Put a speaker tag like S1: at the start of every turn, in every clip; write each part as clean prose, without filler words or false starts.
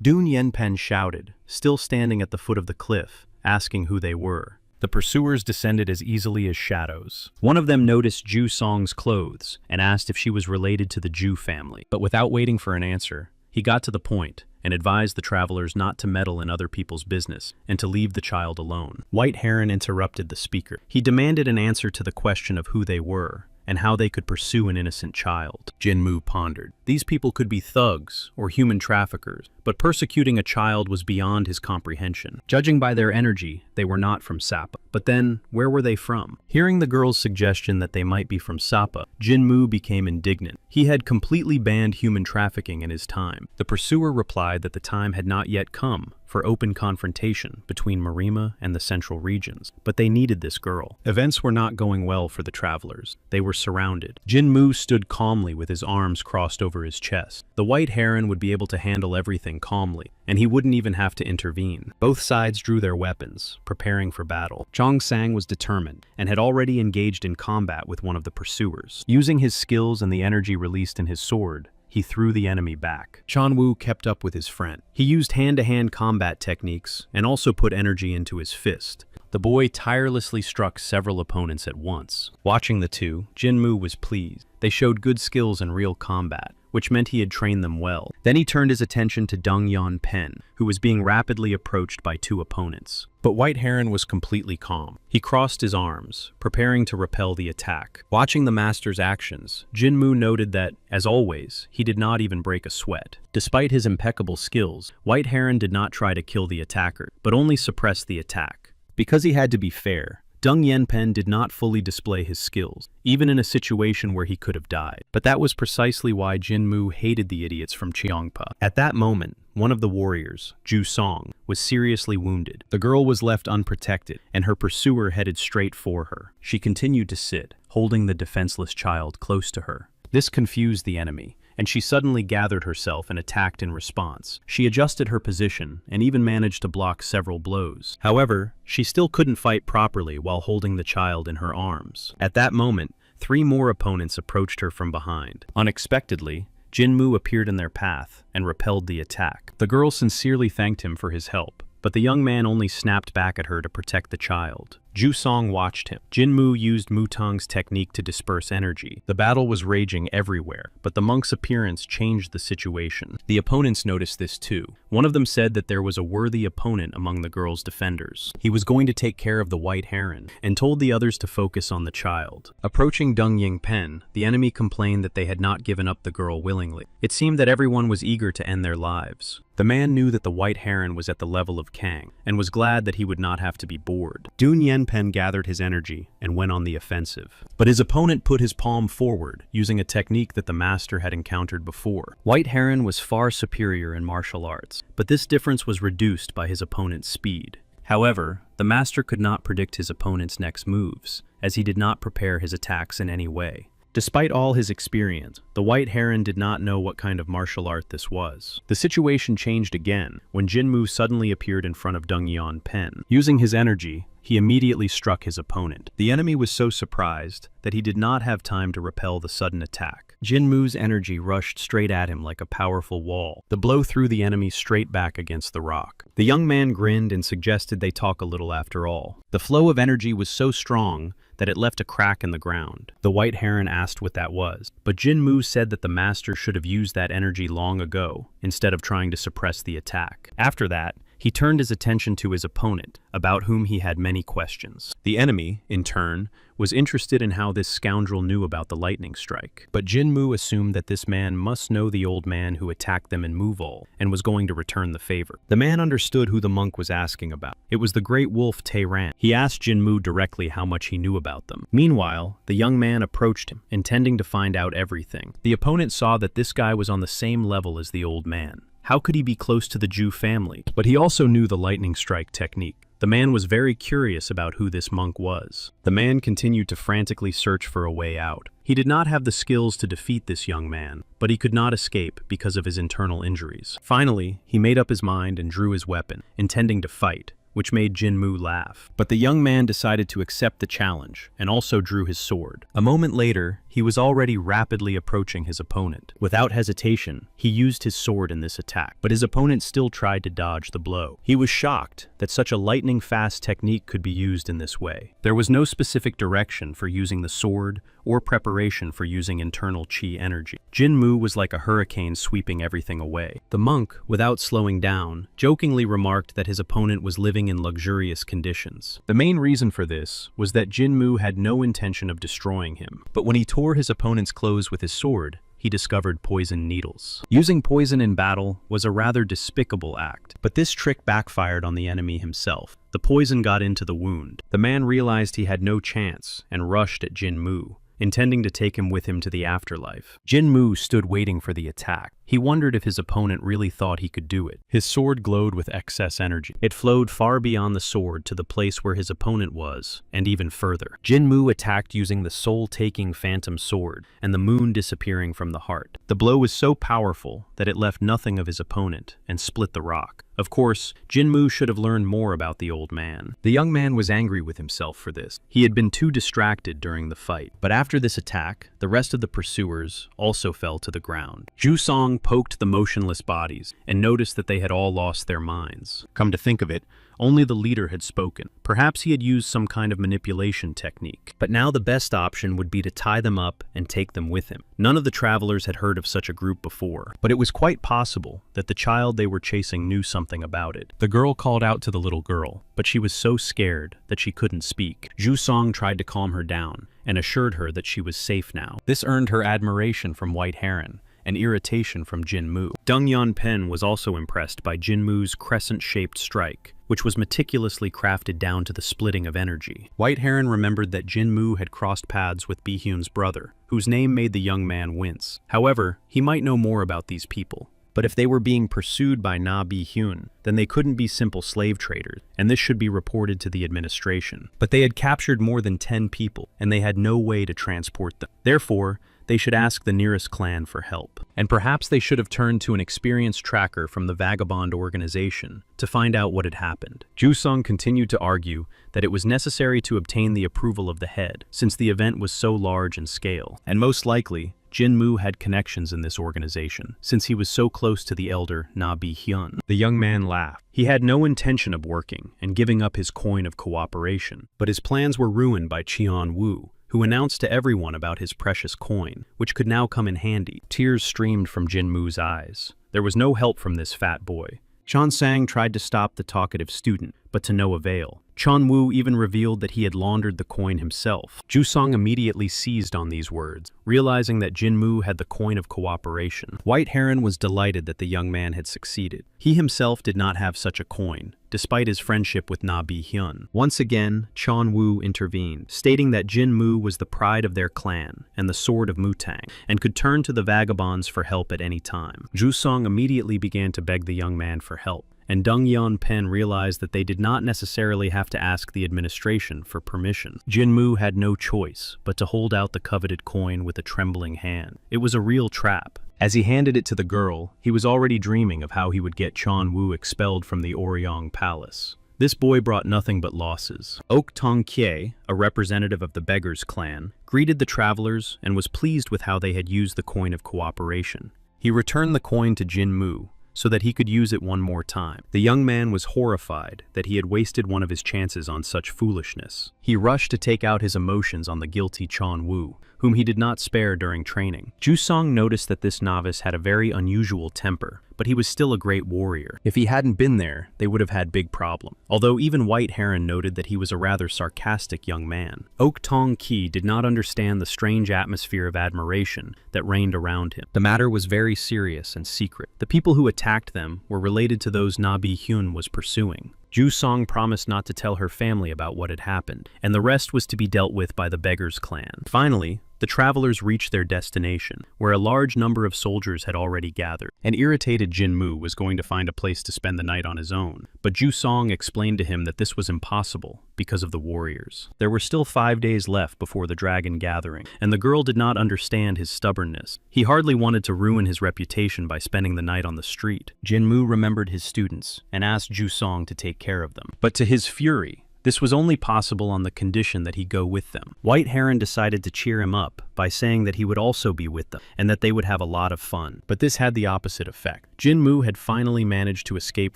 S1: Dun Yenpen shouted, still standing at the foot of the cliff, asking who they were. The pursuers descended as easily as shadows. One of them noticed Ju Song's clothes and asked if she was related to the Ju family. But without waiting for an answer, he got to the point and advised the travelers not to meddle in other people's business and to leave the child alone. White Heron interrupted the speaker. He demanded an answer to the question of who they were and how they could pursue an innocent child. Jinmu pondered. These people could be thugs or human traffickers, but persecuting a child was beyond his comprehension. Judging by their energy, they were not from Sapa. But then, where were they from? Hearing the girl's suggestion that they might be from Sapa, Jinmu became indignant. He had completely banned human trafficking in his time. The pursuer replied that the time had not yet come for open confrontation between Marima and the central regions, but they needed this girl. Events were not going well for the travelers. They were surrounded. Jinmu stood calmly with his arms crossed over his chest. The White Heron would be able to handle everything calmly, and he wouldn't even have to intervene. Both sides drew their weapons, preparing for battle. Chong Sang was determined and had already engaged in combat with one of the pursuers. Using his skills and the energy released in his sword, he threw the enemy back. Chanwu kept up with his friend. He used hand-to-hand combat techniques and also put energy into his fist. The boy tirelessly struck several opponents at once. Watching the two, Jinmu was pleased. They showed good skills in real combat, which meant he had trained them well. Then he turned his attention to Dung Yan Pen, who was being rapidly approached by two opponents. But White Heron was completely calm. He crossed his arms, preparing to repel the attack. Watching the master's actions, Jinmu noted that, as always, he did not even break a sweat. Despite his impeccable skills, White Heron did not try to kill the attacker, but only suppress the attack. Because he had to be fair, Dung Yenpen did not fully display his skills, even in a situation where he could have died. But that was precisely why Jinmu hated the idiots from Cheongpa. At that moment, one of the warriors, Ju Song, was seriously wounded. The girl was left unprotected, and her pursuer headed straight for her. She continued to sit, holding the defenseless child close to her. This confused the enemy, and she suddenly gathered herself and attacked in response. She adjusted her position and even managed to block several blows. However, she still couldn't fight properly while holding the child in her arms. At that moment, 3 more opponents approached her from behind. Unexpectedly, Jinmu appeared in their path and repelled the attack. The girl sincerely thanked him for his help, but the young man only snapped back at her to protect the child. Ju Song watched him. Jinmu used Mutang's technique to disperse energy. The battle was raging everywhere, but the monk's appearance changed the situation. The opponents noticed this too. One of them said that there was a worthy opponent among the girl's defenders. He was going to take care of the White Heron, and told the others to focus on the child. Approaching Dung Ying Pen, the enemy complained that they had not given up the girl willingly. It seemed that everyone was eager to end their lives. The man knew that the White Heron was at the level of Kang, and was glad that he would not have to be bored. Dun Yenpen gathered his energy and went on the offensive. But his opponent put his palm forward, using a technique that the master had encountered before. White Heron was far superior in martial arts, but this difference was reduced by his opponent's speed. However, the master could not predict his opponent's next moves, as he did not prepare his attacks in any way. Despite all his experience, the White Heron did not know what kind of martial art this was. The situation changed again when Jinmu suddenly appeared in front of Dung Yan Pen. Using his energy, he immediately struck his opponent. The enemy was so surprised that he did not have time to repel the sudden attack. Jinmu's energy rushed straight at him like a powerful wall. The blow threw the enemy straight back against the rock. The young man grinned and suggested they talk a little after all. The flow of energy was so strong that it left a crack in the ground. The White Heron asked what that was, but Jinmu said that the master should have used that energy long ago, instead of trying to suppress the attack. After that, he turned his attention to his opponent, about whom he had many questions. The enemy, in turn, was interested in how this scoundrel knew about the lightning strike. But Jinmu assumed that this man must know the old man who attacked them in Muval, and was going to return the favor. The man understood who the monk was asking about. It was the great wolf Tehran. He asked Jinmu directly how much he knew about them. Meanwhile, the young man approached him, intending to find out everything. The opponent saw that this guy was on the same level as the old man. How could he be close to the Ju family? But he also knew the lightning strike technique. The man was very curious about who this monk was. The man continued to frantically search for a way out. He did not have the skills to defeat this young man, but he could not escape because of his internal injuries. Finally, he made up his mind and drew his weapon, intending to fight, which made Jinmu laugh. But the young man decided to accept the challenge, and also drew his sword. A moment later, he was already rapidly approaching his opponent. Without hesitation, he used his sword in this attack, but his opponent still tried to dodge the blow. He was shocked that such a lightning-fast technique could be used in this way. There was no specific direction for using the sword or preparation for using internal chi energy. Jinmu was like a hurricane sweeping everything away. The monk, without slowing down, jokingly remarked that his opponent was living in luxurious conditions. The main reason for this was that Jinmu had no intention of destroying him, but when he tore his opponent's clothes with his sword, he discovered poison needles. Using poison in battle was a rather despicable act, but this trick backfired on the enemy himself. The poison got into the wound. The man realized he had no chance and rushed at Jinmu, intending to take him with him to the afterlife. Jinmu stood waiting for the attack. He wondered if his opponent really thought he could do it. His sword glowed with excess energy. It flowed far beyond the sword to the place where his opponent was, and even further. Jinmu attacked using the soul-taking phantom sword, and the moon disappearing from the heart. The blow was so powerful that it left nothing of his opponent and split the rock. Of course, Jinmu should have learned more about the old man. The young man was angry with himself for this. He had been too distracted during the fight. But after this attack, the rest of the pursuers also fell to the ground. Jusong poked the motionless bodies and noticed that they had all lost their minds. Come to think of it, only the leader had spoken. Perhaps he had used some kind of manipulation technique. But now the best option would be to tie them up and take them with him. None of the travelers had heard of such a group before, but it was quite possible that the child they were chasing knew something about it. The girl called out to the little girl, but she was so scared that she couldn't speak. Jusong tried to calm her down and assured her that she was safe now. This earned her admiration from White Heron and irritation from Jinmu. Dung Yanpen was also impressed by Jinmu's crescent-shaped strike, which was meticulously crafted down to the splitting of energy. White Heron remembered that Jinmu had crossed paths with Bihyun's brother, whose name made the young man wince. However, he might know more about these people. But if they were being pursued by Na Bihyun, then they couldn't be simple slave traders, and this should be reported to the administration. But they had captured more than 10 people, and they had no way to transport them. Therefore, they should ask the nearest clan for help. And perhaps they should have turned to an experienced tracker from the vagabond organization to find out what had happened. Jusong continued to argue that it was necessary to obtain the approval of the head, since the event was so large in scale. And most likely, Jinmu had connections in this organization, since he was so close to the elder Na Bi-hyun. The young man laughed. He had no intention of working and giving up his coin of cooperation, but his plans were ruined by Cheon Woo, who announced to everyone about his precious coin, which could now come in handy. Tears streamed from Jinmu's eyes. There was no help from this fat boy. Chansang tried to stop the talkative student, but to no avail. Chonwoo even revealed that he had laundered the coin himself. Jusong immediately seized on these words, realizing that Jinmu had the coin of cooperation. White Heron was delighted that the young man had succeeded. He himself did not have such a coin, despite his friendship with Na Bi-hyun. Once again, Chonwoo intervened, stating that Jinmu was the pride of their clan and the sword of Mutang, and could turn to the vagabonds for help at any time. Jusong immediately began to beg the young man for help, and Dung Yanpen realized that they did not necessarily have to ask the administration for permission. Jinmu had no choice but to hold out the coveted coin with a trembling hand. It was a real trap. As he handed it to the girl, he was already dreaming of how he would get Chonwoo expelled from the Oryong Palace. This boy brought nothing but losses. Ok Tong Kie, a representative of the Beggars clan, greeted the travelers and was pleased with how they had used the coin of cooperation. He returned the coin to Jinmu, so that he could use it one more time. The young man was horrified that he had wasted one of his chances on such foolishness. He rushed to take out his emotions on the guilty Chonwoo, whom he did not spare during training. Jusong noticed that this novice had a very unusual temper, but he was still a great warrior. If he hadn't been there, they would have had big problems. Although even White Heron noted that he was a rather sarcastic young man. Ok Tong Ki did not understand the strange atmosphere of admiration that reigned around him. The matter was very serious and secret. The people who attacked them were related to those Na Bi-hyun was pursuing. Jusong promised not to tell her family about what had happened, and the rest was to be dealt with by the Beggars clan. Finally, the travelers reached their destination, where a large number of soldiers had already gathered. An irritated Jinmu was going to find a place to spend the night on his own, but Jusong explained to him that this was impossible because of the warriors. There were still 5 days left before the dragon gathering, and the girl did not understand his stubbornness. He hardly wanted to ruin his reputation by spending the night on the street. Jinmu remembered his students and asked Jusong to take care of them. But to his fury, This was only possible on the condition that he go with them. White Heron decided to cheer him up by saying that he would also be with them and that they would have a lot of fun. But this had the opposite effect. Jinmu had finally managed to escape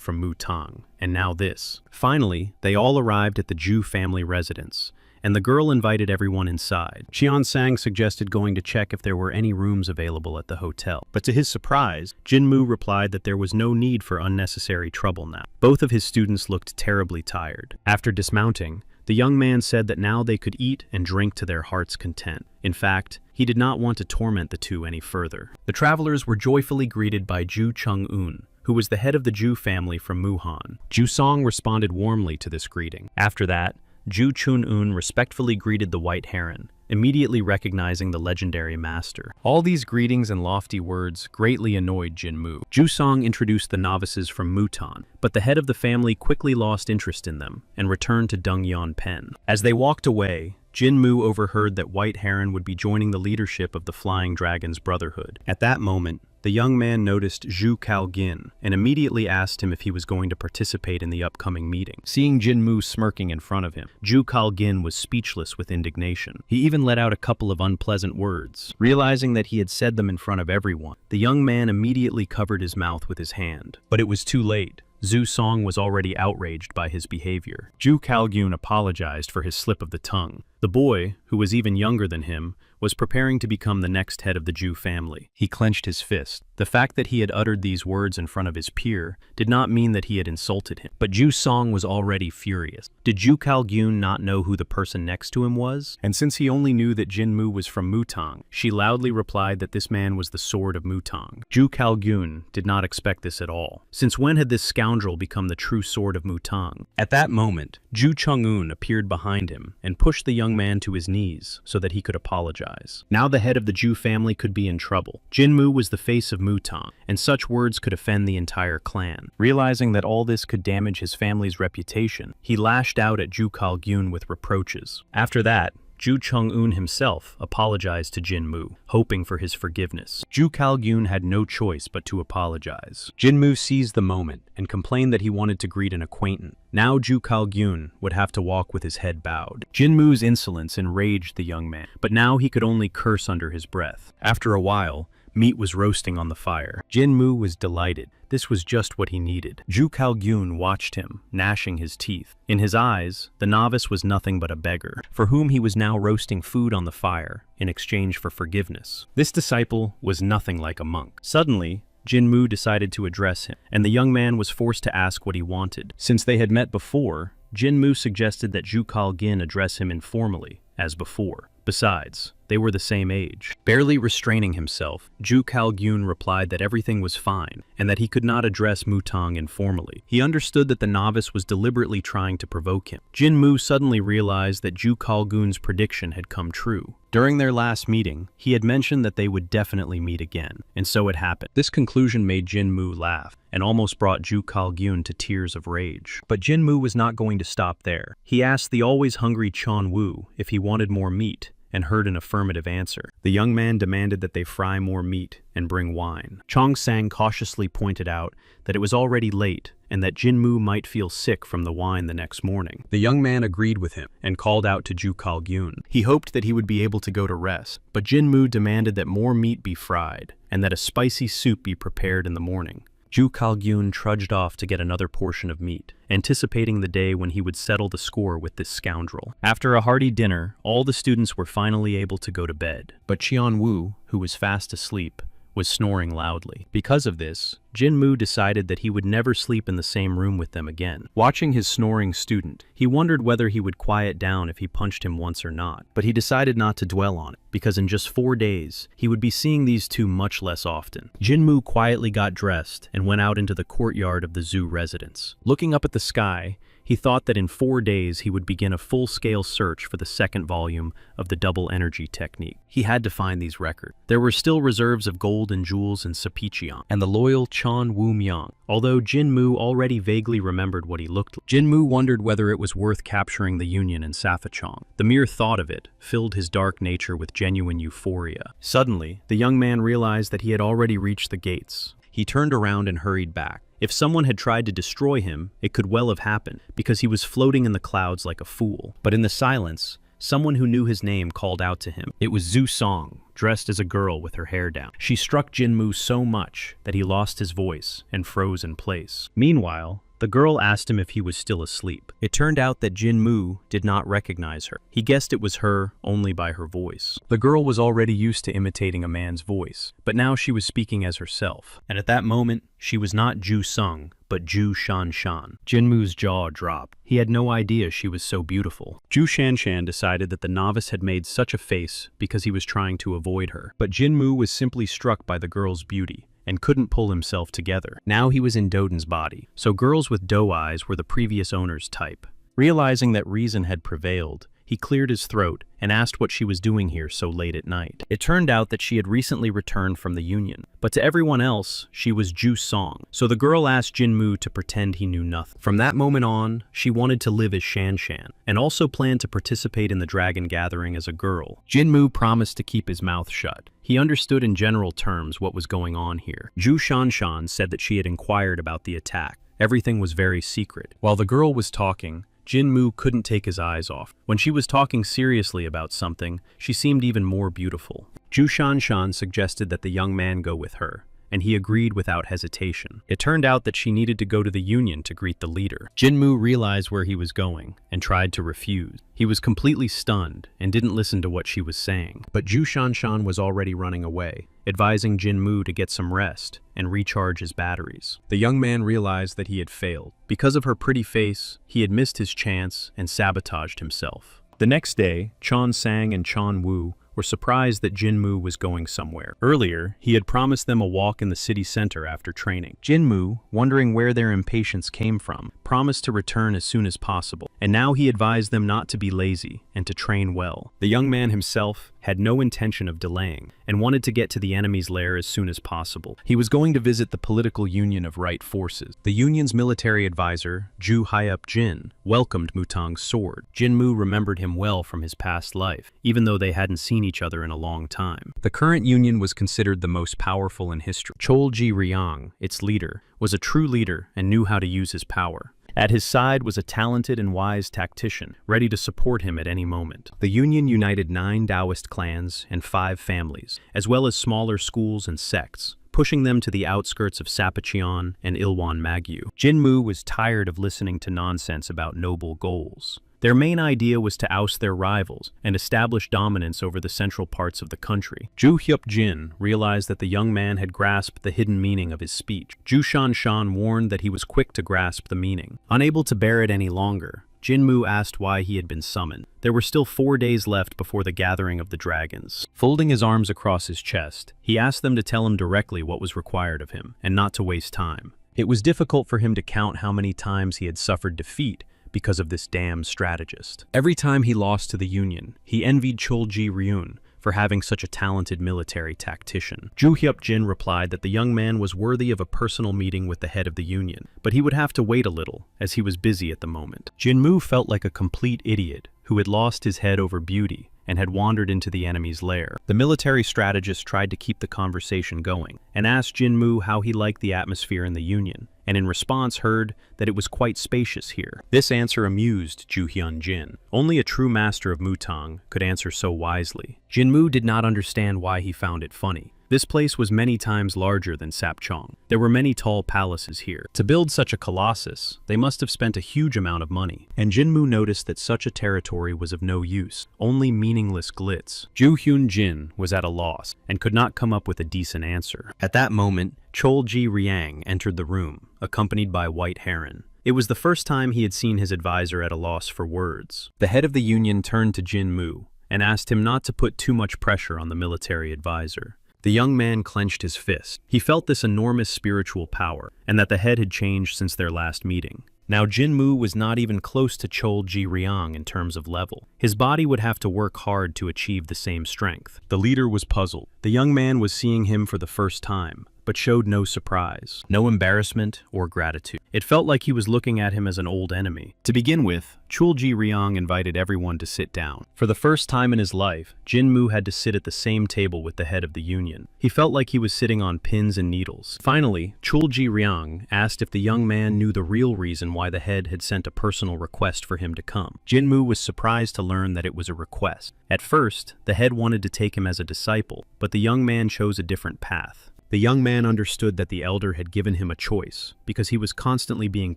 S1: from Mutang, and now this. Finally, they all arrived at the Ju family residence, and the girl invited everyone inside. Qiansang suggested going to check if there were any rooms available at the hotel. But to his surprise, Jinmu replied that there was no need for unnecessary trouble now. Both of his students looked terribly tired. After dismounting, the young man said that now they could eat and drink to their heart's content. In fact, he did not want to torment the two any further. The travelers were joyfully greeted by Ju Cheng-un, who was the head of the Ju family from Muhan. Ju Song responded warmly to this greeting. After that, Ju Chun-un respectfully greeted the White Heron, immediately recognizing the legendary master. All these greetings and lofty words greatly annoyed Jinmu. Ju Song introduced the novices from Mutan, but the head of the family quickly lost interest in them and returned to Dongyan Pen. As they walked away, Jinmu overheard that White Heron would be joining the leadership of the Flying Dragon's Brotherhood. At that moment, the young man noticed Zhu Kalgin and immediately asked him if he was going to participate in the upcoming meeting. Seeing Jinmu smirking in front of him, Zhu Kalgin was speechless with indignation. He even let out a couple of unpleasant words. Realizing that he had said them in front of everyone, the young man immediately covered his mouth with his hand. But it was too late. Zhu Song was already outraged by his behavior. Zhu Kalgun apologized for his slip of the tongue. The boy, who was even younger than him, was preparing to become the next head of the Ju family. He clenched his fist. The fact that he had uttered these words in front of his peer did not mean that he had insulted him. But Ju Song was already furious. Did Zhu Kalgun not know who the person next to him was? And since he only knew that Jinmu was from Mutang, she loudly replied that this man was the sword of Mutang. Zhu Kalgun did not expect this at all. Since when had this scoundrel become the true sword of Mutang? At that moment, Ju Cheng-un appeared behind him and pushed the young man to his knees so that he could apologize. Now the head of the Ju family could be in trouble. Jinmu was the face of Mutang, and such words could offend the entire clan. Realizing that all this could damage his family's reputation, he lashed out at Zhu Kalgun with reproaches. After that, Zhu Cheng-un himself apologized to Jinmu, hoping for his forgiveness. Zhu Kalgun had no choice but to apologize. Jinmu seized the moment and complained that he wanted to greet an acquaintance. Now Zhu Kalgun would have to walk with his head bowed. Jinmu's insolence enraged the young man, but now he could only curse under his breath. After a while, meat was roasting on the fire. Jinmu was delighted. This was just what he needed. Zhu Kalgun watched him, gnashing his teeth. In his eyes, the novice was nothing but a beggar, for whom he was now roasting food on the fire in exchange for forgiveness. This disciple was nothing like a monk. Suddenly, Jinmu decided to address him, and the young man was forced to ask what he wanted. Since they had met before, Jinmu suggested that Zhu Kalgin address him informally, as before. Besides, they were the same age. Barely restraining himself, Zhu Kalgun replied that everything was fine, and that he could not address Mutang informally. He understood that the novice was deliberately trying to provoke him. Jinmu suddenly realized that Zhu Kalgun's prediction had come true. During their last meeting, he had mentioned that they would definitely meet again, and so it happened. This conclusion made Jinmu laugh, and almost brought Zhu Kalgun to tears of rage. But Jinmu was not going to stop there. He asked the always hungry Chan Wu if he wanted more meat, and heard an affirmative answer. The young man demanded that they fry more meat and bring wine. Chong Sang cautiously pointed out that it was already late and that Jinmu might feel sick from the wine the next morning. The young man agreed with him and called out to Zhu Kalgun. He hoped that he would be able to go to rest, but Jinmu demanded that more meat be fried and that a spicy soup be prepared in the morning. Zhu Kalgun trudged off to get another portion of meat, anticipating the day when he would settle the score with this scoundrel. After a hearty dinner, all the students were finally able to go to bed, but Qian Wu, who was fast asleep, was snoring loudly. Because of this, Jinmu decided that he would never sleep in the same room with them again. Watching his snoring student, he wondered whether he would quiet down if he punched him once or not, but he decided not to dwell on it, because in just 4 days, he would be seeing these two much less often. Jinmu quietly got dressed and went out into the courtyard of the zoo residence. Looking up at the sky, he thought that in 4 days he would begin a full-scale search for the second volume of the double energy technique. He had to find these records. There were still reserves of gold and jewels in Sapichiang, and the loyal Chan Wu Myang. Although Jinmu already vaguely remembered what he looked like, Jinmu wondered whether it was worth capturing the Union in Safachong. The mere thought of it filled his dark nature with genuine euphoria. Suddenly, the young man realized that he had already reached the gates. He turned around and hurried back. If someone had tried to destroy him, it could well have happened, because he was floating in the clouds like a fool. But in the silence, someone who knew his name called out to him. It was Zhu Song, dressed as a girl with her hair down. She struck Jinmu so much that he lost his voice and froze in place. Meanwhile, the girl asked him if he was still asleep. It turned out that Jinmu did not recognize her. He guessed it was her only by her voice. The girl was already used to imitating a man's voice, but now she was speaking as herself. And at that moment, she was not Ju Sung, but Ju Shan Shan. Jinmu's jaw dropped. He had no idea she was so beautiful. Ju Shan Shan decided that the novice had made such a face because he was trying to avoid her. But Jinmu was simply struck by the girl's beauty and couldn't pull himself together. Now he was in Doden's body, so girls with doe eyes were the previous owner's type. Realizing that reason had prevailed, he cleared his throat and asked what she was doing here so late at night. It turned out that she had recently returned from the Union, but to everyone else, she was Ju Song. So the girl asked Jinmu to pretend he knew nothing. From that moment on, she wanted to live as Shan Shan, and also planned to participate in the dragon gathering as a girl. Jinmu promised to keep his mouth shut. He understood in general terms what was going on here. Ju Shan Shan said that she had inquired about the attack. Everything was very secret. While the girl was talking, Jinmu couldn't take his eyes off. When she was talking seriously about something, she seemed even more beautiful. Ju Shan Shan suggested that the young man go with her, and he agreed without hesitation. It turned out that she needed to go to the Union to greet the leader. Jinmu realized where he was going and tried to refuse. He was completely stunned and didn't listen to what she was saying. But Ju Shan Shan was already running away, advising Jinmu to get some rest and recharge his batteries. The young man realized that he had failed. Because of her pretty face, he had missed his chance and sabotaged himself. The next day, Chon Sang and Chon Wu were surprised that Jinmu was going somewhere. Earlier, he had promised them a walk in the city center after training. Jinmu, wondering where their impatience came from, promised to return as soon as possible, and now he advised them not to be lazy and to train well. The young man himself had no intention of delaying and wanted to get to the enemy's lair as soon as possible. He was going to visit the political union of right forces. The union's military advisor, Ju Hyup Jin, welcomed Mutang's sword. Jinmu remembered him well from his past life, even though they hadn't seen each other in a long time. The current union was considered the most powerful in history. Cholji Ryang, its leader, was a true leader and knew how to use his power. At his side was a talented and wise tactician, ready to support him at any moment. The Union united 9 Taoist clans and 5 families, as well as smaller schools and sects, pushing them to the outskirts of Sapacheon and Ilwan Magyu. Jinmu was tired of listening to nonsense about noble goals. Their main idea was to oust their rivals and establish dominance over the central parts of the country. Ju Hyup Jin realized that the young man had grasped the hidden meaning of his speech. Ju Shan Shan warned that he was quick to grasp the meaning. Unable to bear it any longer, Jinmu asked why he had been summoned. There were still 4 days left before the gathering of the dragons. Folding his arms across his chest, he asked them to tell him directly what was required of him, and not to waste time. It was difficult for him to count how many times he had suffered defeat because of this damn strategist. Every time he lost to the Union, he envied Cholji Ryun for having such a talented military tactician. Ju Hyup Jin replied that the young man was worthy of a personal meeting with the head of the Union, but he would have to wait a little, as he was busy at the moment. Jinmu felt like a complete idiot who had lost his head over beauty and had wandered into the enemy's lair. The military strategist tried to keep the conversation going and asked Jinmu how he liked the atmosphere in the Union, and in response heard that it was quite spacious here. This answer amused Ju Hyun Jin. Only a true master of Mutang could answer so wisely. Jinmu did not understand why he found it funny. This place was many times larger than Sapchong. There were many tall palaces here. To build such a colossus, they must have spent a huge amount of money. And Jinmu noticed that such a territory was of no use, only meaningless glitz. Ju Hyun Jin was at a loss and could not come up with a decent answer. At that moment, Cholji Ryang entered the room, accompanied by White Heron. It was the first time he had seen his advisor at a loss for words. The head of the Union turned to Jinmu and asked him not to put too much pressure on the military advisor. The young man clenched his fist. He felt this enormous spiritual power, and that the head had changed since their last meeting. Now Jinmu was not even close to Cholji Ryang in terms of level. His body would have to work hard to achieve the same strength. The leader was puzzled. The young man was seeing him for the first time, but showed no surprise, no embarrassment or gratitude. It felt like he was looking at him as an old enemy. To begin with, Chulji Ryong invited everyone to sit down. For the first time in his life, Jinmu had to sit at the same table with the head of the union. He felt like he was sitting on pins and needles. Finally, Chulji Ryong asked if the young man knew the real reason why the head had sent a personal request for him to come. Jinmu was surprised to learn that it was a request. At first, the head wanted to take him as a disciple, but the young man chose a different path. The young man understood that the elder had given him a choice, because he was constantly being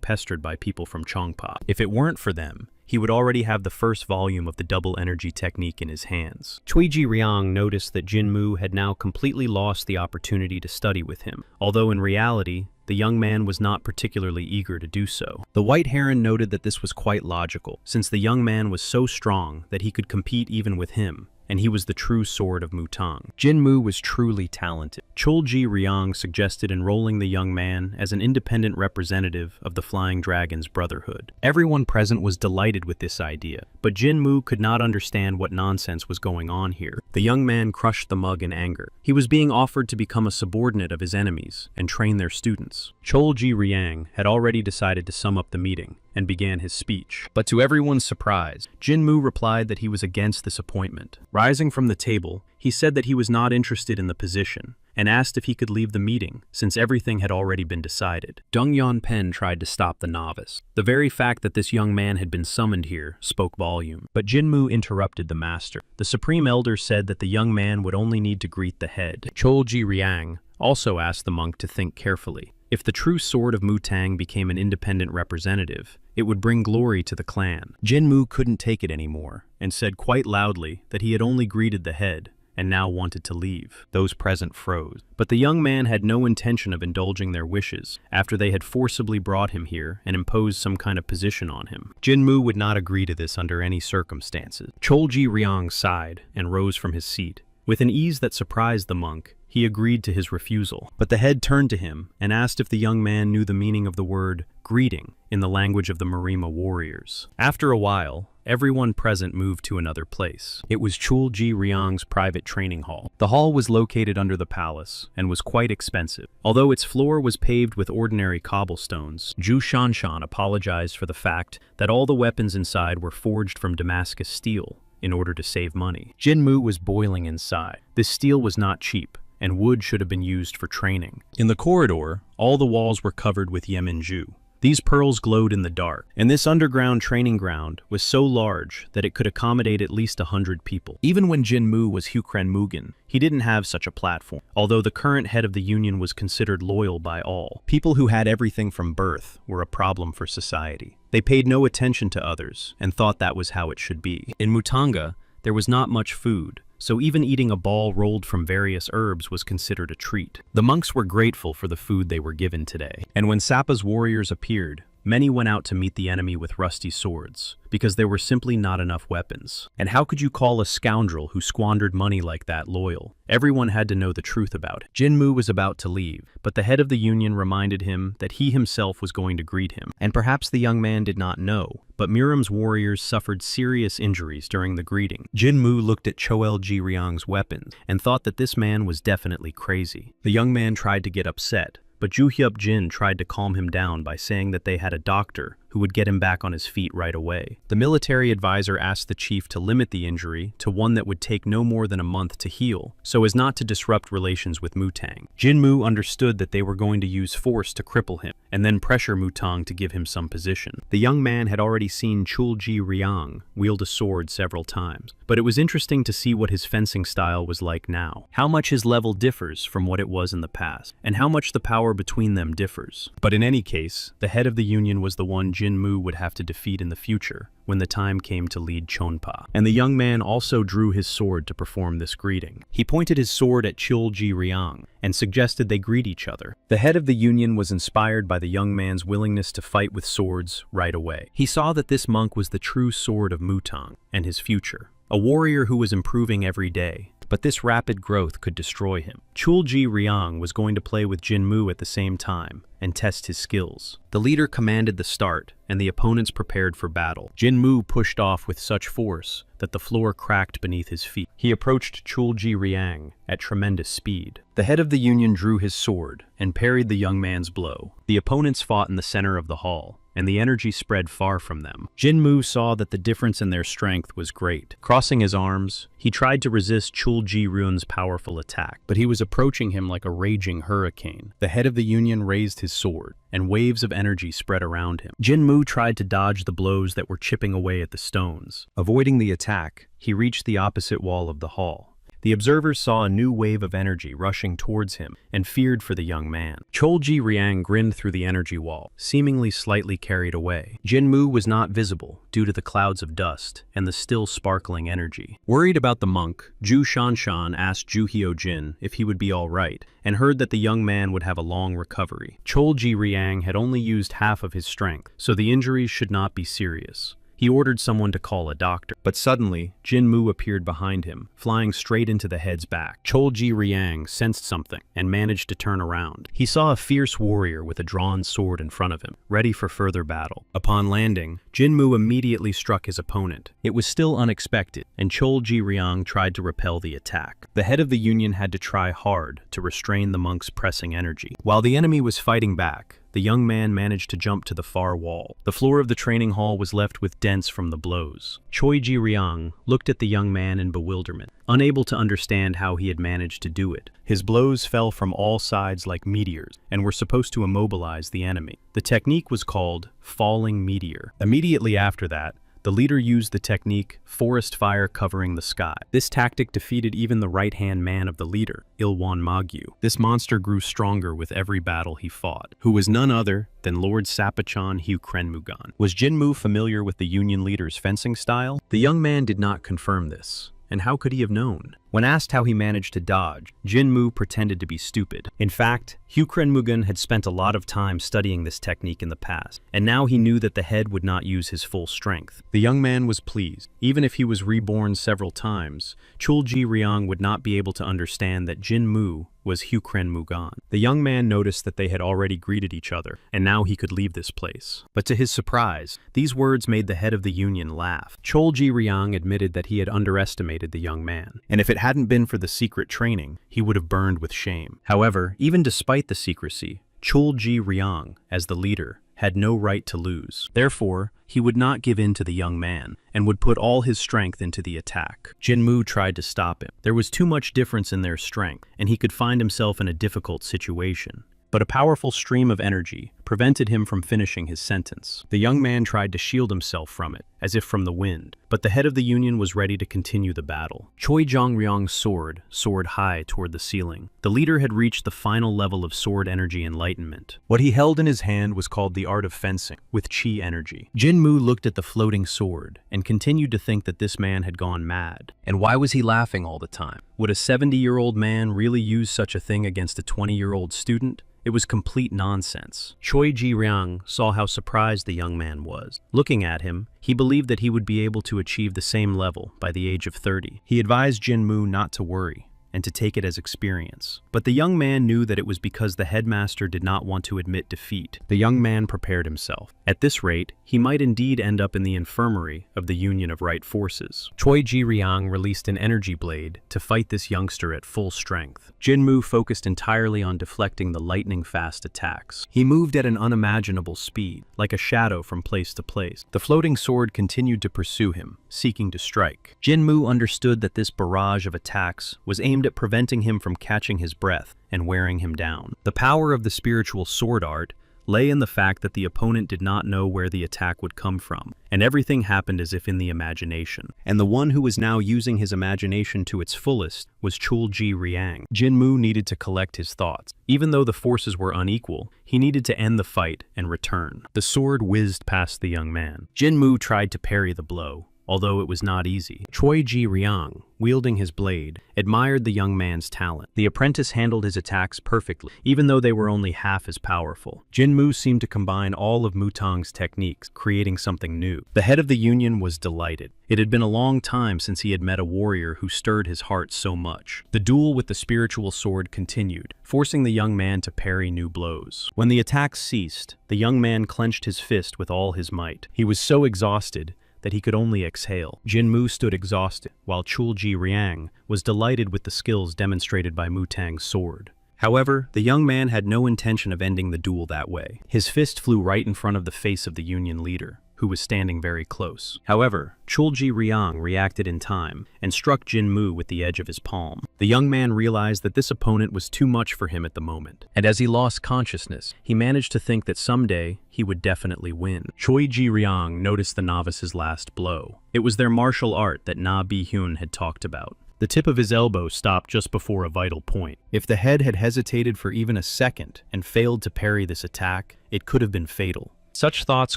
S1: pestered by people from Chongpa. If it weren't for them, he would already have the first volume of the double energy technique in his hands. Chulji Ryong noticed that Jinmu had now completely lost the opportunity to study with him, although in reality, the young man was not particularly eager to do so. The White Heron noted that this was quite logical, since the young man was so strong that he could compete even with him, and he was the true sword of Mutang. Jinmu was truly talented. Chulji Ryong suggested enrolling the young man as an independent representative of the Flying Dragon's Brotherhood. Everyone present was delighted with this idea, but Jinmu could not understand what nonsense was going on here. The young man crushed the mug in anger. He was being offered to become a subordinate of his enemies and train their students. Chulji Ryong had already decided to sum up the meeting and began his speech. But to everyone's surprise, Jinmu replied that he was against this appointment. Rising from the table, he said that he was not interested in the position and asked if he could leave the meeting since everything had already been decided. Deng Yanpen tried to stop the novice. The very fact that this young man had been summoned here spoke volume. But Jinmu interrupted the master. The Supreme Elder said that the young man would only need to greet the head. Chulji Ryong also asked the monk to think carefully. If the true sword of Mutang became an independent representative, it would bring glory to the clan. Jinmu couldn't take it anymore and said quite loudly that he had only greeted the head and now wanted to leave. Those present froze. But the young man had no intention of indulging their wishes after they had forcibly brought him here and imposed some kind of position on him. Jinmu would not agree to this under any circumstances. Chulji Ryong sighed and rose from his seat. With an ease that surprised the monk, he agreed to his refusal. But the head turned to him and asked if the young man knew the meaning of the word greeting in the language of the Marima warriors. After a while, everyone present moved to another place. It was Chulji Ryong's private training hall. The hall was located under the palace and was quite expensive. Although its floor was paved with ordinary cobblestones, Zhu Shanshan apologized for the fact that all the weapons inside were forged from Damascus steel in order to save money. Jinmu was boiling inside. This steel was not cheap, and wood should have been used for training. In the corridor, all the walls were covered with yemenju. These pearls glowed in the dark, and this underground training ground was so large that it could accommodate at least 100 people. Even when Jinmu was Hukren Mugen, he didn't have such a platform, although the current head of the union was considered loyal by all. People who had everything from birth were a problem for society. They paid no attention to others and thought that was how it should be. In Mutanga, there was not much food, so even eating a ball rolled from various herbs was considered a treat. The monks were grateful for the food they were given today, and when Sappa's warriors appeared, many went out to meet the enemy with rusty swords, because there were simply not enough weapons. And how could you call a scoundrel who squandered money like that loyal? Everyone had to know the truth about it. Jinmu was about to leave, but the head of the union reminded him that he himself was going to greet him. And perhaps the young man did not know, but Miram's warriors suffered serious injuries during the greeting. Jinmu looked at Chulji Ryong's weapons and thought that this man was definitely crazy. The young man tried to get upset, but Juhyup Jin tried to calm him down by saying that they had a doctor who would get him back on his feet right away. The military advisor asked the chief to limit the injury to one that would take no more than a month to heal, so as not to disrupt relations with Mutang. Jinmu understood that they were going to use force to cripple him, and then pressure Mutang to give him some position. The young man had already seen Chulji Ryong wield a sword several times, but it was interesting to see what his fencing style was like now, how much his level differs from what it was in the past, and how much the power between them differs. But in any case, the head of the union was the one Jinmu would have to defeat in the future when the time came to lead Chonpa. And the young man also drew his sword to perform this greeting. He pointed his sword at Chulji Ryong and suggested they greet each other. The head of the union was inspired by the young man's willingness to fight with swords right away. He saw that this monk was the true sword of Mutang and his future, a warrior who was improving every day. but this rapid growth could destroy him. Chulji Ryang was going to play with Jinmu at the same time and test his skills. The leader commanded the start, and the opponents prepared for battle. Jinmu pushed off with such force that the floor cracked beneath his feet. He approached Chulji Ryang at tremendous speed. The head of the union drew his sword and parried the young man's blow. The opponents fought in the center of the hall, and the energy spread far from them. Jinmu saw that the difference in their strength was great. Crossing his arms, he tried to resist Chulji Ryun's powerful attack, but he was approaching him like a raging hurricane. The head of the union raised his sword, and waves of energy spread around him. Jinmu tried to dodge the blows that were chipping away at the stones. Avoiding the attack, he reached the opposite wall of the hall. The observers saw a new wave of energy rushing towards him and feared for the young man. Chulji Ryang grinned through the energy wall, seemingly slightly carried away. Jinmu was not visible due to the clouds of dust and the still sparkling energy. Worried about the monk, Ju Shanshan asked Ju Hyojin if he would be all right and heard that the young man would have a long recovery. Chulji Ryang had only used half of his strength, so the injuries should not be serious. He ordered someone to call a doctor, but suddenly, Jinmu appeared behind him, flying straight into the head's back. Chulji Ryang sensed something and managed to turn around. He saw a fierce warrior with a drawn sword in front of him, ready for further battle. Upon landing, Jinmu immediately struck his opponent. It was still unexpected, and Chulji Ryang tried to repel the attack. The head of the union had to try hard to restrain the monk's pressing energy. While the enemy was fighting back, the young man managed to jump to the far wall. The floor of the training hall was left with dents from the blows. Chulji Ryang looked at the young man in bewilderment, unable to understand how he had managed to do it. His blows fell from all sides like meteors and were supposed to immobilize the enemy. The technique was called falling meteor. Immediately after that, the leader used the technique forest fire covering the sky. This tactic defeated even the right-hand man of the leader, Ilwan Magyu. This monster grew stronger with every battle he fought, who was none other than Lord Sapachan Hyukrenmugan. Was Jinmu familiar with the union leader's fencing style? The young man did not confirm this. And how could he have known? When asked how he managed to dodge, Jinmu pretended to be stupid. In fact, Hyukrenmugan had spent a lot of time studying this technique in the past, and now he knew that the head would not use his full strength. The young man was pleased. Even if he was reborn several times, Chulji Ryang would not be able to understand that Jinmu was Hyukrenmugan. The young man noticed that they had already greeted each other, and now he could leave this place. But to his surprise, these words made the head of the union laugh. Chulji Ryang admitted that he had underestimated the young man, and if it hadn't been for the secret training, he would have burned with shame. However, even despite the secrecy, Chulji Ryang, as the leader, had no right to lose. Therefore, he would not give in to the young man and would put all his strength into the attack. Jinmu tried to stop him. There was too much difference in their strength, and he could find himself in a difficult situation. But a powerful stream of energy prevented him from finishing his sentence. The young man tried to shield himself from it, as if from the wind, but the head of the union was ready to continue the battle. Choi Jongryong's sword soared high toward the ceiling. The leader had reached the final level of sword energy enlightenment. What he held in his hand was called the art of fencing, with chi energy. Jinmu looked at the floating sword and continued to think that this man had gone mad. And why was he laughing all the time? Would a 70-year-old man really use such a thing against a 20-year-old student? It was complete nonsense. Choi Ji-ryang saw how surprised the young man was. Looking at him, he believed that he would be able to achieve the same level by the age of 30. He advised Jinmu not to worry and to take it as experience. But the young man knew that it was because the headmaster did not want to admit defeat. The young man prepared himself. At this rate, he might indeed end up in the infirmary of the Union of Right Forces. Choi Ji-ryang released an energy blade to fight this youngster at full strength. Jinmu focused entirely on deflecting the lightning-fast attacks. He moved at an unimaginable speed, like a shadow from place to place. The floating sword continued to pursue him, seeking to strike. Jinmu understood that this barrage of attacks was aimed at preventing him from catching his breath and wearing him down. The power of the spiritual sword art lay in the fact that the opponent did not know where the attack would come from, and everything happened as if in the imagination. And the one who was now using his imagination to its fullest was Chul Ji-ryang. Jinmu needed to collect his thoughts. Even though the forces were unequal, he needed to end the fight and return. The sword whizzed past the young man. Jinmu tried to parry the blow, although it was not easy. Choi Ji-ryang, wielding his blade, admired the young man's talent. The apprentice handled his attacks perfectly, even though they were only half as powerful. Jin-moo seemed to combine all of Mutang's techniques, creating something new. The head of the union was delighted. It had been a long time since he had met a warrior who stirred his heart so much. The duel with the spiritual sword continued, forcing the young man to parry new blows. When the attacks ceased, the young man clenched his fist with all his might. He was so exhausted that he could only exhale. Jin-moo stood exhausted, while Chul Ji-ryang was delighted with the skills demonstrated by Mutang's sword. However, the young man had no intention of ending the duel that way. His fist flew right in front of the face of the union leader, who was standing very close. However, Chul Ji-ryang reacted in time and struck Jin-moo with the edge of his palm. The young man realized that this opponent was too much for him at the moment, and as he lost consciousness, he managed to think that someday he would definitely win. Choi Ji-ryang noticed the novice's last blow. It was their martial art that Na Bi-hyun had talked about. The tip of his elbow stopped just before a vital point. If the head had hesitated for even a second and failed to parry this attack, it could have been fatal. Such thoughts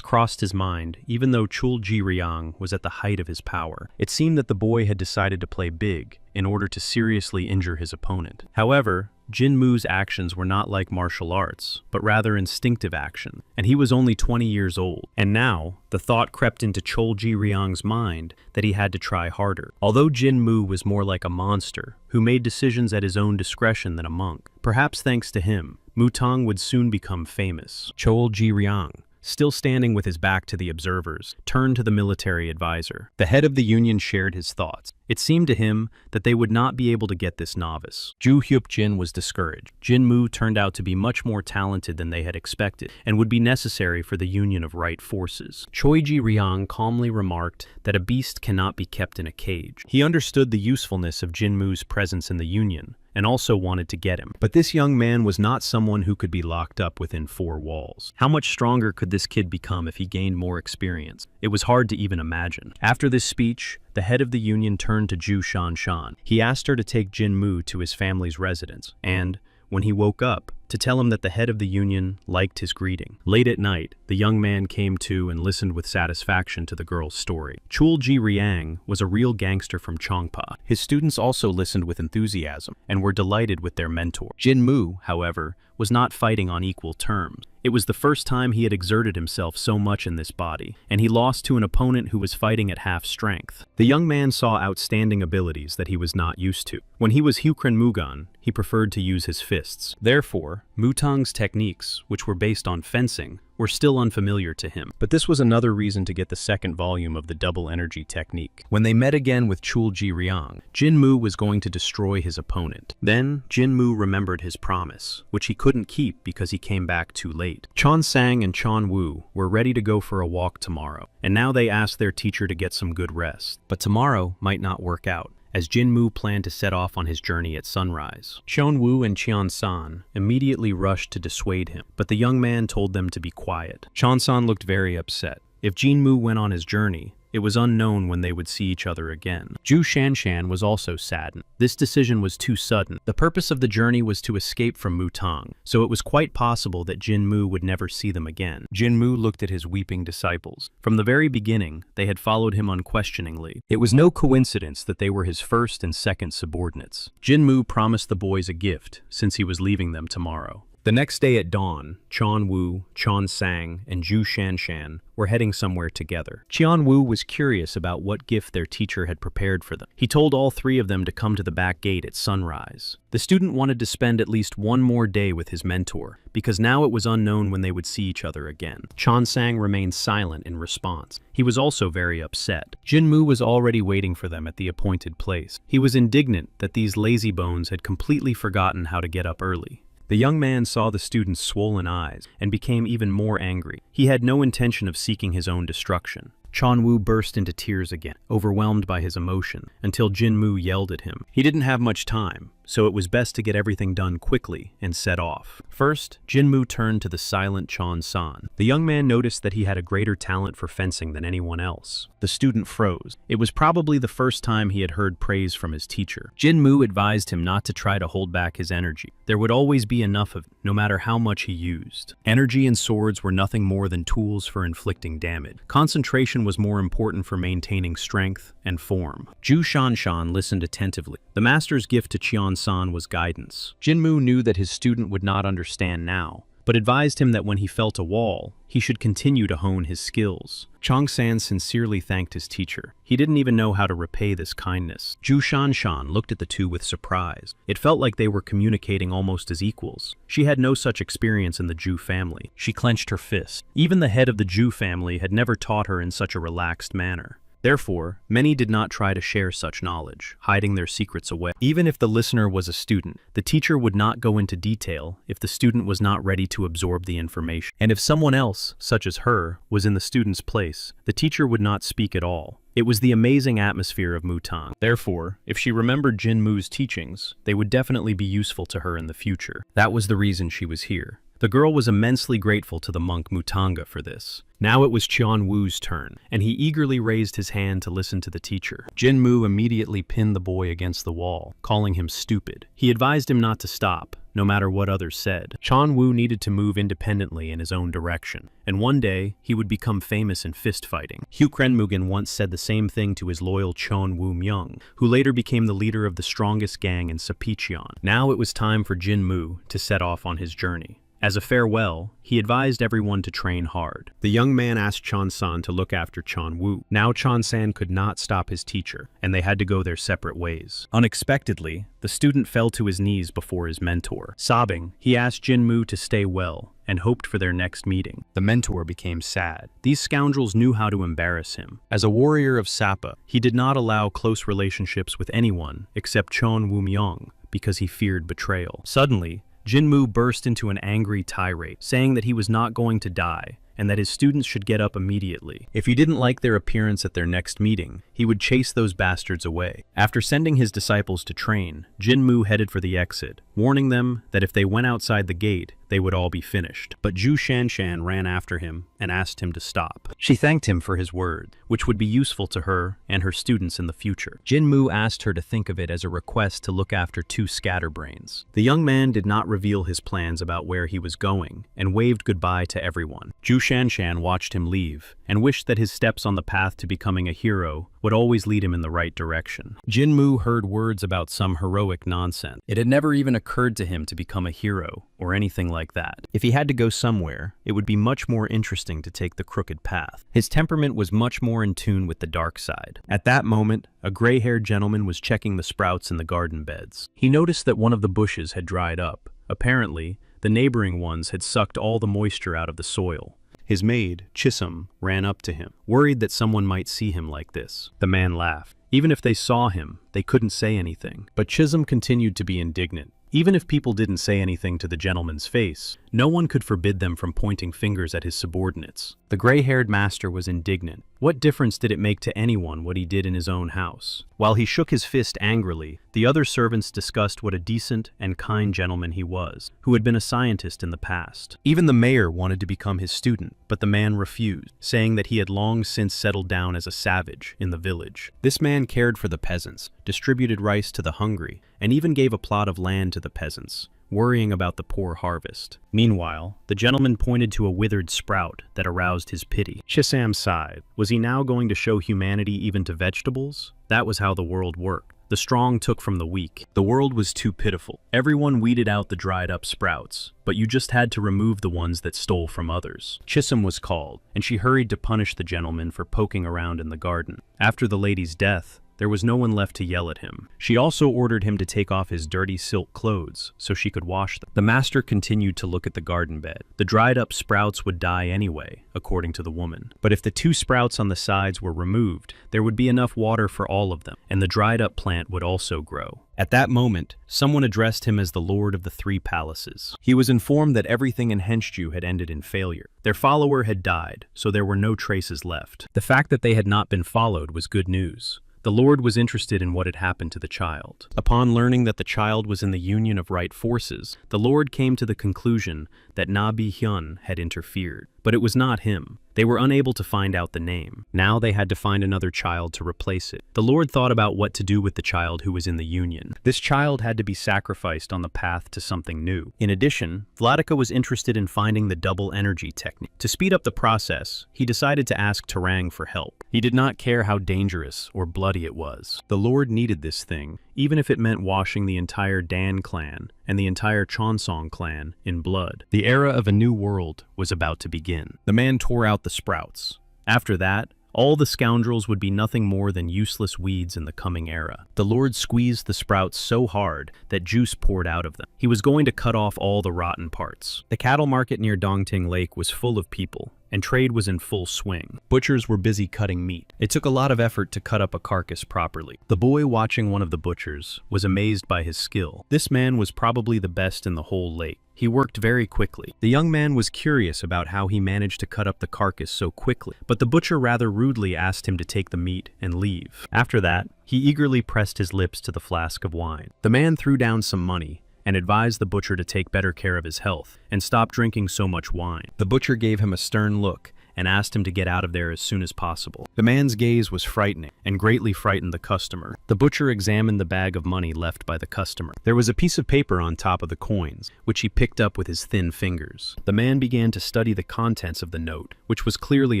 S1: crossed his mind, even though Chul Ji-ryang was at the height of his power. It seemed that the boy had decided to play big in order to seriously injure his opponent. However, Jin-moo's actions were not like martial arts, but rather instinctive action, and he was only 20 years old. And now, the thought crept into Chul Ji-ryang's mind that he had to try harder. Although Jin-moo was more like a monster, who made decisions at his own discretion than a monk, perhaps thanks to him, Mutang would soon become famous. Chul Ji-ryang, still standing with his back to the observers, turned to the military advisor. The head of the union shared his thoughts. It seemed to him that they would not be able to get this novice. Ju Hyuk-jin was discouraged. Jin-moo turned out to be much more talented than they had expected, and would be necessary for the union of right forces. Choi Ji-ryang calmly remarked that a beast cannot be kept in a cage. He understood the usefulness of Jin-moo's presence in the union, and also wanted to get him. But this young man was not someone who could be locked up within four walls. How much stronger could this kid become if he gained more experience? It was hard to even imagine. After this speech, the head of the union turned to Ju Shanshan. He asked her to take Jin-moo to his family's residence, and, when he woke up, to tell him that the head of the union liked his greeting. Late at night, the young man came to and listened with satisfaction to the girl's story. Chul Ji-ryang was a real gangster from Chongpa. His students also listened with enthusiasm and were delighted with their mentor. Jin-moo, however, was not fighting on equal terms. It was the first time he had exerted himself so much in this body, and he lost to an opponent who was fighting at half strength. The young man saw outstanding abilities that he was not used to. When he was Hyukran Mugan, he preferred to use his fists. Therefore, Mutang's techniques, which were based on fencing, were still unfamiliar to him. But this was another reason to get the second volume of the double energy technique. When they met again with Chul Ji-ryang, Jin-moo was going to destroy his opponent. Then, Jin-moo remembered his promise, which he couldn't keep because he came back too late. Chon Sang and Chon Woo were ready to go for a walk tomorrow, and now they asked their teacher to get some good rest. But tomorrow might not work out, as Jin-moo planned to set off on his journey at sunrise. Cheon Woo and Cheon San immediately rushed to dissuade him, but the young man told them to be quiet. Cheon San looked very upset. If Jin-moo went on his journey, it was unknown when they would see each other again. Ju Shanshan was also saddened. This decision was too sudden. The purpose of the journey was to escape from Mutang, so it was quite possible that Jin-moo would never see them again. Jin-moo looked at his weeping disciples. From the very beginning, they had followed him unquestioningly. It was no coincidence that they were his first and second subordinates. Jin-moo promised the boys a gift, since he was leaving them tomorrow. The next day at dawn, Chon Woo, Chon Sang, and Ju Shanshan were heading somewhere together. Cheon Woo was curious about what gift their teacher had prepared for them. He told all three of them to come to the back gate at sunrise. The student wanted to spend at least one more day with his mentor, because now it was unknown when they would see each other again. Chon Sang remained silent in response. He was also very upset. Jin-moo was already waiting for them at the appointed place. He was indignant that these lazybones had completely forgotten how to get up early. The young man saw the student's swollen eyes and became even more angry. He had no intention of seeking his own destruction. Chon Woo burst into tears again, overwhelmed by his emotion, until Jin-moo yelled at him. He didn't have much time. so it was best to get everything done quickly and set off. First, Jinmu turned to the silent Chon San. The young man noticed that he had a greater talent for fencing than anyone else. The student froze. It was probably the first time he had heard praise from his teacher. Jinmu advised him not to try to hold back his energy. There would always be enough of it, no matter how much he used. Energy and swords were nothing more than tools for inflicting damage. Concentration was more important for maintaining strength and form. Ju Shanshan listened attentively. The master's gift to Cheon-san was guidance. Jinmu knew that his student would not understand now, but advised him that when he felt a wall, he should continue to hone his skills. Chong-san sincerely thanked his teacher. He didn't even know how to repay this kindness. Ju Shanshan looked at the two with surprise. It felt like they were communicating almost as equals. She had no such experience in the Ju family. She clenched her fist. Even the head of the Ju family had never taught her in such a relaxed manner. Therefore, many did not try to share such knowledge, hiding their secrets away. Even if the listener was a student, the teacher would not go into detail if the student was not ready to absorb the information. And if someone else, such as her, was in the student's place, the teacher would not speak at all. It was the amazing atmosphere of Mutang. Therefore, if she remembered Jinmu's teachings, they would definitely be useful to her in the future. That was the reason she was here. The girl was immensely grateful to the monk Mutanga for this. Now it was Qian Wu's turn, and he eagerly raised his hand to listen to the teacher. Jinmu immediately pinned the boy against the wall, calling him stupid. He advised him not to stop, no matter what others said. Qian Wu needed to move independently in his own direction, and one day he would become famous in fist fighting. Hu Krenmugen once said the same thing to his loyal Chon Wu Myung, who later became the leader of the strongest gang in Sapicheon. Now it was time for Jinmu to set off on his journey. As a farewell, he advised everyone to train hard. The young man asked Chon-san to look after Chon Wu. Now Chon-san could not stop his teacher, and they had to go their separate ways. Unexpectedly, the student fell to his knees before his mentor. Sobbing, he asked Jinmu to stay well, and hoped for their next meeting. The mentor became sad. These scoundrels knew how to embarrass him. As a warrior of Sapa, he did not allow close relationships with anyone except Chon Wu Myung, because he feared betrayal. Suddenly, Jinmu burst into an angry tirade, saying that he was not going to die, and that his students should get up immediately. If he didn't like their appearance at their next meeting, he would chase those bastards away. After sending his disciples to train, Jinmu headed for the exit, warning them that if they went outside the gate, they would all be finished. But Ju Shanshan ran after him and asked him to stop. She thanked him for his word, which would be useful to her and her students in the future. Jinmu asked her to think of it as a request to look after two scatterbrains. The young man did not reveal his plans about where he was going, and waved goodbye to everyone. Ju Shanshan watched him leave, and wished that his steps on the path to becoming a hero would always lead him in the right direction. Jinmu heard words about some heroic nonsense. It had never even occurred to him to become a hero, or anything like that. If he had to go somewhere, it would be much more interesting to take the crooked path. His temperament was much more in tune with the dark side. At that moment, a gray-haired gentleman was checking the sprouts in the garden beds. He noticed that one of the bushes had dried up. Apparently, the neighboring ones had sucked all the moisture out of the soil. His maid, Chisum, ran up to him, worried that someone might see him like this. The man laughed. Even if they saw him, they couldn't say anything. But Chisum continued to be indignant. Even if people didn't say anything to the gentleman's face, no one could forbid them from pointing fingers at his subordinates. The gray-haired master was indignant. What difference did it make to anyone what he did in his own house? While he shook his fist angrily, the other servants discussed what a decent and kind gentleman he was, who had been a scientist in the past. Even the mayor wanted to become his student, but the man refused, saying that he had long since settled down as a savage in the village. This man cared for the peasants, distributed rice to the hungry, and even gave a plot of land to the peasants, worrying about the poor harvest. Meanwhile, the gentleman pointed to a withered sprout that aroused his pity. Chisam sighed. Was he now going to show humanity even to vegetables? That was how the world worked. The strong took from the weak. The world was too pitiful. Everyone weeded out the dried-up sprouts, but you just had to remove the ones that stole from others. Chisum was called, and she hurried to punish the gentleman for poking around in the garden. After the lady's death, there was no one left to yell at him. She also ordered him to take off his dirty silk clothes so she could wash them. The master continued to look at the garden bed. The dried-up sprouts would die anyway, according to the woman. But if the two sprouts on the sides were removed, there would be enough water for all of them, and the dried-up plant would also grow. At that moment, someone addressed him as the Lord of the Three Palaces. He was informed that everything in Henshju had ended in failure. Their follower had died, so there were no traces left. The fact that they had not been followed was good news. The Lord was interested in what had happened to the child. Upon learning that the child was in the union of right forces, the Lord came to the conclusion that Na-bi-hyun had interfered. But it was not him. They were unable to find out the name. Now they had to find another child to replace it. The Lord thought about what to do with the child who was in the union. This child had to be sacrificed on the path to something new. In addition, Vladika was interested in finding the double energy technique. To speed up the process, he decided to ask Tarang for help. He did not care how dangerous or bloody it was. The Lord needed this thing, even if it meant washing the entire Dan clan and the entire Chonsong clan in blood. The era of a new world was about to begin. The man tore out the sprouts. After that, all the scoundrels would be nothing more than useless weeds in the coming era. The Lord squeezed the sprouts so hard that juice poured out of them. He was going to cut off all the rotten parts. The cattle market near Dongting Lake was full of people, and trade was in full swing. Butchers were busy cutting meat. It took a lot of effort to cut up a carcass properly. The boy watching one of the butchers was amazed by his skill. This man was probably the best in the whole lake. He worked very quickly. The young man was curious about how he managed to cut up the carcass so quickly, but the butcher rather rudely asked him to take the meat and leave. After that, he eagerly pressed his lips to the flask of wine. The man threw down some money and advised the butcher to take better care of his health and stop drinking so much wine. The butcher gave him a stern look and asked him to get out of there as soon as possible. The man's gaze was frightening and greatly frightened the customer. The butcher examined the bag of money left by the customer. There was a piece of paper on top of the coins, which he picked up with his thin fingers. The man began to study the contents of the note, which was clearly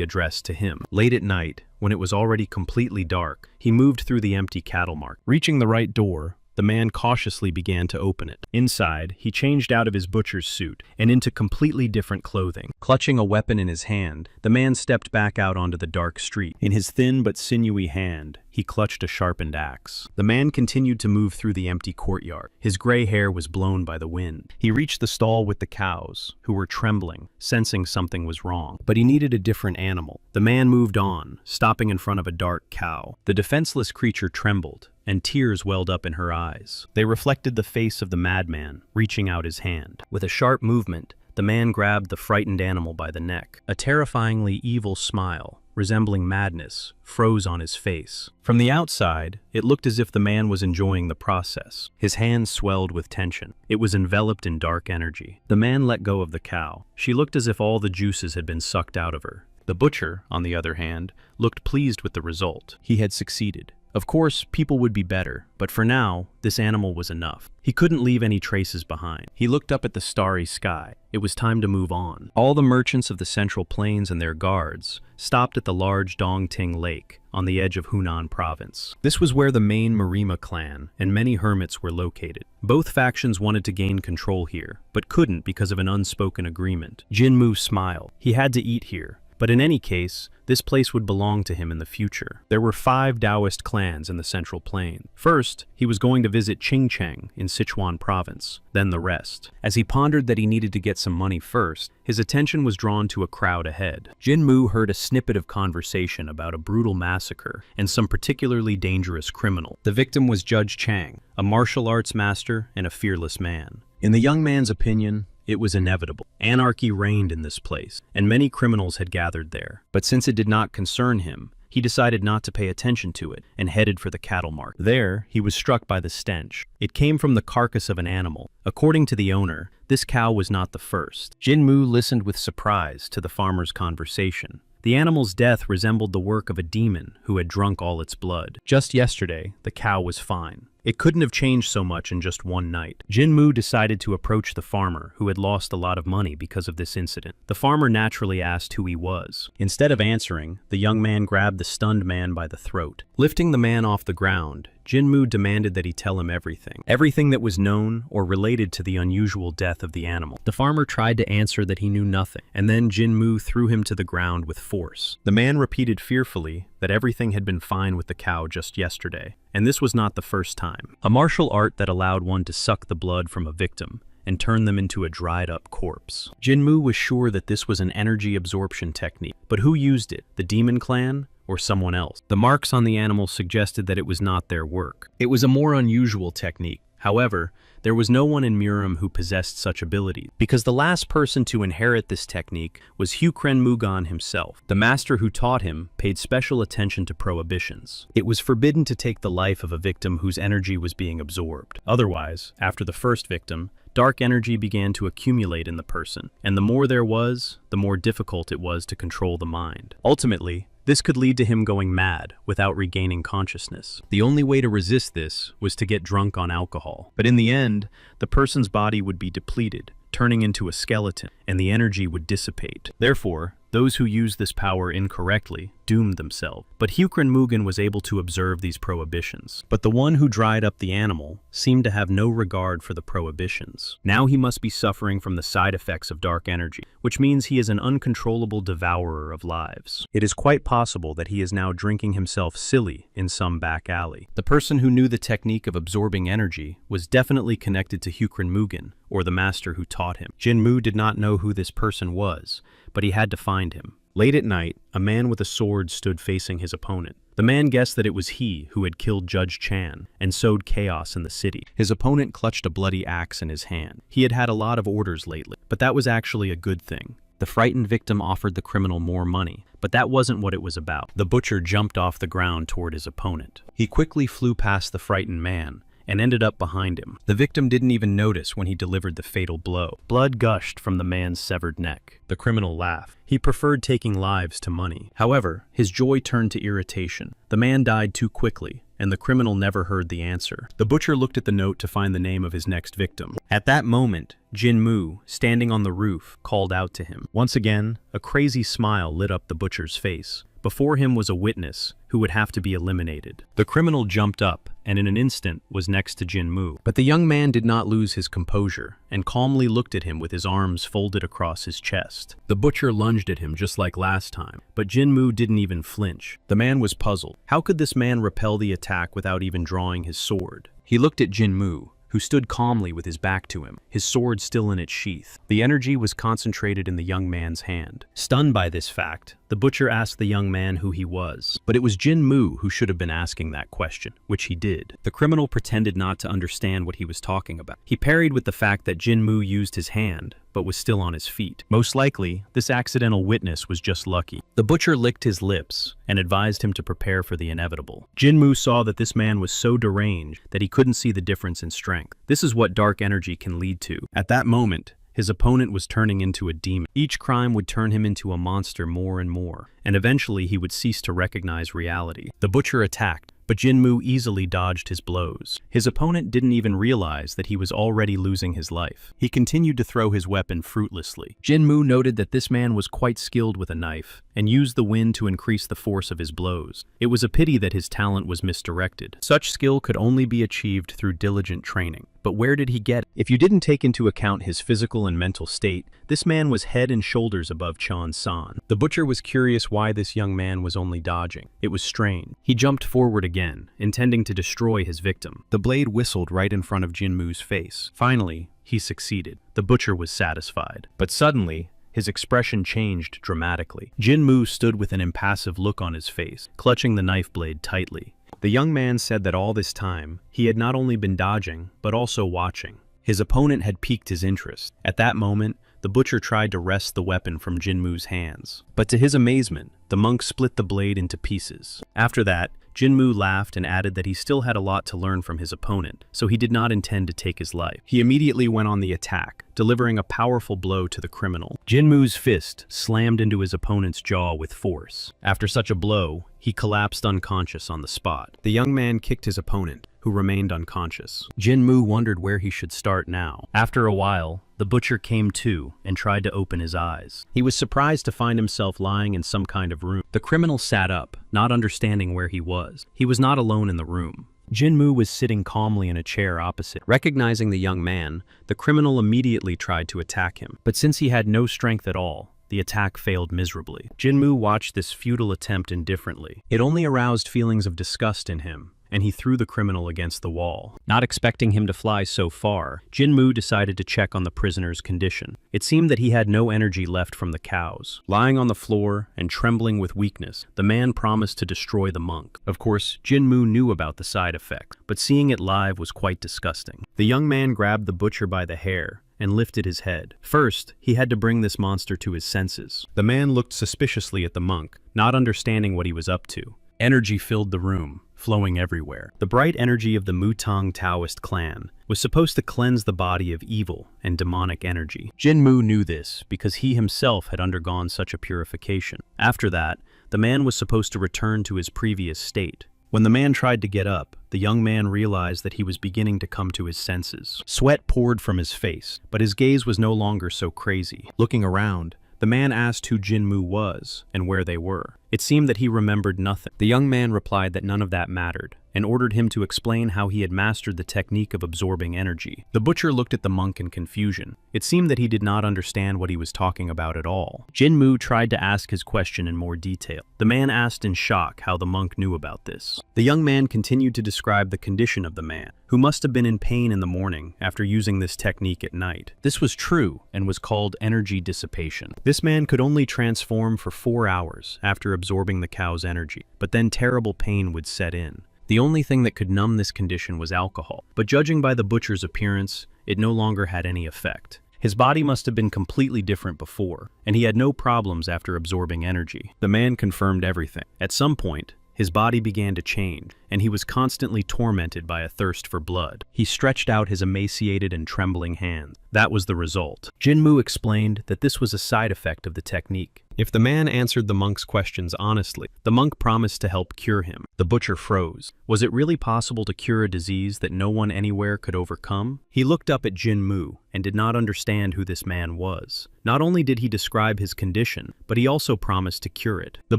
S1: addressed to him. Late at night, when it was already completely dark, he moved through the empty cattle market. Reaching the right door, the man cautiously began to open it. Inside, he changed out of his butcher's suit and into completely different clothing. Clutching a weapon in his hand, the man stepped back out onto the dark street. In his thin but sinewy hand, he clutched a sharpened axe. The man continued to move through the empty courtyard. His gray hair was blown by the wind. He reached the stall with the cows, who were trembling, sensing something was wrong. But he needed a different animal. The man moved on, stopping in front of a dark cow. The defenseless creature trembled, and tears welled up in her eyes. They reflected the face of the madman, reaching out his hand. With a sharp movement, the man grabbed the frightened animal by the neck. A terrifyingly evil smile, resembling madness, froze on his face. From the outside, it looked as if the man was enjoying the process. His hands swelled with tension. It was enveloped in dark energy. The man let go of the cow. She looked as if all the juices had been sucked out of her. The butcher, on the other hand, looked pleased with the result. He had succeeded. Of course, people would be better, but for now, this animal was enough. He couldn't leave any traces behind. He looked up at the starry sky. It was time to move on. All the merchants of the Central Plains and their guards stopped at the large Dongting Lake on the edge of Hunan Province. This was where the main Marima clan and many hermits were located. Both factions wanted to gain control here, but couldn't because of an unspoken agreement. Jinmu smiled. He had to eat here. But in any case, this place would belong to him in the future. There were 5 Taoist clans in the Central Plain. First, he was going to visit Qingcheng in Sichuan province, then the rest. As he pondered that he needed to get some money first, his attention was drawn to a crowd ahead. Jinmu heard a snippet of conversation about a brutal massacre and some particularly dangerous criminal. The victim was Judge Chang, a martial arts master and a fearless man. In the young man's opinion, it was inevitable. Anarchy reigned in this place, and many criminals had gathered there. But since it did not concern him, he decided not to pay attention to it and headed for the cattle market. There, he was struck by the stench. It came from the carcass of an animal. According to the owner, this cow was not the first. Jinmu listened with surprise to the farmer's conversation. The animal's death resembled the work of a demon who had drunk all its blood. Just yesterday, the cow was fine. It couldn't have changed so much in just one night. Jinmu decided to approach the farmer, who had lost a lot of money because of this incident. The farmer naturally asked who he was. Instead of answering, the young man grabbed the stunned man by the throat. Lifting the man off the ground, Jinmu demanded that he tell him everything that was known or related to the unusual death of the animal. The farmer tried to answer that he knew nothing, and then Jinmu threw him to the ground with force. The man repeated fearfully that everything had been fine with the cow just yesterday, and this was not the first time. A martial art that allowed one to suck the blood from a victim and turn them into a dried-up corpse. Jinmu was sure that this was an energy absorption technique, but who used it? The demon clan? Or someone else? The marks on the animal suggested that it was not their work. It was a more unusual technique. However, there was no one in Muram who possessed such abilities, because the last person to inherit this technique was Hukren Mugan himself. The master who taught him paid special attention to prohibitions. It was forbidden to take the life of a victim whose energy was being absorbed. Otherwise, after the first victim, dark energy began to accumulate in the person, and the more there was, the more difficult it was to control the mind. Ultimately, this could lead to him going mad without regaining consciousness. The only way to resist this was to get drunk on alcohol. But in the end, the person's body would be depleted, turning into a skeleton, and the energy would dissipate. Therefore, those who used this power incorrectly doomed themselves. But Hukren Mugen was able to observe these prohibitions. But the one who dried up the animal seemed to have no regard for the prohibitions. Now he must be suffering from the side effects of dark energy, which means he is an uncontrollable devourer of lives. It is quite possible that he is now drinking himself silly in some back alley. The person who knew the technique of absorbing energy was definitely connected to Hukren Mugen, or the master who taught him. Jinmu did not know who this person was, but he had to find him. Late at night, a man with a sword stood facing his opponent. The man guessed that it was he who had killed Judge Chan and sowed chaos in the city. His opponent clutched a bloody axe in his hand. He had had a lot of orders lately, but that was actually a good thing. The frightened victim offered the criminal more money, but that wasn't what it was about. The butcher jumped off the ground toward his opponent. He quickly flew past the frightened man and ended up behind him. The victim didn't even notice when he delivered the fatal blow. Blood gushed from the man's severed neck. The criminal laughed. He preferred taking lives to money. However, his joy turned to irritation. The man died too quickly, and the criminal never heard the answer. The butcher looked at the note to find the name of his next victim. At that moment, Jin Mu, standing on the roof, called out to him. Once again, a crazy smile lit up the butcher's face. Before him was a witness who would have to be eliminated. The criminal jumped up and in an instant was next to Jin Mu. But the young man did not lose his composure and calmly looked at him with his arms folded across his chest. The butcher lunged at him just like last time, but Jin Mu didn't even flinch. The man was puzzled. How could this man repel the attack without even drawing his sword? He looked at Jin Mu, who stood calmly with his back to him, his sword still in its sheath. The energy was concentrated in the young man's hand. Stunned by this fact, the butcher asked the young man who he was. But it was Jin Mu who should have been asking that question, which he did. The criminal pretended not to understand what he was talking about. He parried with the fact that Jin Mu used his hand, but was still on his feet. Most likely, this accidental witness was just lucky. The butcher licked his lips and advised him to prepare for the inevitable. Jin Mu saw that this man was so deranged that he couldn't see the difference in strength. This is what dark energy can lead to. At that moment, his opponent was turning into a demon. Each crime would turn him into a monster more and more, and eventually he would cease to recognize reality. The butcher attacked, but Jin Mu easily dodged his blows. His opponent didn't even realize that he was already losing his life. He continued to throw his weapon fruitlessly. Jin Mu noted that this man was quite skilled with a knife and used the wind to increase the force of his blows. It was a pity that his talent was misdirected. Such skill could only be achieved through diligent training. But where did he get it? If you didn't take into account his physical and mental state, this man was head and shoulders above Chan San. The butcher was curious why this young man was only dodging. It was strange. He jumped forward again, intending to destroy his victim. The blade whistled right in front of Jin Mu's face. Finally, he succeeded. The butcher was satisfied. But suddenly, his expression changed dramatically. Jin Mu stood with an impassive look on his face, clutching the knife blade tightly. The young man said that all this time, he had not only been dodging, but also watching. His opponent had piqued his interest. At that moment, the butcher tried to wrest the weapon from Jin Mu's hands. But to his amazement, the monk split the blade into pieces. After that, Jin Mu laughed and added that he still had a lot to learn from his opponent, so he did not intend to take his life. He immediately went on the attack, delivering a powerful blow to the criminal. Jin Mu's fist slammed into his opponent's jaw with force. After such a blow, he collapsed unconscious on the spot. The young man kicked his opponent, who remained unconscious. Jin Mu wondered where he should start now. After a while, the butcher came to and tried to open his eyes. He was surprised to find himself lying in some kind of room. The criminal sat up, not understanding where he was. He was not alone in the room. Jin Mu was sitting calmly in a chair opposite. Recognizing the young man, the criminal immediately tried to attack him. But since he had no strength at all, the attack failed miserably. Jin Mu watched this futile attempt indifferently. It only aroused feelings of disgust in him, and he threw the criminal against the wall. Not expecting him to fly so far, Jinmu decided to check on the prisoner's condition. It seemed that he had no energy left from the cows. Lying on the floor and trembling with weakness, the man promised to destroy the monk. Of course, Jinmu knew about the side effects, but seeing it live was quite disgusting. The young man grabbed the butcher by the hair and lifted his head. First, he had to bring this monster to his senses. The man looked suspiciously at the monk, not understanding what he was up to. Energy filled the room, flowing everywhere. The bright energy of the Mutang Taoist clan was supposed to cleanse the body of evil and demonic energy. Jinmu knew this because he himself had undergone such a purification. After that, the man was supposed to return to his previous state. When the man tried to get up, the young man realized that he was beginning to come to his senses. Sweat poured from his face, but his gaze was no longer so crazy. Looking around, the man asked who Jinmu was and where they were. It seemed that he remembered nothing. The young man replied that none of that mattered, and ordered him to explain how he had mastered the technique of absorbing energy. The butcher looked at the monk in confusion. It seemed that he did not understand what he was talking about at all. Jinmu tried to ask his question in more detail. The man asked in shock how the monk knew about this. The young man continued to describe the condition of the man, who must have been in pain in the morning after using this technique at night. This was true and was called energy dissipation. This man could only transform for 4 hours after absorbing the cow's energy, but then terrible pain would set in. The only thing that could numb this condition was alcohol, but judging by the butcher's appearance, it no longer had any effect. His body must have been completely different before, and he had no problems after absorbing energy. The man confirmed everything. At some point, his body began to change, and he was constantly tormented by a thirst for blood. He stretched out his emaciated and trembling hands. That was the result. Jinmu explained that this was a side effect of the technique. If the man answered the monk's questions honestly, the monk promised to help cure him. The butcher froze. Was it really possible to cure a disease that no one anywhere could overcome? He looked up at Jinmu and did not understand who this man was. Not only did he describe his condition, but he also promised to cure it. The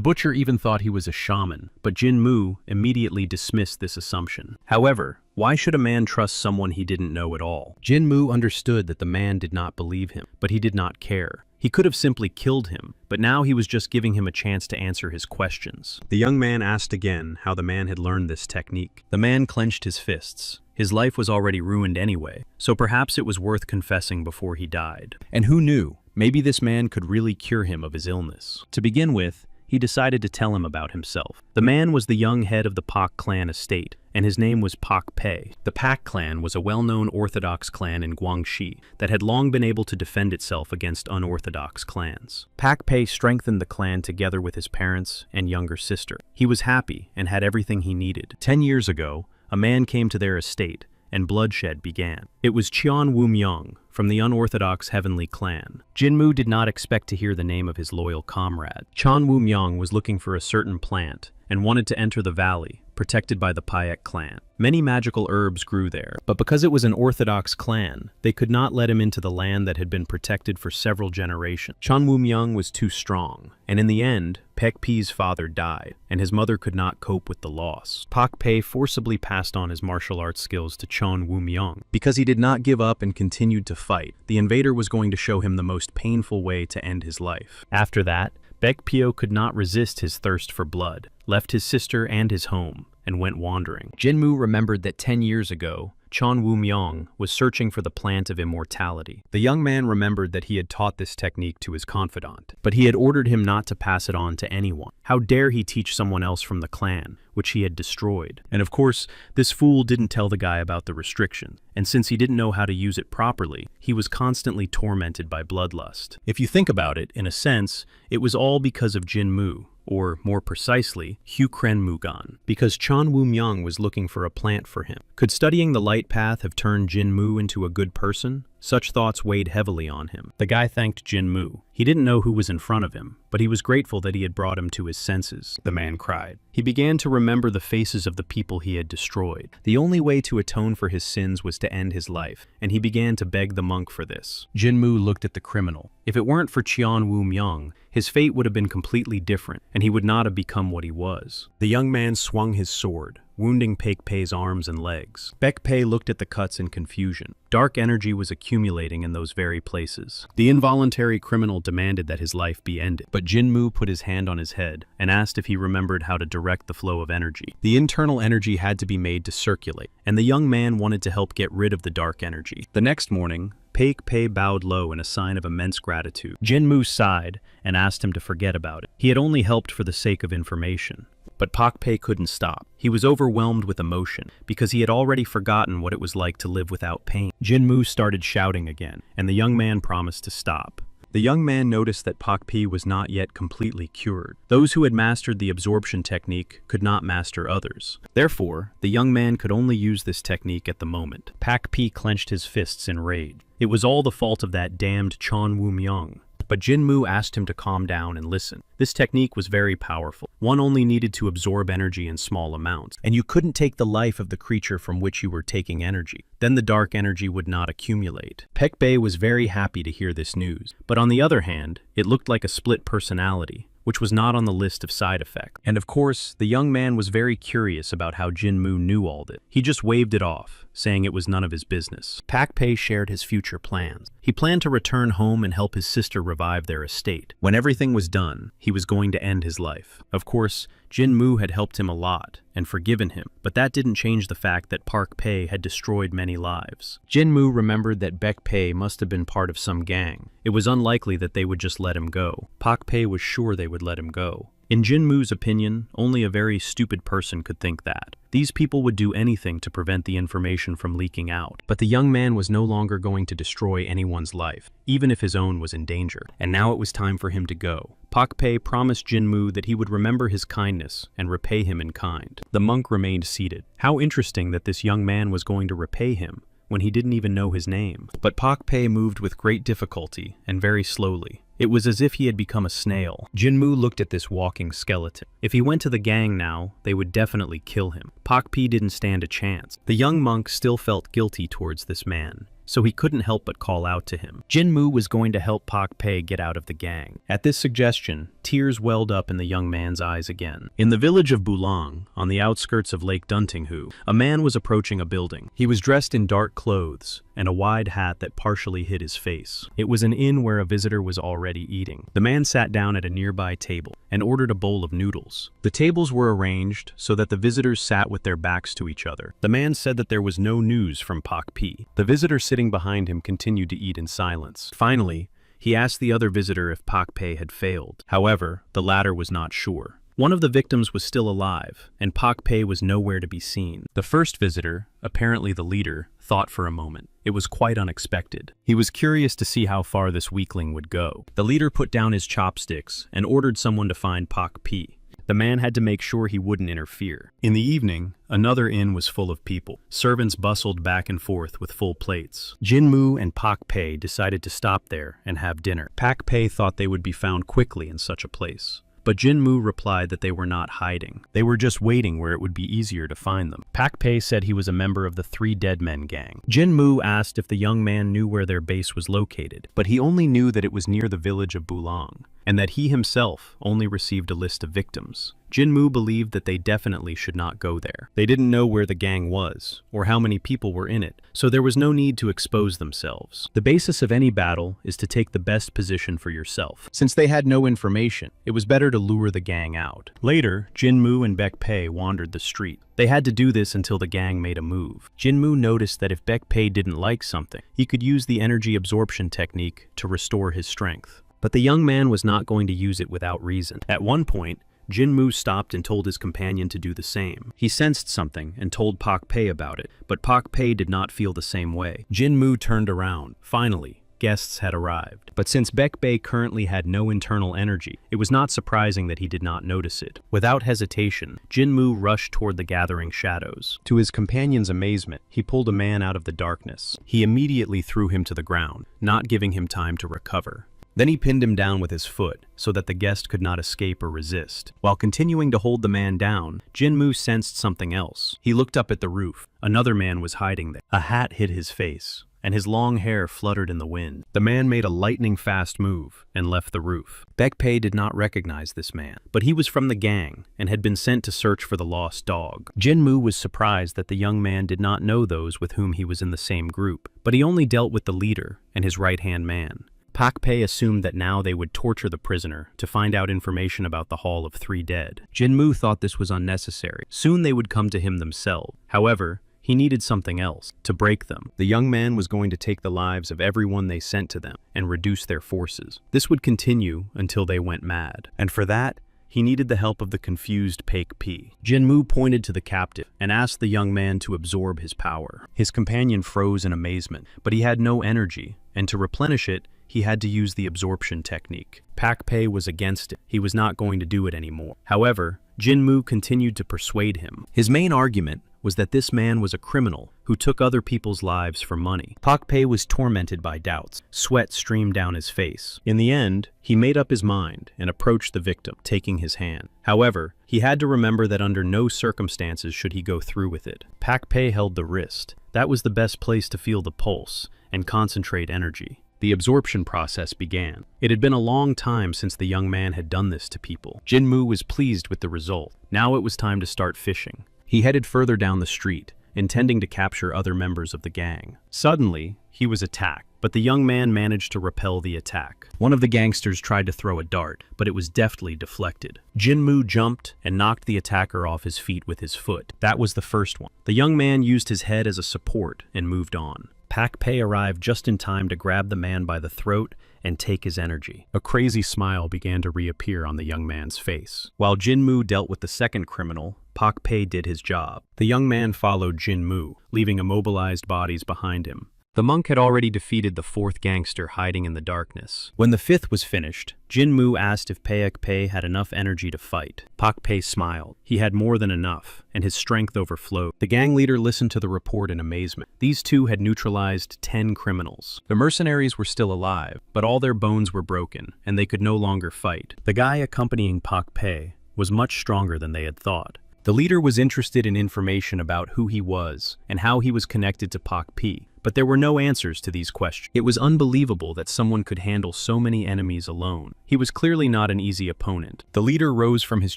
S1: butcher even thought he was a shaman, but Jinmu immediately dismissed this assumption. However, why should a man trust someone he didn't know at all? Jinmu understood that the man did not believe him, but he did not care. He could have simply killed him, but now he was just giving him a chance to answer his questions. The young man asked again how the man had learned this technique. The man clenched his fists. His life was already ruined anyway, so perhaps it was worth confessing before he died. And who knew? Maybe this man could really cure him of his illness. To begin with, he decided to tell him about himself. The man was the young head of the Pak clan estate, and his name was Pak Pei. The Pak clan was a well-known orthodox clan in Guangxi that had long been able to defend itself against unorthodox clans. Pak Pei strengthened the clan together with his parents and younger sister. He was happy and had everything he needed. 10 years ago, a man came to their estate, and bloodshed began. It was Qian Wumyong from the unorthodox Heavenly Clan. Jinmu did not expect to hear the name of his loyal comrade. Qian Wumyong was looking for a certain plant and wanted to enter the valley, protected by the Payak clan. Many magical herbs grew there, but because it was an orthodox clan, they could not let him into the land that had been protected for several generations. Qian Wumyong was too strong, and in the end, Pek Pi's father died, and his mother could not cope with the loss. Pak Pei forcibly passed on his martial arts skills to Qian Wumyong. Because he did not give up and continued to fight, the invader was going to show him the most painful way to end his life. After that, Pek Pio could not resist his thirst for blood, left his sister and his home, and went wandering. Jinmu remembered that 10 years ago, Qian Wumyong was searching for the plant of immortality. The young man remembered that he had taught this technique to his confidant, but he had ordered him not to pass it on to anyone. How dare he teach someone else from the clan, which he had destroyed? And of course, this fool didn't tell the guy about the restrictions, and since he didn't know how to use it properly, he was constantly tormented by bloodlust. If you think about it, in a sense, it was all because of Jinmu, or more precisely, Hukren Mugan, because Qian Wumyong was looking for a plant for him. Could studying the light path have turned Jinmu into a good person? Such thoughts weighed heavily on him. The guy thanked Jinmu. He didn't know who was in front of him, but he was grateful that he had brought him to his senses. The man cried. He began to remember the faces of the people he had destroyed. The only way to atone for his sins was to end his life, and he began to beg the monk for this. Jinmu looked at the criminal. If it weren't for Qian Wumyong, his fate would have been completely different, and he would not have become what he was. The young man swung his sword, wounding Paik-Pei's arms and legs. Baek-Pei looked at the cuts in confusion. Dark energy was accumulating in those very places. The involuntary criminal demanded that his life be ended, but Jinmu put his hand on his head and asked if he remembered how to direct the flow of energy. The internal energy had to be made to circulate, and the young man wanted to help get rid of the dark energy. The next morning, Paik-Pei bowed low in a sign of immense gratitude. Jinmu sighed and asked him to forget about it. He had only helped for the sake of information. But Paik-Pei couldn't stop. He was overwhelmed with emotion because he had already forgotten what it was like to live without pain. Jinmu started shouting again, and the young man promised to stop. The young man noticed that Paik-Pei was not yet completely cured. Those who had mastered the absorption technique could not master others. Therefore, the young man could only use this technique at the moment. Paik-Pei clenched his fists in rage. It was all the fault of that damned Chon Woo-myung. But Jinmu asked him to calm down and listen. This technique was very powerful. One only needed to absorb energy in small amounts, and you couldn't take the life of the creature from which you were taking energy. Then the dark energy would not accumulate. Paik-Pei was very happy to hear this news, but on the other hand, it looked like a split personality, which was not on the list of side effects. And of course, the young man was very curious about how Jinmu knew all this. He just waved it off, saying it was none of his business. Paik-Pei shared his future plans. He planned to return home and help his sister revive their estate. When everything was done, he was going to end his life. Of course, Jinmu had helped him a lot and forgiven him, but that didn't change the fact that Paik-Pei had destroyed many lives. Jinmu remembered that Baek-Pei must have been part of some gang. It was unlikely that they would just let him go. Paik-Pei was sure they would let him go. In Jinmu's opinion, only a very stupid person could think that. These people would do anything to prevent the information from leaking out. But the young man was no longer going to destroy anyone's life, even if his own was in danger. And now it was time for him to go. Paik-Pei promised Jinmu that he would remember his kindness and repay him in kind. The monk remained seated. How interesting that this young man was going to repay him when he didn't even know his name. But Paik-Pei moved with great difficulty and very slowly. It was as if he had become a snail. Jinmu looked at this walking skeleton. If he went to the gang now, they would definitely kill him. Paik-Pei didn't stand a chance. The young monk still felt guilty towards this man, so he couldn't help but call out to him. Jinmu was going to help Paik-Pei get out of the gang. At this suggestion, tears welled up in the young man's eyes again. In the village of Bulang, on the outskirts of Lake Duntinghu, a man was approaching a building. He was dressed in dark clothes and a wide hat that partially hid his face. It was an inn where a visitor was already eating. The man sat down at a nearby table and ordered a bowl of noodles. The tables were arranged so that the visitors sat with their backs to each other. The man said that there was no news from Paik-Pei. The visitor sitting behind him continued to eat in silence. Finally, he asked the other visitor if Paik-Pei had failed. However, the latter was not sure. One of the victims was still alive, and Paik-Pei was nowhere to be seen. The first visitor, apparently the leader, thought for a moment. It was quite unexpected. He was curious to see how far this weakling would go. The leader put down his chopsticks and ordered someone to find Paik-Pei. The man had to make sure he wouldn't interfere. In the evening, another inn was full of people. Servants bustled back and forth with full plates. Jinmu and Paik-Pei decided to stop there and have dinner. Paik-Pei thought they would be found quickly in such a place. But Jinmu replied that they were not hiding. They were just waiting where it would be easier to find them. Paik-Pei said he was a member of the Three Dead Men gang. Jinmu asked if the young man knew where their base was located, but he only knew that it was near the village of Bulang, and that he himself only received a list of victims. Jinmu believed that they definitely should not go there. They didn't know where the gang was, or how many people were in it, so there was no need to expose themselves. The basis of any battle is to take the best position for yourself. Since they had no information, it was better to lure the gang out. Later, Jinmu and Baek-Pei wandered the street. They had to do this until the gang made a move. Jinmu noticed that if Baek-Pei didn't like something, he could use the energy absorption technique to restore his strength. But the young man was not going to use it without reason. At one point, Jinmu stopped and told his companion to do the same. He sensed something and told Paik-Pei about it, but Paik-Pei did not feel the same way. Jinmu turned around. Finally, guests had arrived. But since Baek-Pei currently had no internal energy, it was not surprising that he did not notice it. Without hesitation, Jinmu rushed toward the gathering shadows. To his companion's amazement, he pulled a man out of the darkness. He immediately threw him to the ground, not giving him time to recover. Then he pinned him down with his foot, so that the guest could not escape or resist. While continuing to hold the man down, Jinmu sensed something else. He looked up at the roof. Another man was hiding there. A hat hid his face, and his long hair fluttered in the wind. The man made a lightning-fast move and left the roof. Baekpei did not recognize this man, but he was from the gang and had been sent to search for the lost dog. Jinmu was surprised that the young man did not know those with whom he was in the same group, but he only dealt with the leader and his right-hand man. Baekpei assumed that now they would torture the prisoner to find out information about the Hall of Three Dead. Jinmu thought this was unnecessary. Soon they would come to him themselves. However, he needed something else to break them. The young man was going to take the lives of everyone they sent to them and reduce their forces. This would continue until they went mad. And for that, he needed the help of the confused Baekpei. Jinmu pointed to the captive and asked the young man to absorb his power. His companion froze in amazement, but he had no energy, and to replenish it, he had to use the absorption technique. Baekpei was against it. He was not going to do it anymore. However, Jinmu continued to persuade him. His main argument was that this man was a criminal who took other people's lives for money. Baekpei was tormented by doubts. Sweat streamed down his face. In the end, he made up his mind and approached the victim, taking his hand. However, he had to remember that under no circumstances should he go through with it. Baekpei held the wrist. That was the best place to feel the pulse and concentrate energy. The absorption process began. It had been a long time since the young man had done this to people. Jinmu was pleased with the result. Now it was time to start fishing. He headed further down the street, intending to capture other members of the gang. Suddenly, he was attacked, but the young man managed to repel the attack. One of the gangsters tried to throw a dart, but it was deftly deflected. Jinmu jumped and knocked the attacker off his feet with his foot. That was the first one. The young man used his head as a support and moved on. Baekpei arrived just in time to grab the man by the throat and take his energy. A crazy smile began to reappear on the young man's face. While Jinmu dealt with the second criminal, Baekpei did his job. The young man followed Jinmu, leaving immobilized bodies behind him. The monk had already defeated the fourth gangster hiding in the darkness. When the fifth was finished, Jinmu asked if Baekpei had enough energy to fight. Baekpei smiled. He had more than enough, and his strength overflowed. The gang leader listened to the report in amazement. These two had neutralized 10 criminals. The mercenaries were still alive, but all their bones were broken, and they could no longer fight. The guy accompanying Baekpei was much stronger than they had thought. The leader was interested in information about who he was and how he was connected to Baekpei, but there were no answers to these questions. It was unbelievable that someone could handle so many enemies alone. He was clearly not an easy opponent. The leader rose from his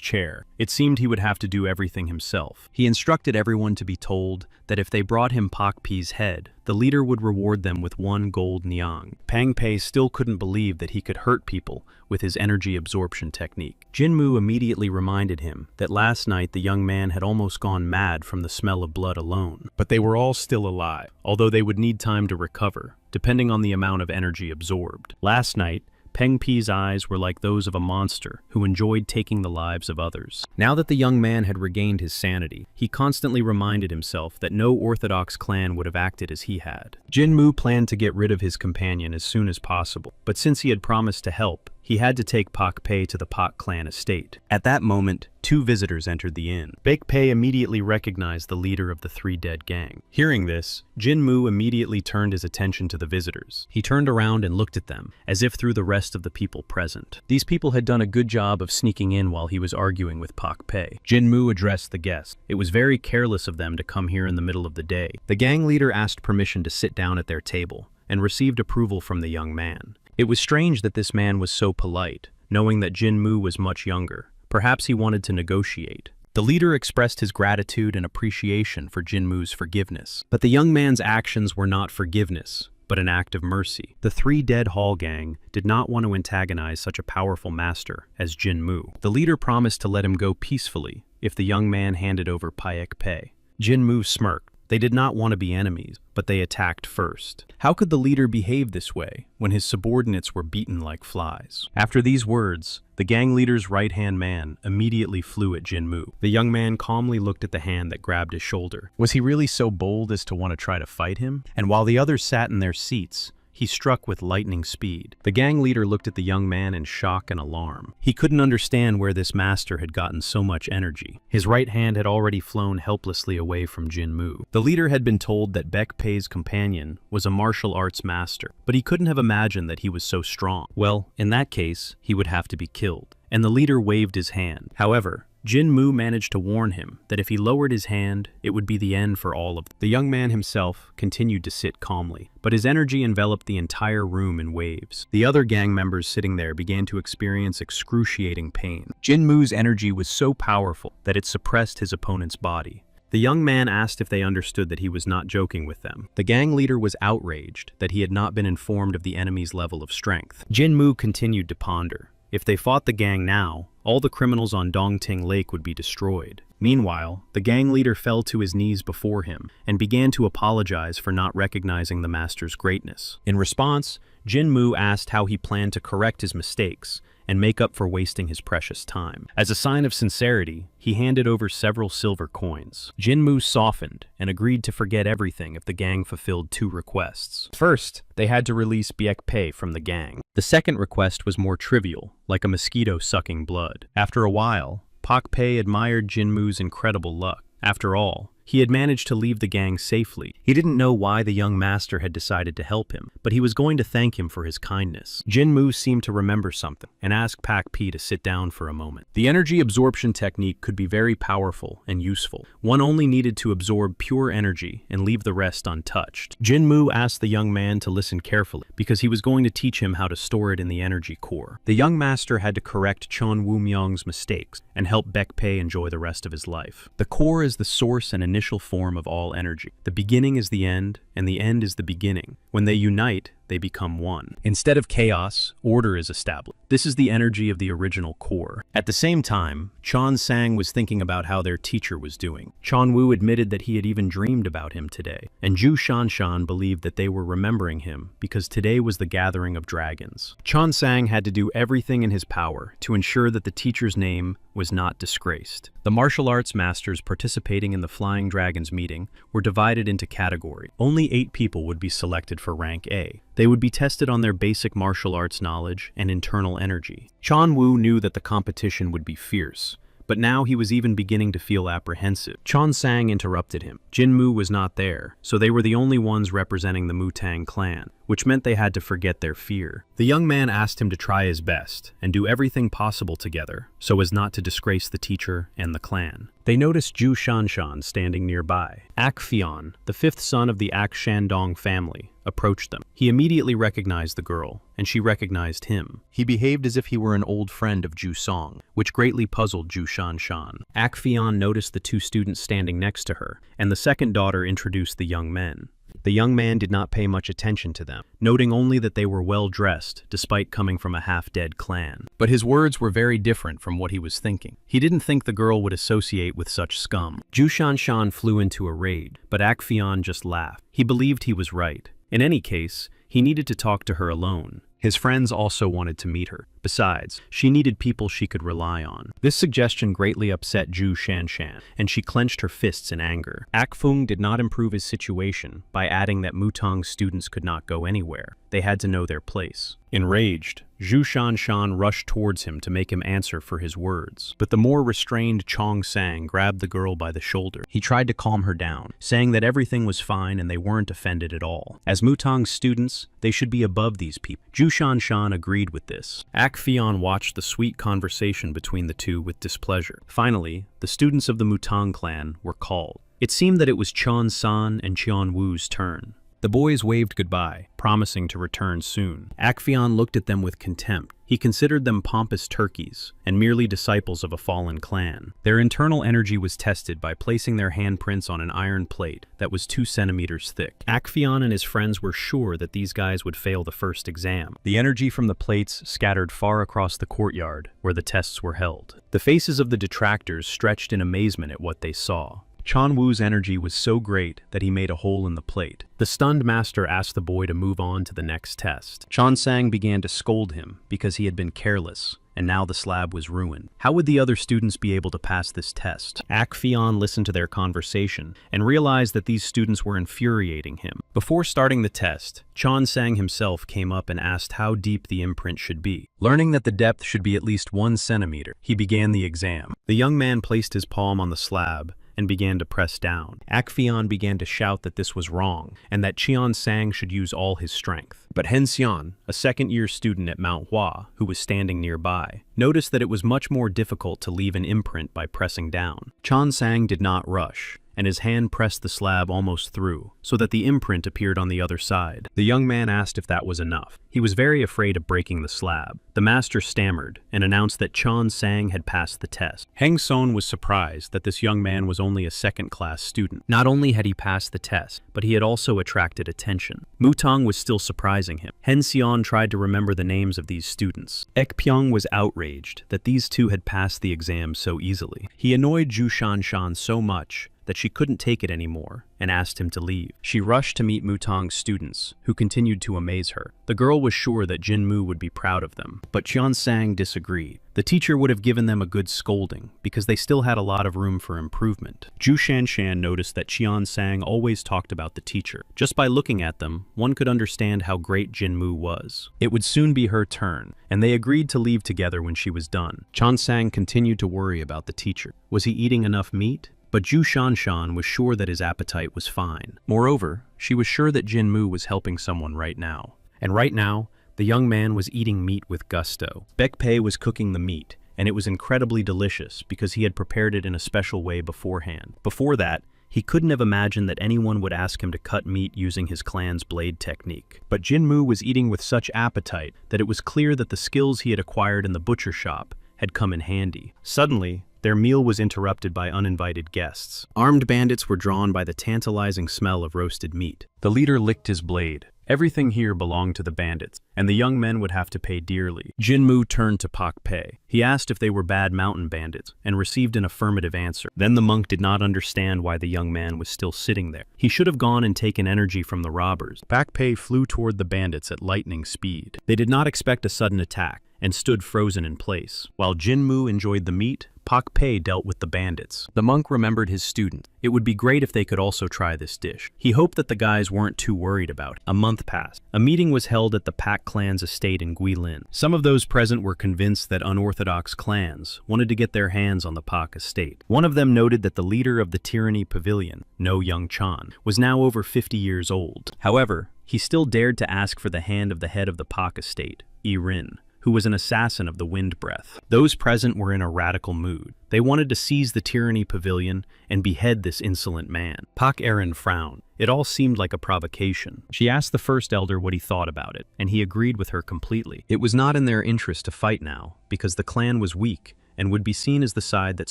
S1: chair. It seemed he would have to do everything himself. He instructed everyone to be told that if they brought him Baekpei's head, the leader would reward them with 1 gold nyang. Baekpei still couldn't believe that he could hurt people with his energy absorption technique. Jinmu immediately reminded him that last night the young man had almost gone mad from the smell of blood alone. But they were all still alive, although they would need time to recover, depending on the amount of energy absorbed. Last night, Baekpei's eyes were like those of a monster who enjoyed taking the lives of others. Now that the young man had regained his sanity, he constantly reminded himself that no orthodox clan would have acted as he had. Jinmu planned to get rid of his companion as soon as possible, but since he had promised to help, he had to take Baekpei to the Pak clan estate. At that moment, 2 visitors entered the inn. Baekpei immediately recognized the leader of the 3 dead gang. Hearing this, Jinmu immediately turned his attention to the visitors. He turned around and looked at them, as if through the rest of the people present. These people had done a good job of sneaking in while he was arguing with Baekpei. Jinmu addressed the guests. It was very careless of them to come here in the middle of the day. The gang leader asked permission to sit down at their table, and received approval from the young man. It was strange that this man was so polite, knowing that Jinmu was much younger. Perhaps he wanted to negotiate. The leader expressed his gratitude and appreciation for Jinmu's forgiveness. But the young man's actions were not forgiveness, but an act of mercy. The 3 dead Hall gang did not want to antagonize such a powerful master as Jinmu. The leader promised to let him go peacefully if the young man handed over Baekpei. Jinmu smirked. They did not want to be enemies, but they attacked first. How could the leader behave this way when his subordinates were beaten like flies? After these words, the gang leader's right-hand man immediately flew at Jinmu. The young man calmly looked at the hand that grabbed his shoulder. Was he really so bold as to want to try to fight him? And while the others sat in their seats, he struck with lightning speed. The gang leader looked at the young man in shock and alarm. He couldn't understand where this master had gotten so much energy. His right hand had already flown helplessly away from Jinmu. The leader had been told that Baekpei's companion was a martial arts master, but he couldn't have imagined that he was so strong. Well, in that case, he would have to be killed. And the leader waved his hand. However, Jin Mu managed to warn him that if he lowered his hand, it would be the end for all of them. The young man himself continued to sit calmly, but his energy enveloped the entire room in waves. The other gang members sitting there began to experience excruciating pain. Jin Mu's energy was so powerful that it suppressed his opponent's body. The young man asked if they understood that he was not joking with them. The gang leader was outraged that he had not been informed of the enemy's level of strength. Jin Mu continued to ponder. If they fought the gang now, all the criminals on Dongting Lake would be destroyed. Meanwhile, the gang leader fell to his knees before him and began to apologize for not recognizing the master's greatness. In response, Jin Mu asked how he planned to correct his mistakes and make up for wasting his precious time. As a sign of sincerity, he handed over several silver coins. Jin Mu softened and agreed to forget everything if the gang fulfilled 2 requests. First, they had to release Baek Pei from the gang. The second request was more trivial, like a mosquito sucking blood. After a while, Pak Pei admired Jin Mu's incredible luck. After all, he had managed to leave the gang safely. He didn't know why the young master had decided to help him, but he was going to thank him for his kindness. Jin Mu seemed to remember something and asked Pak Pei to sit down for a moment. The energy absorption technique could be very powerful and useful. One only needed to absorb pure energy and leave the rest untouched. Jin Mu asked the young man to listen carefully because he was going to teach him how to store it in the energy core. The young master had to correct Chon Woo-myung's mistakes and help Baek Pei enjoy the rest of his life. The core is the source and initial form of all energy. The beginning is the end, and the end is the beginning. When they unite, they become one. Instead of chaos, order is established. This is the energy of the original core. At the same time, Chon Sang was thinking about how their teacher was doing. Chon Woo admitted that he had even dreamed about him today, and Ju Shanshan believed that they were remembering him because today was the gathering of dragons. Chon Sang had to do everything in his power to ensure that the teacher's name was not disgraced. The martial arts masters participating in the Flying Dragons meeting were divided into categories. Only 8 people would be selected for rank A. They would be tested on their basic martial arts knowledge and internal energy. Chon Woo knew that the competition would be fierce, but now he was even beginning to feel apprehensive. Chon Sang interrupted him. Jin Mu was not there, so they were the only ones representing the Mutang clan, which meant they had to forget their fear. The young man asked him to try his best and do everything possible together so as not to disgrace the teacher and the clan. They noticed Ju Shanshan standing nearby. Ak Fion, the 5th son of the Ak Shandong family, approached them. He immediately recognized the girl, and she recognized him. He behaved as if he were an old friend of Ju Song, which greatly puzzled Ju Shanshan. Ak Fion noticed the 2 students standing next to her, and the second daughter introduced the young men. The young man did not pay much attention to them, noting only that they were well-dressed despite coming from a half-dead clan. But his words were very different from what he was thinking. He didn't think the girl would associate with such scum. Ju Shanshan flew into a rage, but Ak Fion just laughed. He believed he was right. In any case, he needed to talk to her alone. His friends also wanted to meet her. Besides, she needed people she could rely on. This suggestion greatly upset Ju Shanshan, and she clenched her fists in anger. Ak Fung did not improve his situation by adding that Mutang's students could not go anywhere. They had to know their place. Enraged, Ju Shanshan rushed towards him to make him answer for his words. But the more restrained Chong Sang grabbed the girl by the shoulder. He tried to calm her down, saying that everything was fine and they weren't offended at all. As Mutang's students, they should be above these people. Ju Shanshan agreed with this. Ak Fion watched the sweet conversation between the two with displeasure. Finally, the students of the Mutang clan were called. It seemed that it was Chon San and Cheon Woo's turn. The boys waved goodbye, promising to return soon. Ak Fion looked at them with contempt. He considered them pompous turkeys and merely disciples of a fallen clan. Their internal energy was tested by placing their handprints on an iron plate that was 2 centimeters thick. Ak Fion and his friends were sure that these guys would fail the first exam. The energy from the plates scattered far across the courtyard where the tests were held. The faces of the detractors stretched in amazement at what they saw. Chon Woo's energy was so great that he made a hole in the plate. The stunned master asked the boy to move on to the next test. Chon Sang began to scold him because he had been careless, and now the slab was ruined. How would the other students be able to pass this test? Ak Fion listened to their conversation and realized that these students were infuriating him. Before starting the test, Chon Sang himself came up and asked how deep the imprint should be. Learning that the depth should be at least 1 centimeter, he began the exam. The young man placed his palm on the slab and began to press down. Akfion began to shout that this was wrong, and that Cheon Sang should use all his strength. But Hen Xian, a second-year student at Manhwa, who was standing nearby, noticed that it was much more difficult to leave an imprint by pressing down. Cheon Sang did not rush, and his hand pressed the slab almost through, so that the imprint appeared on the other side. The young man asked if that was enough. He was very afraid of breaking the slab. The master stammered and announced that Cheon Sang had passed the test. Heng Son was surprised that this young man was only a second-class student. Not only had he passed the test, but he had also attracted attention. Mutong was still surprising him. Hen Xian tried to remember the names of these students. Ek Pyong was outraged that these two had passed the exam so easily. He annoyed Zhu Shanshan so much that she couldn't take it anymore and asked him to leave. She rushed to meet Mutong's students, who continued to amaze her. The girl was sure that Jinmu would be proud of them, but Cheon Sang disagreed. The teacher would have given them a good scolding, because they still had a lot of room for improvement. Zhu Shanshan noticed that Cheon Sang always talked about the teacher. Just by looking at them, one could understand how great Jinmu was. It would soon be her turn, and they agreed to leave together when she was done. Cheon Sang continued to worry about the teacher. Was he eating enough meat? But Zhu Shanshan was sure that his appetite was fine. Moreover, she was sure that Jinmu was helping someone right now. And right now, the young man was eating meat with gusto. Baekpei was cooking the meat, and it was incredibly delicious because he had prepared it in a special way beforehand. Before that, he couldn't have imagined that anyone would ask him to cut meat using his clan's blade technique. But Jinmu was eating with such appetite that it was clear that the skills he had acquired in the butcher shop had come in handy. Suddenly, their meal was interrupted by uninvited guests. Armed bandits were drawn by the tantalizing smell of roasted meat. The leader licked his blade. Everything here belonged to the bandits, and the young men would have to pay dearly. Jinmu turned to Pak Pei. He asked if they were bad mountain bandits, and received an affirmative answer. Then the monk did not understand why the young man was still sitting there. He should have gone and taken energy from the robbers. Pak Pei flew toward the bandits at lightning speed. They did not expect a sudden attack, and stood frozen in place. While Jinmu enjoyed the meat, Pak Pei dealt with the bandits. The monk remembered his student. It would be great if they could also try this dish. He hoped that the guys weren't too worried about it. A month passed. A meeting was held at the Pak clan's estate in Guilin. Some of those present were convinced that unorthodox clans wanted to get their hands on the Pak estate. One of them noted that the leader of the Tyranny Pavilion, No Young Chan, was now over 50 years old. However, he still dared to ask for the hand of the head of the Pak estate, Yi Rin, who was an assassin of the wind breath. Those present were in a radical mood. They wanted to seize the Tyranny Pavilion and behead this insolent man. Pak Erin frowned. It all seemed like a provocation. She asked the first elder what he thought about it, and he agreed with her completely. It was not in their interest to fight now, because the clan was weak and would be seen as the side that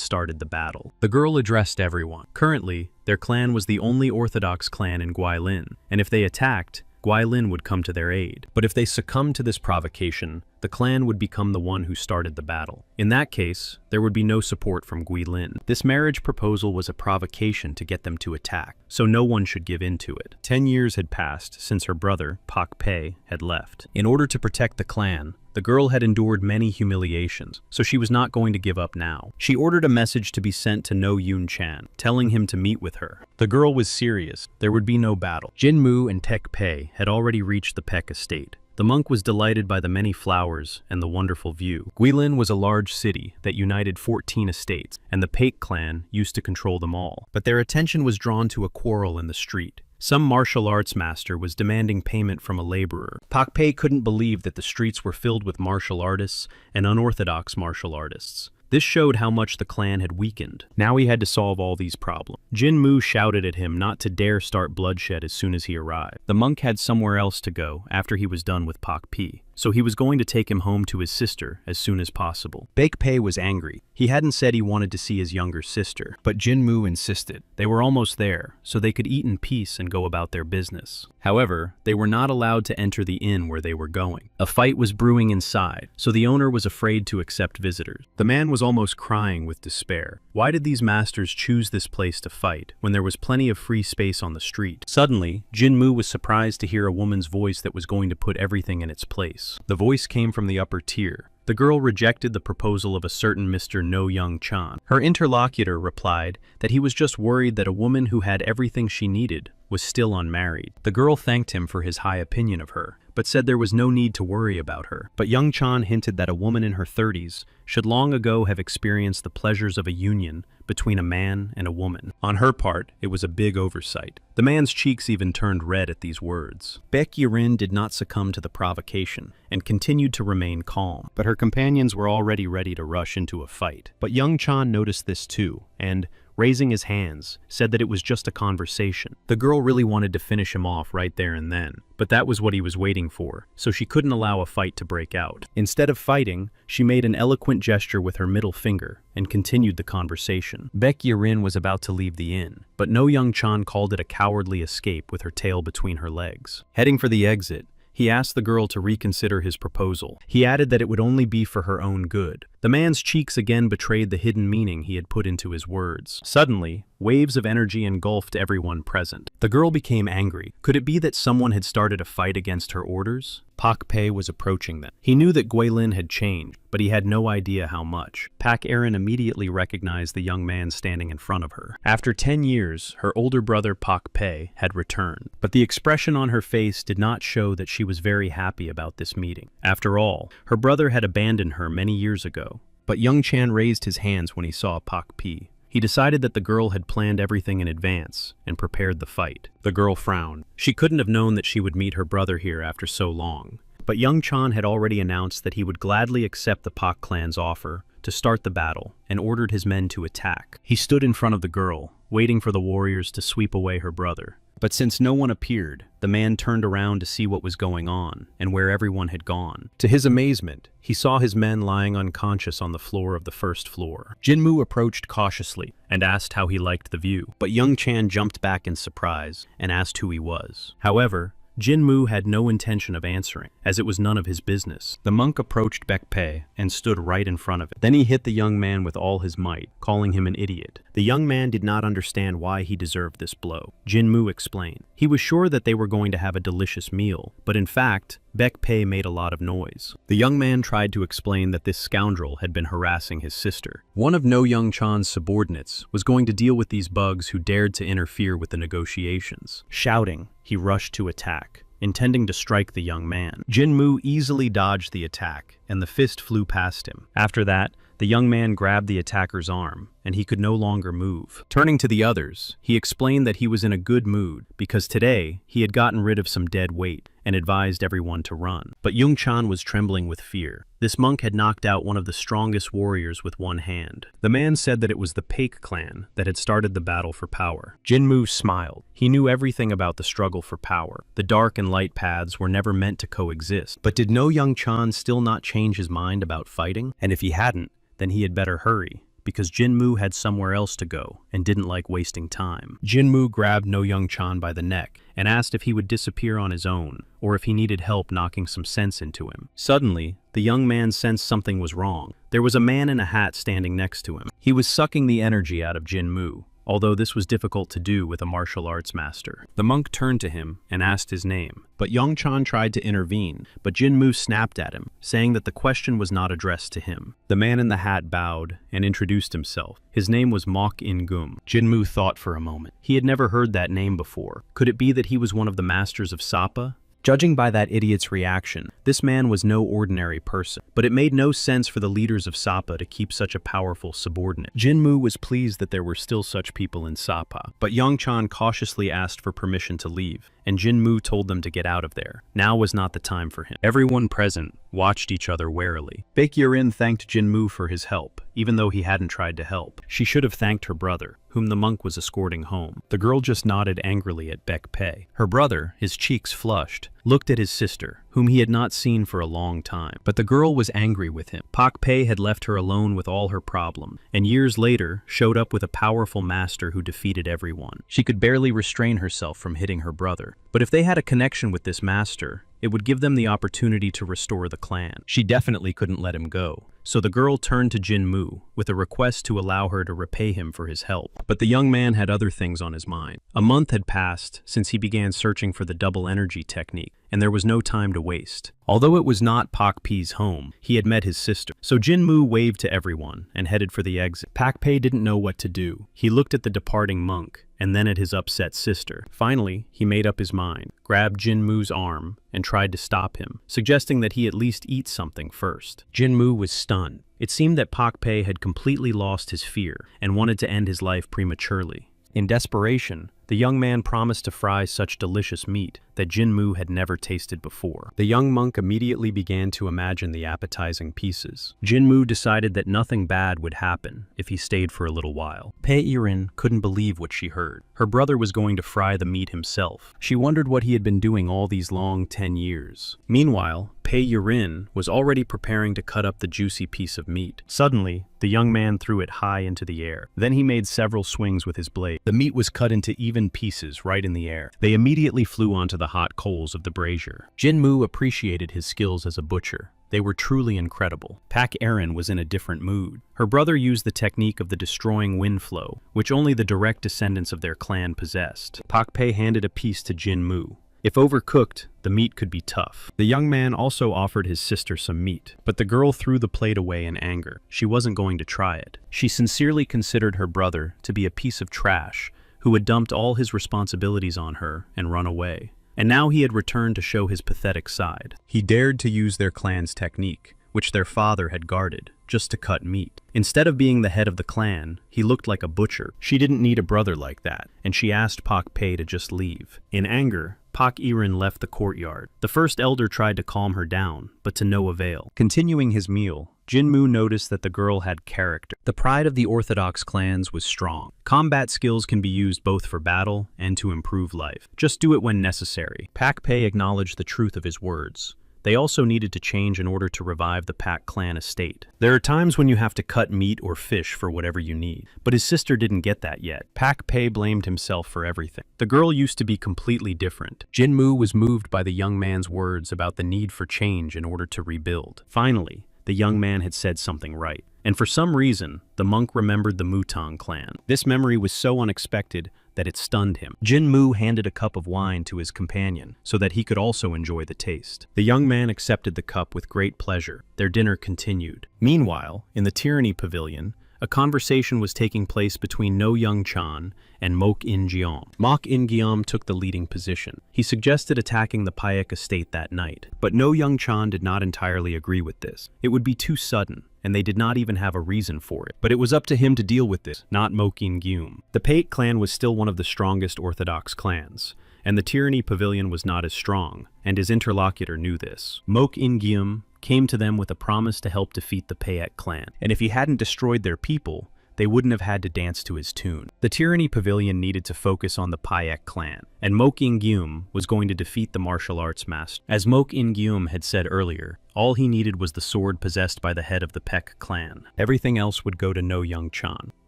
S1: started the battle. The girl addressed everyone. Currently, their clan was the only orthodox clan in Guilin, and if they attacked, Guilin would come to their aid. But if they succumbed to this provocation, the clan would become the one who started the battle. In that case, there would be no support from Guilin. This marriage proposal was a provocation to get them to attack, so no one should give in to it. 10 years had passed since her brother, Pak Pei, had left. In order to protect the clan, the girl had endured many humiliations, so she was not going to give up now. She ordered a message to be sent to No Yun Chan, telling him to meet with her. The girl was serious. There would be no battle. Jinmu and Tek Pei had already reached the Pek estate. The monk was delighted by the many flowers and the wonderful view. Guilin was a large city that united 14 estates, and the Paik clan used to control them all. But their attention was drawn to a quarrel in the street. Some martial arts master was demanding payment from a laborer. Pak Pei couldn't believe that the streets were filled with martial artists and unorthodox martial artists. This showed how much the clan had weakened. Now he had to solve all these problems. Jinmu shouted at him not to dare start bloodshed as soon as he arrived. The monk had somewhere else to go after he was done with Pak Pi, so he was going to take him home to his sister as soon as possible. Baekpei was angry. He hadn't said he wanted to see his younger sister, but Jinmu insisted. They were almost there, so they could eat in peace and go about their business. However, they were not allowed to enter the inn where they were going. A fight was brewing inside, so the owner was afraid to accept visitors. The man was almost crying with despair. Why did these masters choose this place to fight when there was plenty of free space on the street? Suddenly, Jinmu was surprised to hear a woman's voice that was going to put everything in its place. The voice came from the upper tier. The girl rejected the proposal of a certain Mr. No Young Chan. Her interlocutor replied that he was just worried that a woman who had everything she needed was still unmarried. The girl thanked him for his high opinion of her, but said there was no need to worry about her. But Young Chan hinted that a woman in her 30s should long ago have experienced the pleasures of a union between a man and a woman. On her part, it was a big oversight. The man's cheeks even turned red at these words. Baek Yerin did not succumb to the provocation and continued to remain calm, but her companions were already ready to rush into a fight. But Young Chan noticed this too, and, raising his hands, said that it was just a conversation. The girl really wanted to finish him off right there and then, but that was what he was waiting for, so she couldn't allow a fight to break out. Instead of fighting, she made an eloquent gesture with her middle finger and continued the conversation. Baek Yerin was about to leave the inn, but No Young Chan called it a cowardly escape with her tail between her legs. Heading for the exit, he asked the girl to reconsider his proposal. He added that it would only be for her own good. The man's cheeks again betrayed the hidden meaning he had put into his words. Suddenly, waves of energy engulfed everyone present. The girl became angry. Could it be that someone had started a fight against her orders? Pak Pei was approaching them. He knew that Guilin had changed, but he had no idea how much. Pak Erin immediately recognized the young man standing in front of her. After 10 years, her older brother Pak Pei had returned, but the expression on her face did not show that she was very happy about this meeting. After all, her brother had abandoned her many years ago. But Young Chan raised his hands when he saw Pak Pei. He decided that the girl had planned everything in advance and prepared the fight. The girl frowned. She couldn't have known that she would meet her brother here after so long. But Young Chan had already announced that he would gladly accept the Pak clan's offer to start the battle and ordered his men to attack. He stood in front of the girl, waiting for the warriors to sweep away her brother. But since no one appeared, the man turned around to see what was going on and where everyone had gone. To his amazement, he saw his men lying unconscious on the floor of the first floor. Jinmu approached cautiously and asked how he liked the view, but Young Chan jumped back in surprise and asked who he was. However, Jinmu had no intention of answering, as it was none of his business. The monk approached Baek Pei and stood right in front of it. Then he hit the young man with all his might, calling him an idiot. The young man did not understand why he deserved this blow. Jinmu explained. He was sure that they were going to have a delicious meal, but in fact, Baek Pei made a lot of noise. The young man tried to explain that this scoundrel had been harassing his sister. One of No Young Chan's subordinates was going to deal with these bugs who dared to interfere with the negotiations. Shouting, he rushed to attack, intending to strike the young man. Jinmu easily dodged the attack, and the fist flew past him. After that, the young man grabbed the attacker's arm, and he could no longer move. Turning to the others, he explained that he was in a good mood because today he had gotten rid of some dead weight and advised everyone to run. But Young Chan was trembling with fear. This monk had knocked out one of the strongest warriors with one hand. The man said that it was the Paik clan that had started the battle for power. Jinmu smiled. He knew everything about the struggle for power. The dark and light paths were never meant to coexist. But did No Young Chan still not change his mind about fighting? And if he hadn't, then he had better hurry, because Jinmu had somewhere else to go and didn't like wasting time. Jinmu grabbed No Young Chan by the neck and asked if he would disappear on his own or if he needed help knocking some sense into him. Suddenly, the young man sensed something was wrong. There was a man in a hat standing next to him. He was sucking the energy out of Jinmu, although this was difficult to do with a martial arts master. The monk turned to him and asked his name, but Young Chan tried to intervene, but Jinmu snapped at him, saying that the question was not addressed to him. The man in the hat bowed and introduced himself. His name was Mok In-gum. Jinmu thought for a moment. He had never heard that name before. Could it be that he was one of the masters of Sapa? Judging by that idiot's reaction, this man was no ordinary person, but it made no sense for the leaders of Sapa to keep such a powerful subordinate. Jinmu was pleased that there were still such people in Sapa, but Young Chan cautiously asked for permission to leave, and Jinmu told them to get out of there. Now was not the time for him. Everyone present watched each other warily. Baek Yerin thanked Jinmu for his help, even though he hadn't tried to help. She should have thanked her brother, whom the monk was escorting home. The girl just nodded angrily at Baek Pei. Her brother, his cheeks flushed, looked at his sister, whom he had not seen for a long time. But the girl was angry with him. Pak Pei had left her alone with all her problems, and years later showed up with a powerful master who defeated everyone. She could barely restrain herself from hitting her brother. But if they had a connection with this master, it would give them the opportunity to restore the clan. She definitely couldn't let him go. So the girl turned to Jinmu with a request to allow her to repay him for his help. But the young man had other things on his mind. A month had passed since he began searching for the double energy technique, and there was no time to waste. Although it was not Pak Pei's home, he had met his sister. So Jinmu waved to everyone and headed for the exit. Pak Pei didn't know what to do. He looked at the departing monk and then at his upset sister. Finally, he made up his mind, grabbed Jinmu's arm, and tried to stop him, suggesting that he at least eat something first. Jinmu was stunned. It seemed that Pak Pei had completely lost his fear and wanted to end his life prematurely. In desperation, the young man promised to fry such delicious meat that Jinmu had never tasted before. The young monk immediately began to imagine the appetizing pieces. Jinmu decided that nothing bad would happen if he stayed for a little while. Pei Irin couldn't believe what she heard. Her brother was going to fry the meat himself. She wondered what he had been doing all these long 10 years. Meanwhile, Pei Irin was already preparing to cut up the juicy piece of meat. Suddenly, the young man threw it high into the air. Then he made several swings with his blade. The meat was cut into even pieces right in the air. They immediately flew onto the hot coals of the brazier. Jinmu appreciated his skills as a butcher. They were truly incredible. Pak Erin was in a different mood. Her brother used the technique of the destroying wind flow, which only the direct descendants of their clan possessed. Pak Pei handed a piece to Jinmu. If overcooked, the meat could be tough. The young man also offered his sister some meat, but the girl threw the plate away in anger. She wasn't going to try it. She sincerely considered her brother to be a piece of trash who had dumped all his responsibilities on her and run away. And now he had returned to show his pathetic side. He dared to use their clan's technique, which their father had guarded, just to cut meat. Instead of being the head of the clan, he looked like a butcher. She didn't need a brother like that, and she asked Pak Pei to just leave. In anger, Pak Irin left the courtyard. The first elder tried to calm her down, but to no avail. Continuing his meal, Jinmu noticed that the girl had character. The pride of the orthodox clans was strong. Combat skills can be used both for battle and to improve life. Just do it when necessary. Pak Pei acknowledged the truth of his words. They also needed to change in order to revive the Pak clan estate. There are times when you have to cut meat or fish for whatever you need, but his sister didn't get that yet. Pak Pei blamed himself for everything. The girl used to be completely different. Jinmu was moved by the young man's words about the need for change in order to rebuild. Finally, the young man had said something right. And for some reason, the monk remembered the Mutang clan. This memory was so unexpected that it stunned him. Jinmu handed a cup of wine to his companion so that he could also enjoy the taste. The young man accepted the cup with great pleasure. Their dinner continued. Meanwhile, in the Tyranny Pavilion, a conversation was taking place between No Young Chan and Mok In Giam. Mok In Giam took the leading position. He suggested attacking the Paek estate that night, but No Young Chan did not entirely agree with this. It would be too sudden, and they did not even have a reason for it. But it was up to him to deal with this, not Mok In Giam. The Paek clan was still one of the strongest orthodox clans, and the Tyranny Pavilion was not as strong, and his interlocutor knew this. Mok In Giam came to them with a promise to help defeat the Paek clan, and if he hadn't destroyed their people, they wouldn't have had to dance to his tune. The Tyranny Pavilion needed to focus on the Paek clan, and Mok In Giam was going to defeat the martial arts master. As Mok In Giam had said earlier, all he needed was the sword possessed by the head of the Paek clan. Everything else would go to No Young Chan.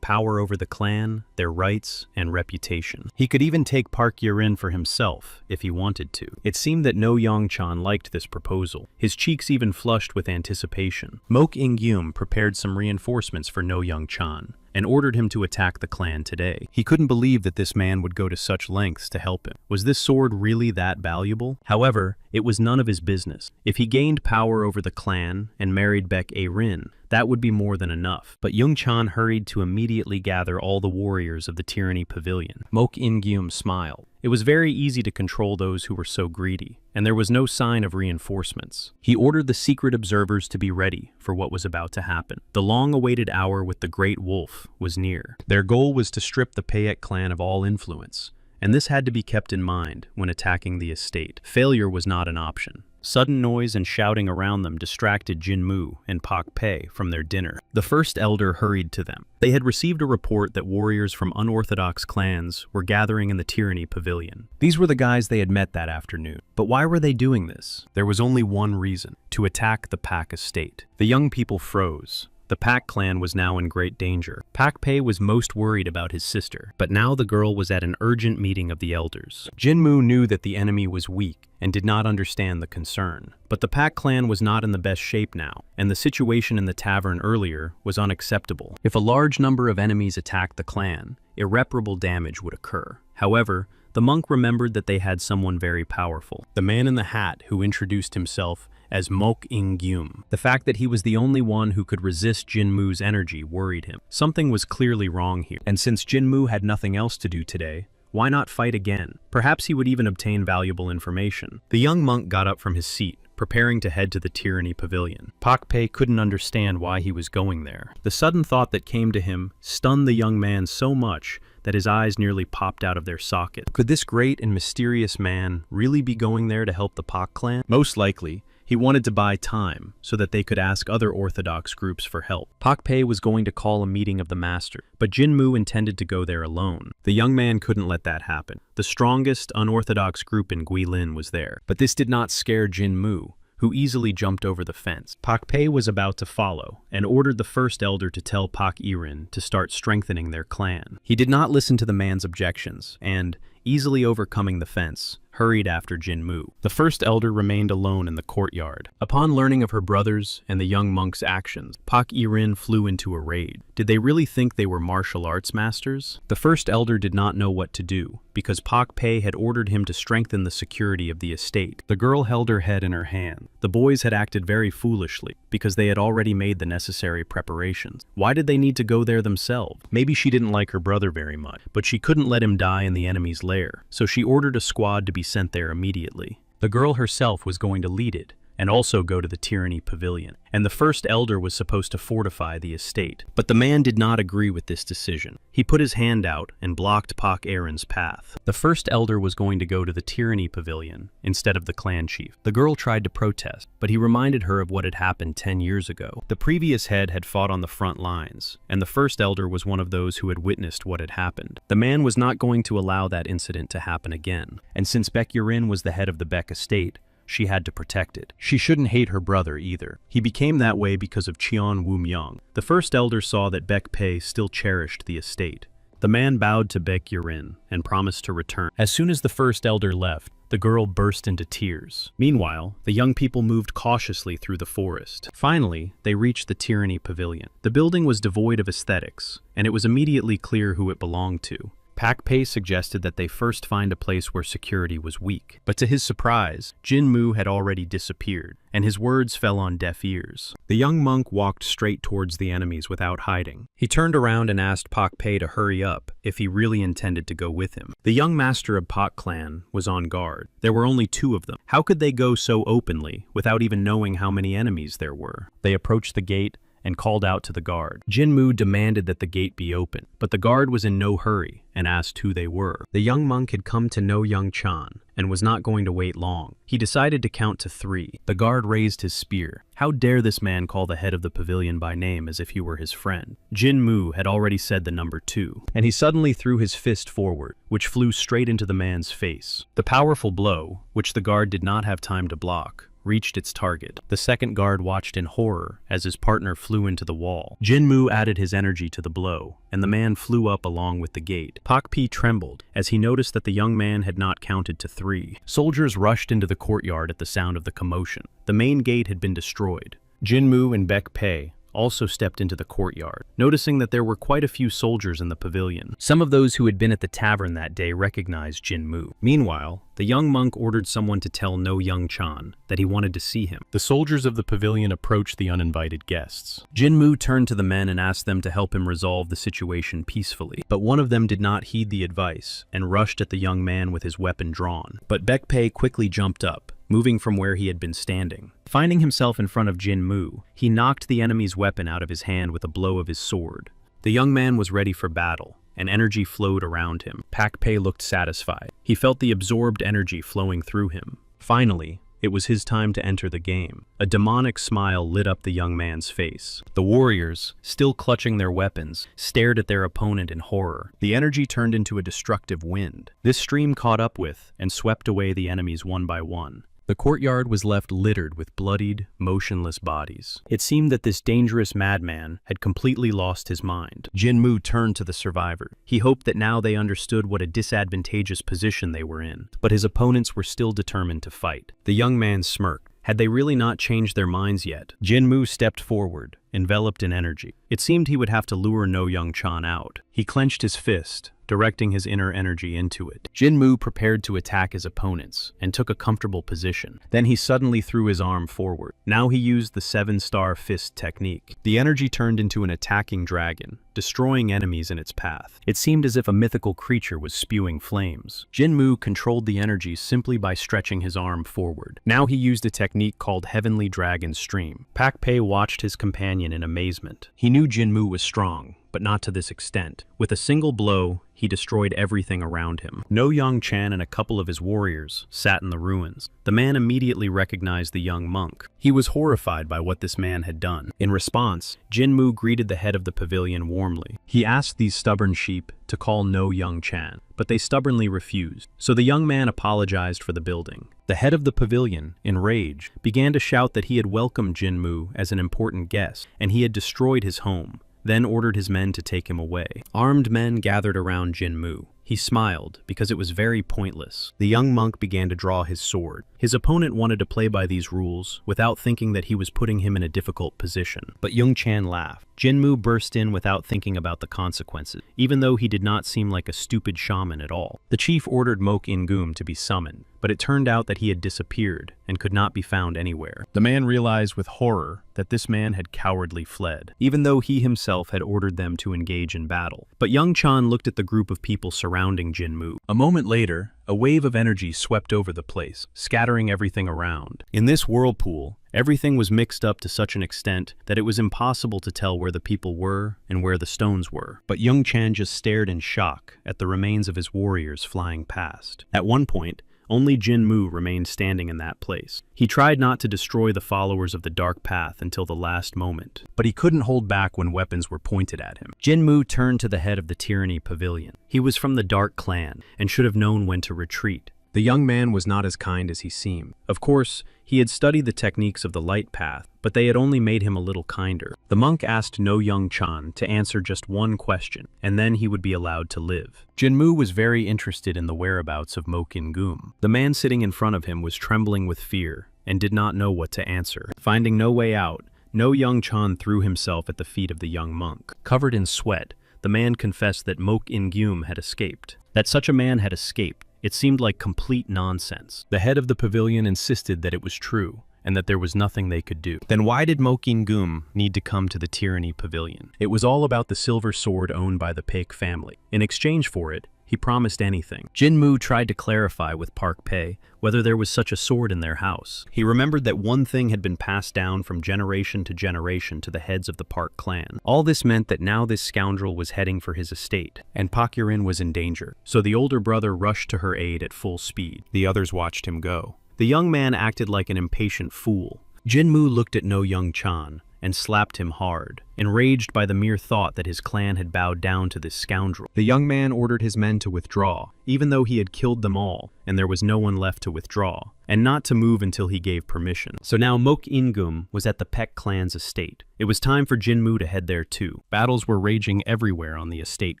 S1: Power over the clan, their rights, and reputation. He could even take Park Yirin for himself, if he wanted to. It seemed that No Young Chan liked this proposal. His cheeks even flushed with anticipation. Mok In Giam prepared some reinforcements for No Young Chan, and ordered him to attack the clan today. He couldn't believe that this man would go to such lengths to help him. Was this sword really that valuable? However, it was none of his business. If he gained power over the clan and married Baek A-rin, that would be more than enough. But Young Chan hurried to immediately gather all the warriors of the Tyranny Pavilion. Mok In Giam smiled. It was very easy to control those who were so greedy, and there was no sign of reinforcements. He ordered the secret observers to be ready for what was about to happen. The long-awaited hour with the Great Wolf was near. Their goal was to strip the Paek clan of all influence, and this had to be kept in mind when attacking the estate. Failure was not an option. Sudden noise and shouting around them distracted Jinmu and Pak Pei from their dinner. The first elder hurried to them. They had received a report that warriors from unorthodox clans were gathering in the Tyranny Pavilion. These were the guys they had met that afternoon. But why were they doing this? There was only one reason: to attack the Pak estate. The young people froze. The Pak clan was now in great danger. Pak Pei was most worried about his sister, but now the girl was at an urgent meeting of the elders. Jinmu knew that the enemy was weak and did not understand the concern. But the Pak clan was not in the best shape now, and the situation in the tavern earlier was unacceptable. If a large number of enemies attacked the clan, irreparable damage would occur. However, the monk remembered that they had someone very powerful. The man in the hat who introduced himself as Mok In-gyum. The fact that he was the only one who could resist Jin-Moo's energy worried him. Something was clearly wrong here, and since Jin-Moo had nothing else to do today, why not fight again? Perhaps he would even obtain valuable information. The young monk got up from his seat, preparing to head to the Tyranny Pavilion. Pak Pei couldn't understand why he was going there. The sudden thought that came to him stunned the young man so much that his eyes nearly popped out of their socket. Could this great and mysterious man really be going there to help the Pak clan? Most likely. He wanted to buy time so that they could ask other orthodox groups for help. Pak Pei was going to call a meeting of the master, but Jin-Moo intended to go there alone. The young man couldn't let that happen. The strongest unorthodox group in Guilin was there, but this did not scare Jin-Moo, who easily jumped over the fence. Pak Pei was about to follow and ordered the first elder to tell Pak Irin to start strengthening their clan. He did not listen to the man's objections and, easily overcoming the fence, hurried after Jin-Moo. The first elder remained alone in the courtyard. Upon learning of her brother's and the young monk's actions, Pak Irin flew into a rage. Did they really think they were martial arts masters? The first elder did not know what to do, because Pak Pei had ordered him to strengthen the security of the estate. The girl held her head in her hand. The boys had acted very foolishly, because they had already made the necessary preparations. Why did they need to go there themselves? Maybe she didn't like her brother very much, but she couldn't let him die in the enemy's lair, so she ordered a squad to be sent there immediately. The girl herself was going to lead it, and also go to the Tyranny Pavilion, and the first elder was supposed to fortify the estate. But the man did not agree with this decision. He put his hand out and blocked Pak Erin's path. The first elder was going to go to the Tyranny Pavilion instead of the clan chief. The girl tried to protest, but he reminded her of what had happened 10 years ago. The previous head had fought on the front lines, and the first elder was one of those who had witnessed what had happened. The man was not going to allow that incident to happen again, and since Baek Yurin was the head of the Baek estate, she had to protect it. She shouldn't hate her brother either. He became that way because of Cheon Woo-myung. The first elder saw that Baek Pei still cherished the estate. The man bowed to Baek Yurin and promised to return. As soon as the first elder left, the girl burst into tears. Meanwhile, the young people moved cautiously through the forest. Finally, they reached the Tyranny Pavilion. The building was devoid of aesthetics, and it was immediately clear who it belonged to. Pak Pei suggested that they first find a place where security was weak. But to his surprise, Jin-Moo had already disappeared, and his words fell on deaf ears. The young monk walked straight towards the enemies without hiding. He turned around and asked Pak Pei to hurry up if he really intended to go with him. The young master of Pak clan was on guard. There were only 2 of them. How could they go so openly without even knowing how many enemies there were? They approached the gate and called out to the guard. Jin-Moo demanded that the gate be opened, but the guard was in no hurry and asked who they were. The young monk had come to know Young Chan and was not going to wait long. He decided to count to 3. The guard raised his spear. How dare this man call the head of the pavilion by name as if he were his friend? Jin-Moo had already said the number 2, and he suddenly threw his fist forward, which flew straight into the man's face. The powerful blow, which the guard did not have time to block, reached its target. The second guard watched in horror as his partner flew into the wall. Jin-Moo added his energy to the blow, and the man flew up along with the gate. Pak Pei trembled as he noticed that the young man had not counted to 3. Soldiers rushed into the courtyard at the sound of the commotion. The main gate had been destroyed. Jin-Moo and Baek Pei also stepped into the courtyard, noticing that there were quite a few soldiers in the pavilion. Some of those who had been at the tavern that day recognized Jin-Moo. Meanwhile, the young monk ordered someone to tell No Young Chan that he wanted to see him. The soldiers of the pavilion approached the uninvited guests. Jin-Moo turned to the men and asked them to help him resolve the situation peacefully, but one of them did not heed the advice and rushed at the young man with his weapon drawn. But Baek Pei quickly jumped up, moving from where he had been standing. Finding himself in front of Jin-Moo, he knocked the enemy's weapon out of his hand with a blow of his sword. The young man was ready for battle, and energy flowed around him. Pak Pei looked satisfied. He felt the absorbed energy flowing through him. Finally, it was his time to enter the game. A demonic smile lit up the young man's face. The warriors, still clutching their weapons, stared at their opponent in horror. The energy turned into a destructive wind. This stream caught up with and swept away the enemies one by one. The courtyard was left littered with bloodied, motionless bodies. It seemed that this dangerous madman had completely lost his mind. Jin-Moo turned to the survivor. He hoped that now they understood what a disadvantageous position they were in, but his opponents were still determined to fight. The young man smirked. Had they really not changed their minds yet? Jin-Moo stepped forward enveloped in energy. It seemed he would have to lure No Young Chan out. He clenched his fist, directing his inner energy into it. Jinmu prepared to attack his opponents and took a comfortable position. Then he suddenly threw his arm forward. Now he used the 7-star fist technique. The energy turned into an attacking dragon, destroying enemies in its path. It seemed as if a mythical creature was spewing flames. Jinmu controlled the energy simply by stretching his arm forward. Now he used a technique called Heavenly Dragon Stream. Pak Pei watched his companion in amazement. He knew Jinmu was strong, but not to this extent. With a single blow, he destroyed everything around him. No Young Chan and a couple of his warriors sat in the ruins. The man immediately recognized the young monk. He was horrified by what this man had done. In response, Jinmu greeted the head of the pavilion warmly. He asked these stubborn sheep to call No Young Chan, but they stubbornly refused. So the young man apologized for the building. The head of the pavilion, enraged, began to shout that he had welcomed Jinmu as an important guest, and he had destroyed his home, then ordered his men to take him away. Armed men gathered around Jinmu. He smiled, because it was very pointless. The young monk began to draw his sword. His opponent wanted to play by these rules, without thinking that he was putting him in a difficult position. But Young Chan laughed. Jinmu burst in without thinking about the consequences, even though he did not seem like a stupid shaman at all. The chief ordered Mok In-gum to be summoned, but it turned out that he had disappeared and could not be found anywhere. The man realized with horror that this man had cowardly fled, even though he himself had ordered them to engage in battle. But Young Chan looked at the group of people surrounding Jinmu. A moment later, a wave of energy swept over the place, scattering everything around. In this whirlpool, everything was mixed up to such an extent that it was impossible to tell where the people were and where the stones were. But Young Chan just stared in shock at the remains of his warriors flying past. At one point, only Jinmu remained standing in that place. He tried not to destroy the followers of the dark path until the last moment, but he couldn't hold back when weapons were pointed at him. Jinmu turned to the head of the Tyranny Pavilion. He was from the Dark Clan and should have known when to retreat. The young man was not as kind as he seemed. Of course, he had studied the techniques of the light path, but they had only made him a little kinder. The monk asked No Young Chan to answer just one question, and then he would be allowed to live. Jinmu was very interested in the whereabouts of Mok In-gum. The man sitting in front of him was trembling with fear and did not know what to answer. Finding no way out, No Young Chan threw himself at the feet of the young monk. Covered in sweat, the man confessed that Mok In-gum had escaped. That such a man had escaped, it seemed like complete nonsense. The head of the pavilion insisted that it was true, and that there was nothing they could do. Then why did Mok In-gum need to come to the Tyranny Pavilion? It was all about the silver sword owned by the Paik family. In exchange for it, he promised anything. Jinmu tried to clarify with Pak Pei whether there was such a sword in their house. He remembered that one thing had been passed down from generation to generation to the heads of the Park clan. All this meant that now this scoundrel was heading for his estate, and Pak Yurin was in danger. So the older brother rushed to her aid at full speed. The others watched him go. The young man acted like an impatient fool. Jinmu looked at No Young Chan and slapped him hard, enraged by the mere thought that his clan had bowed down to this scoundrel. The young man ordered his men to withdraw, even though he had killed them all and there was no one left to withdraw, and not to move until he gave permission. So now Mok In-gum was at the Paik clan's estate. It was time for Jinmu to head there too. Battles were raging everywhere on the estate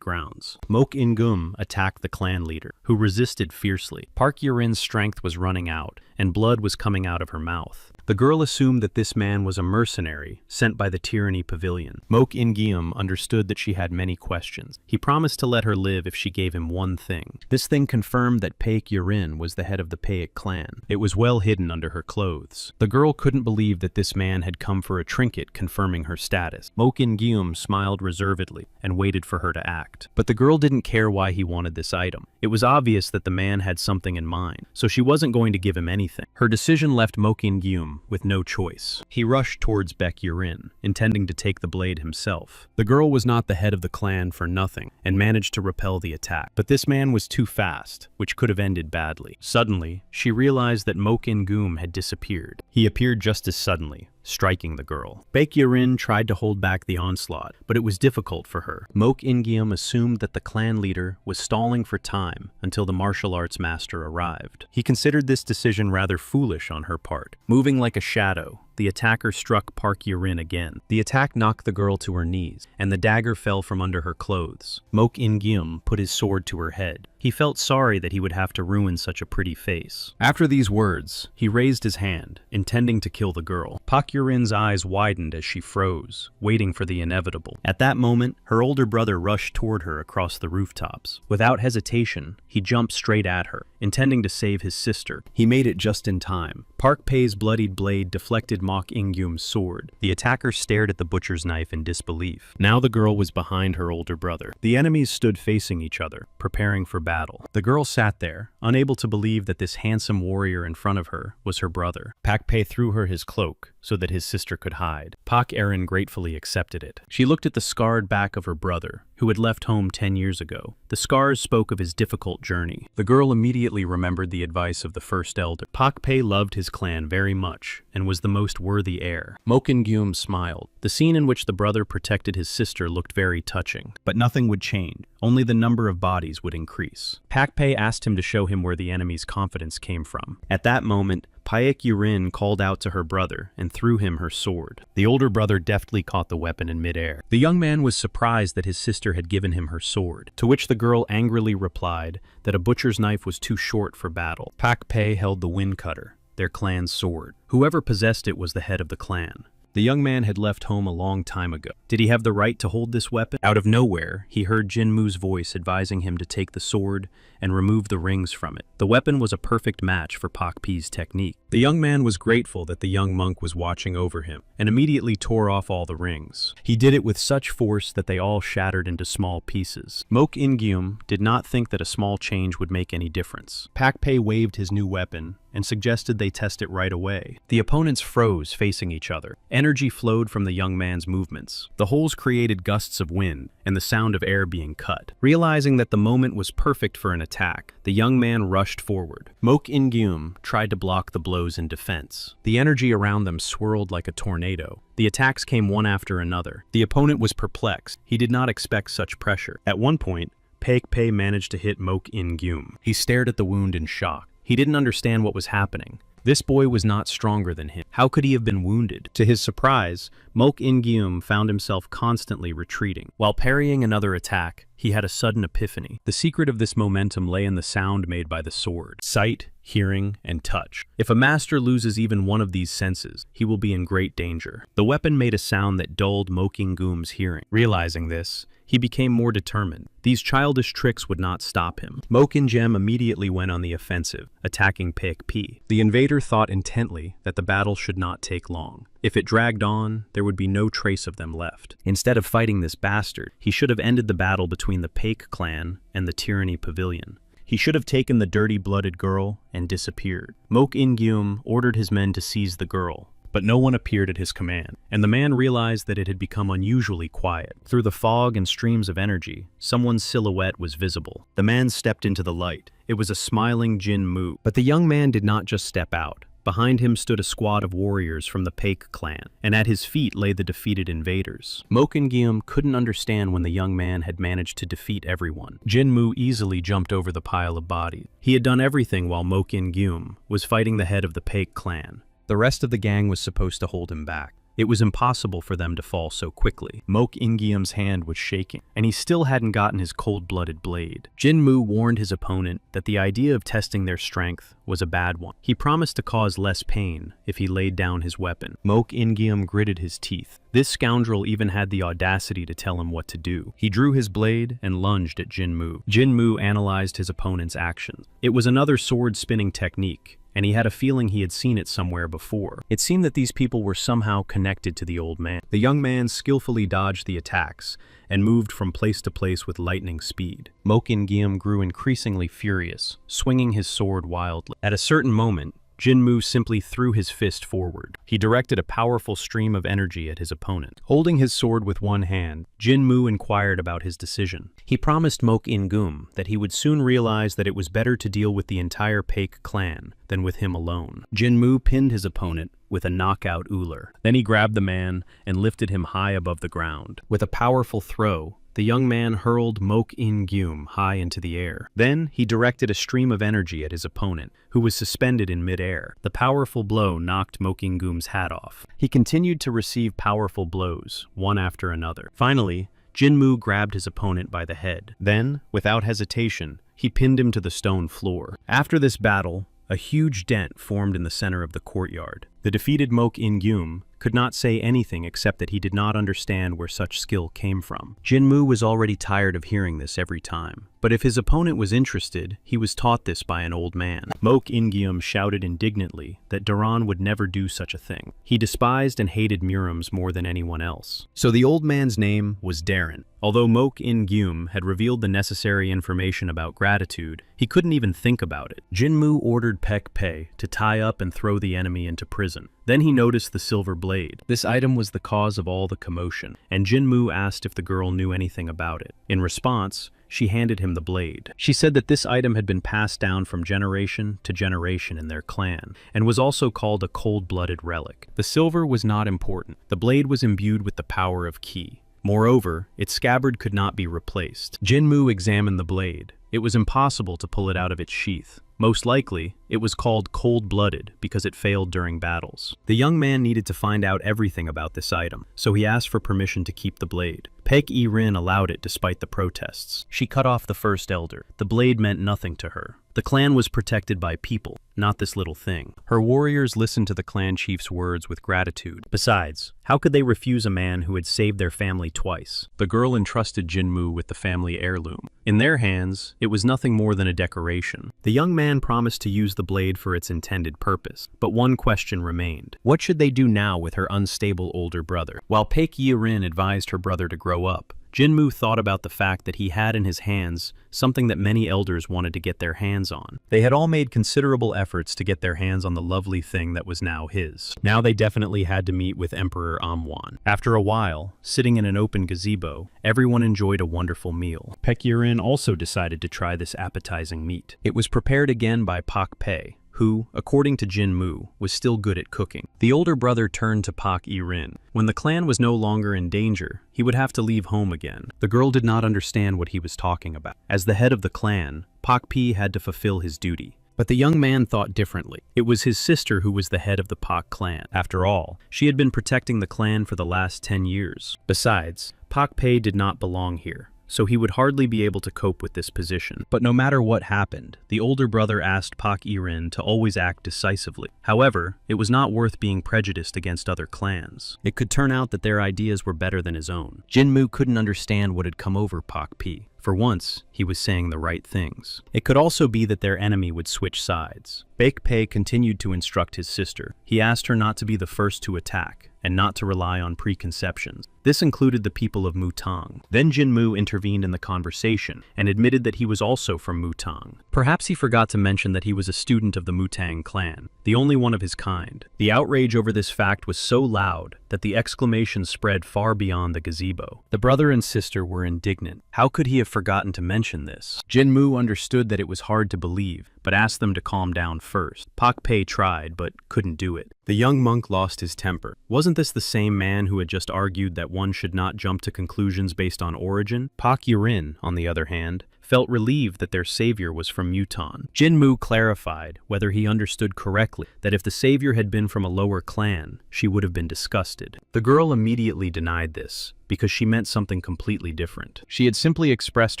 S1: grounds. Mok In-gum attacked the clan leader, who resisted fiercely. Pak Yurin's strength was running out, and blood was coming out of her mouth. The girl assumed that this man was a mercenary sent by the Tyranny Pavilion. Mok In-gum understood that she had many questions. He promised to let her live if she gave him one thing. This thing confirmed that Pak Yurin was the head of the Paik clan. It was well hidden under her clothes. The girl couldn't believe that this man had come for a trinket confirming her status. Mok In-gum smiled reservedly and waited for her to act. But the girl didn't care why he wanted this item. It was obvious that the man had something in mind, so she wasn't going to give him anything. Her decision left Mok In-gum with no choice. He rushed towards Pak Yurin, intending to take the blade himself. The girl was not the head of the clan for nothing, and managed to repel the attack. But this man was too fast, which could have ended badly. Suddenly, she realized that Mok In-gum had disappeared. He appeared just as suddenly, striking the girl. Pak Yurin tried to hold back the onslaught, but it was difficult for her. Mok In-gum assumed that the clan leader was stalling for time until the martial arts master arrived. He considered this decision rather foolish on her part. Moving like a shadow, the attacker struck Park Yerin again. The attack knocked the girl to her knees, and the dagger fell from under her clothes. Mok In-gyum put his sword to her head. He felt sorry that he would have to ruin such a pretty face. After these words, he raised his hand, intending to kill the girl. Park Yerin's eyes widened as she froze, waiting for the inevitable. At that moment, her older brother rushed toward her across the rooftops. Without hesitation, he jumped straight at her, intending to save his sister. He made it just in time. Park Pei's bloodied blade deflected Mok In-gyum's sword. The attacker stared at the butcher's knife in disbelief. Now the girl was behind her older brother. The enemies stood facing each other, preparing for battle. The girl sat there, unable to believe that this handsome warrior in front of her was her brother. Park Pei threw her his cloak so that his sister could hide. Park Erin gratefully accepted it. She looked at the scarred back of her brother, who had left home 10 years ago. The scars spoke of his difficult journey. The girl immediately remembered the advice of the first elder. Park Pei loved his clan very much and was the most worthy heir. Mok In-gyum smiled. The scene in which the brother protected his sister looked very touching, but nothing would change. Only the number of bodies would increase. Park Pei asked him to show him where the enemy's confidence came from. At that moment, Park Yerin called out to her brother and threw him her sword. The older brother deftly caught the weapon in midair. The young man was surprised that his sister had given him her sword, to which the girl angrily replied that a butcher's knife was too short for battle. Park Pei held the wind cutter, their clan's sword. Whoever possessed it was the head of the clan. The young man had left home a long time ago. Did he have the right to hold this weapon? Out of nowhere, he heard Jinmu's voice advising him to take the sword and remove the rings from it. The weapon was a perfect match for Park Pei's technique. The young man was grateful that the young monk was watching over him and immediately tore off all the rings. He did it with such force that they all shattered into small pieces. Mok In-gyum did not think that a small change would make any difference. Park Pei waved his new weapon and suggested they test it right away. The opponents froze, facing each other. Energy flowed from the young man's movements. The holes created gusts of wind and the sound of air being cut. Realizing that the moment was perfect for an attack, the young man rushed forward. Mok In-gyum tried to block the blows in defense. The energy around them swirled like a tornado. The attacks came one after another. The opponent was perplexed. He did not expect such pressure. At one point, Park Pei managed to hit Mok In-gyum. He stared at the wound in shock. He didn't understand what was happening. This boy was not stronger than him. How could he have been wounded? To his surprise, Mok In-gyum found himself constantly retreating. While parrying another attack, he had a sudden epiphany. The secret of this momentum lay in the sound made by the sword. Sight, hearing, and touch. If a master loses even one of these senses, he will be in great danger. The weapon made a sound that dulled Mok In-gyum's hearing. Realizing this, he became more determined. These childish tricks would not stop him. Mok In-gyum immediately went on the offensive, attacking Park Pei. The invader thought intently that the battle should not take long. If it dragged on, there would be no trace of them left. Instead of fighting this bastard, he should have ended the battle between the Park clan and the Tyranny Pavilion. He should have taken the dirty-blooded girl and disappeared. Mok In-gyum ordered his men to seize the girl, but no one appeared at his command, and the man realized that it had become unusually quiet. Through the fog and streams of energy, someone's silhouette was visible. The man stepped into the light. It was a smiling Jinmu. But the young man did not just step out. Behind him stood a squad of warriors from the Park clan, and at his feet lay the defeated invaders. Mok In-gyum couldn't understand when the young man had managed to defeat everyone. Jinmu easily jumped over the pile of bodies. He had done everything while Mok In-gyum was fighting the head of the Park clan. The rest of the gang was supposed to hold him back. It was impossible for them to fall so quickly. Mok In-gyum's hand was shaking, and he still hadn't gotten his cold-blooded blade. Jinmu warned his opponent that the idea of testing their strength was a bad one. He promised to cause less pain if he laid down his weapon. Mok In-gyum gritted his teeth. This scoundrel even had the audacity to tell him what to do. He drew his blade and lunged at Jinmu. Jinmu analyzed his opponent's actions. It was another sword-spinning technique, and he had a feeling he had seen it somewhere before. It seemed that these people were somehow connected to the old man. The young man skillfully dodged the attacks and moved from place to place with lightning speed. Mok In-gyum grew increasingly furious, swinging his sword wildly. At a certain moment, Jinmu simply threw his fist forward. He directed a powerful stream of energy at his opponent. Holding his sword with one hand, Jinmu inquired about his decision. He promised Mok In-gyum that he would soon realize that it was better to deal with the entire Park clan than with him alone. Jinmu pinned his opponent with a knockout ular. Then he grabbed the man and lifted him high above the ground. With a powerful throw, the young man hurled Mok In-gyum high into the air. Then, he directed a stream of energy at his opponent, who was suspended in mid-air. The powerful blow knocked Mok In-gyum's hat off. He continued to receive powerful blows, one after another. Finally, Jinmu grabbed his opponent by the head. Then, without hesitation, he pinned him to the stone floor. After this battle, a huge dent formed in the center of the courtyard. The defeated Mok In-gyum could not say anything except that he did not understand where such skill came from. Jinmu was already tired of hearing this every time. But if his opponent was interested, he was taught this by an old man. Mok In-gyum shouted indignantly that Daran would never do such a thing. He despised and hated Murums more than anyone else. So the old man's name was Daran. Although Mok In-gyum had revealed the necessary information about gratitude, he couldn't even think about it. Jinmu ordered Pek Pei to tie up and throw the enemy into prison. Then he noticed the silver blade. This item was the cause of all the commotion, and Jinmu asked if the girl knew anything about it. In response, she handed him the blade. She said that this item had been passed down from generation to generation in their clan, and was also called a cold-blooded relic. The silver was not important. The blade was imbued with the power of Ki. Moreover, its scabbard could not be replaced. Jinmu examined the blade. It was impossible to pull it out of its sheath. Most likely, it was called cold-blooded because it failed during battles. The young man needed to find out everything about this item, so he asked for permission to keep the blade. Pek I-rin allowed it despite the protests. She cut off the first elder. The blade meant nothing to her. The clan was protected by people, not this little thing. Her warriors listened to the clan chief's words with gratitude. Besides, how could they refuse a man who had saved their family twice? The girl entrusted Jinmu with the family heirloom. In their hands, it was nothing more than a decoration. The young man promised to use the blade for its intended purpose, but one question remained. What should they do now with her unstable older brother? While Pek Yi-rin advised her brother to grow up, Jinmu thought about the fact that he had in his hands something that many elders wanted to get their hands on. They had all made considerable efforts to get their hands on the lovely thing that was now his. Now they definitely had to meet with Emperor Amwan. After a while, sitting in an open gazebo, everyone enjoyed a wonderful meal. Pek Yi-rin also decided to try this appetizing meat. It was prepared again by Pak Pei, who, according to Jinmu, was still good at cooking. The older brother turned to Pak I-rin. When the clan was no longer in danger, he would have to leave home again. The girl did not understand what he was talking about. As the head of the clan, Pak Pi had to fulfill his duty. But the young man thought differently. It was his sister who was the head of the Pak clan. After all, she had been protecting the clan for the last 10 years. Besides, Pak Pei did not belong here, so he would hardly be able to cope with this position. But no matter what happened, the older brother asked Pak I-rin to always act decisively. However, it was not worth being prejudiced against other clans. It could turn out that their ideas were better than his own. Jinmu couldn't understand what had come over Pak Pi. For once, he was saying the right things. It could also be that their enemy would switch sides. Pek Pei continued to instruct his sister. He asked her not to be the first to attack, and not to rely on preconceptions. This included the people of Mutang. Then Jinmu intervened in the conversation and admitted that he was also from Mutang. Perhaps he forgot to mention that he was a student of the Mutang clan, the only one of his kind. The outrage over this fact was so loud that the exclamation spread far beyond the gazebo. The brother and sister were indignant. How could he have forgotten to mention this? Jinmu understood that it was hard to believe, but asked them to calm down first. Pak Pei tried, but couldn't do it. The young monk lost his temper. Wasn't this the same man who had just argued that one should not jump to conclusions based on origin? Pak I-rin, on the other hand, felt relieved that their savior was from Mutang. Jinmu clarified, whether he understood correctly, that if the savior had been from a lower clan, she would have been disgusted. The girl immediately denied this, because she meant something completely different. She had simply expressed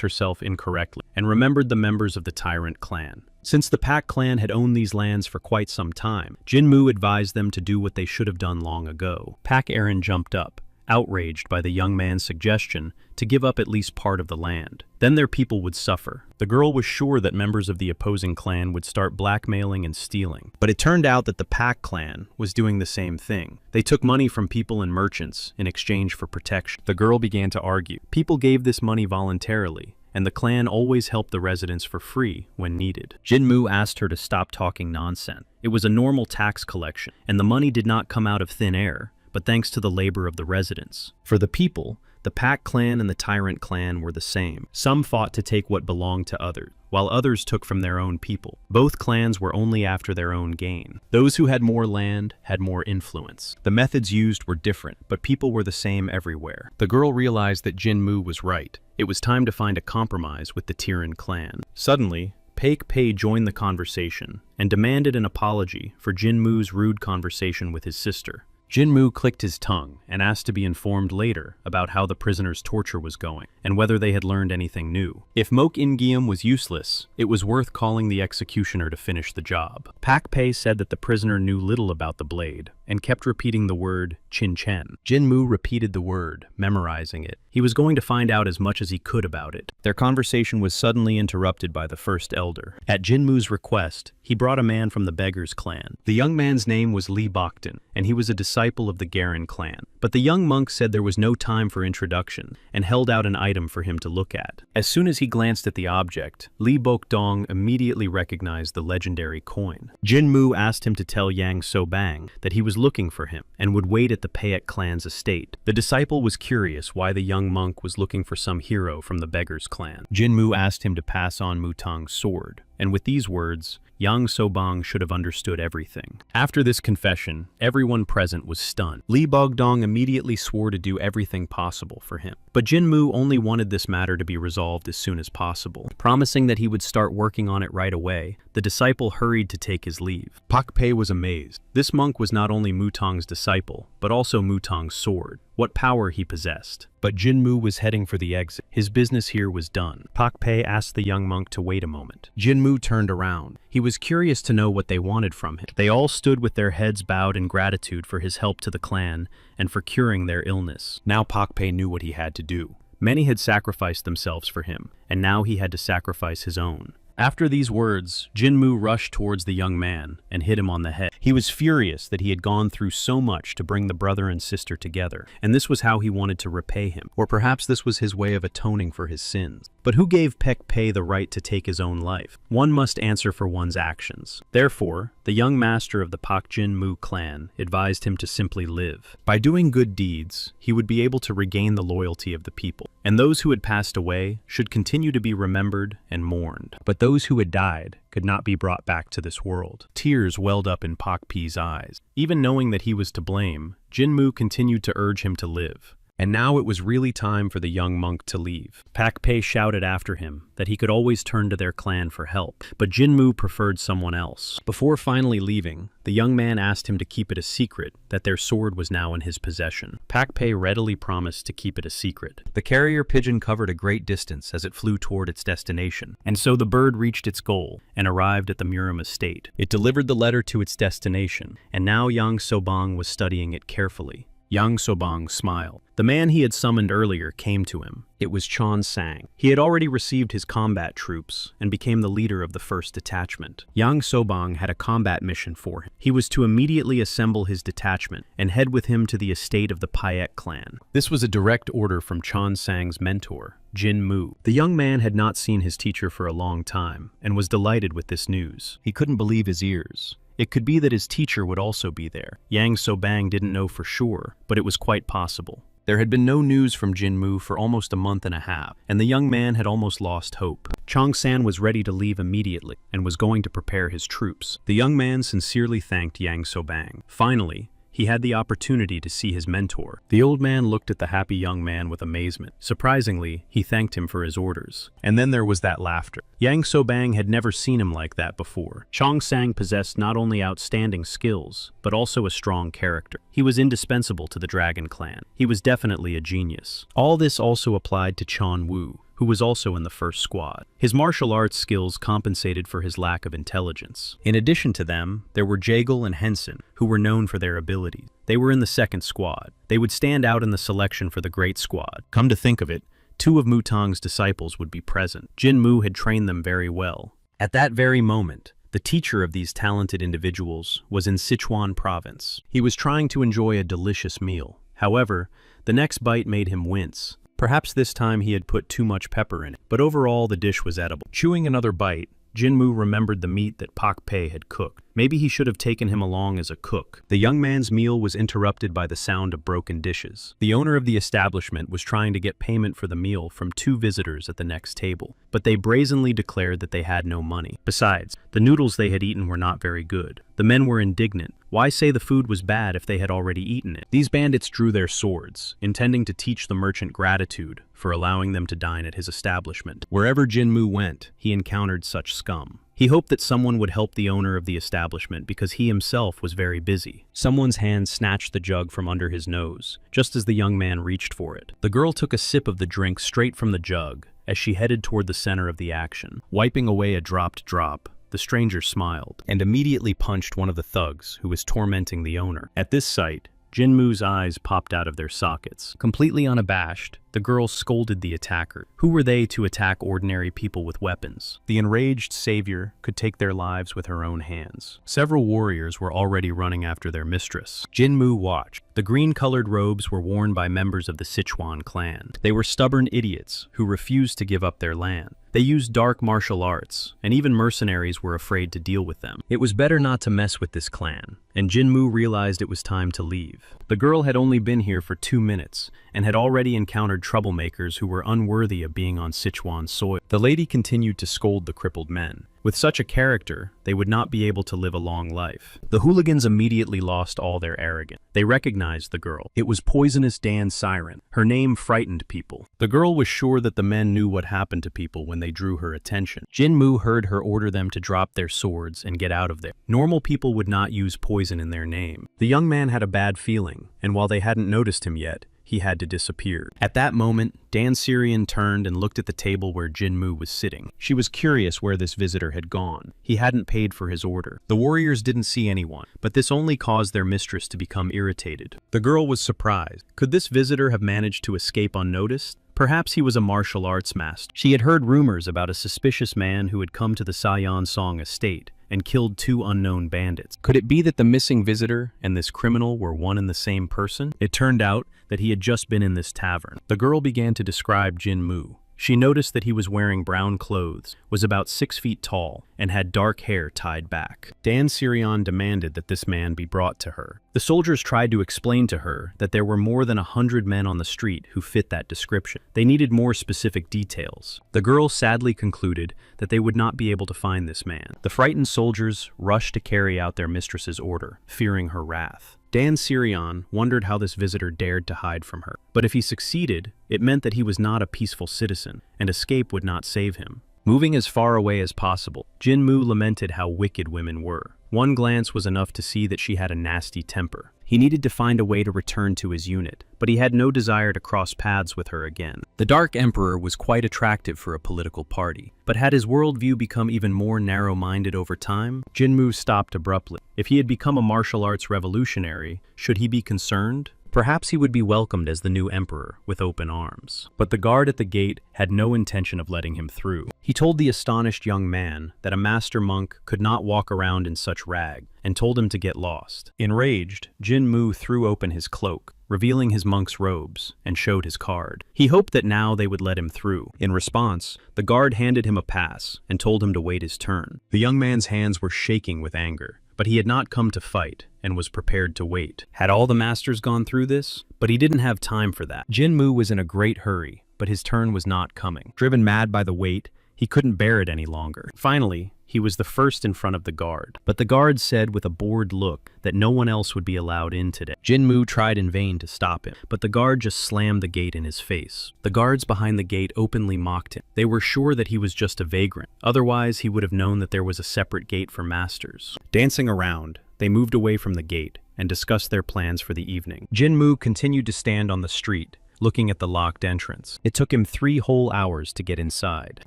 S1: herself incorrectly, and remembered the members of the tyrant clan. Since the Pak clan had owned these lands for quite some time, Jinmu advised them to do what they should have done long ago. Pak Aaron jumped up, outraged by the young man's suggestion to give up at least part of the land. Then their people would suffer. The girl was sure that members of the opposing clan would start blackmailing and stealing. But it turned out that the Pak clan was doing the same thing. They took money from people and merchants in exchange for protection. The girl began to argue. People gave this money voluntarily, and the clan always helped the residents for free when needed. Jinmu asked her to stop talking nonsense. It was a normal tax collection, and the money did not come out of thin air, but thanks to the labor of the residents. For the people, The Pack clan and the Tyrant clan were the same. Some fought to take what belonged to others, while others took from their own people. Both clans were only after their own gain. Those who had more land had more influence. The methods used were different, but people were the same everywhere. The girl realized that Jinmu was right. It was time to find a compromise with the Tyrant clan. Suddenly, Paik Pei joined the conversation and demanded an apology for Jinmu's rude conversation with his sister. Jinmu clicked his tongue and asked to be informed later about how the prisoner's torture was going and whether they had learned anything new. If Mok Ingium was useless, it was worth calling the executioner to finish the job. Paik Pei said that the prisoner knew little about the blade and kept repeating the word Chin Chen. Jinmu repeated the word, memorizing it. He was going to find out as much as he could about it. Their conversation was suddenly interrupted by the first elder. At Jinmu's request, he brought a man from the Beggars clan. The young man's name was Li Bokton, and he was a disciple of the Garen clan. But the young monk said there was no time for introduction and held out an item for him to look at. As soon as he glanced at the object, Li Bokdong immediately recognized the legendary coin. Jinmu asked him to tell Yang Sobang that he was looking for him and would wait at the Paek clan's estate. The disciple was curious why the young monk was looking for some hero from the Beggars clan. Jinmu asked him to pass on Mutang's sword, and with these words, Yang Sobang should have understood everything. After this confession, everyone present was stunned. Li Bogdong immediately swore to do everything possible for him. But Jinmu only wanted this matter to be resolved as soon as possible. Promising that he would start working on it right away, the disciple hurried to take his leave. Paik Pei was amazed. This monk was not only Mutang's disciple, but also Mutang's sword. What power he possessed. But Jinmu was heading for the exit. His business here was done. Paik Pei asked the young monk to wait a moment. Jinmu turned around. He was curious to know what they wanted from him. They all stood with their heads bowed in gratitude for his help to the clan and for curing their illness. Now Paik Pei knew what he had to do. Many had sacrificed themselves for him, and now he had to sacrifice his own. After these words, Jinmu rushed towards the young man and hit him on the head. He was furious that he had gone through so much to bring the brother and sister together, and this was how he wanted to repay him. Or perhaps this was his way of atoning for his sins. But who gave Paik Pei the right to take his own life? One must answer for one's actions. Therefore, the young master of the Pak Jinmu clan advised him to simply live. By doing good deeds, he would be able to regain the loyalty of the people, and those who had passed away should continue to be remembered and mourned. But those who had died could not be brought back to this world. Tears welled up in Paik Pei's eyes. Even knowing that he was to blame, Jinmu continued to urge him to live. And now it was really time for the young monk to leave. Paik Pei shouted after him that he could always turn to their clan for help, but Jinmu preferred someone else. Before finally leaving, the young man asked him to keep it a secret that their sword was now in his possession. Paik Pei readily promised to keep it a secret. The carrier pigeon covered a great distance as it flew toward its destination, and so the bird reached its goal and arrived at the Murim estate. It delivered the letter to its destination, and now Yang Sobang was studying it carefully. Yang Sobang smiled. The man he had summoned earlier came to him. It was Chon Sang. He had already received his combat troops and became the leader of the first detachment. Yang Sobang had a combat mission for him. He was to immediately assemble his detachment and head with him to the estate of the Paek clan. This was a direct order from Chon Sang's mentor, Jin Mu. The young man had not seen his teacher for a long time and was delighted with this news. He couldn't believe his ears. It could be that his teacher would also be there. Yang Sobang didn't know for sure, but it was quite possible. There had been no news from Jinmu for almost a month and a half, and the young man had almost lost hope. Chong San was ready to leave immediately and was going to prepare his troops. The young man sincerely thanked Yang Sobang. Finally, he had the opportunity to see his mentor. The old man looked at the happy young man with amazement. Surprisingly, he thanked him for his orders. And then there was that laughter. Yang Sobang had never seen him like that before. Chong Sang possessed not only outstanding skills, but also a strong character. He was indispensable to the Dragon Clan. He was definitely a genius. All this also applied to Chon Wu, who was also in the first squad. His martial arts skills compensated for his lack of intelligence. In addition to them, there were Jaegel and Henson, who were known for their abilities. They were in the second squad. They would stand out in the selection for the Great Squad. Come to think of it, 2 of Mutang's disciples would be present. Jin Mu had trained them very well. At that very moment, the teacher of these talented individuals was in Sichuan province. He was trying to enjoy a delicious meal. However, the next bite made him wince. Perhaps this time he had put too much pepper in it, but overall the dish was edible. Chewing another bite, Jinmu remembered the meat that Pak Pei had cooked. Maybe he should have taken him along as a cook. The young man's meal was interrupted by the sound of broken dishes. The owner of the establishment was trying to get payment for the meal from 2 visitors at the next table, but they brazenly declared that they had no money. Besides, the noodles they had eaten were not very good. The men were indignant. Why say the food was bad if they had already eaten it? These bandits drew their swords, intending to teach the merchant gratitude for allowing them to dine at his establishment. Wherever Jinmu went, he encountered such scum. He hoped that someone would help the owner of the establishment because he himself was very busy. Someone's hand snatched the jug from under his nose, just as the young man reached for it. The girl took a sip of the drink straight from the jug as she headed toward the center of the action. Wiping away a dropped drop, the stranger smiled and immediately punched one of the thugs who was tormenting the owner. At this sight, Jinmu's eyes popped out of their sockets. Completely unabashed, the girl scolded the attacker. Who were they to attack ordinary people with weapons? The enraged savior could take their lives with her own hands. Several warriors were already running after their mistress. Jinmu watched. The green-colored robes were worn by members of the Sichuan clan. They were stubborn idiots who refused to give up their land. They used dark martial arts, and even mercenaries were afraid to deal with them. It was better not to mess with this clan, and Jinmu realized it was time to leave. The girl had only been here for 2 minutes, and had already encountered troublemakers who were unworthy of being on Sichuan soil. The lady continued to scold the crippled men. With such a character, they would not be able to live a long life. The hooligans immediately lost all their arrogance. They recognized the girl. It was Poisonous Dan Siren. Her name frightened people. The girl was sure that the men knew what happened to people when they drew her attention. Jinmu heard her order them to drop their swords and get out of there. Normal people would not use poison in their name. The young man had a bad feeling, and while they hadn't noticed him yet, he had to disappear. At that moment, Dan Syrian turned and looked at the table where Jinmu was sitting. She was curious where this visitor had gone. He hadn't paid for his order. The warriors didn't see anyone, but this only caused their mistress to become irritated. The girl was surprised. Could this visitor have managed to escape unnoticed? Perhaps he was a martial arts master. She had heard rumors about a suspicious man who had come to the Sayan Song estate and killed 2 unknown bandits. Could it be that the missing visitor and this criminal were one and the same person? It turned out that he had just been in this tavern. The girl began to describe Jinmu. She noticed that he was wearing brown clothes, was about 6 feet tall, and had dark hair tied back. Dan Syrian demanded that this man be brought to her. The soldiers tried to explain to her that there were more than 100 men on the street who fit that description. They needed more specific details. The girl sadly concluded that they would not be able to find this man. The frightened soldiers rushed to carry out their mistress's order, fearing her wrath. Dan Syrian wondered how this visitor dared to hide from her. But if he succeeded, it meant that he was not a peaceful citizen, and escape would not save him. Moving as far away as possible, Jinmu lamented how wicked women were. One glance was enough to see that she had a nasty temper. He needed to find a way to return to his unit, but he had no desire to cross paths with her again. The Dark Emperor was quite attractive for a political party, but had his worldview become even more narrow-minded over time? Jinmu stopped abruptly. If he had become a martial arts revolutionary, should he be concerned? Perhaps he would be welcomed as the new emperor with open arms. But the guard at the gate had no intention of letting him through. He told the astonished young man that a master monk could not walk around in such rag, and told him to get lost. Enraged, Jinmu threw open his cloak, revealing his monk's robes, and showed his card. He hoped that now they would let him through. In response, the guard handed him a pass and told him to wait his turn. The young man's hands were shaking with anger, but he had not come to fight and was prepared to wait. Had all the masters gone through this? But he didn't have time for that. Jinmu was in a great hurry, but his turn was not coming. Driven mad by the wait, he couldn't bear it any longer. Finally, he was the first in front of the guard. But the guard said with a bored look that no one else would be allowed in today. Jinmu tried in vain to stop him, but the guard just slammed the gate in his face. The guards behind the gate openly mocked him. They were sure that he was just a vagrant. Otherwise, he would have known that there was a separate gate for masters. Dancing around, they moved away from the gate and discussed their plans for the evening. Jinmu continued to stand on the street, looking at the locked entrance. It took him 3 whole hours to get inside.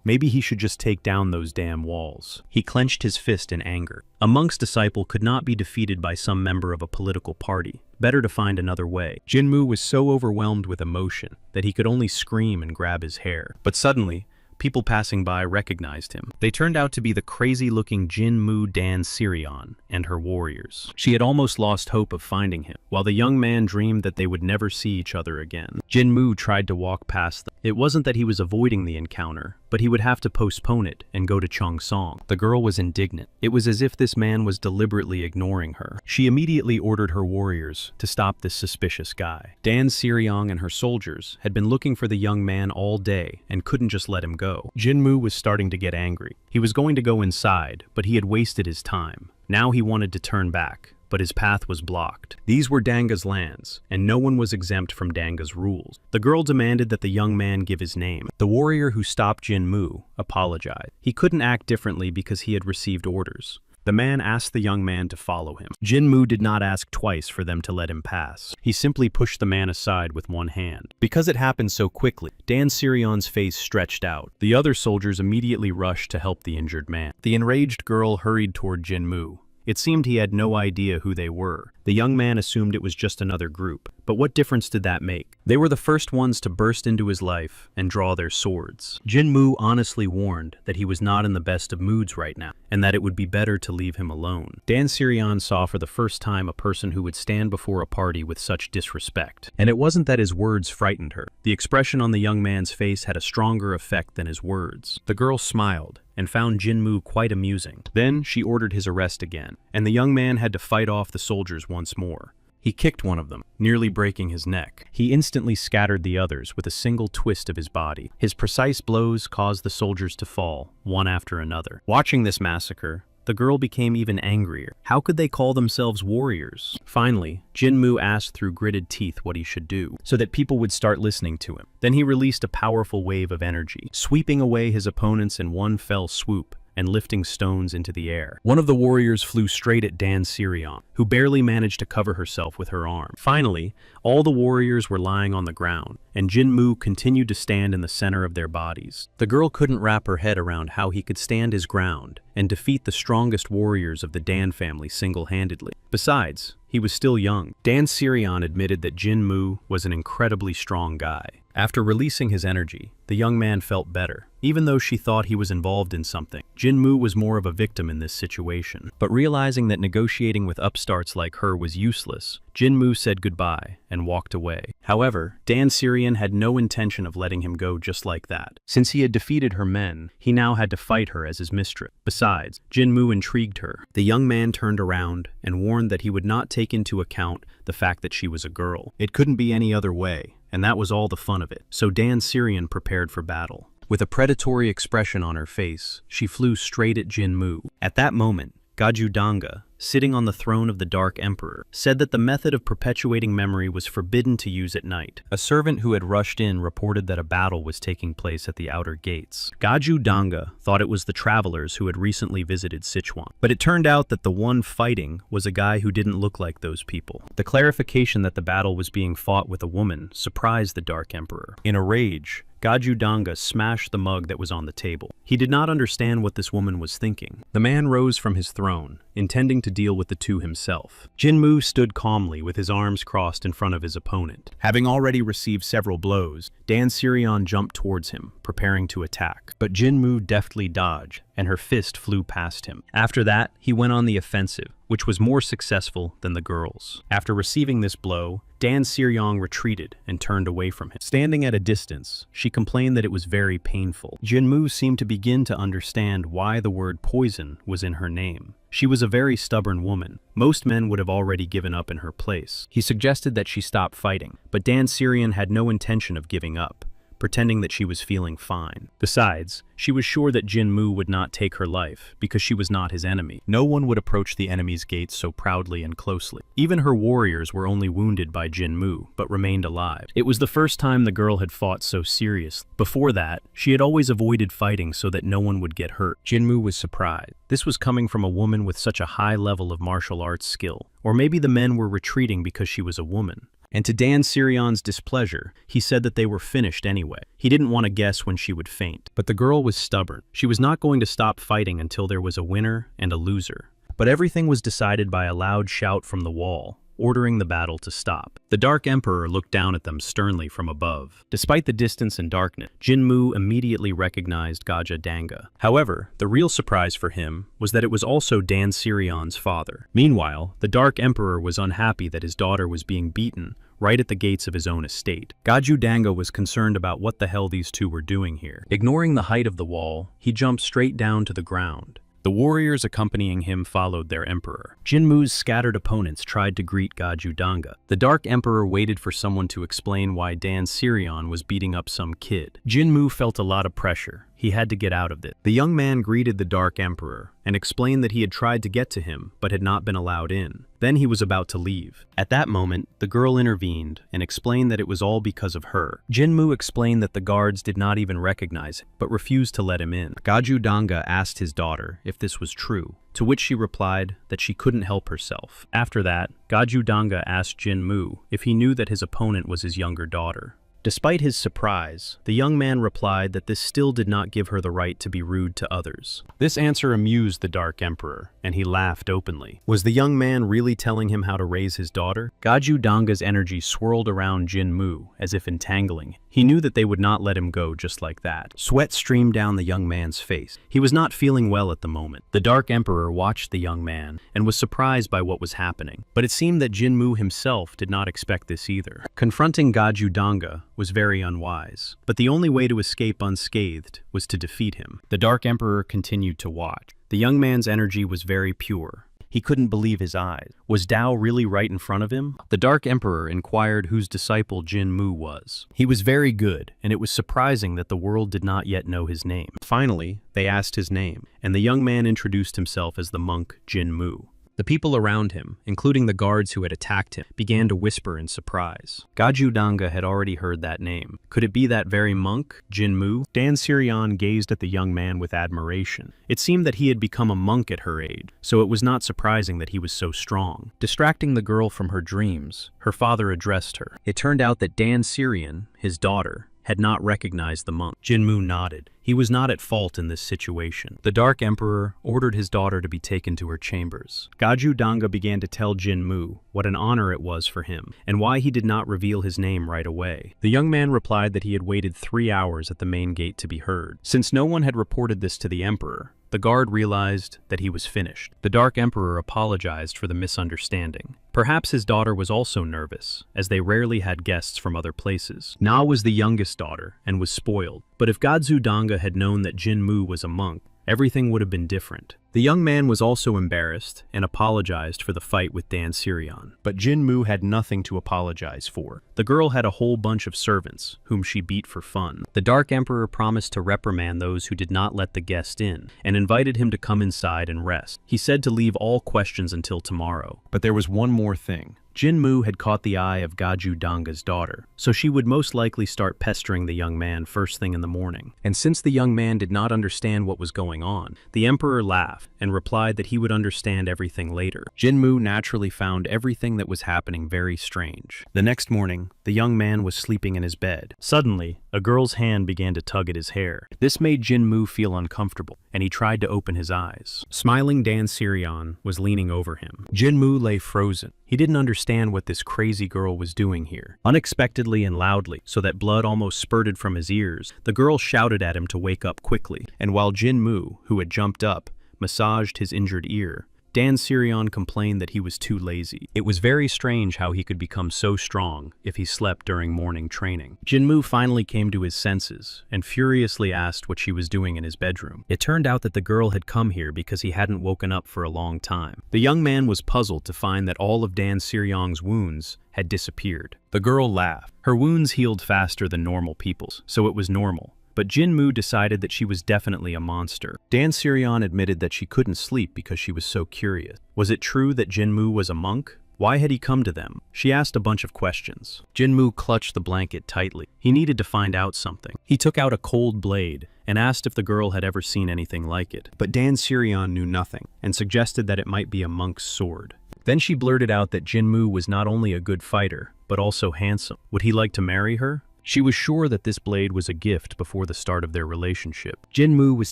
S1: Maybe he should just take down those damn walls. He clenched his fist in anger. A monk's disciple could not be defeated by some member of a political party. Better to find another way. Jinmu was so overwhelmed with emotion that he could only scream and grab his hair. But suddenly, people passing by recognized him. They turned out to be the crazy-looking Jinmu Dan Syrian and her warriors. She had almost lost hope of finding him, while the young man dreamed that they would never see each other again. Jinmu tried to walk past them. It wasn't that he was avoiding the encounter, but he would have to postpone it and go to Cheongsong. The girl was indignant. It was as if this man was deliberately ignoring her. She immediately ordered her warriors to stop this suspicious guy. Dan Siriong and her soldiers had been looking for the young man all day and couldn't just let him go. Jinmu was starting to get angry. He was going to go inside, but he had wasted his time. Now he wanted to turn back, but his path was blocked. These were Danga's lands, and no one was exempt from Danga's rules. The girl demanded that the young man give his name. The warrior who stopped Jinmu apologized. He couldn't act differently because he had received orders. The man asked the young man to follow him. Jinmu did not ask twice for them to let him pass. He simply pushed the man aside with one hand. Because it happened so quickly, Dan Sirion's face stretched out. The other soldiers immediately rushed to help the injured man. The enraged girl hurried toward Jinmu. It seemed he had no idea who they were. The young man assumed it was just another group. But what difference did that make? They were the first ones to burst into his life and draw their swords. Jinmu honestly warned that he was not in the best of moods right now, and that it would be better to leave him alone. Dan Sirion saw for the first time a person who would stand before a party with such disrespect. And it wasn't that his words frightened her. The expression on the young man's face had a stronger effect than his words. The girl smiled and found Jinmu quite amusing. Then she ordered his arrest again, and the young man had to fight off the soldiers once more. He kicked one of them, nearly breaking his neck. He instantly scattered the others with a single twist of his body. His precise blows caused the soldiers to fall, one after another. Watching this massacre, the girl became even angrier. How could they call themselves warriors? Finally, Jinmu asked through gritted teeth what he should do, so that people would start listening to him. Then he released a powerful wave of energy, sweeping away his opponents in one fell swoop and lifting stones into the air. One of the warriors flew straight at Dan Sirion, who barely managed to cover herself with her arm. Finally, all the warriors were lying on the ground, and Jinmu continued to stand in the center of their bodies. The girl couldn't wrap her head around how he could stand his ground and defeat the strongest warriors of the Dan family single-handedly. Besides, he was still young. Dan Sirion admitted that Jinmu was an incredibly strong guy. After releasing his energy, the young man felt better, even though she thought he was involved in something. Jinmu was more of a victim in this situation. But realizing that negotiating with upstarts like her was useless, Jinmu said goodbye and walked away. However, Dan Sirion had no intention of letting him go just like that. Since he had defeated her men, he now had to fight her as his mistress. Besides, Jinmu intrigued her. The young man turned around and warned that he would not take into account the fact that she was a girl. It couldn't be any other way, and that was all the fun of it. So Dan Sirion prepared for battle. With a predatory expression on her face, she flew straight at Jinmu. At that moment, Gaju Danga, sitting on the throne of the Dark Emperor, said that the method of perpetuating memory was forbidden to use at night. A servant who had rushed in reported that a battle was taking place at the outer gates. Gaju Danga thought it was the travelers who had recently visited Sichuan, but it turned out that the one fighting was a guy who didn't look like those people. The clarification that the battle was being fought with a woman surprised the Dark Emperor. In a rage, Gaju Danga smashed the mug that was on the table. He did not understand what this woman was thinking. The man rose from his throne, intending to deal with the two himself. Jinmu stood calmly with his arms crossed in front of his opponent. Having already received several blows, Dan Sirion jumped towards him, preparing to attack. But Jinmu deftly dodged, and her fist flew past him. After that, he went on the offensive, which was more successful than the girls. After receiving this blow, Dan Sirion retreated and turned away from him. Standing at a distance, she complained that it was very painful. Jinmu seemed to begin to understand why the word poison was in her name. She was a very stubborn woman. Most men would have already given up in her place. He suggested that she stop fighting, but Dan Sirion had no intention of giving up, pretending that she was feeling fine. Besides, she was sure that Jinmu would not take her life because she was not his enemy. No one would approach the enemy's gates so proudly and closely. Even her warriors were only wounded by Jinmu, but remained alive. It was the first time the girl had fought so seriously. Before that, she had always avoided fighting so that no one would get hurt. Jinmu was surprised. This was coming from a woman with such a high level of martial arts skill. Or maybe the men were retreating because she was a woman. And to Dan Sirion's displeasure, he said that they were finished anyway. He didn't want to guess when she would faint. But the girl was stubborn. She was not going to stop fighting until there was a winner and a loser. But everything was decided by a loud shout from the wall. ordering the battle to stop. The Dark Emperor looked down at them sternly from above. Despite the distance and darkness, Jinmu immediately recognized Gaja Danga. However, the real surprise for him was that it was also Dan Sirion's father. Meanwhile, the Dark Emperor was unhappy that his daughter was being beaten right at the gates of his own estate. Gaju Danga was concerned about what the hell these two were doing here. Ignoring the height of the wall, he jumped straight down to the ground. The warriors accompanying him followed their emperor. Jinmu's scattered opponents tried to greet Gaju Danga. The Dark Emperor waited for someone to explain why Dan Sirion was beating up some kid. Jinmu felt a lot of pressure. He had to get out of it. The young man greeted the Dark Emperor and explained that he had tried to get to him but had not been allowed in. Then he was about to leave. At that moment, the girl intervened and explained that it was all because of her. Jinmu explained that the guards did not even recognize him but refused to let him in. Gaju Danga asked his daughter if this was true, to which she replied that she couldn't help herself. After that, Gaju Danga asked Jinmu if he knew that his opponent was his younger daughter. Despite his surprise, the young man replied that this still did not give her the right to be rude to others. This answer amused the Dark Emperor, and he laughed openly. Was the young man really telling him how to raise his daughter? Gaju Danga's energy swirled around Jinmu, as if entangling him. He knew that they would not let him go just like that. Sweat streamed down the young man's face. He was not feeling well at the moment. The Dark Emperor watched the young man and was surprised by what was happening. But it seemed that Jinmu himself did not expect this either. Confronting Gaju Danga was very unwise, but the only way to escape unscathed was to defeat him. The Dark Emperor continued to watch. The young man's energy was very pure. He couldn't believe his eyes. Was Dao really right in front of him? The Dark Emperor inquired whose disciple Jinmu was. He was very good, and it was surprising that the world did not yet know his name. Finally, they asked his name, and the young man introduced himself as the monk Jinmu. The people around him, including the guards who had attacked him, began to whisper in surprise. Gaju Danga had already heard that name. Could it be that very monk, Jinmu? Dan Sirion gazed at the young man with admiration. It seemed that he had become a monk at her age, so it was not surprising that he was so strong. Distracting the girl from her dreams, her father addressed her. It turned out that Dan Sirion, his daughter, had not recognized the monk. Jinmu nodded. He was not at fault in this situation. The Dark Emperor ordered his daughter to be taken to her chambers. Gaju Danga began to tell Jinmu what an honor it was for him, and why he did not reveal his name right away. The young man replied that he had waited 3 hours at the main gate to be heard. Since no one had reported this to the Emperor, the guard realized that he was finished. The Dark Emperor apologized for the misunderstanding. Perhaps his daughter was also nervous, as they rarely had guests from other places. Na was the youngest daughter and was spoiled, but if Gaju Danga had known that Jinmu was a monk, everything would have been different. The young man was also embarrassed and apologized for the fight with Dan Sirion. But Jinmu had nothing to apologize for. The girl had a whole bunch of servants, whom she beat for fun. The Dark Emperor promised to reprimand those who did not let the guest in, and invited him to come inside and rest. He said to leave all questions until tomorrow. But there was one more thing. Jinmu had caught the eye of Gaju Danga's daughter, so she would most likely start pestering the young man first thing in the morning. And since the young man did not understand what was going on, the Emperor laughed and replied that he would understand everything later. Jinmu naturally found everything that was happening very strange. The next morning, the young man was sleeping in his bed. Suddenly, a girl's hand began to tug at his hair. This made Jinmu feel uncomfortable, and he tried to open his eyes. Smiling Dan Sirion was leaning over him. Jinmu lay frozen. He didn't understand what this crazy girl was doing here. Unexpectedly and loudly, so that blood almost spurted from his ears, the girl shouted at him to wake up quickly, and while Jinmu, who had jumped up, massaged his injured ear, Dan Sirion complained that he was too lazy. It was very strange how he could become so strong if he slept during morning training. Jinmu finally came to his senses and furiously asked what she was doing in his bedroom. It turned out that the girl had come here because he hadn't woken up for a long time. The young man was puzzled to find that all of Dan Sirion's wounds had disappeared. The girl laughed. Her wounds healed faster than normal people's, so it was normal. But Jinmu decided that she was definitely a monster. Dan Sirion admitted that she couldn't sleep because she was so curious. Was it true that Jinmu was a monk? Why had he come to them? She asked a bunch of questions. Jinmu clutched the blanket tightly. He needed to find out something. He took out a cold blade and asked if the girl had ever seen anything like it. But Dan Sirion knew nothing and suggested that it might be a monk's sword. Then she blurted out that Jinmu was not only a good fighter, but also handsome. Would he like to marry her? She was sure that this blade was a gift before the start of their relationship. Jinmu was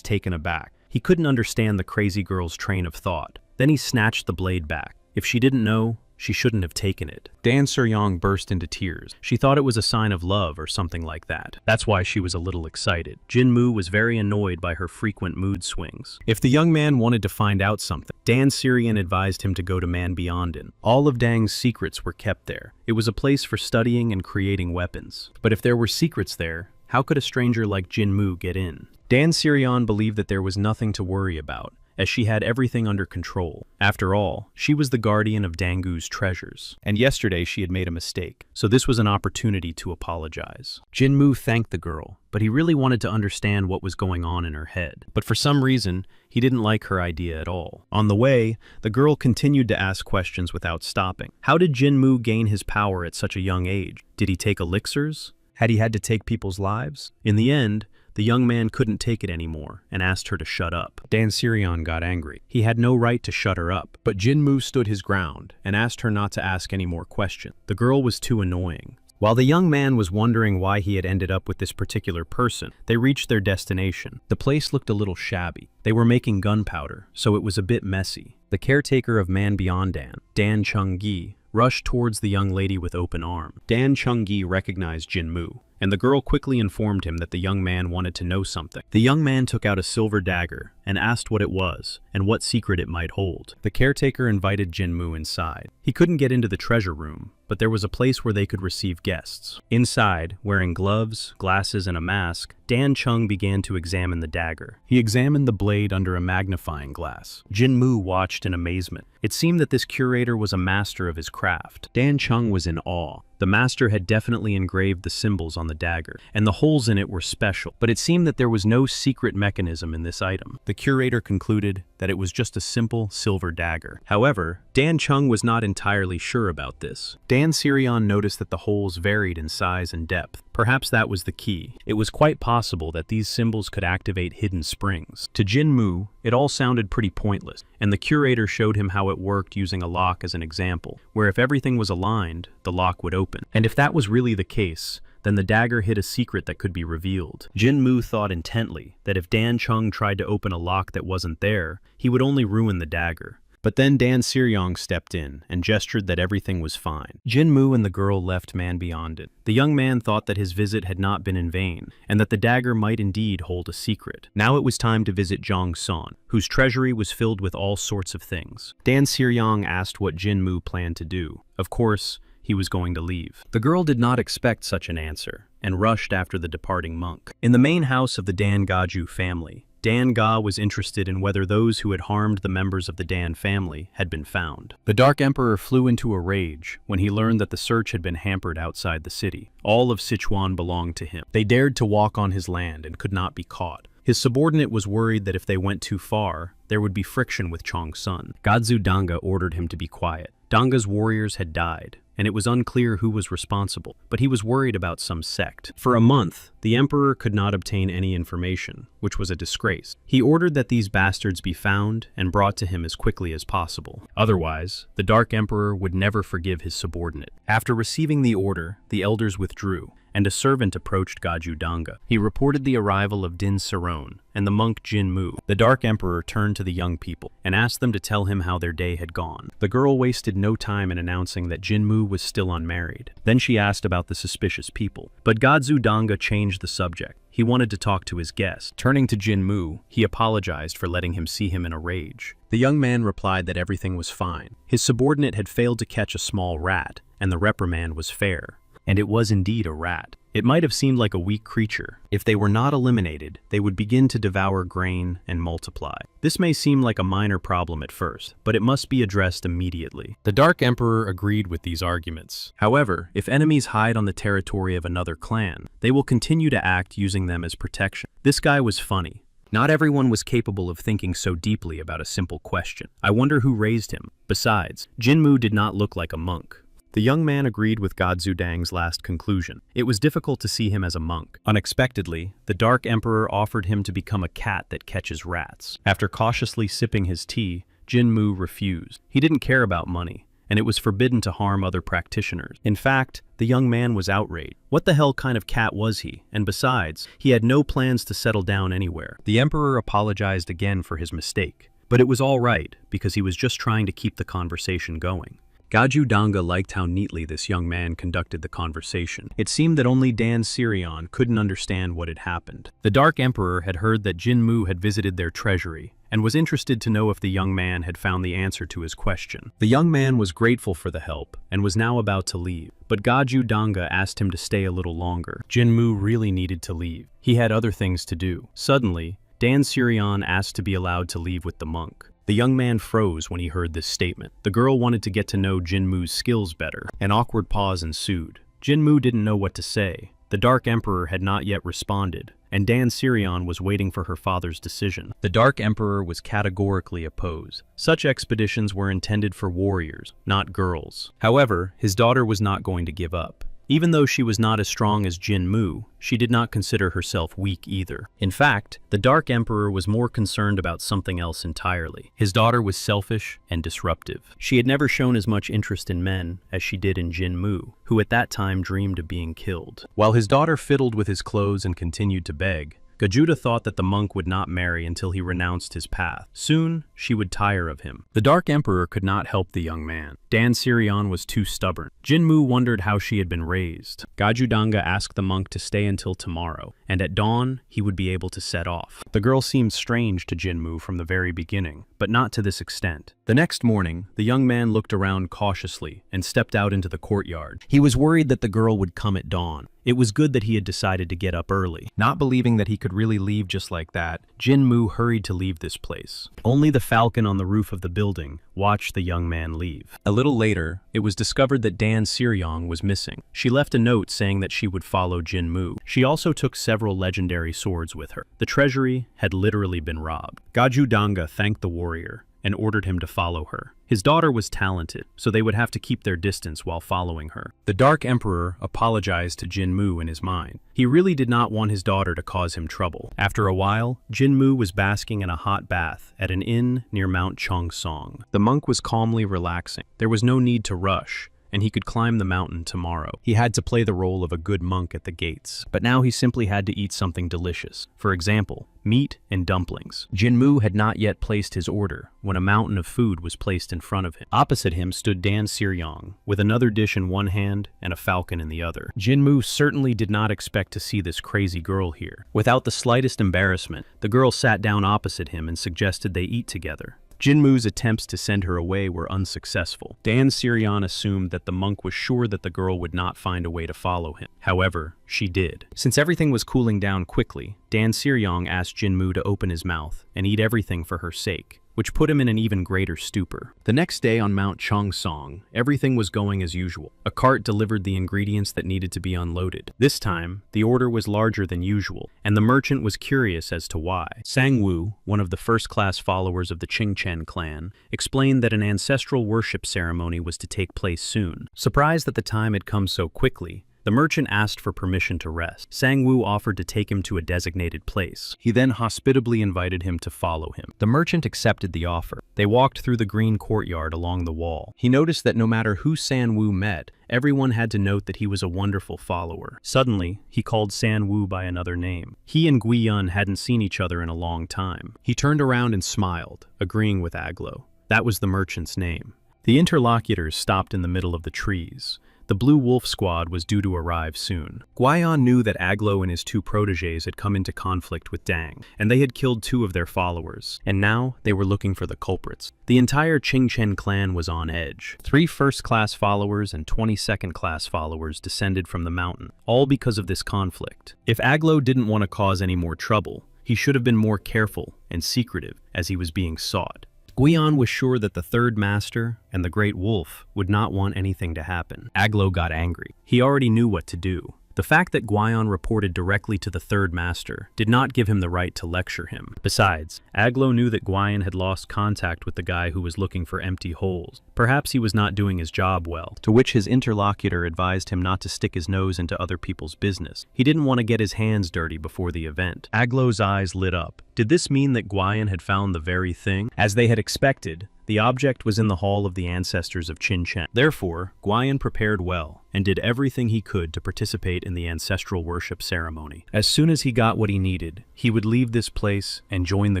S1: taken aback. He couldn't understand the crazy girl's train of thought. Then he snatched the blade back. If she didn't know, She shouldn't have taken it. Dan Suryong burst into tears. She thought it was a sign of love or something like that. That's why she was a little excited. Jin-moo was very annoyed by her frequent mood swings. If the young man wanted to find out something, Dan Sirian advised him to go to Man Beyondin. All of Dang's secrets were kept there. It was a place for studying and creating weapons. But if there were secrets there, how could a stranger like Jin-moo get in? Dan Sirian believed that there was nothing to worry about, as she had everything under control. After all, she was the guardian of Dangu's treasures. And yesterday she had made a mistake, so this was an opportunity to apologize. Jin-moo thanked the girl, but he really wanted to understand what was going on in her head. But for some reason, he didn't like her idea at all. On the way, the girl continued to ask questions without stopping. How did Jin-moo gain his power at such a young age? Did he take elixirs? Had he had to take people's lives? In the end, the young man couldn't take it anymore and asked her to shut up. Dan Sirian got angry. He had no right to shut her up, but Jin-moo stood his ground and asked her not to ask any more questions. The girl was too annoying. While the young man was wondering why he had ended up with this particular person, they reached their destination. The place looked a little shabby. They were making gunpowder, so it was a bit messy. The caretaker of Man Beyondan, Dan Chung-gi, rushed towards the young lady with open arms. Dan Chung-gi recognized Jin-moo, and the girl quickly informed him that the young man wanted to know something. The young man took out a silver dagger and asked what it was and what secret it might hold. The caretaker invited Jin-moo inside. He couldn't get into the treasure room, but there was a place where they could receive guests. Inside, wearing gloves, glasses, and a mask, Dan Chung began to examine the dagger. He examined the blade under a magnifying glass. Jin-moo watched in amazement. It seemed that this curator was a master of his craft. Dan Chung was in awe. The master had definitely engraved the symbols on the dagger, and the holes in it were special, but it seemed that there was no secret mechanism in this item. The curator concluded that it was just a simple silver dagger. However, Dan Chung was not entirely sure about this. Dan Sirian noticed that the holes varied in size and depth. Perhaps that was the key. It was quite possible that these symbols could activate hidden springs. To Jin-moo, it all sounded pretty pointless, and the curator showed him how it worked using a lock as an example, where if everything was aligned, the lock would open. And if that was really the case, then the dagger hid a secret that could be revealed. Jin-moo thought intently that if Dan Chung tried to open a lock that wasn't there, he would only ruin the dagger. But then Dan Siryong stepped in and gestured that everything was fine. Jin-moo and the girl left Man Beyondin. The young man thought that his visit had not been in vain, and that the dagger might indeed hold a secret. Now it was time to visit Jong-son, whose treasury was filled with all sorts of things. Dan Siryong asked what Jin-moo planned to do. Of course, he was going to leave. The girl did not expect such an answer, and rushed after the departing monk. In the main house of the Dan Gaju family, Dan Ga was interested in whether those who had harmed the members of the Dan family had been found. The Dark Emperor flew into a rage when he learned that the search had been hampered outside the city. All of Sichuan belonged to him. They dared to walk on his land and could not be caught. His subordinate was worried that if they went too far, there would be friction with Chong-sun. Gadzu Danga ordered him to be quiet. Danga's warriors had died, and it was unclear who was responsible, but he was worried about some sect. For a month, the emperor could not obtain any information, which was a disgrace. He ordered that these bastards be found and brought to him as quickly as possible. Otherwise, the Dark Emperor would never forgive his subordinate. After receiving the order, the elders withdrew, and a servant approached Gaju Danga. He reported the arrival of Din Saron and the monk Jin-moo. The Dark Emperor turned to the young people and asked them to tell him how their day had gone. The girl wasted no time in announcing that Jin-moo was still unmarried. Then she asked about the suspicious people. But Gadzu Danga changed the subject. He wanted to talk to his guest. Turning to Jin-moo, he apologized for letting him see him in a rage. The young man replied that everything was fine. His subordinate had failed to catch a small rat, and the reprimand was fair. And it was indeed a rat. It might have seemed like a weak creature. If they were not eliminated, they would begin to devour grain and multiply. This may seem like a minor problem at first, but it must be addressed immediately. The Dark Emperor agreed with these arguments. However, if enemies hide on the territory of another clan, they will continue to act using them as protection. This guy was funny. Not everyone was capable of thinking so deeply about a simple question. I wonder who raised him. Besides, Jin-moo did not look like a monk. The young man agreed with Gadzu Dang's last conclusion. It was difficult to see him as a monk. Unexpectedly, the Dark Emperor offered him to become a cat that catches rats. After cautiously sipping his tea, Jin-moo refused. He didn't care about money, and it was forbidden to harm other practitioners. In fact, the young man was outraged. What the hell kind of cat was he? And besides, he had no plans to settle down anywhere. The Emperor apologized again for his mistake, but it was all right because he was just trying to keep the conversation going. Gaju Danga liked how neatly this young man conducted the conversation. It seemed that only Dan Sirion couldn't understand what had happened. The Dark Emperor had heard that Jinmu had visited their treasury, and was interested to know if the young man had found the answer to his question. The young man was grateful for the help, and was now about to leave, but Gaju Danga asked him to stay a little longer. Jinmu really needed to leave. He had other things to do. Suddenly, Dan Sirion asked to be allowed to leave with the monk. The young man froze when he heard this statement. The girl wanted to get to know Jinmu's skills better. An awkward pause ensued. Jinmu didn't know what to say. The Dark Emperor had not yet responded, and Dan Sirion was waiting for her father's decision. The Dark Emperor was categorically opposed. Such expeditions were intended for warriors, not girls. However, his daughter was not going to give up. Even though she was not as strong as Jinmu, she did not consider herself weak either. In fact, the Dark Emperor was more concerned about something else entirely. His daughter was selfish and disruptive. She had never shown as much interest in men as she did in Jinmu, who at that time dreamed of being killed. While his daughter fiddled with his clothes and continued to beg, Gajuda thought that the monk would not marry until he renounced his path. Soon, she would tire of him. The Dark Emperor could not help the young man. Dan Sirion was too stubborn. Jinmu wondered how she had been raised. Gajudanga asked the monk to stay until tomorrow, and at dawn, he would be able to set off. The girl seemed strange to Jinmu from the very beginning, but not to this extent. The next morning, the young man looked around cautiously and stepped out into the courtyard. He was worried that the girl would come at dawn. It was good that he had decided to get up early. Not believing that he could really leave just like that, Jinmu hurried to leave this place. Only the falcon on the roof of the building watched the young man leave. A little later, it was discovered that Dan Siryong was missing. She left a note saying that she would follow Jinmu. She also took several legendary swords with her. The treasury had literally been robbed. Gajudanga thanked the warrior and ordered him to follow her. His daughter was talented, so they would have to keep their distance while following her. The Dark Emperor apologized to Jinmu in his mind. He really did not want his daughter to cause him trouble. After a while, Jinmu was basking in a hot bath at an inn near Mount Chongsong. The monk was calmly relaxing. There was no need to rush, and he could climb the mountain tomorrow. He had to play the role of a good monk at the gates, but now he simply had to eat something delicious. For example, meat and dumplings. Jinmu had not yet placed his order when a mountain of food was placed in front of him. Opposite him stood Dan Siryong, with another dish in one hand and a falcon in the other. Jinmu certainly did not expect to see this crazy girl here. Without the slightest embarrassment, the girl sat down opposite him and suggested they eat together. Jinmu's attempts to send her away were unsuccessful. Dan Sirion assumed that the monk was sure that the girl would not find a way to follow him. However, she did. Since everything was cooling down quickly, Dan Siryong asked Jinmu to open his mouth and eat everything for her sake, which put him in an even greater stupor. The next day on Mount Chongsong, everything was going as usual. A cart delivered the ingredients that needed to be unloaded. This time, the order was larger than usual, and the merchant was curious as to why. Sangwoo, one of the first-class followers of the Qingchen clan, explained that an ancestral worship ceremony was to take place soon. Surprised that the time had come so quickly, the merchant asked for permission to rest. Sangwoo offered to take him to a designated place. He then hospitably invited him to follow him. The merchant accepted the offer. They walked through the green courtyard along the wall. He noticed that no matter who Sangwoo met, everyone had to note that he was a wonderful follower. Suddenly, he called Sangwoo by another name. He and Guiyun hadn't seen each other in a long time. He turned around and smiled, agreeing with Aglo. That was the merchant's name. The interlocutors stopped in the middle of the trees. The Blue Wolf Squad was due to arrive soon. Guion knew that Aglo and his two protégés had come into conflict with Dang, and they had killed two of their followers, and now they were looking for the culprits. The entire Qingchen clan was on edge. 3 first-class followers and 20 second-class followers descended from the mountain, all because of this conflict. If Aglo didn't want to cause any more trouble, he should have been more careful and secretive as he was being sought. Guion was sure that the Third Master and the Great Wolf would not want anything to happen. Aglo got angry. He already knew what to do. The fact that Guion reported directly to the Third Master did not give him the right to lecture him. Besides, Aglo knew that Guion had lost contact with the guy who was looking for empty holes. Perhaps he was not doing his job well, to which his interlocutor advised him not to stick his nose into other people's business. He didn't want to get his hands dirty before the event. Aglo's eyes lit up. Did this mean that Guion had found the very thing? As they had expected, the object was in the hall of the ancestors of Qingchen. Therefore, Guion prepared well and did everything he could to participate in the ancestral worship ceremony. As soon as he got what he needed, he would leave this place and join the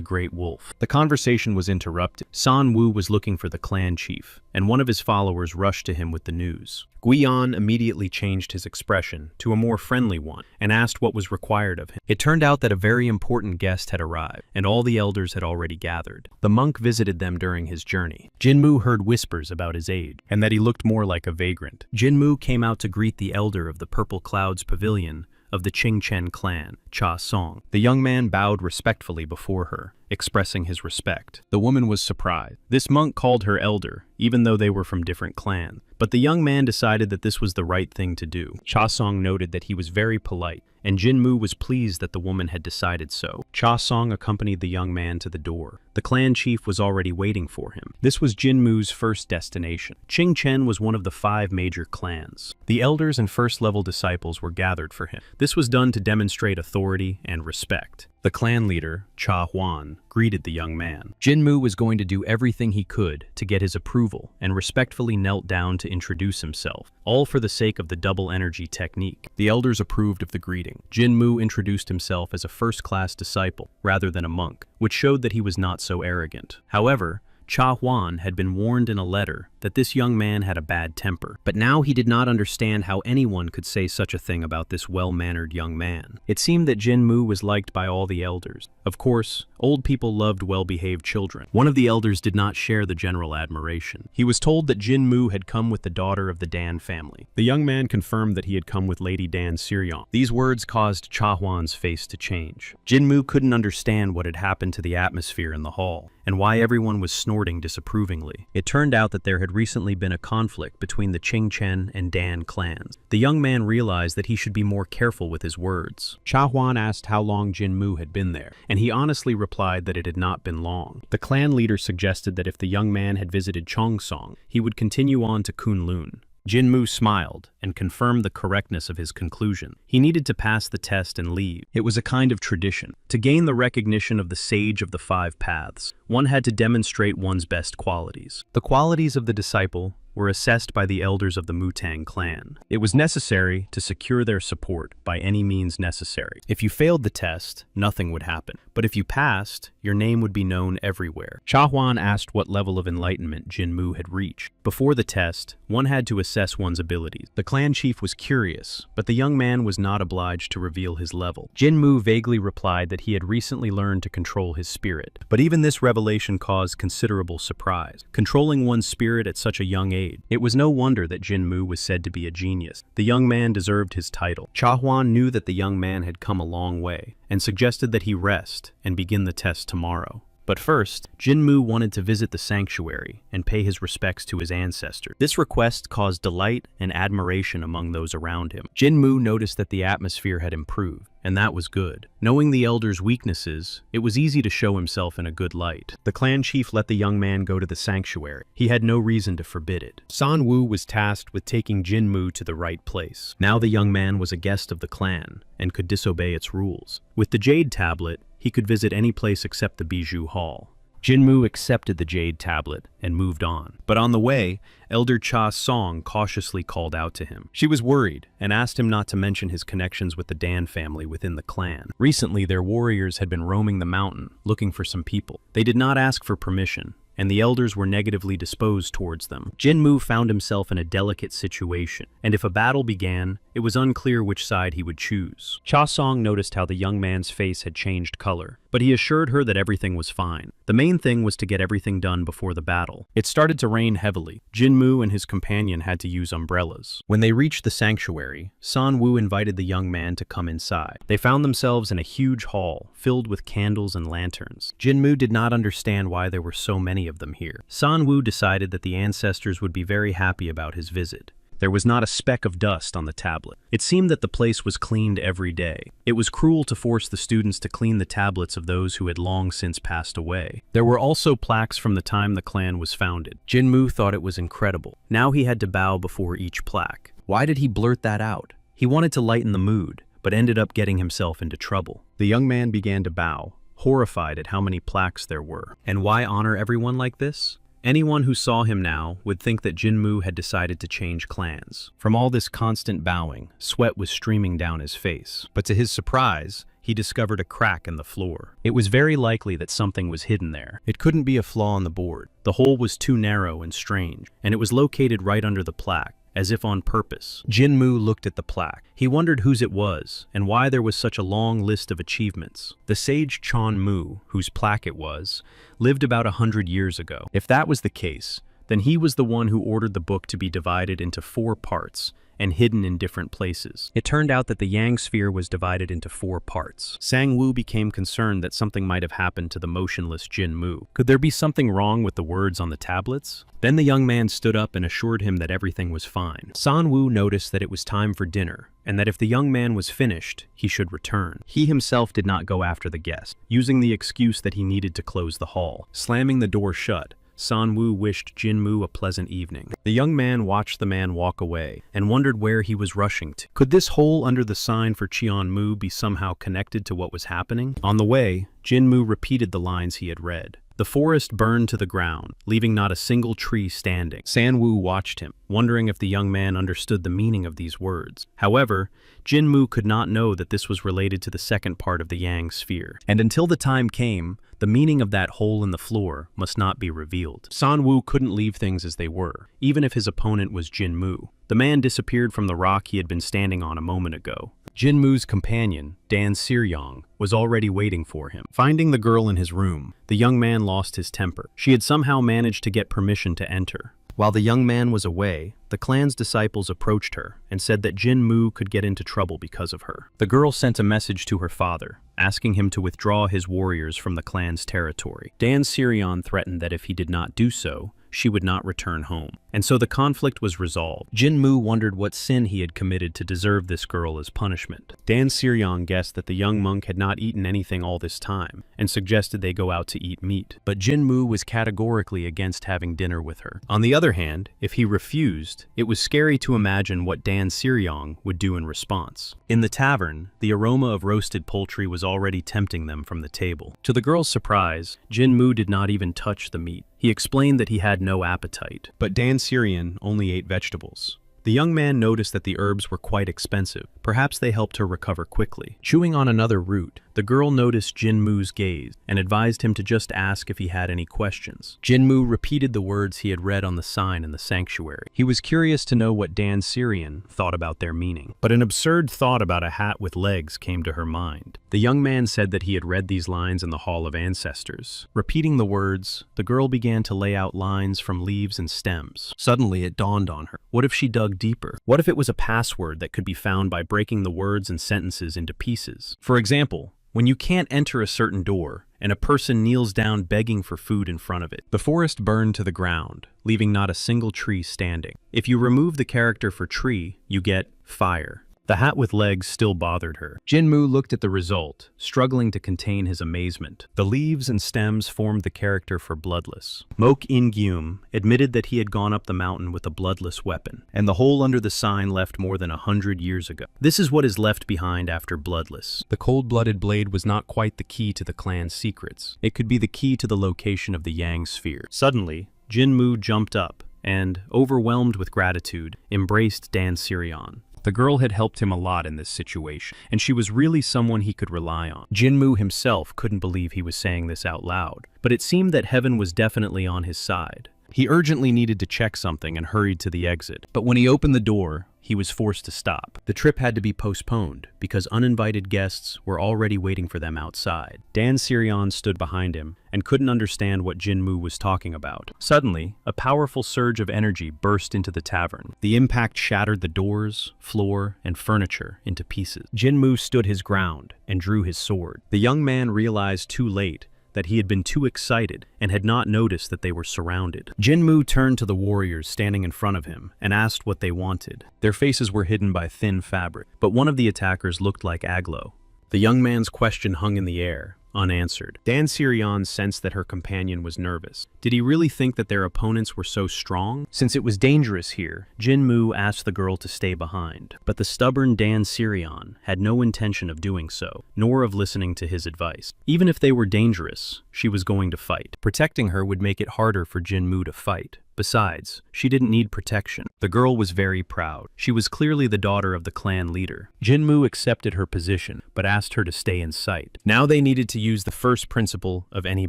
S1: Great Wolf. The conversation was interrupted. San Wu was looking for the clan chief, and one of his followers rushed to him with the news. Guiyan immediately changed his expression to a more friendly one and asked what was required of him. It turned out that a very important guest had arrived, and all the elders had already gathered. The monk visited them during his journey. Jinmu heard whispers about his age, and that he looked more like a vagrant. Jinmu came out to greet the elder of the Purple Clouds Pavilion of the Qingchen clan, Cha Song. The young man bowed respectfully before her, expressing his respect. The woman was surprised. This monk called her elder, even though they were from different clans. But the young man decided that this was the right thing to do. Cha Song noted that he was very polite, and Jinmu was pleased that the woman had decided so. Cha Song accompanied the young man to the door. The clan chief was already waiting for him. This was Jinmu's first destination. Qingchen was one of the 5 major clans. The elders and first-level disciples were gathered for him. This was done to demonstrate authority and respect. The clan leader, Cha Huan, greeted the young man. Jinmu was going to do everything he could to get his approval and respectfully knelt down to introduce himself, all for the sake of the double energy technique. The elders approved of the greeting. Jinmu introduced himself as a first-class disciple rather than a monk, which showed that he was not so arrogant. However, Cha Huan had been warned in a letter that this young man had a bad temper, but now he did not understand how anyone could say such a thing about this well-mannered young man. It seemed that Jinmu was liked by all the elders. Of course, old people loved well-behaved children. One of the elders did not share the general admiration. He was told that Jinmu had come with the daughter of the Dan family. The young man confirmed that he had come with Lady Dan Siryong. These words caused Cha Huan's face to change. Jinmu couldn't understand what had happened to the atmosphere in the hall, and why everyone was snorting disapprovingly. It turned out that there had recently been a conflict between the Qingchen and Dan clans. The young man realized that he should be more careful with his words. Cha Huan asked how long Jinmu had been there, and he honestly replied that it had not been long. The clan leader suggested that if the young man had visited Chongsong, he would continue on to Kunlun. Jinmu smiled and confirmed the correctness of his conclusion. He needed to pass the test and leave. It was a kind of tradition. To gain the recognition of the sage of the 5 paths, one had to demonstrate one's best qualities. The qualities of the disciple were assessed by the elders of the Mutang clan. It was necessary to secure their support by any means necessary. If you failed the test, nothing would happen. But if you passed, your name would be known everywhere. Cha Huan asked what level of enlightenment Jinmu had reached. Before the test, one had to assess one's abilities. The clan chief was curious, but the young man was not obliged to reveal his level. Jinmu vaguely replied that he had recently learned to control his spirit. But even this revelation caused considerable surprise. Controlling one's spirit at such a young age, it was no wonder that Jinmu was said to be a genius. The young man deserved his title. Cha Huan knew that the young man had come a long way, and suggested that he rest and begin the test tomorrow. But first, Jinmu wanted to visit the sanctuary and pay his respects to his ancestors. This request caused delight and admiration among those around him. Jinmu noticed that the atmosphere had improved, and that was good. Knowing the elder's weaknesses, it was easy to show himself in a good light. The clan chief let the young man go to the sanctuary. He had no reason to forbid it. San Wu was tasked with taking Jinmu to the right place. Now the young man was a guest of the clan and could disobey its rules. With the Jade Tablet, he could visit any place except the Bijou Hall. Jinmu accepted the Jade Tablet and moved on. But on the way, Elder Cha Song cautiously called out to him. She was worried and asked him not to mention his connections with the Dan family within the clan. Recently, their warriors had been roaming the mountain, looking for some people. They did not ask for permission, and the elders were negatively disposed towards them. Jinmu found himself in a delicate situation, and if a battle began, it was unclear which side he would choose. Cha Song noticed how the young man's face had changed color, but he assured her that everything was fine. The main thing was to get everything done before the battle. It started to rain heavily. Jinmu and his companion had to use umbrellas. When they reached the sanctuary, San Wu invited the young man to come inside. They found themselves in a huge hall, filled with candles and lanterns. Jinmu did not understand why there were so many of them here. San Wu decided that the ancestors would be very happy about his visit. There was not a speck of dust on the tablet. It seemed that the place was cleaned every day. It was cruel to force the students to clean the tablets of those who had long since passed away. There were also plaques from the time the clan was founded. Jinmu thought it was incredible. Now he had to bow before each plaque. Why did he blurt that out? He wanted to lighten the mood, but ended up getting himself into trouble. The young man began to bow, horrified at how many plaques there were. And why honor everyone like this? Anyone who saw him now would think that Jinmu had decided to change clans. From all this constant bowing, sweat was streaming down his face. But to his surprise, he discovered a crack in the floor. It was very likely that something was hidden there. It couldn't be a flaw in the board. The hole was too narrow and strange, and it was located right under the plaque, as if on purpose. Jinmu looked at the plaque. He wondered whose it was, and why there was such a long list of achievements. The sage Chon Mu, whose plaque it was, lived about 100 years ago. If that was the case, then he was the one who ordered the book to be divided into 4 parts, and hidden in different places. It turned out that the Yang sphere was divided into 4 parts. Sang Woo became concerned that something might have happened to the motionless Jin Mu. Could there be something wrong with the words on the tablets? Then the young man stood up and assured him that everything was fine. San Woo noticed that it was time for dinner, and that if the young man was finished, he should return. He himself did not go after the guest, using the excuse that he needed to close the hall. Slamming the door shut, San Woo wished Jinmu a pleasant evening. The young man watched the man walk away and wondered where he was rushing to. Could this hole under the sign for Cheonmu be somehow connected to what was happening? On the way, Jinmu repeated the lines he had read. The forest burned to the ground, leaving not a single tree standing. San Woo watched him, wondering if the young man understood the meaning of these words. However, Jinmu could not know that this was related to the second part of the Yang sphere. And until the time came, the meaning of that hole in the floor must not be revealed. San Woo couldn't leave things as they were, even if his opponent was Jinmu. The man disappeared from the rock he had been standing on a moment ago. Jinmu's companion, Dan Siryong, was already waiting for him. Finding the girl in his room, the young man lost his temper. She had somehow managed to get permission to enter. While the young man was away, the clan's disciples approached her and said that Jinmu could get into trouble because of her. The girl sent a message to her father, asking him to withdraw his warriors from the clan's territory. Dan Sirion threatened that if he did not do so, she would not return home. And so the conflict was resolved. Jinmu wondered what sin he had committed to deserve this girl as punishment. Dan Sirion guessed that the young monk had not eaten anything all this time, and suggested they go out to eat meat. But Jinmu was categorically against having dinner with her. On the other hand, if he refused, it was scary to imagine what Dan Sirion would do in response. In the tavern, the aroma of roasted poultry was already tempting them from the table. To the girl's surprise, Jinmu did not even touch the meat. He explained that he had no appetite, but Dan Sirion only ate vegetables. The young man noticed that the herbs were quite expensive. Perhaps they helped her recover quickly. Chewing on another root, the girl noticed Jinmu's gaze and advised him to just ask if he had any questions. Jinmu repeated the words he had read on the sign in the sanctuary. He was curious to know what Dan Sirion thought about their meaning. But an absurd thought about a hat with legs came to her mind. The young man said that he had read these lines in the Hall of Ancestors. Repeating the words, the girl began to lay out lines from leaves and stems. Suddenly, it dawned on her. What if she dug deeper? What if it was a password that could be found by breaking the words and sentences into pieces? For example, when you can't enter a certain door, and a person kneels down begging for food in front of it. The forest burned to the ground, leaving not a single tree standing. If you remove the character for tree, you get fire. The hat with legs still bothered her. Jinmu looked at the result, struggling to contain his amazement. The leaves and stems formed the character for bloodless. Mok In-gyum admitted that he had gone up the mountain with a bloodless weapon, and the hole under the sign left more than 100 years ago. This is what is left behind after bloodless. The cold-blooded blade was not quite the key to the clan's secrets. It could be the key to the location of the Yang sphere. Suddenly, Jinmu jumped up and, overwhelmed with gratitude, embraced Dan Sirion. The girl had helped him a lot in this situation, and she was really someone he could rely on. Jinmu himself couldn't believe he was saying this out loud, but it seemed that heaven was definitely on his side. He urgently needed to check something and hurried to the exit, but when he opened the door, he was forced to stop. The trip had to be postponed because uninvited guests were already waiting for them outside. Dan Sirion stood behind him and couldn't understand what Jinmu was talking about. Suddenly, a powerful surge of energy burst into the tavern. The impact shattered the doors, floor, and furniture into pieces. Jinmu stood his ground and drew his sword. The young man realized too late that he had been too excited and had not noticed that they were surrounded. Jinmu turned to the warriors standing in front of him and asked what they wanted. Their faces were hidden by thin fabric, but one of the attackers looked like Aglo. The young man's question hung in the air, unanswered. Dan Sirion sensed that her companion was nervous. Did he really think that their opponents were so strong? Since it was dangerous here, Jinmu asked the girl to stay behind. But the stubborn Dan Sirion had no intention of doing so, nor of listening to his advice. Even if they were dangerous, she was going to fight. Protecting her would make it harder for Jinmu to fight. Besides, she didn't need protection. The girl was very proud. She was clearly the daughter of the clan leader. Jinmu accepted her position, but asked her to stay in sight. Now they needed to use the first principle of any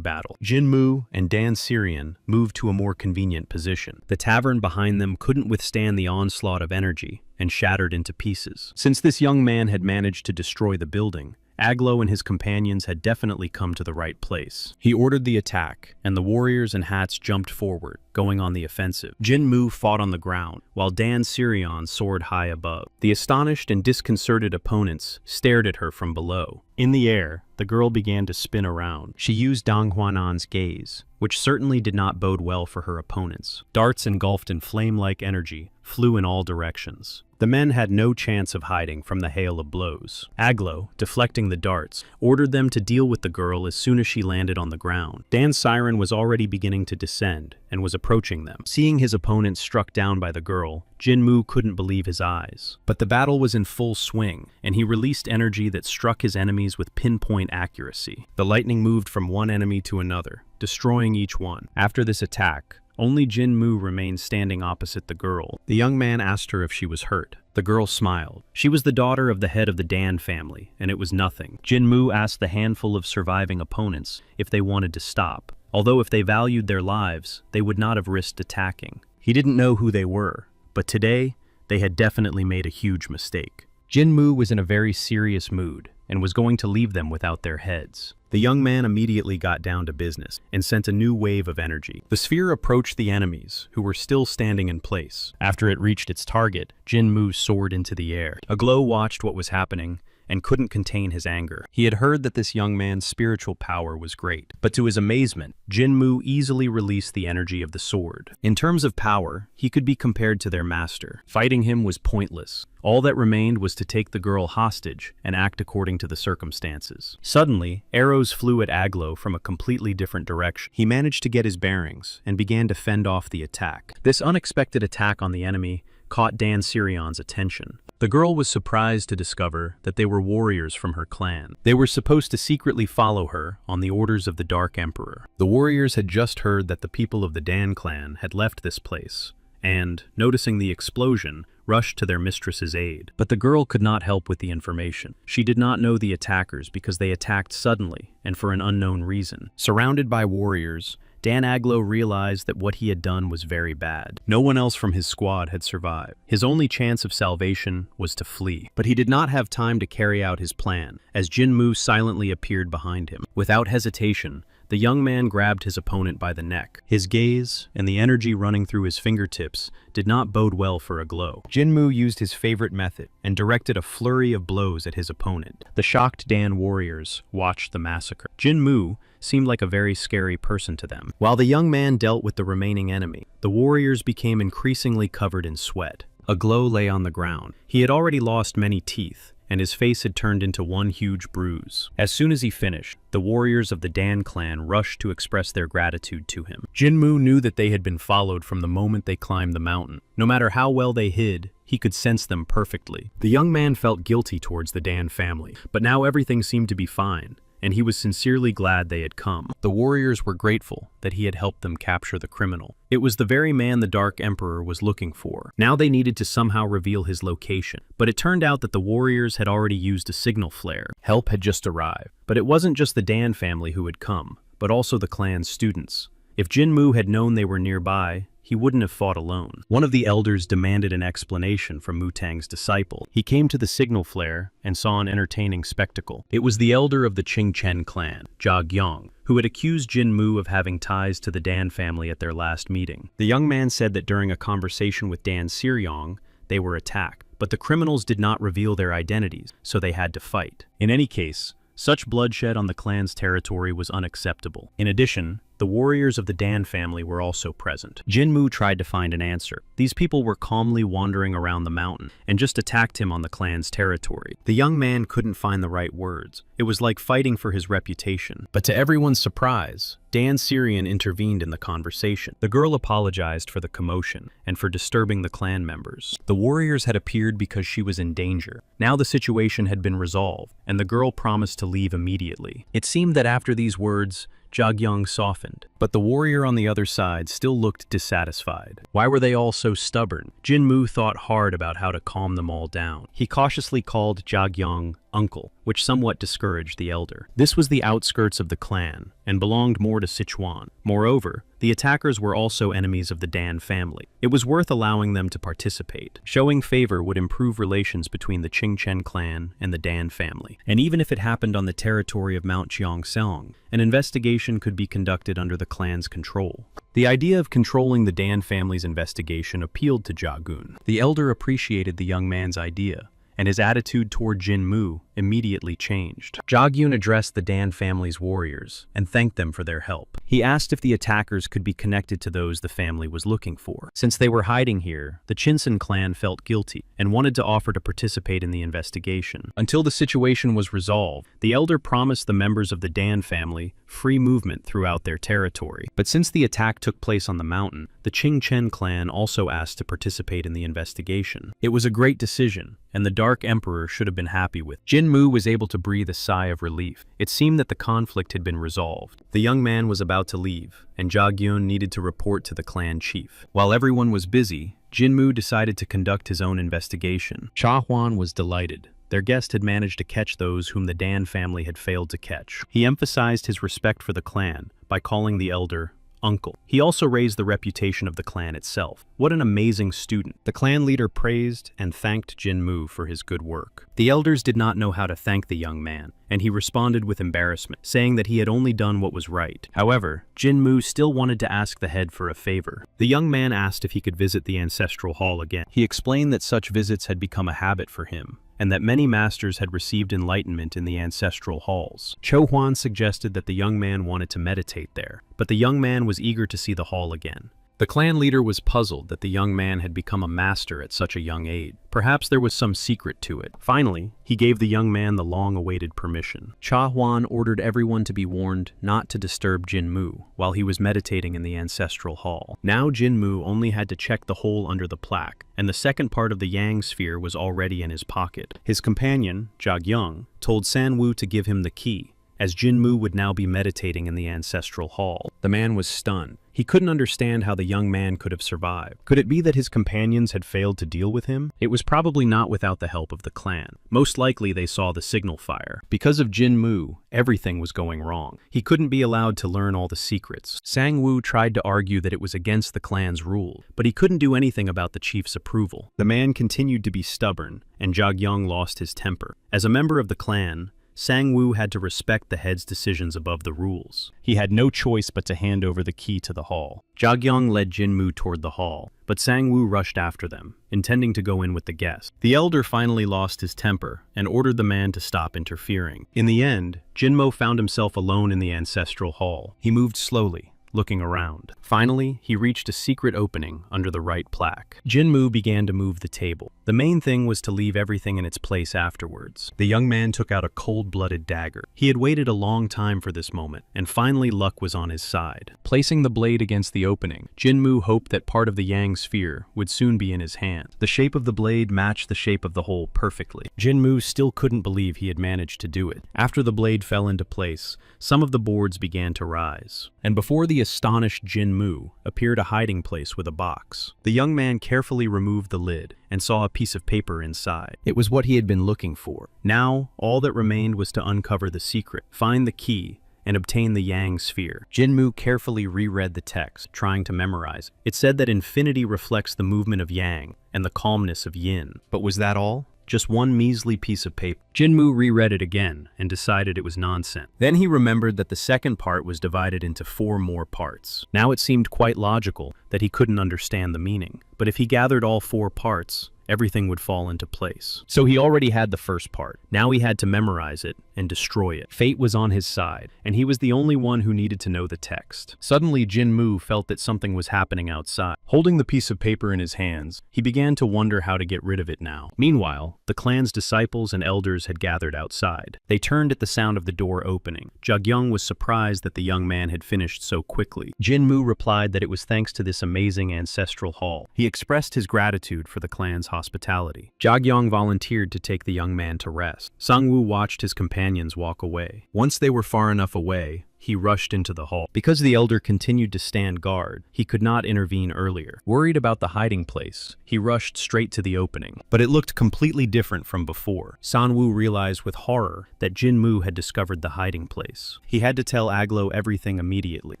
S1: battle. Jinmu and Dan Sirion moved to a more convenient position. The tavern behind them couldn't withstand the onslaught of energy and shattered into pieces. Since this young man had managed to destroy the building, Aglo and his companions had definitely come to the right place. He ordered the attack, and the warriors and hats jumped forward, going on the offensive. Jinmu fought on the ground, while Dan Sirion soared high above. The astonished and disconcerted opponents stared at her from below. In the air, the girl began to spin around. She used Dong Huanan's gaze, which certainly did not bode well for her opponents. Darts engulfed in flame-like energy flew in all directions. The men had no chance of hiding from the hail of blows. Aglo, deflecting the darts, ordered them to deal with the girl as soon as she landed on the ground. Dan Siren was already beginning to descend and was approaching them. Seeing his opponent struck down by the girl, Jinmu couldn't believe his eyes. But the battle was in full swing, and he released energy that struck his enemies with pinpoint accuracy. The lightning moved from one enemy to another, destroying each one. After this attack, only Jinmu remained standing opposite the girl. The young man asked her if she was hurt. The girl smiled. She was the daughter of the head of the Dan family, and it was nothing. Jinmu asked the handful of surviving opponents if they wanted to stop, although if they valued their lives, they would not have risked attacking. He didn't know who they were, but today, they had definitely made a huge mistake. Jinmu was in a very serious mood and was going to leave them without their heads. The young man immediately got down to business and sent a new wave of energy. The sphere approached the enemies, who were still standing in place. After it reached its target, Jinmu soared into the air. Aglo watched what was happening and couldn't contain his anger. He had heard that this young man's spiritual power was great, but to his amazement, Jinmu easily released the energy of the sword. In terms of power, he could be compared to their master. Fighting him was pointless. All that remained was to take the girl hostage and act according to the circumstances. Suddenly, arrows flew at Aglo from a completely different direction. He managed to get his bearings and began to fend off the attack. This unexpected attack on the enemy caught Dan Sirion's attention. The girl was surprised to discover that they were warriors from her clan. They were supposed to secretly follow her on the orders of the Dark Emperor. The warriors had just heard that the people of the Dan clan had left this place, and, noticing the explosion, rushed to their mistress's aid. But the girl could not help with the information. She did not know the attackers because they attacked suddenly and for an unknown reason. Surrounded by warriors, Dan Aglo realized that what he had done was very bad. No one else from his squad had survived. His only chance of salvation was to flee. But he did not have time to carry out his plan, as Jinmu silently appeared behind him. Without hesitation, the young man grabbed his opponent by the neck. His gaze and the energy running through his fingertips did not bode well for Aglo. Jinmu used his favorite method and directed a flurry of blows at his opponent. The shocked Dan warriors watched the massacre. Jinmu seemed like a very scary person to them. While the young man dealt with the remaining enemy, the warriors became increasingly covered in sweat. Aglo lay on the ground. He had already lost many teeth, and his face had turned into one huge bruise. As soon as he finished, the warriors of the Dan clan rushed to express their gratitude to him. Jinmu knew that they had been followed from the moment they climbed the mountain. No matter how well they hid, he could sense them perfectly. The young man felt guilty towards the Dan family, but now everything seemed to be fine, and he was sincerely glad they had come. The warriors were grateful that he had helped them capture the criminal. It was the very man the Dark Emperor was looking for. Now they needed to somehow reveal his location, but it turned out that the warriors had already used a signal flare. Help had just arrived. But it wasn't just the Dan family who had come, but also the clan's students. If Jinmu had known they were nearby, he wouldn't have fought alone. One of the elders demanded an explanation from Mutang's disciple. He came to the signal flare and saw an entertaining spectacle. It was the elder of the Qingchen clan, Jia Gyong, who had accused Jinmu of having ties to the Dan family at their last meeting. The young man said that during a conversation with Dan Siryong, they were attacked, but the criminals did not reveal their identities, so they had to fight. In any case, such bloodshed on the clan's territory was unacceptable. In addition, The warriors of the Dan family were also present. Jinmu tried to find an answer. These people were calmly wandering around the mountain and just attacked him on the clan's territory. The young man couldn't find the right words. It was like fighting for his reputation. But to everyone's surprise, Dan Syrian intervened in the conversation. The girl apologized for the commotion and for disturbing the clan members. The warriors had appeared because she was in danger. Now the situation had been resolved, and the girl promised to leave immediately. It seemed that after these words, Jagyung softened, but the warrior on the other side still looked dissatisfied. Why were they all so stubborn? Jinmu thought hard about how to calm them all down. He cautiously called Jagyung uncle, which somewhat discouraged the elder. This was the outskirts of the clan, and belonged more to Sichuan. Moreover, the attackers were also enemies of the Dan family. It was worth allowing them to participate. Showing favor would improve relations between the Qingchen clan and the Dan family. And even if it happened on the territory of Mount Cheongsong, an investigation could be conducted under the clan's control. The idea of controlling the Dan family's investigation appealed to Jagun. The elder appreciated the young man's idea, and his attitude toward Jinmu immediately changed. Jagyun addressed the Dan family's warriors and thanked them for their help. He asked if the attackers could be connected to those the family was looking for. Since they were hiding here, the Chinsen clan felt guilty and wanted to offer to participate in the investigation. Until the situation was resolved, the elder promised the members of the Dan family free movement throughout their territory. But since the attack took place on the mountain, the Qingchen clan also asked to participate in the investigation. It was a great decision, and the Dark Emperor should have been happy with. Jinmu was able to breathe a sigh of relief. It seemed that the conflict had been resolved. The young man was about to leave, and Jagyun needed to report to the clan chief. While everyone was busy, Jinmu decided to conduct his own investigation. Cha Huan was delighted. Their guest had managed to catch those whom the Dan family had failed to catch. He emphasized his respect for the clan by calling the elder uncle. He also raised the reputation of the clan itself. What an amazing student. The clan leader praised and thanked Jinmu for his good work. The elders did not know how to thank the young man, and he responded with embarrassment, saying that he had only done what was right. However, Jinmu still wanted to ask the head for a favor. The young man asked if he could visit the ancestral hall again. He explained that such visits had become a habit for him, and that many masters had received enlightenment in the ancestral halls. Cho Huan suggested that the young man wanted to meditate there, but the young man was eager to see the hall again. The clan leader was puzzled that the young man had become a master at such a young age. Perhaps there was some secret to it. Finally, he gave the young man the long-awaited permission. Cha Huan ordered everyone to be warned not to disturb Jinmu while he was meditating in the ancestral hall. Now Jinmu only had to check the hole under the plaque, and the second part of the Yang sphere was already in his pocket. His companion, Jagyung, told Sanwu to give him the key, as Jinmu would now be meditating in the ancestral hall. The man was stunned. He couldn't understand how the young man could have survived. Could it be that his companions had failed to deal with him? It was probably not without the help of the clan. Most likely they saw the signal fire. Because of Jinmu, everything was going wrong. He couldn't be allowed to learn all the secrets. Sangwoo tried to argue that it was against the clan's rule, but he couldn't do anything about the chief's approval. The man continued to be stubborn, and Jagyung lost his temper. As a member of the clan, Sangwoo had to respect the head's decisions above the rules. He had no choice but to hand over the key to the hall. Jagyung led Jinmu toward the hall, but Sangwoo rushed after them, intending to go in with the guest. The elder finally lost his temper and ordered the man to stop interfering. In the end, Jinmo found himself alone in the ancestral hall. He moved slowly, looking around. Finally, he reached a secret opening under the right plaque. Jinmu began to move the table. The main thing was to leave everything in its place afterwards. The young man took out a cold-blooded dagger. He had waited a long time for this moment, and finally luck was on his side. Placing the blade against the opening, Jinmu hoped that part of the Yang sphere would soon be in his hand. The shape of the blade matched the shape of the hole perfectly. Jinmu still couldn't believe he had managed to do it. After the blade fell into place, some of the boards began to rise, and before the astonished Jinmu appeared a hiding place with a box. The young man carefully removed the lid and saw a piece of paper inside. It was what he had been looking for. Now, all that remained was to uncover the secret, find the key, and obtain the Yang sphere. Jinmu carefully reread the text, trying to memorize it. It said that infinity reflects the movement of Yang and the calmness of Yin. But was that all? Just one measly piece of paper. Jinmu reread it again and decided it was nonsense. Then he remembered that the second part was divided into 4 more parts. Now it seemed quite logical that he couldn't understand the meaning. But if he gathered all 4 parts everything would fall into place. So he already had the first part. Now he had to memorize it and destroy it. Fate was on his side, and he was the only one who needed to know the text. Suddenly, Jin-Moo felt that something was happening outside. Holding the piece of paper in his hands, he began to wonder how to get rid of it now. Meanwhile, the clan's disciples and elders had gathered outside. They turned at the sound of the door opening. Jagyung was surprised that the young man had finished so quickly. Jin-Moo replied that it was thanks to this amazing ancestral hall. He expressed his gratitude for the clan's hospitality. Jagyung volunteered to take the young man to rest. Sang-woo watched his companions walk away. Once they were far enough away, he rushed into the hall. Because the elder continued to stand guard, he could not intervene earlier. Worried about the hiding place, he rushed straight to the opening. But it looked completely different from before. Sang-woo realized with horror that Jin-Moo had discovered the hiding place. He had to tell Aglo everything immediately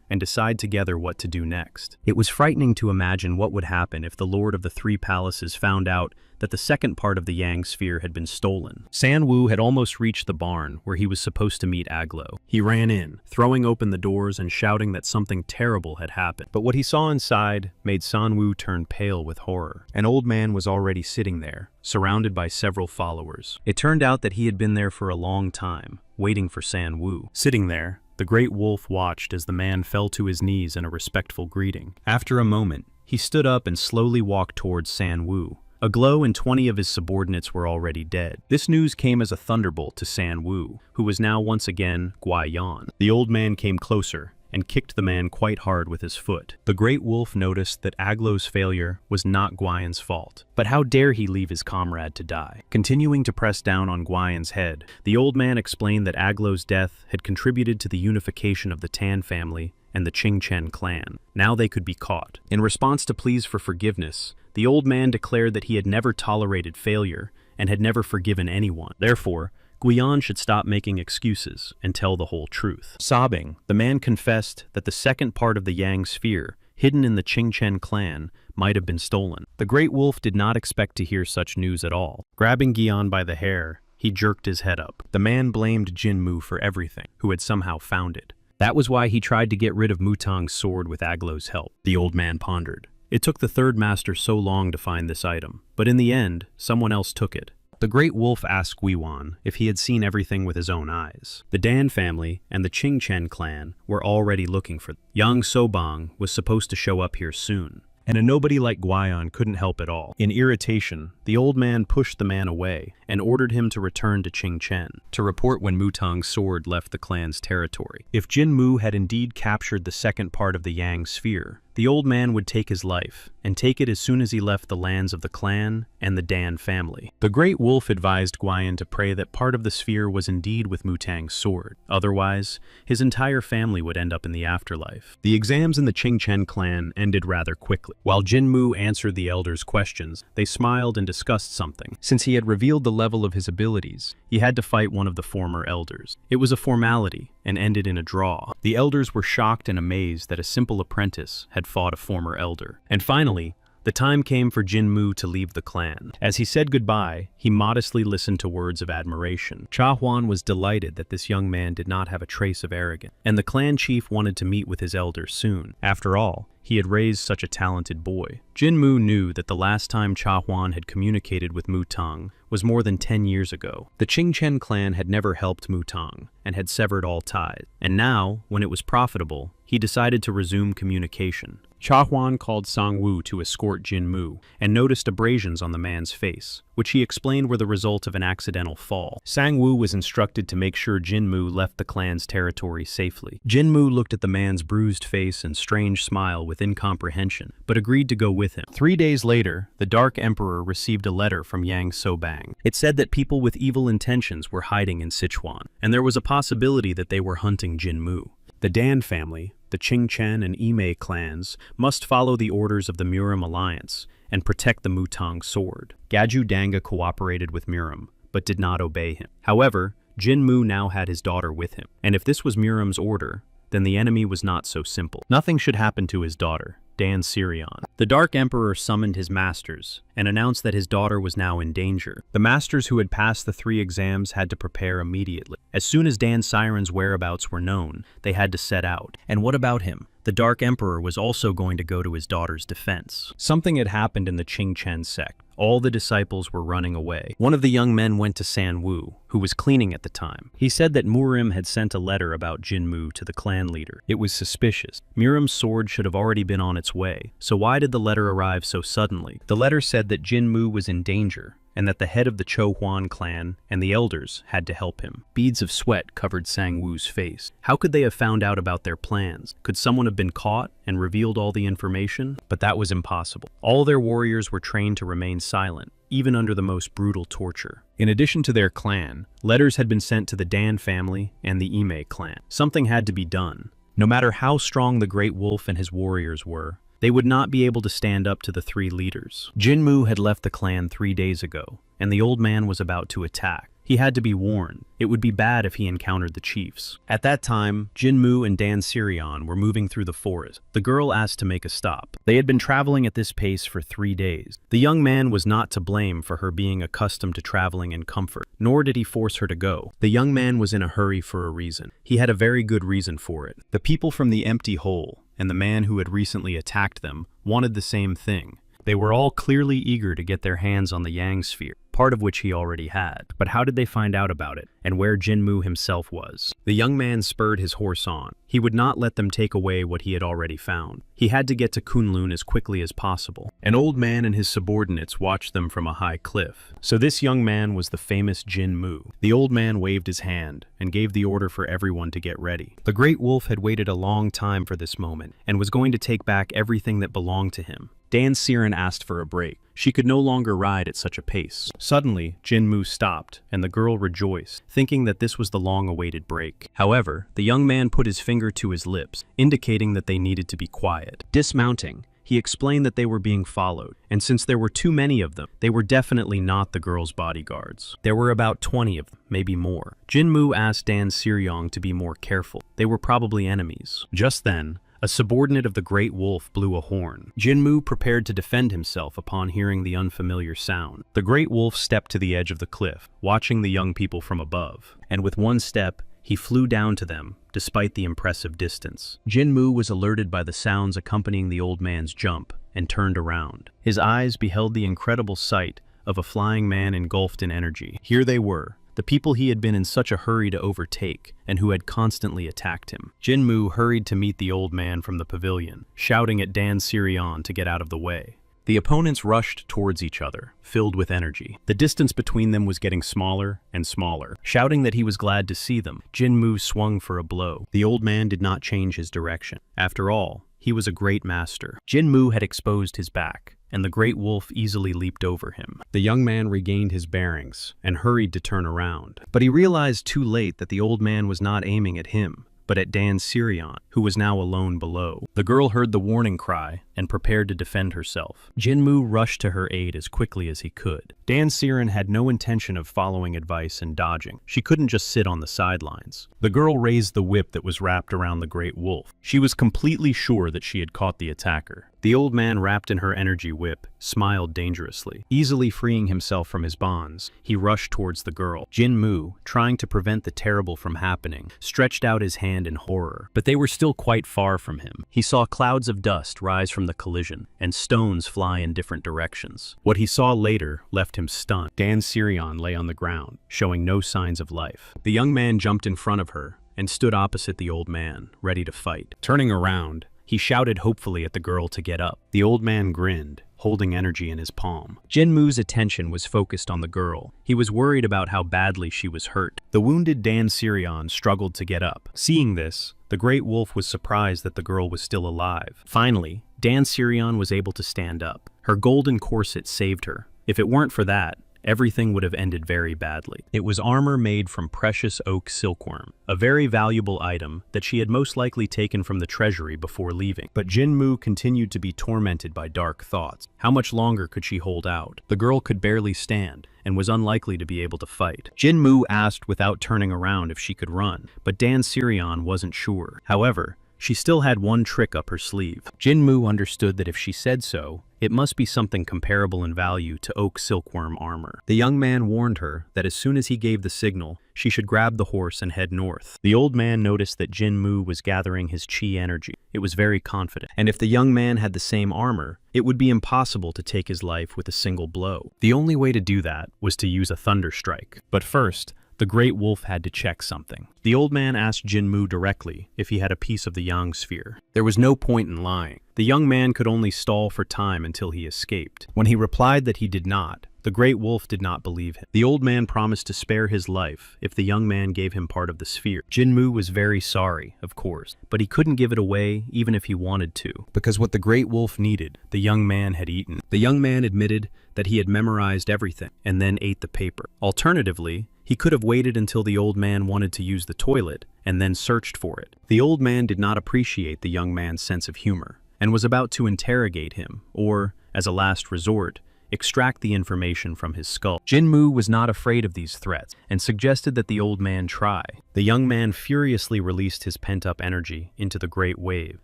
S1: and decide together what to do next. It was frightening to imagine what would happen if the Lord of the Three Palaces found out that the second part of the Yang sphere had been stolen. San-woo had almost reached the barn where he was supposed to meet Aglo. He ran in, throwing open the doors and shouting that something terrible had happened. But what he saw inside made San-woo turn pale with horror. An old man was already sitting there, surrounded by several followers. It turned out that he had been there for a long time, waiting for San-woo. Sitting there, the great wolf watched as the man fell to his knees in a respectful greeting. After a moment, he stood up and slowly walked towards San-woo. Aglo and 20 of his subordinates were already dead. This news came as a thunderbolt to San-woo, who was now once again Guayan. The old man came closer and kicked the man quite hard with his foot. The great wolf noticed that Aglo's failure was not Guayan's fault. But how dare he leave his comrade to die? Continuing to press down on Guayan's head, the old man explained that Aglo's death had contributed to the unification of the Tan family and the Qingchen clan. Now they could be caught. In response to pleas for forgiveness, the old man declared that he had never tolerated failure and had never forgiven anyone. Therefore, Guiyan should stop making excuses and tell the whole truth. Sobbing, the man confessed that the second part of the Yang sphere, hidden in the Qingchen clan, might have been stolen. The great wolf did not expect to hear such news at all. Grabbing Guiyan by the hair, he jerked his head up. The man blamed Jin-Moo for everything, who had somehow found it. That was why he tried to get rid of Mutang's sword with Aglo's help, the old man pondered. It took the third master so long to find this item, but in the end, someone else took it. The great wolf asked Guiwan if he had seen everything with his own eyes. The Dan family and the Qingchen clan were already looking for them. Yang Sobang was supposed to show up here soon, and a nobody like Guiyan couldn't help at all. In irritation, the old man pushed the man away and ordered him to return to Qingchen to report when Mutang's sword left the clan's territory. If Jin-Moo had indeed captured the second part of the Yang sphere, the old man would take his life, and take it as soon as he left the lands of the clan and the Dan family. The great wolf advised Guiyan to pray that part of the sphere was indeed with Mutang's sword. Otherwise, his entire family would end up in the afterlife. The exams in the Qingchen clan ended rather quickly. While Jin-Moo answered the elders' questions, they smiled and discussed something. Since he had revealed the level of his abilities, he had to fight one of the former elders. It was a formality, and ended in a draw. The elders were shocked and amazed that a simple apprentice had fought a former elder. And finally, the time came for Jin-Moo to leave the clan. As he said goodbye, he modestly listened to words of admiration. Cha Huan was delighted that this young man did not have a trace of arrogance, and the clan chief wanted to meet with his elder soon. After all, he had raised such a talented boy. Jin-Moo knew that the last time Cha Huan had communicated with Mutang was more than 10 years ago. The Qingchen clan had never helped Mutang and had severed all ties. And now, when it was profitable, he decided to resume communication. Cha Huan called Sang-woo to escort Jin-Moo and noticed abrasions on the man's face, which he explained were the result of an accidental fall. Sang-woo was instructed to make sure Jin-Moo left the clan's territory safely. Jin-Moo looked at the man's bruised face and strange smile with incomprehension, but agreed to go with him. 3 days later, the Dark Emperor received a letter from Yang Sobang. It said that people with evil intentions were hiding in Sichuan, and there was a possibility that they were hunting Jin-Moo. The Dan family, the Qingchen and Imei clans, must follow the orders of the Muram Alliance and protect the Mutang sword. Gaju Danga cooperated with Muram, but did not obey him. However, Jin-Moo now had his daughter with him, and if this was Muram's order, then the enemy was not so simple. Nothing should happen to his daughter, Dan Sirion. The Dark Emperor summoned his masters and announced that his daughter was now in danger. The masters who had passed the 3 exams had to prepare immediately. As soon as Dan Siren's whereabouts were known, they had to set out. And what about him? The Dark Emperor was also going to go to his daughter's defense. Something had happened in the Qingchen sect. All the disciples were running away. One of the young men went to San Wu, who was cleaning at the time. He said that Murim had sent a letter about Jinmu to the clan leader. It was suspicious. Murim's sword should have already been on its way, so why did the letter arrive so suddenly? The letter said that Jinmu was in danger, and that the head of the Cho Huan clan and the elders had to help him. Beads of sweat covered Sang Wu's face. How could they have found out about their plans? Could someone have been caught and revealed all the information? But that was impossible. All their warriors were trained to remain silent, even under the most brutal torture. In addition to their clan, letters had been sent to the Dan family and the Ime clan. Something had to be done. No matter how strong the Great Wolf and his warriors were, they would not be able to stand up to the three leaders. Jinmu had left the clan 3 days ago, and the old man was about to attack. He had to be warned. It would be bad if he encountered the chiefs. At that time, Jinmu and Dan Sirion were moving through the forest. The girl asked to make a stop. They had been traveling at this pace for 3 days. The young man was not to blame for her being accustomed to traveling in comfort, nor did he force her to go. The young man was in a hurry for a reason. He had a very good reason for it. The people from the empty hole and the man who had recently attacked them wanted the same thing. They were all clearly eager to get their hands on the Yang Sphere, part of which he already had. But how did they find out about it, and where Jinmu himself was? The young man spurred his horse on. He would not let them take away what he had already found. He had to get to Kunlun as quickly as possible. An old man and his subordinates watched them from a high cliff. So this young man was the famous Jinmu. The old man waved his hand and gave the order for everyone to get ready. The Great Wolf had waited a long time for this moment and was going to take back everything that belonged to him. Dan Siren asked for a break. She could no longer ride at such a pace. Suddenly, Jinmu stopped, and the girl rejoiced, thinking that this was the long-awaited break. However, the young man put his finger to his lips, indicating that they needed to be quiet. Dismounting, he explained that they were being followed, and since there were too many of them, they were definitely not the girl's bodyguards. There were about 20 of them, maybe more. Jinmu asked Dan Siryong to be more careful. They were probably enemies. Just then, a subordinate of the Great Wolf blew a horn. Jinmu prepared to defend himself upon hearing the unfamiliar sound. The Great Wolf stepped to the edge of the cliff, watching the young people from above, and with one step, he flew down to them, despite the impressive distance. Jinmu was alerted by the sounds accompanying the old man's jump, and turned around. His eyes beheld the incredible sight of a flying man engulfed in energy. Here they were, the people he had been in such a hurry to overtake, and who had constantly attacked him. Jinmu hurried to meet the old man from the pavilion, shouting at Dan Sirion to get out of the way. The opponents rushed towards each other, filled with energy. The distance between them was getting smaller and smaller. Shouting that he was glad to see them, Jinmu swung for a blow. The old man did not change his direction. After all, he was a great master. Jinmu had exposed his back, and the Great Wolf easily leaped over him. The young man regained his bearings and hurried to turn around. But he realized too late that the old man was not aiming at him, but at Dan Sirion, who was now alone below. The girl heard the warning cry and prepared to defend herself. Jinmu rushed to her aid as quickly as he could. Dan Sirion had no intention of following advice and dodging. She couldn't just sit on the sidelines. The girl raised the whip that was wrapped around the Great Wolf. She was completely sure that she had caught the attacker. The old man, wrapped in her energy whip, smiled dangerously. Easily freeing himself from his bonds, he rushed towards the girl. Jinmu, trying to prevent the terrible from happening, stretched out his hand in horror. But they were still quite far from him. He saw clouds of dust rise from the collision, and stones fly in different directions. What he saw later left him stunned. Dan Sirion lay on the ground, showing no signs of life. The young man jumped in front of her and stood opposite the old man, ready to fight. Turning around, he shouted hopefully at the girl to get up. The old man grinned, holding energy in his palm. Jinmu's attention was focused on the girl. He was worried about how badly she was hurt. The wounded Dan Sirion struggled to get up. Seeing this, the Great Wolf was surprised that the girl was still alive. Finally, Dan Sirion was able to stand up. Her golden corset saved her. If it weren't for that, everything would have ended very badly. It was armor made from precious oak silkworm, a very valuable item that she had most likely taken from the treasury before leaving. But Jinmu continued to be tormented by dark thoughts. How much longer could she hold out? The girl could barely stand and was unlikely to be able to fight. Jinmu asked without turning around if she could run, but Dan Sirion wasn't sure. However, She still had one trick up her sleeve. Jinmu understood that if she said so, it must be something comparable in value to oak silkworm armor. The young man warned her that as soon as he gave the signal, she should grab the horse and head north. The old man noticed that Jinmu was gathering his chi energy. It was very confident, and if the young man had the same armor, it would be impossible to take his life with a single blow. The only way to do that was to use a thunder strike. But first, the great wolf had to check something. The old man asked Jinmu directly if he had a piece of the yang sphere. There was no point in lying. The young man could only stall for time until he escaped. When he replied that he did not, the great wolf did not believe him. The old man promised to spare his life if the young man gave him part of the sphere. Jinmu was very sorry, of course, but he couldn't give it away even if he wanted to, because what the great wolf needed, the young man had eaten. The young man admitted that he had memorized everything and then ate the paper. Alternatively, he could have waited until the old man wanted to use the toilet and then searched for it. The old man did not appreciate the young man's sense of humor and was about to interrogate him or, as a last resort, extract the information from his skull. Jinmu was not afraid of these threats and suggested that the old man try. The young man furiously released his pent-up energy into the great wave,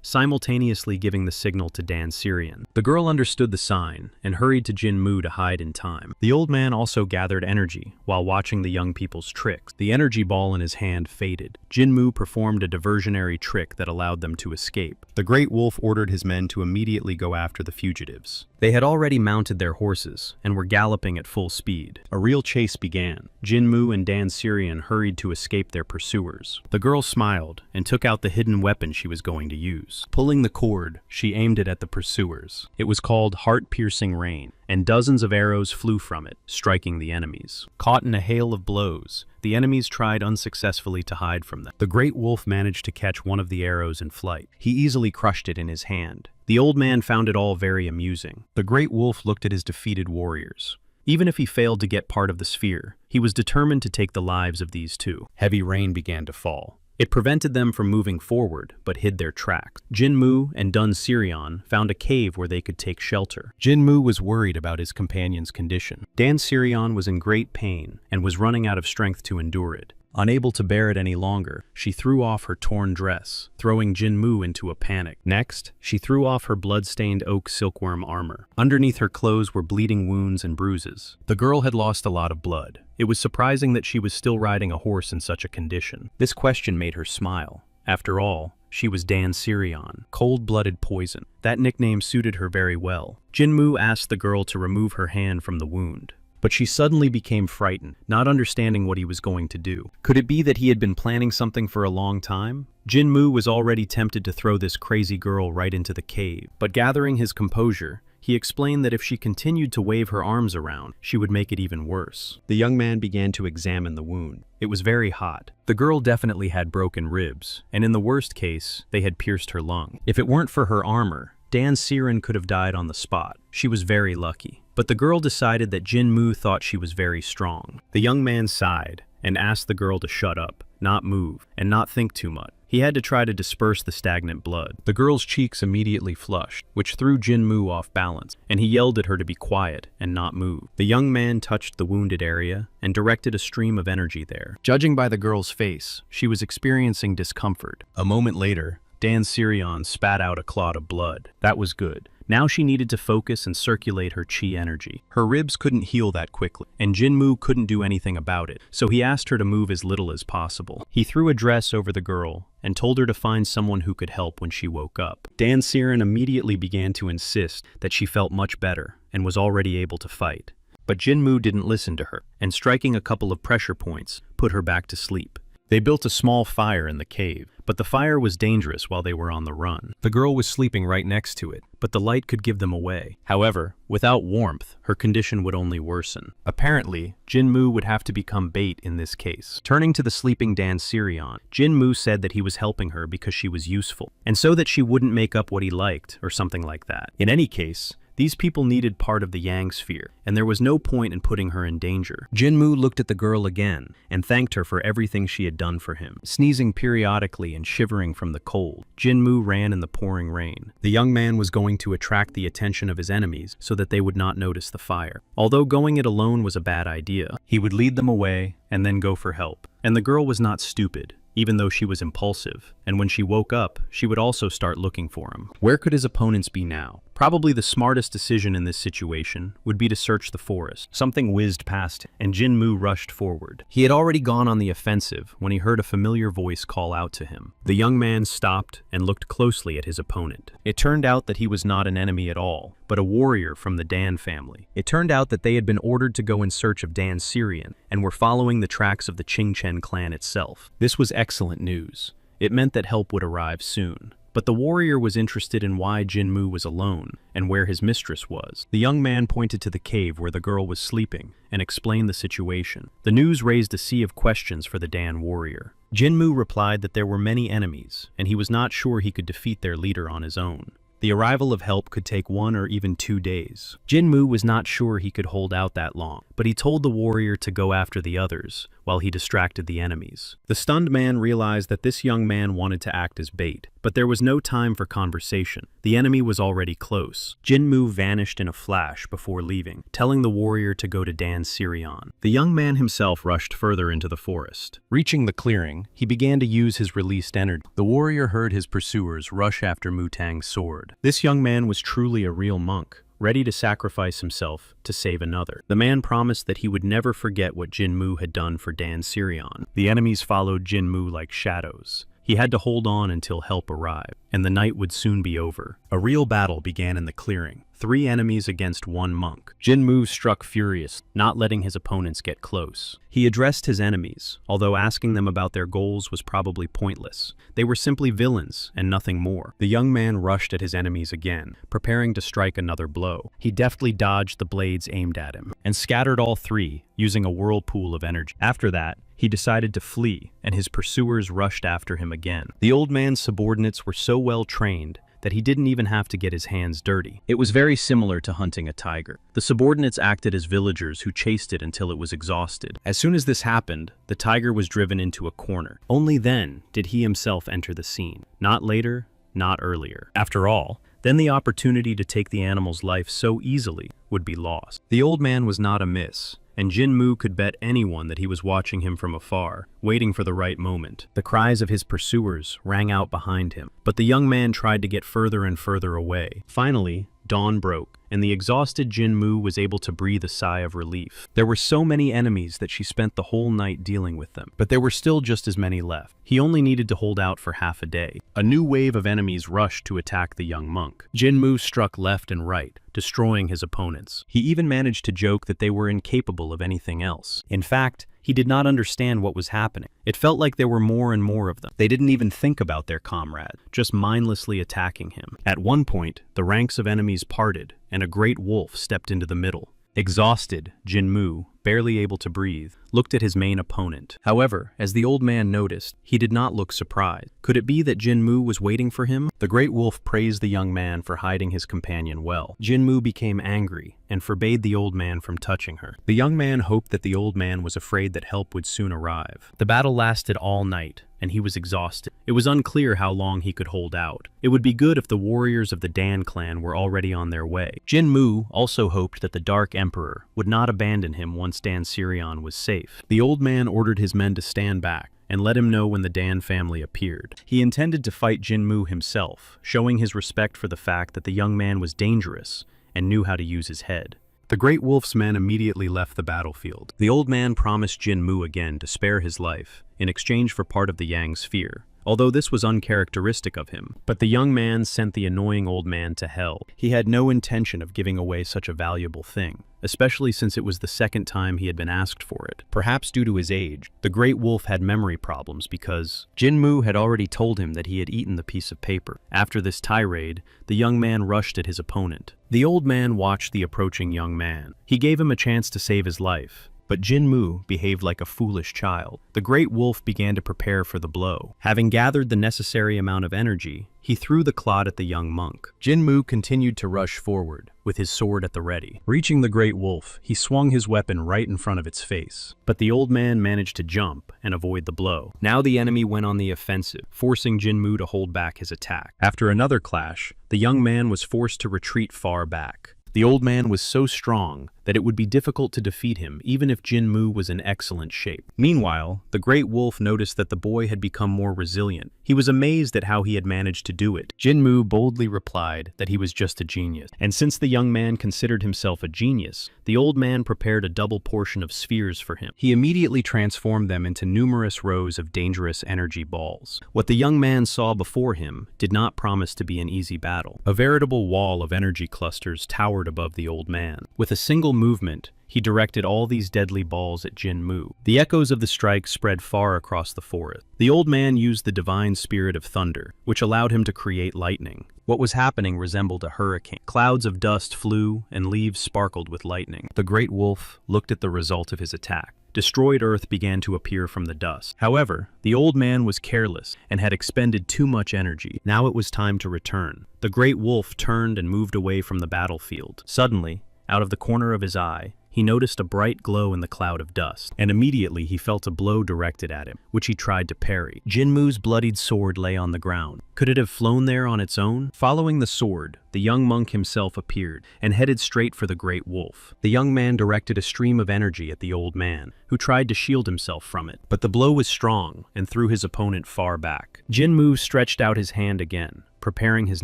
S1: simultaneously giving the signal to Dan Syrian. The girl understood the sign and hurried to Jinmu to hide in time. The old man also gathered energy while watching the young people's tricks. The energy ball in his hand faded. Jinmu performed a diversionary trick that allowed them to escape. The great wolf ordered his men to immediately go after the fugitives. They had already mounted their horses and were galloping at full speed. A real chase began. Jinmu and Dan Syrian hurried to escape their pursuers. The girl smiled and took out the hidden weapon she was going to use. Pulling the cord, she aimed it at the pursuers. It was called Heart-Piercing Rain, and dozens of arrows flew from it, striking the enemies. Caught in a hail of blows, the enemies tried unsuccessfully to hide from them. The great wolf managed to catch one of the arrows in flight. He easily crushed it in his hand. The old man found it all very amusing. The great wolf looked at his defeated warriors. Even if he failed to get part of the sphere, he was determined to take the lives of these two. Heavy rain began to fall. It prevented them from moving forward, but hid their tracks. Jinmu and Dan Syrian found a cave where they could take shelter. Jinmu was worried about his companion's condition. Dan Syrian was in great pain and was running out of strength to endure it. Unable to bear it any longer, she threw off her torn dress, throwing Jinmu into a panic. Next, she threw off her blood-stained oak silkworm armor. Underneath her clothes were bleeding wounds and bruises. The girl had lost a lot of blood. It was surprising that she was still riding a horse in such a condition. This question made her smile. After all, she was Dan Syrian, cold-blooded poison. That nickname suited her very well. Jinmu asked the girl to remove her hand from the wound. But she suddenly became frightened, not understanding what he was going to do. Could it be that he had been planning something for a long time? Jinmu was already tempted to throw this crazy girl right into the cave, but gathering his composure, he explained that if she continued to wave her arms around, she would make it even worse. The young man began to examine the wound. It was very hot. The girl definitely had broken ribs, and in the worst case, they had pierced her lung. If it weren't for her armor, Dan Syrian could have died on the spot. She was very lucky. But the girl decided that Jinmu thought she was very strong. The young man sighed and asked the girl to shut up, not move, and not think too much. He had to try to disperse the stagnant blood. The girl's cheeks immediately flushed, which threw Jinmu off balance, and he yelled at her to be quiet and not move. The young man touched the wounded area and directed a stream of energy there. Judging by the girl's face, she was experiencing discomfort. A moment later, Dan Syrian spat out a clot of blood. That was good. Now she needed to focus and circulate her chi energy. Her ribs couldn't heal that quickly, and Jinmu couldn't do anything about it, so he asked her to move as little as possible. He threw a dress over the girl and told her to find someone who could help when she woke up. Dan Syrian immediately began to insist that she felt much better and was already able to fight. But Jinmu didn't listen to her, and striking a couple of pressure points, put her back to sleep. They built a small fire in the cave, but the fire was dangerous while they were on the run. The girl was sleeping right next to it, but the light could give them away. However, without warmth, her condition would only worsen. Apparently, Jinmu would have to become bait in this case. Turning to the sleeping Dan Syrian, Jinmu said that he was helping her because she was useful, and so that she wouldn't make up what he liked, or something like that. In any case, these people needed part of the Yang sphere, and there was no point in putting her in danger. Jinmu looked at the girl again and thanked her for everything she had done for him. Sneezing periodically and shivering from the cold, Jinmu ran in the pouring rain. The young man was going to attract the attention of his enemies so that they would not notice the fire. Although going it alone was a bad idea, he would lead them away and then go for help. And the girl was not stupid. even though she was impulsive, and when she woke up, she would also start looking for him. Where could his opponents be now? Probably the smartest decision in this situation would be to search the forest. Something whizzed past him, and Jinmu rushed forward. He had already gone on the offensive when he heard a familiar voice call out to him. The young man stopped and looked closely at his opponent. It turned out that he was not an enemy at all, but a warrior from the Dan family. It turned out that they had been ordered to go in search of Dan Syrian and were following the tracks of the Qingchen clan itself. This was excellent news. It meant that help would arrive soon. But the warrior was interested in why Jinmu was alone and where his mistress was. The young man pointed to the cave where the girl was sleeping and explained the situation. The news raised a sea of questions for the Dan warrior. Jinmu replied that there were many enemies, and he was not sure he could defeat their leader on his own. The arrival of help could take 1 or even 2 days. Jinmu was not sure he could hold out that long, but he told the warrior to go after the others while he distracted the enemies. The stunned man realized that this young man wanted to act as bait, but there was no time for conversation. The enemy was already close. Jinmu vanished in a flash before leaving, telling the warrior to go to Dan Syrian. The young man himself rushed further into the forest. Reaching the clearing, he began to use his released energy. The warrior heard his pursuers rush after Mutang's sword. This young man was truly a real monk, ready to sacrifice himself to save another. The man promised that he would never forget what Jinmu had done for Dan Syrian. The enemies followed Jinmu like shadows. He had to hold on until help arrived, and the night would soon be over. A real battle began in the clearing. 3 enemies against 1 monk. Jinmu struck furious, not letting his opponents get close. He addressed his enemies, although asking them about their goals was probably pointless. They were simply villains and nothing more. The young man rushed at his enemies again, preparing to strike another blow. He deftly dodged the blades aimed at him, and scattered all 3, using a whirlpool of energy. After that, he decided to flee, and his pursuers rushed after him again. The old man's subordinates were so well trained that he didn't even have to get his hands dirty. It was very similar to hunting a tiger. The subordinates acted as villagers who chased it until it was exhausted. As soon as this happened, the tiger was driven into a corner. Only then did he himself enter the scene. Not later, not earlier. After all, then the opportunity to take the animal's life so easily would be lost. The old man was not amiss, and Jinmu could bet anyone that he was watching him from afar, waiting for the right moment. The cries of his pursuers rang out behind him, but the young man tried to get further and further away. Finally, dawn broke, and the exhausted Jinmu was able to breathe a sigh of relief. There were so many enemies that she spent the whole night dealing with them, but there were still just as many left. He only needed to hold out for half a day. A new wave of enemies rushed to attack the young monk. Jinmu struck left and right, destroying his opponents. He even managed to joke that they were incapable of anything else. In fact, he did not understand what was happening. It felt like there were more and more of them. They didn't even think about their comrade, just mindlessly attacking him. At one point, the ranks of enemies parted, and a great wolf stepped into the middle. Exhausted, Jinmu, barely able to breathe, looked at his main opponent. However, as the old man noticed, he did not look surprised. Could it be that Jinmu was waiting for him? The great wolf praised the young man for hiding his companion well. Jinmu became angry and forbade the old man from touching her. The young man hoped that the old man was afraid that help would soon arrive. The battle lasted all night, and he was exhausted. It was unclear how long he could hold out. It would be good if the warriors of the Dan clan were already on their way. Jinmu also hoped that the Dark Emperor would not abandon him once Dan Syrian was safe. The old man ordered his men to stand back and let him know when the Dan family appeared. He intended to fight Jinmu himself, showing his respect for the fact that the young man was dangerous and knew how to use his head. The great wolf's men immediately left the battlefield. The old man promised Jinmu again to spare his life in exchange for part of the Yang sphere, although this was uncharacteristic of him. But the young man sent the annoying old man to hell. He had no intention of giving away such a valuable thing, especially since it was the second time he had been asked for it. Perhaps due to his age, the great wolf had memory problems because Jinmu had already told him that he had eaten the piece of paper. After this tirade, the young man rushed at his opponent. The old man watched the approaching young man. He gave him a chance to save his life, but Jinmu behaved like a foolish child. The great wolf began to prepare for the blow. Having gathered the necessary amount of energy, he threw the clod at the young monk. Jinmu continued to rush forward, with his sword at the ready. Reaching the great wolf, he swung his weapon right in front of its face. But the old man managed to jump and avoid the blow. Now the enemy went on the offensive, forcing Jinmu to hold back his attack. After another clash, the young man was forced to retreat far back. The old man was so strong that it would be difficult to defeat him even if Jinmu was in excellent shape. Meanwhile, the Great Wolf noticed that the boy had become more resilient. He was amazed at how he had managed to do it. Jinmu boldly replied that he was just a genius, and since the young man considered himself a genius, the old man prepared a double portion of spheres for him. He immediately transformed them into numerous rows of dangerous energy balls. What the young man saw before him did not promise to be an easy battle. A veritable wall of energy clusters towered above the old man. With a single movement, he directed all these deadly balls at Jinmu. The echoes of the strike spread far across the forest. The old man used the divine spirit of thunder, which allowed him to create lightning. What was happening resembled a hurricane. Clouds of dust flew and leaves sparkled with lightning. The Great Wolf looked at the result of his attack. Destroyed earth began to appear from the dust. However, the old man was careless and had expended too much energy. Now it was time to return. The Great Wolf turned and moved away from the battlefield. Suddenly, out of the corner of his eye, he noticed a bright glow in the cloud of dust, and immediately he felt a blow directed at him, which he tried to parry. Jinmu's bloodied sword lay on the ground. Could it have flown there on its own? Following the sword, the young monk himself appeared and headed straight for the Great Wolf. The young man directed a stream of energy at the old man, who tried to shield himself from it, but the blow was strong and threw his opponent far back. Jinmu stretched out his hand again, preparing his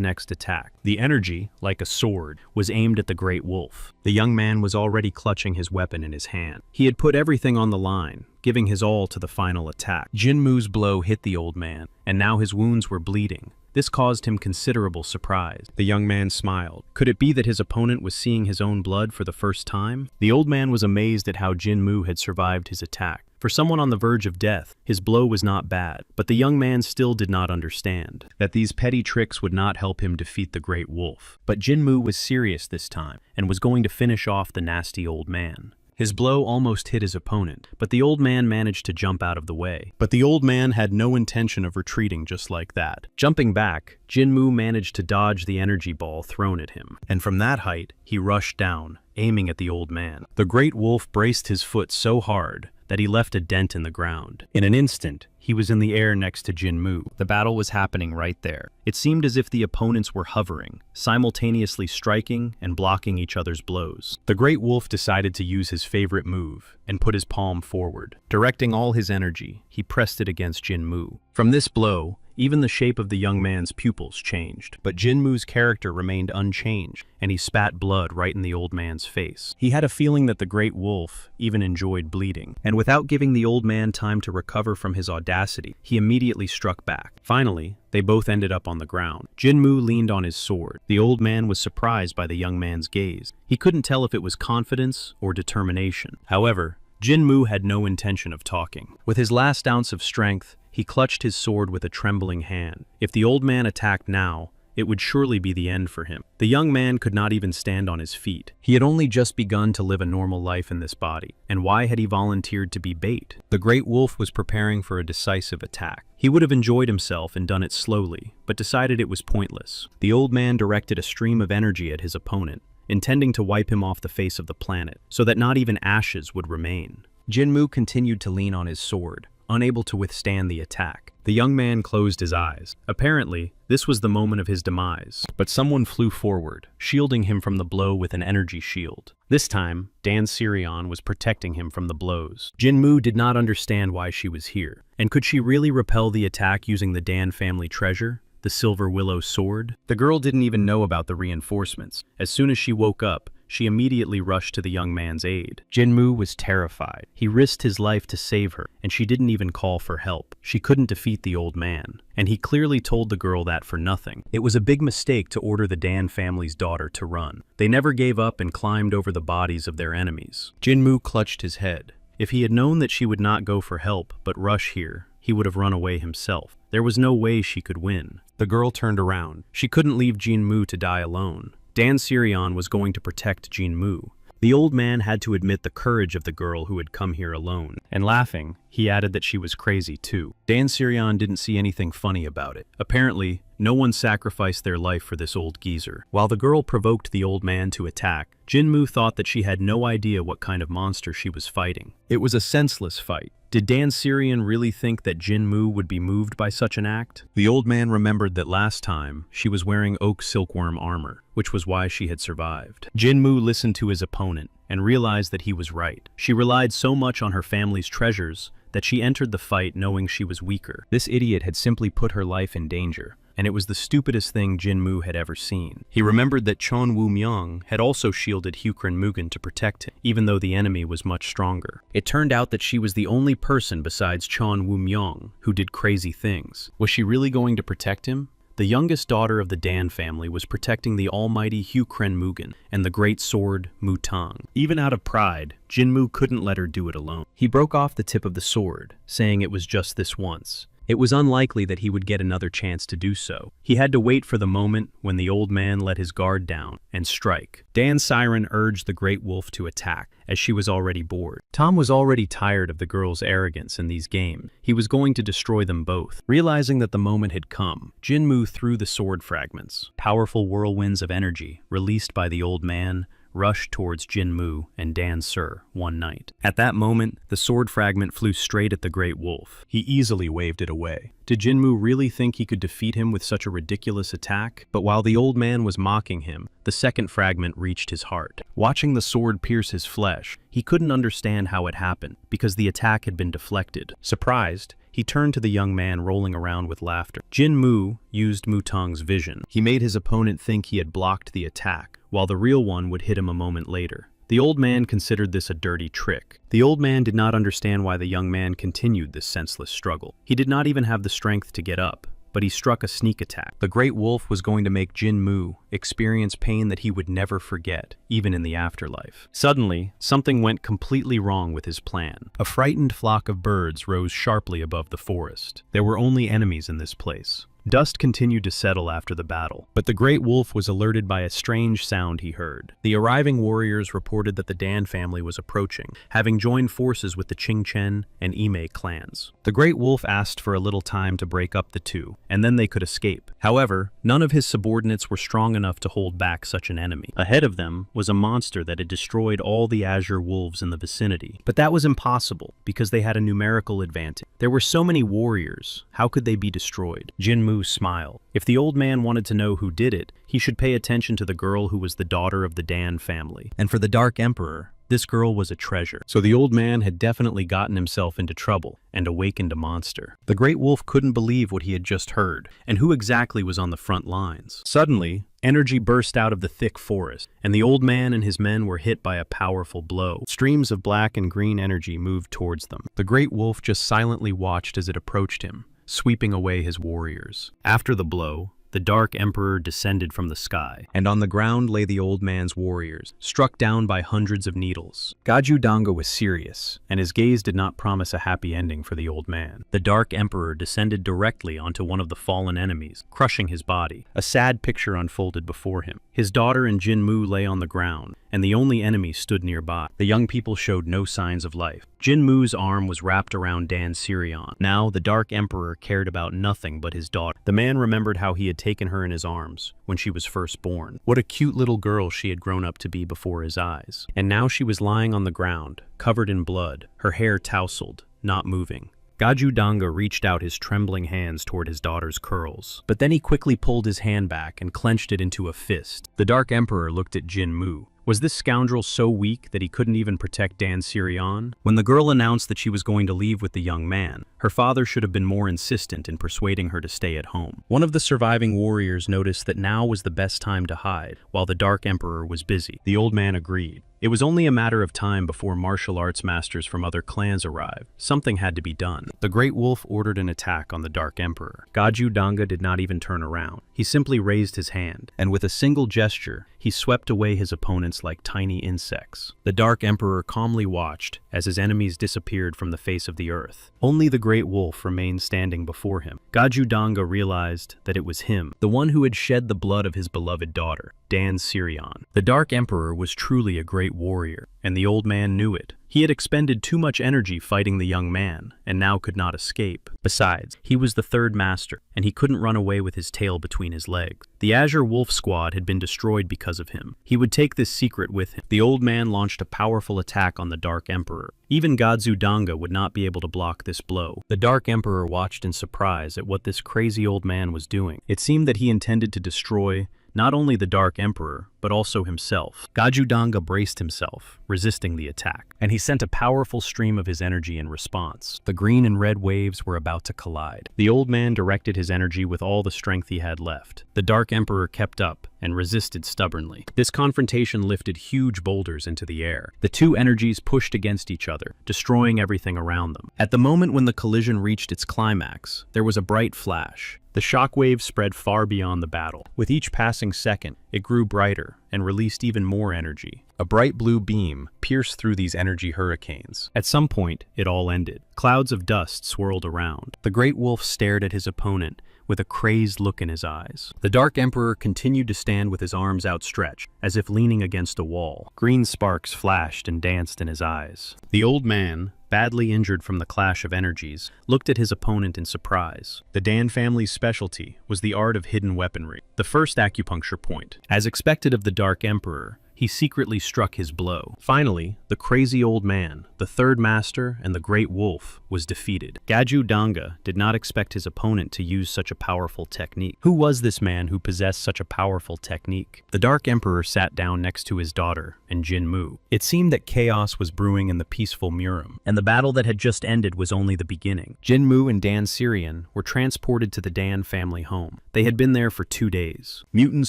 S1: next attack. The energy, like a sword, was aimed at the Great Wolf. The young man was already clutching his weapon in his hand. He had put everything on the line, giving his all to the final attack. Jinmu's blow hit the old man, and now his wounds were bleeding. This caused him considerable surprise. The young man smiled. Could it be that his opponent was seeing his own blood for the first time? The old man was amazed at how Jinmu had survived his attack. For someone on the verge of death, his blow was not bad, but the young man still did not understand that these petty tricks would not help him defeat the Great Wolf. But Jinmu was serious this time, and was going to finish off the nasty old man. His blow almost hit his opponent, but the old man managed to jump out of the way. But the old man had no intention of retreating just like that. Jumping back, Jinmu managed to dodge the energy ball thrown at him, and from that height, he rushed down, aiming at the old man. The Great Wolf braced his foot so hard that he left a dent in the ground. In an instant, he was in the air next to Jinmu. The battle was happening right there. It seemed as if the opponents were hovering, simultaneously striking and blocking each other's blows. The Great Wolf decided to use his favorite move and put his palm forward. Directing all his energy, he pressed it against Jinmu. From this blow, even the shape of the young man's pupils changed, but Jinmu's character remained unchanged, and he spat blood right in the old man's face. He had a feeling that the Great Wolf even enjoyed bleeding, and without giving the old man time to recover from his audacity, he immediately struck back. Finally, they both ended up on the ground. Jinmu leaned on his sword. The old man was surprised by the young man's gaze. He couldn't tell if it was confidence or determination. However, Jinmu had no intention of talking. With his last ounce of strength, he clutched his sword with a trembling hand. If the old man attacked now, it would surely be the end for him. The young man could not even stand on his feet. He had only just begun to live a normal life in this body, and why had he volunteered to be bait? The Great Wolf was preparing for a decisive attack. He would have enjoyed himself and done it slowly, but decided it was pointless. The old man directed a stream of energy at his opponent, intending to wipe him off the face of the planet, so that not even ashes would remain. Jinmu continued to lean on his sword, unable to withstand the attack. The young man closed his eyes. Apparently, this was the moment of his demise, but someone flew forward, shielding him from the blow with an energy shield. This time, Dan Sirion was protecting him from the blows. Jinmu did not understand why she was here, and could she really repel the attack using the Dan family treasure, the Silver Willow sword? The girl didn't even know about the reinforcements. As soon as she woke up, she immediately rushed to the young man's aid. Jinmu was terrified. He risked his life to save her, and she didn't even call for help. She couldn't defeat the old man, and he clearly told the girl that for nothing. It was a big mistake to order the Dan family's daughter to run. They never gave up and climbed over the bodies of their enemies. Jinmu clutched his head. If he had known that she would not go for help but rush here, he would have run away himself. There was no way she could win. The girl turned around. She couldn't leave Jinmu to die alone. Dan Sirion was going to protect Jinmu. The old man had to admit the courage of the girl who had come here alone, and laughing, he added that she was crazy too. Dan Sirion didn't see anything funny about it. Apparently, no one sacrificed their life for this old geezer. While the girl provoked the old man to attack, Jinmu thought that she had no idea what kind of monster she was fighting. It was a senseless fight. Did Dan Sirion really think that Jinmu would be moved by such an act? The old man remembered that last time, she was wearing oak silkworm armor, which was why she had survived. Jinmu listened to his opponent, and realized that he was right. She relied so much on her family's treasures that she entered the fight knowing she was weaker. This idiot had simply put her life in danger, and it was the stupidest thing Jinmu had ever seen. He remembered that Chon Woo-myung had also shielded Hukrin Mugen to protect him, even though the enemy was much stronger. It turned out that she was the only person besides Chon Woo-myung who did crazy things. Was she really going to protect him? The youngest daughter of the Dan family was protecting the almighty Hukrin Mugen and the great sword Mutang. Even out of pride, Jinmu couldn't let her do it alone. He broke off the tip of the sword, saying it was just this once. It was unlikely that he would get another chance to do so. He had to wait for the moment when the old man let his guard down and strike. Dan's siren urged the great wolf to attack, as she was already bored. Tom was already tired of the girl's arrogance in these games. He was going to destroy them both. Realizing that the moment had come, Jinmu threw the sword fragments. Powerful whirlwinds of energy, released by the old man, rushed towards Jinmu and Dan Sir one night. At that moment, the sword fragment flew straight at the great wolf. He easily waved it away. Did Jinmu really think he could defeat him with such a ridiculous attack? But while the old man was mocking him, the second fragment reached his heart. Watching the sword pierce his flesh, he couldn't understand how it happened, because the attack had been deflected. Surprised, he turned to the young man rolling around with laughter. Jinmu used Mutang's vision. He made his opponent think he had blocked the attack, while the real one would hit him a moment later. The old man considered this a dirty trick. The old man did not understand why the young man continued this senseless struggle. He did not even have the strength to get up, but he struck a sneak attack. The great wolf was going to make Jinmu experience pain that he would never forget, even in the afterlife. Suddenly, something went completely wrong with his plan. A frightened flock of birds rose sharply above the forest. There were only enemies in this place. Dust continued to settle after the battle, but the great wolf was alerted by a strange sound he heard. The arriving warriors reported that the Dan family was approaching, having joined forces with the Qingchen and Ime clans. The great wolf asked for a little time to break up the two, and then they could escape. However, none of his subordinates were strong enough to hold back such an enemy. Ahead of them was a monster that had destroyed all the azure wolves in the vicinity. But that was impossible, because they had a numerical advantage. There were so many warriors, how could they be destroyed? Jinmu smiled. If the old man wanted to know who did it, he should pay attention to the girl who was the daughter of the Dan family. And for the Dark Emperor, this girl was a treasure. So the old man had definitely gotten himself into trouble and awakened a monster. The great wolf couldn't believe what he had just heard, and who exactly was on the front lines. Suddenly, energy burst out of the thick forest, and the old man and his men were hit by a powerful blow. Streams of black and green energy moved towards them. The great wolf just silently watched as it approached him, sweeping away his warriors. After the blow, the Dark Emperor descended from the sky, and on the ground lay the old man's warriors, struck down by hundreds of needles. Gaju Danga was serious, and his gaze did not promise a happy ending for the old man. The Dark Emperor descended directly onto one of the fallen enemies, crushing his body. A sad picture unfolded before him. His daughter and Jinmu lay on the ground, and the only enemy stood nearby. The young people showed no signs of life. Jinmu's arm was wrapped around Dan Sirion. Now, the Dark Emperor cared about nothing but his daughter. The man remembered how he had taken her in his arms when she was first born. What a cute little girl she had grown up to be before his eyes. And now she was lying on the ground, covered in blood, her hair tousled, not moving. Gaju Danga reached out his trembling hands toward his daughter's curls, but then he quickly pulled his hand back and clenched it into a fist. The Dark Emperor looked at Jinmu. Was this scoundrel so weak that he couldn't even protect Dan Sirion? When the girl announced that she was going to leave with the young man, her father should have been more insistent in persuading her to stay at home. One of the surviving warriors noticed that now was the best time to hide, while the Dark Emperor was busy. The old man agreed. It was only a matter of time before martial arts masters from other clans arrived. Something had to be done. The Great Wolf ordered an attack on the Dark Emperor. Gaju Danga did not even turn around. He simply raised his hand, and with a single gesture, he swept away his opponents like tiny insects. The Dark Emperor calmly watched as his enemies disappeared from the face of the earth. Only the Great Wolf remained standing before him. Gaju Danga realized that it was him, the one who had shed the blood of his beloved daughter, Dan Sirion. The Dark Emperor was truly a great warrior, and the old man knew it. He had expended too much energy fighting the young man, and now could not escape. Besides, he was the third master, and he couldn't run away with his tail between his legs. The Azure Wolf Squad had been destroyed because of him. He would take this secret with him. The old man launched a powerful attack on the Dark Emperor. Even Gadzu Danga would not be able to block this blow. The Dark Emperor watched in surprise at what this crazy old man was doing. It seemed that he intended to destroy not only the Dark Emperor, but also himself. Gajudanga braced himself, resisting the attack, and he sent a powerful stream of his energy in response. The green and red waves were about to collide. The old man directed his energy with all the strength he had left. The Dark Emperor kept up and resisted stubbornly. This confrontation lifted huge boulders into the air. The two energies pushed against each other, destroying everything around them. At the moment when the collision reached its climax, there was a bright flash. The shockwave spread far beyond the battle. With each passing second, it grew brighter and released even more energy. A bright blue beam pierced through these energy hurricanes. At some point, it all ended. Clouds of dust swirled around. The great wolf stared at his opponent with a crazed look in his eyes. The Dark Emperor continued to stand with his arms outstretched, as if leaning against a wall. Green sparks flashed and danced in his eyes. The old man, badly injured from the clash of energies, looked at his opponent in surprise. The Dan family's specialty was the art of hidden weaponry, the first acupuncture point. As expected of the Dark Emperor, he secretly struck his blow. Finally, the crazy old man, the third master, and the great wolf was defeated. Gajudanga did not expect his opponent to use such a powerful technique. Who was this man who possessed such a powerful technique? The Dark Emperor sat down next to his daughter and Jinmu. It seemed that chaos was brewing in the peaceful Muram, and the battle that had just ended was only the beginning. Jinmu and Dan Syrian were transported to the Dan family home. They had been there for 2 days. Mutin's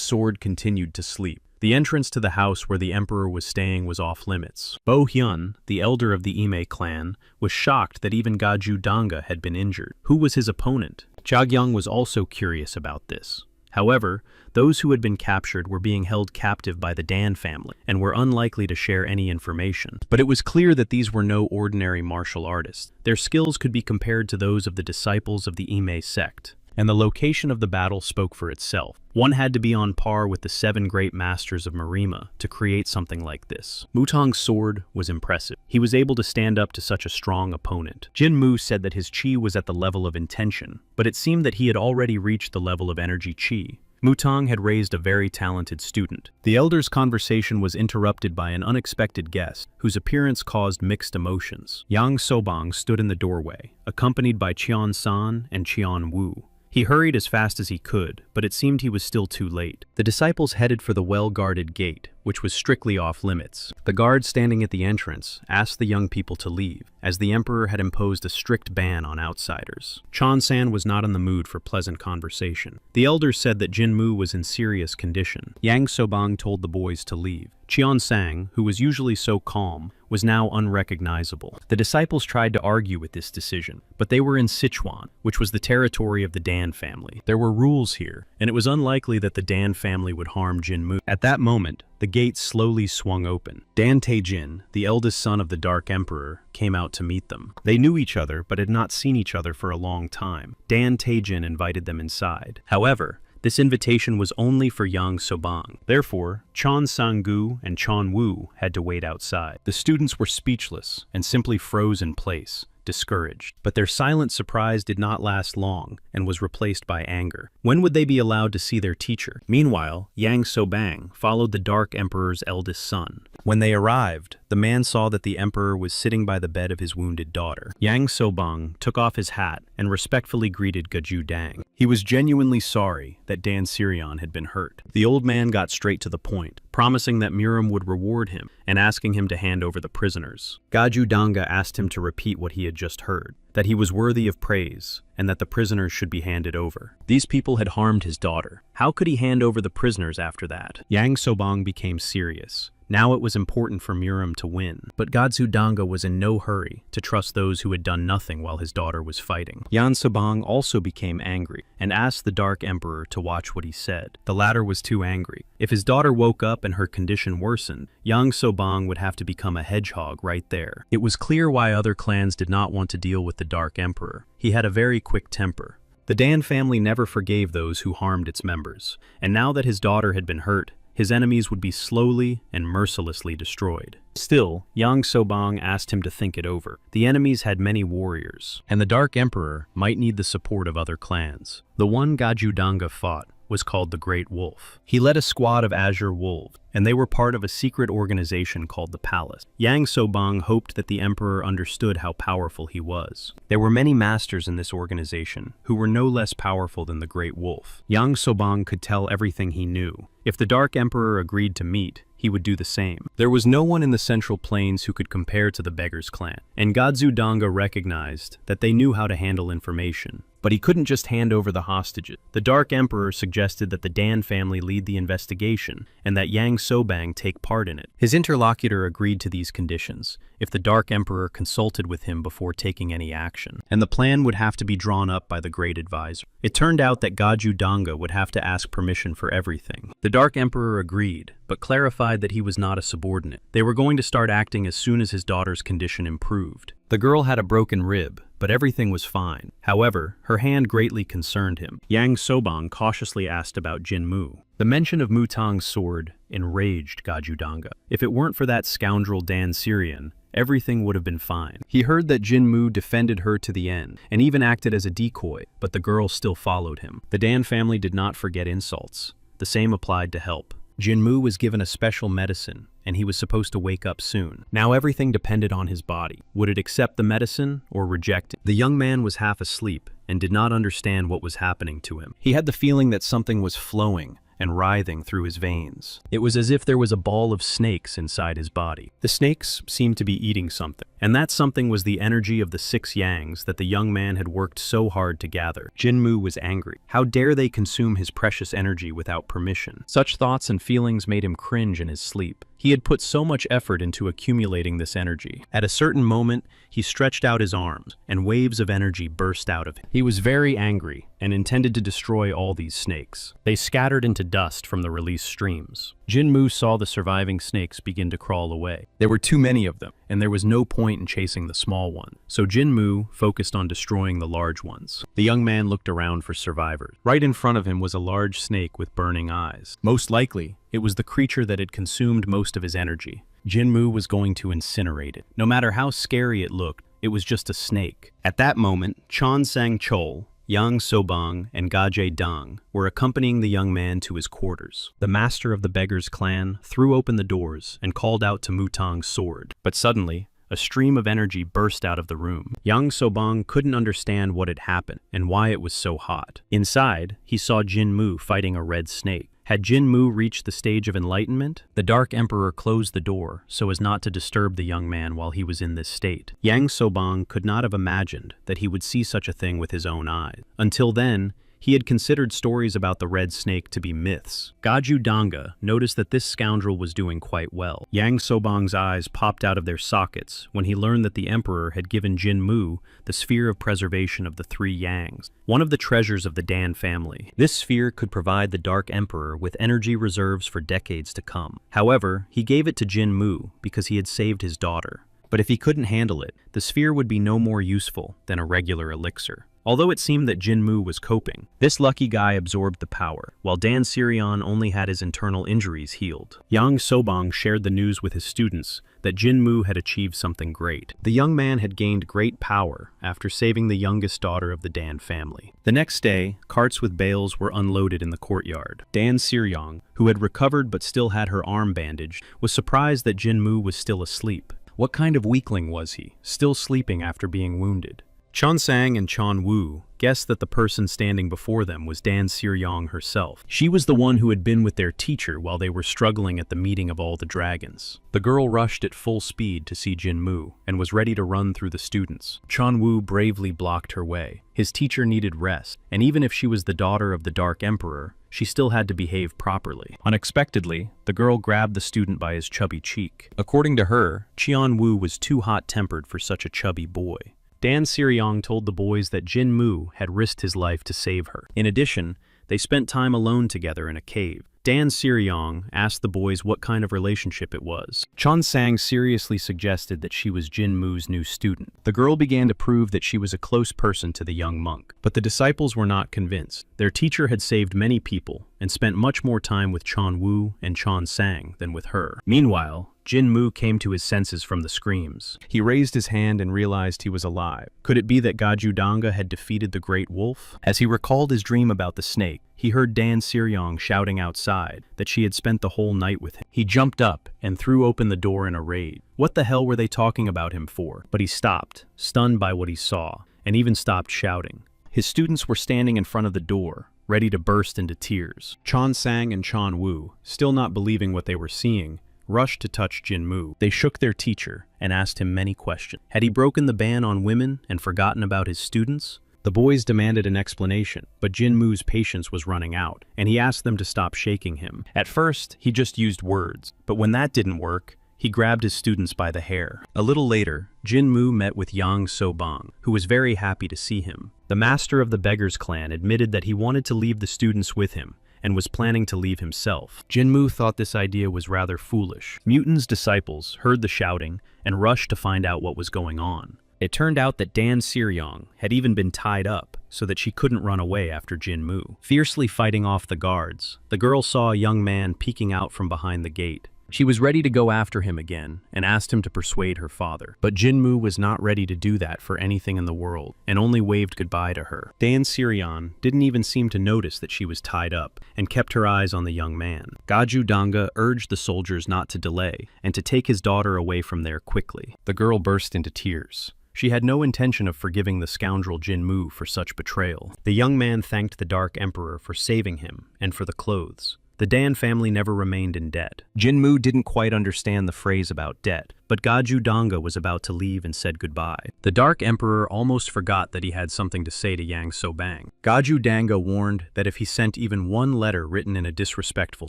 S1: sword continued to sleep. The entrance to the house where the emperor was staying was off limits. Bo Hyun, the elder of the Ime clan, was shocked that even Gajudanga had been injured. Who was his opponent? Chagyong was also curious about this. However, those who had been captured were being held captive by the Dan family and were unlikely to share any information. But it was clear that these were no ordinary martial artists. Their skills could be compared to those of the disciples of the Ime sect, and the location of the battle spoke for itself. One had to be on par with the 7 great masters of Marima to create something like this. Mutong's sword was impressive. He was able to stand up to such a strong opponent. Jinmu said that his chi was at the level of intention, but it seemed that he had already reached the level of energy chi. Mutong had raised a very talented student. The elder's conversation was interrupted by an unexpected guest, whose appearance caused mixed emotions. Yang Sobang stood in the doorway, accompanied by Cheon San and Cheon Wu. He hurried as fast as he could, but it seemed he was still too late. The disciples headed for the well-guarded gate, which was strictly off-limits. The guard standing at the entrance asked the young people to leave, as the emperor had imposed a strict ban on outsiders. Chon-san was not in the mood for pleasant conversation. The elders said that Jinmu was in serious condition. Yang Sobang told the boys to leave. Cheon-sang, who was usually so calm, was now unrecognizable. The disciples tried to argue with this decision, but they were in Sichuan, which was the territory of the Dan family. There were rules here, and it was unlikely that the Dan family would harm Jinmu. At that moment, the gate slowly swung open. Dan Taejin, the eldest son of the Dark Emperor, came out to meet them. They knew each other, but had not seen each other for a long time. Dan Taejin invited them inside. However, this invitation was only for Yang Sobang. Therefore, Chon Sang-gu and Chon Wu had to wait outside. The students were speechless and simply froze in place, discouraged. But their silent surprise did not last long and was replaced by anger. When would they be allowed to see their teacher? Meanwhile, Yang Sobang followed the Dark Emperor's eldest son. When they arrived, the man saw that the emperor was sitting by the bed of his wounded daughter. Yang Sobang took off his hat and respectfully greeted Gajudang. He was genuinely sorry that Dan Sirion had been hurt. The old man got straight to the point, promising that Muram would reward him and asking him to hand over the prisoners. Gajudanga asked him to repeat what he had just heard, that he was worthy of praise and that the prisoners should be handed over. These people had harmed his daughter. How could he hand over the prisoners after that? Yang Sobang became serious. Now it was important for Muram to win, but Gajudanga was in no hurry to trust those who had done nothing while his daughter was fighting. Yang Sobang also became angry and asked the Dark Emperor to watch what he said. The latter was too angry. If his daughter woke up and her condition worsened, Yang Sobang would have to become a hedgehog right there. It was clear why other clans did not want to deal with the Dark Emperor. He had a very quick temper. The Dan family never forgave those who harmed its members, and now that his daughter had been hurt, his enemies would be slowly and mercilessly destroyed. Still, Yang Sobang asked him to think it over. The enemies had many warriors, and the Dark Emperor might need the support of other clans. The one Gajudanga fought was called the Great Wolf. He led a squad of azure wolves, and they were part of a secret organization called the Palace. Yang Sobang hoped that the emperor understood how powerful he was. There were many masters in this organization who were no less powerful than the Great Wolf. Yang Sobang could tell everything he knew. If the Dark Emperor agreed to meet, he would do the same. There was no one in the Central Plains who could compare to the Beggars clan, and Godzu Danga recognized that they knew how to handle information. But he couldn't just hand over the hostages. The Dark Emperor suggested that the Dan family lead the investigation and that Yang Sobang take part in it. His interlocutor agreed to these conditions if the Dark Emperor consulted with him before taking any action, and the plan would have to be drawn up by the Great Advisor. It turned out that Godzu Danga would have to ask permission for everything. The Dark Emperor agreed, but clarified that he was not a subordinate. They were going to start acting as soon as his daughter's condition improved. The girl had a broken rib, but everything was fine. However, her hand greatly concerned him. Yang Sobang cautiously asked about Jin Mu. The mention of Mutang's sword enraged Godzu Danga. If it weren't for that scoundrel Dan Syrian, everything would have been fine. He heard that Jin Mu defended her to the end, and even acted as a decoy, but the girl still followed him. The Dan family did not forget insults. The same applied to help. Jin Mu was given a special medicine, and he was supposed to wake up soon. Now everything depended on his body. Would it accept the medicine or reject it? The young man was half asleep and did not understand what was happening to him. He had the feeling that something was flowing and writhing through his veins. It was as if there was a ball of snakes inside his body. The snakes seemed to be eating something, and that something was the energy of the 6 yangs that the young man had worked so hard to gather. Jin Mu was angry. How dare they consume his precious energy without permission? Such thoughts and feelings made him cringe in his sleep. He had put so much effort into accumulating this energy. At a certain moment, he stretched out his arms, and waves of energy burst out of him. He was very angry and intended to destroy all these snakes. They scattered into dust from the released streams. Jin Mu saw the surviving snakes begin to crawl away. There were too many of them, and there was no point in chasing the small one. So Jin Mu focused on destroying the large ones. The young man looked around for survivors. Right in front of him was a large snake with burning eyes. Most likely, it was the creature that had consumed most of his energy. Jin Mu was going to incinerate it. No matter how scary it looked, it was just a snake. At that moment, Chan Sang Chol, Yang Sobang, and Gaje Dang were accompanying the young man to his quarters. The master of the Beggars clan threw open the doors and called out to Mutang's sword. But suddenly, a stream of energy burst out of the room. Yang Sobang couldn't understand what had happened and why it was so hot. Inside, he saw Jin Mu fighting a red snake. Had Jin Mu reached the stage of enlightenment? The Dark Emperor closed the door so as not to disturb the young man while he was in this state. Yang Sobang could not have imagined that he would see such a thing with his own eyes. Until then, he had considered stories about the red snake to be myths. Godzu Danga noticed that this scoundrel was doing quite well. Yang Sobang's eyes popped out of their sockets when he learned that the emperor had given Jin Mu the sphere of preservation of the 3 yangs, one of the treasures of the Dan family. This sphere could provide the Dark Emperor with energy reserves for decades to come. However, he gave it to Jin Mu because he had saved his daughter. But if he couldn't handle it, the sphere would be no more useful than a regular elixir. Although it seemed that Jin Mu was coping, this lucky guy absorbed the power, while Dan Syrian only had his internal injuries healed. Yang Sobang shared the news with his students that Jin Mu had achieved something great. The young man had gained great power after saving the youngest daughter of the Dan family. The next day, carts with bales were unloaded in the courtyard. Dan Syrian, who had recovered but still had her arm bandaged, was surprised that Jin Mu was still asleep. What kind of weakling was he, still sleeping after being wounded? Chan Sang and Chan Wu guessed that the person standing before them was Dan Syrian herself. She was the one who had been with their teacher while they were struggling at the meeting of all the dragons. The girl rushed at full speed to see Jin Mu and was ready to run through the students. Chan Wu bravely blocked her way. His teacher needed rest, and even if she was the daughter of the Dark Emperor, she still had to behave properly. Unexpectedly, the girl grabbed the student by his chubby cheek. According to her, Chan Wu was too hot-tempered for such a chubby boy. Dan Syrian told the boys that Jin Mu had risked his life to save her. In addition, they spent time alone together in a cave. Dan Syrian asked the boys what kind of relationship it was. Chan Sang seriously suggested that she was Jin Mu's new student. The girl began to prove that she was a close person to the young monk. But the disciples were not convinced. Their teacher had saved many people and spent much more time with Chan Wu and Chan Sang than with her. Meanwhile, Jin-moo came to his senses from the screams. He raised his hand and realized he was alive. Could it be that Gaju-danga had defeated the great wolf? As he recalled his dream about the snake, he heard Dan Siryong shouting outside that she had spent the whole night with him. He jumped up and threw open the door in a rage. What the hell were they talking about him for? But he stopped, stunned by what he saw, and even stopped shouting. His students were standing in front of the door, ready to burst into tears. Chon Sang and Chon Woo, still not believing what they were seeing, rushed to touch Jin-moo. They shook their teacher and asked him many questions. Had he broken the ban on women and forgotten about his students? The boys demanded an explanation, but Jin-moo's patience was running out, and he asked them to stop shaking him. At first, he just used words, but when that didn't work, he grabbed his students by the hair. A little later, Jin-moo met with Yang So-bang, who was very happy to see him. The master of the Beggars clan admitted that he wanted to leave the students with him, and was planning to leave himself. Jin-moo thought this idea was rather foolish. Mutin's disciples heard the shouting and rushed to find out what was going on. It turned out that Dan Siryong had even been tied up so that she couldn't run away after Jin-moo. Fiercely fighting off the guards, the girl saw a young man peeking out from behind the gate. She was ready to go after him again and asked him to persuade her father. But Jin-moo was not ready to do that for anything in the world and only waved goodbye to her. Dan Siryong didn't even seem to notice that she was tied up and kept her eyes on the young man. Gaju-danga urged the soldiers not to delay and to take his daughter away from there quickly. The girl burst into tears. She had no intention of forgiving the scoundrel Jin-moo for such betrayal. The young man thanked the Dark Emperor for saving him and for the clothes. The Dan family never remained in debt. Jin-moo didn't quite understand the phrase about debt, but Gaju-danga was about to leave and said goodbye. The Dark Emperor almost forgot that he had something to say to Yang So-bang. Gaju-danga warned that if he sent even one letter written in a disrespectful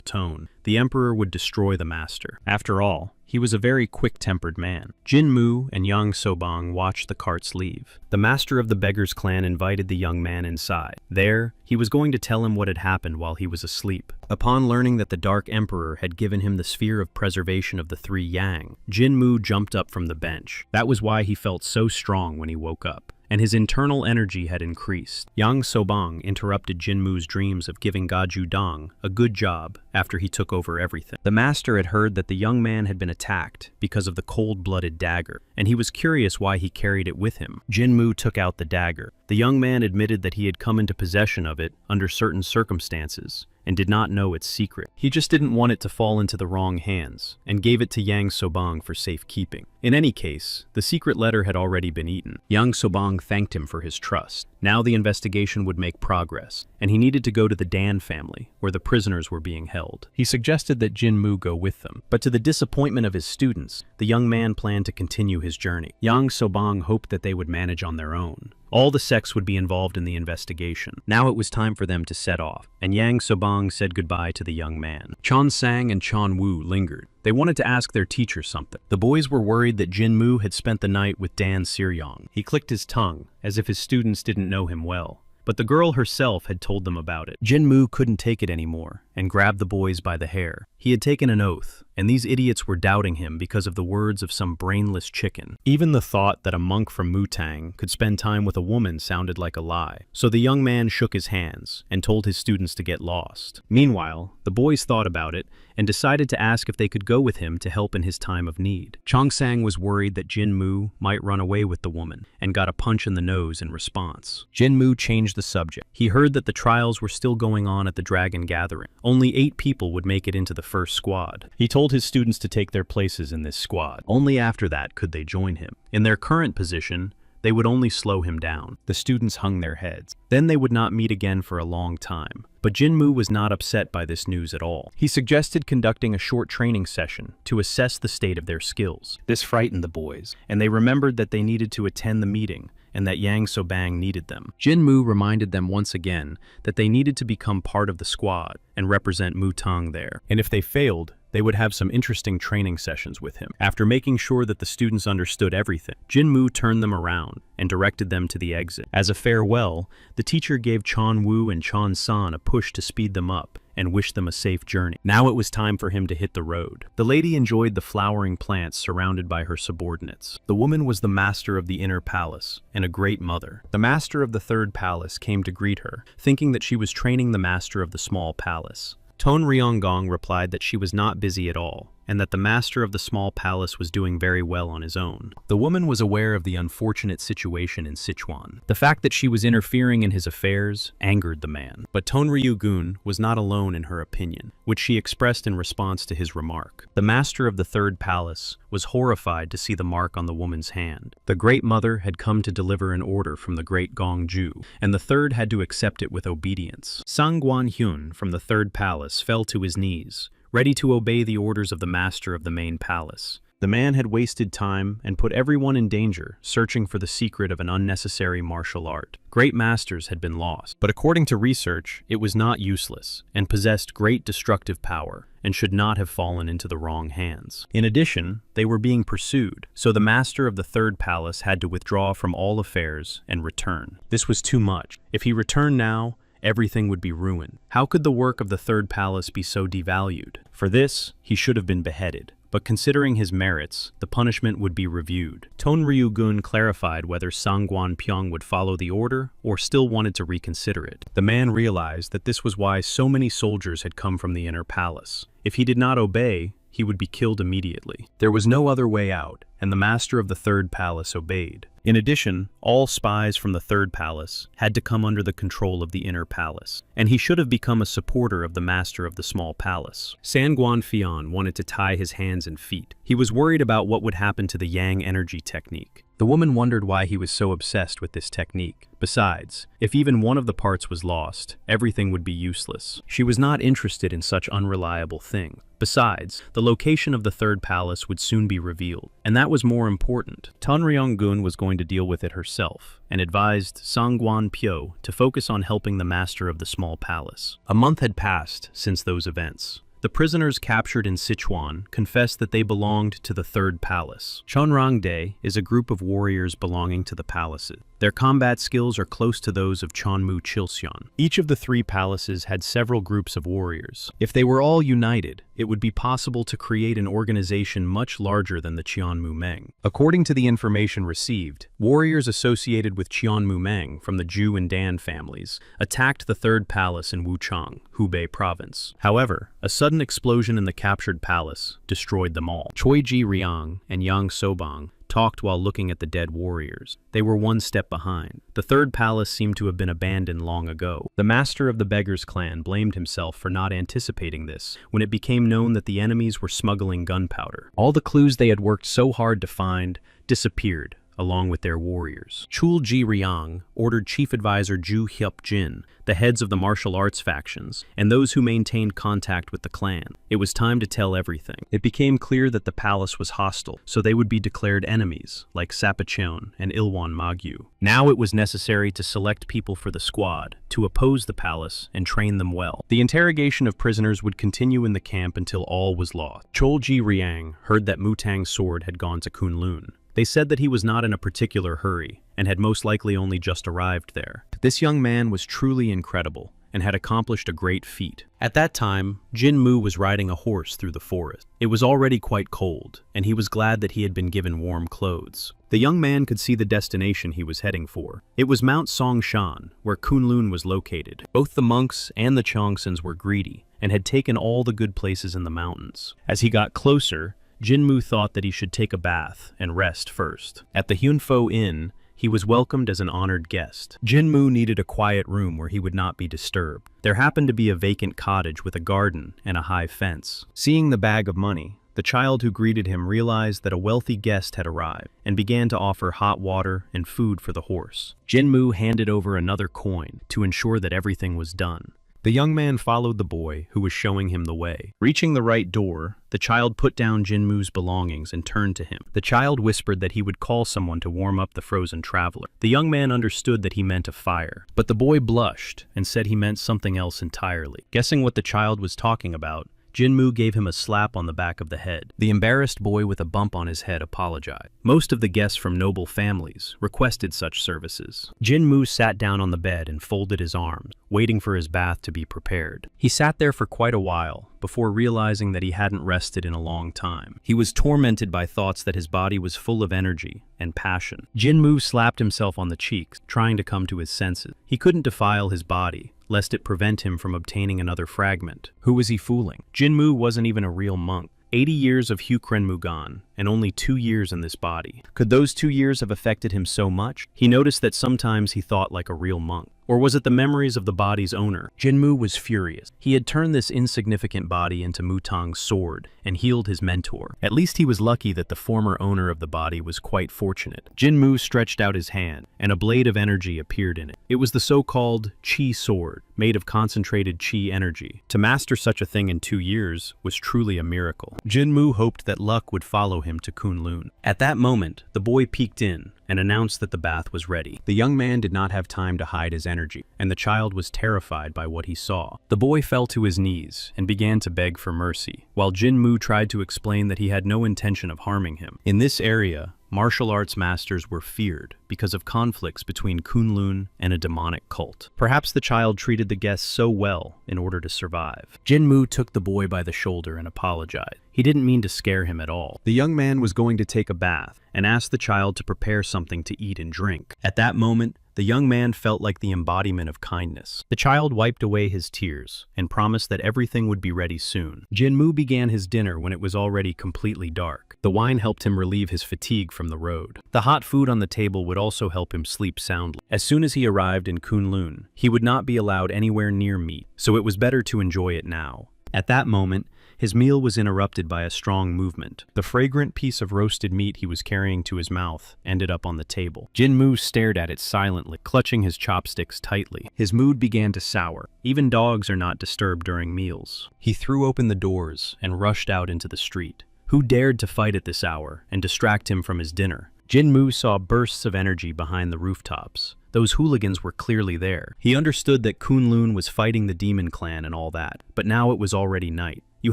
S1: tone, the Emperor would destroy the master. After all, he was a very quick-tempered man. Jin-moo and Yang So-bang watched the carts leave. The master of the Beggars clan invited the young man inside. There, he was going to tell him what had happened while he was asleep. Upon learning that the Dark Emperor had given him the sphere of preservation of the three Yang, Jin-moo jumped up from the bench. That was why he felt so strong when he woke up, and his internal energy had increased. Yang So-bang interrupted Jin-moo's dreams of giving Gaju-dang a good job after he took over everything. The master had heard that the young man had been attacked because of the cold-blooded dagger, and he was curious why he carried it with him. Jin-moo took out the dagger. The young man admitted that he had come into possession of it under certain circumstances, and did not know its secret. He just didn't want it to fall into the wrong hands, and gave it to Yang So-bang for safekeeping. In any case, the secret letter had already been eaten. Yang So-bang thanked him for his trust. Now the investigation would make progress, and he needed to go to the Dan family, where the prisoners were being held. He suggested that Jin-moo go with them, but to the disappointment of his students, the young man planned to continue his journey. Yang So-bang hoped that they would manage on their own. All the sects would be involved in the investigation. Now it was time for them to set off, and Yang So-bang said goodbye to the young man. Chon Sang and Chon Woo lingered. They wanted to ask their teacher something. The boys were worried that Jin-moo had spent the night with Dan Siryong. He clicked his tongue, as if his students didn't know him well. But the girl herself had told them about it. Jin-moo couldn't take it anymore, and grabbed the boys by the hair. He had taken an oath, and these idiots were doubting him because of the words of some brainless chicken. Even the thought that a monk from Mutang could spend time with a woman sounded like a lie. So the young man shook his hands, and told his students to get lost. Meanwhile, the boys thought about it, and decided to ask if they could go with him to help in his time of need. Chong Sang was worried that Jin-moo might run away with the woman, and got a punch in the nose in response. Jin-moo changed the subject. He heard that the trials were still going on at the Dragon Gathering. Only 8 people would make it into the first squad. He told his students to take their places in this squad. Only after that could they join him. In their current position, they would only slow him down. The students hung their heads. Then they would not meet again for a long time. But Jin-moo was not upset by this news at all. He suggested conducting a short training session to assess the state of their skills. This frightened the boys, and they remembered that they needed to attend the meeting and that Yang So-bang needed them. Jin-moo reminded them once again that they needed to become part of the squad and represent Mutang there. And if they failed, they would have some interesting training sessions with him. After making sure that the students understood everything, Jin-moo turned them around and directed them to the exit. As a farewell, the teacher gave Chon Woo and Chon San a push to speed them up and wished them a safe journey. Now it was time for him to hit the road. The lady enjoyed the flowering plants surrounded by her subordinates. The woman was the master of the inner palace and a great mother. The master of the third palace came to greet her, thinking that she was training the master of the small palace. Ton Ryonggong replied that she was not busy at all, and that the master of the small palace was doing very well on his own. The woman was aware of the unfortunate situation in Sichuan. The fact that she was interfering in his affairs angered the man. But Tonryu-gun was not alone in her opinion, which she expressed in response to his remark. The master of the third palace was horrified to see the mark on the woman's hand. The Great Mother had come to deliver an order from the Great Gongju, and the third had to accept it with obedience. Sangguan-hyun from the third palace fell to his knees, ready to obey the orders of the master of the main palace. The man had wasted time and put everyone in danger, searching for the secret of an unnecessary martial art. Great masters had been lost, but according to research, it was not useless and possessed great destructive power and should not have fallen into the wrong hands. In addition, they were being pursued, so the master of the third palace had to withdraw from all affairs and return. This was too much. If he returned now, everything would be ruined. How could the work of the third palace be so devalued? For this, he should have been beheaded. But considering his merits, the punishment would be reviewed. Tonryu-gun clarified whether Sangguan-pyong would follow the order or still wanted to reconsider it. The man realized that this was why so many soldiers had come from the inner palace. If he did not obey, he would be killed immediately. There was no other way out, and the master of the third palace obeyed. In addition, all spies from the third palace had to come under the control of the inner palace, and he should have become a supporter of the master of the small palace. Sangguan-fian wanted to tie his hands and feet. He was worried about what would happen to the yang energy technique. The woman wondered why he was so obsessed with this technique. Besides, if even one of the parts was lost, everything would be useless. She was not interested in such unreliable things. Besides, the location of the third palace would soon be revealed, and that was more important. Tonryu-gun was going to deal with it herself, and advised Sangguan-pyo to focus on helping the master of the small palace. A month had passed since those events. The prisoners captured in Sichuan confessed that they belonged to the third palace. Chonrangdae is a group of warriors belonging to the palaces. Their combat skills are close to those of Chonmu Chilseon. Each of the three palaces had several groups of warriors. If they were all united, it would be possible to create an organization much larger than the Qianmu-meng. According to the information received, warriors associated with Qianmu-meng from the Zhu and Dan families attacked the third palace in Wuchang, Hubei province. However, a sudden explosion in the captured palace destroyed them all. Choi Ji-ryang and Yang Sobang talked while looking at the dead warriors. They were one step behind. The third palace seemed to have been abandoned long ago. The master of the Beggars clan blamed himself for not anticipating this when it became known that the enemies were smuggling gunpowder. All the clues they had worked so hard to find disappeared, along with their warriors. Chul Ji-ryang ordered Chief Advisor Ju Hyup-jin, the heads of the martial arts factions, and those who maintained contact with the clan. It was time to tell everything. It became clear that the palace was hostile, so they would be declared enemies, like Sapacheon and Ilwan Magyu. Now it was necessary to select people for the squad, to oppose the palace and train them well. The interrogation of prisoners would continue in the camp until all was lost. Chol Ji-ryang heard that Mutang's sword had gone to Kunlun. They said that he was not in a particular hurry, and had most likely only just arrived there. This young man was truly incredible, and had accomplished a great feat. At that time, Jin Mu was riding a horse through the forest. It was already quite cold, and he was glad that he had been given warm clothes. The young man could see the destination he was heading for. It was Mount Songshan, where Kunlun was located. Both the monks and the Chongsons were greedy, and had taken all the good places in the mountains. As he got closer, Jinmu thought that he should take a bath and rest first. At the Hyunfo Inn, he was welcomed as an honored guest. Jinmu needed a quiet room where he would not be disturbed. There happened to be a vacant cottage with a garden and a high fence. Seeing the bag of money, the child who greeted him realized that a wealthy guest had arrived and began to offer hot water and food for the horse. Jinmu handed over another coin to ensure that everything was done. The young man followed the boy, who was showing him the way. Reaching the right door, the child put down Jinmu's belongings and turned to him. The child whispered that he would call someone to warm up the frozen traveler. The young man understood that he meant a fire, but the boy blushed and said he meant something else entirely. Guessing what the child was talking about, Jinmu gave him a slap on the back of the head. The embarrassed boy with a bump on his head apologized. Most of the guests from noble families requested such services. Jinmu sat down on the bed and folded his arms, waiting for his bath to be prepared. He sat there for quite a while, before realizing that he hadn't rested in a long time. He was tormented by thoughts that his body was full of energy and passion. Jinmu slapped himself on the cheeks, trying to come to his senses. He couldn't defile his body, lest it prevent him from obtaining another fragment. Who was he fooling? Jinmu wasn't even a real monk. 80 years of Hukrenmu gone, and only 2 years in this body. Could those 2 years have affected him so much? He noticed that sometimes he thought like a real monk. Or was it the memories of the body's owner? Jinmu was furious. He had turned this insignificant body into Mutang's sword and healed his mentor. At least he was lucky that the former owner of the body was quite fortunate. Jinmu stretched out his hand, and a blade of energy appeared in it. It was the so-called Qi sword, made of concentrated Qi energy. To master such a thing in 2 years was truly a miracle. Jinmu hoped that luck would follow him to Kunlun. At that moment, the boy peeked in and announced that the bath was ready. The young man did not have time to hide his energy, and the child was terrified by what he saw. The boy fell to his knees and began to beg for mercy, while Jinmu tried to explain that he had no intention of harming him. In this area, martial arts masters were feared because of conflicts between Kunlun and a demonic cult. Perhaps the child treated the guests so well in order to survive. Jinmu took the boy by the shoulder and apologized. He didn't mean to scare him at all. The young man was going to take a bath and asked the child to prepare something to eat and drink. At that moment, the young man felt like the embodiment of kindness. The child wiped away his tears and promised that everything would be ready soon. Jinmu began his dinner when it was already completely dark. The wine helped him relieve his fatigue from the road. The hot food on the table would also help him sleep soundly. As soon as he arrived in Kunlun, he would not be allowed anywhere near meat, so it was better to enjoy it now. At that moment, his meal was interrupted by a strong movement. The fragrant piece of roasted meat he was carrying to his mouth ended up on the table. Jinmu stared at it silently, clutching his chopsticks tightly. His mood began to sour. Even dogs are not disturbed during meals. He threw open the doors and rushed out into the street. Who dared to fight at this hour and distract him from his dinner? Jinmu saw bursts of energy behind the rooftops. Those hooligans were clearly there. He understood that Kunlun was fighting the demon clan and all that, but now it was already night. You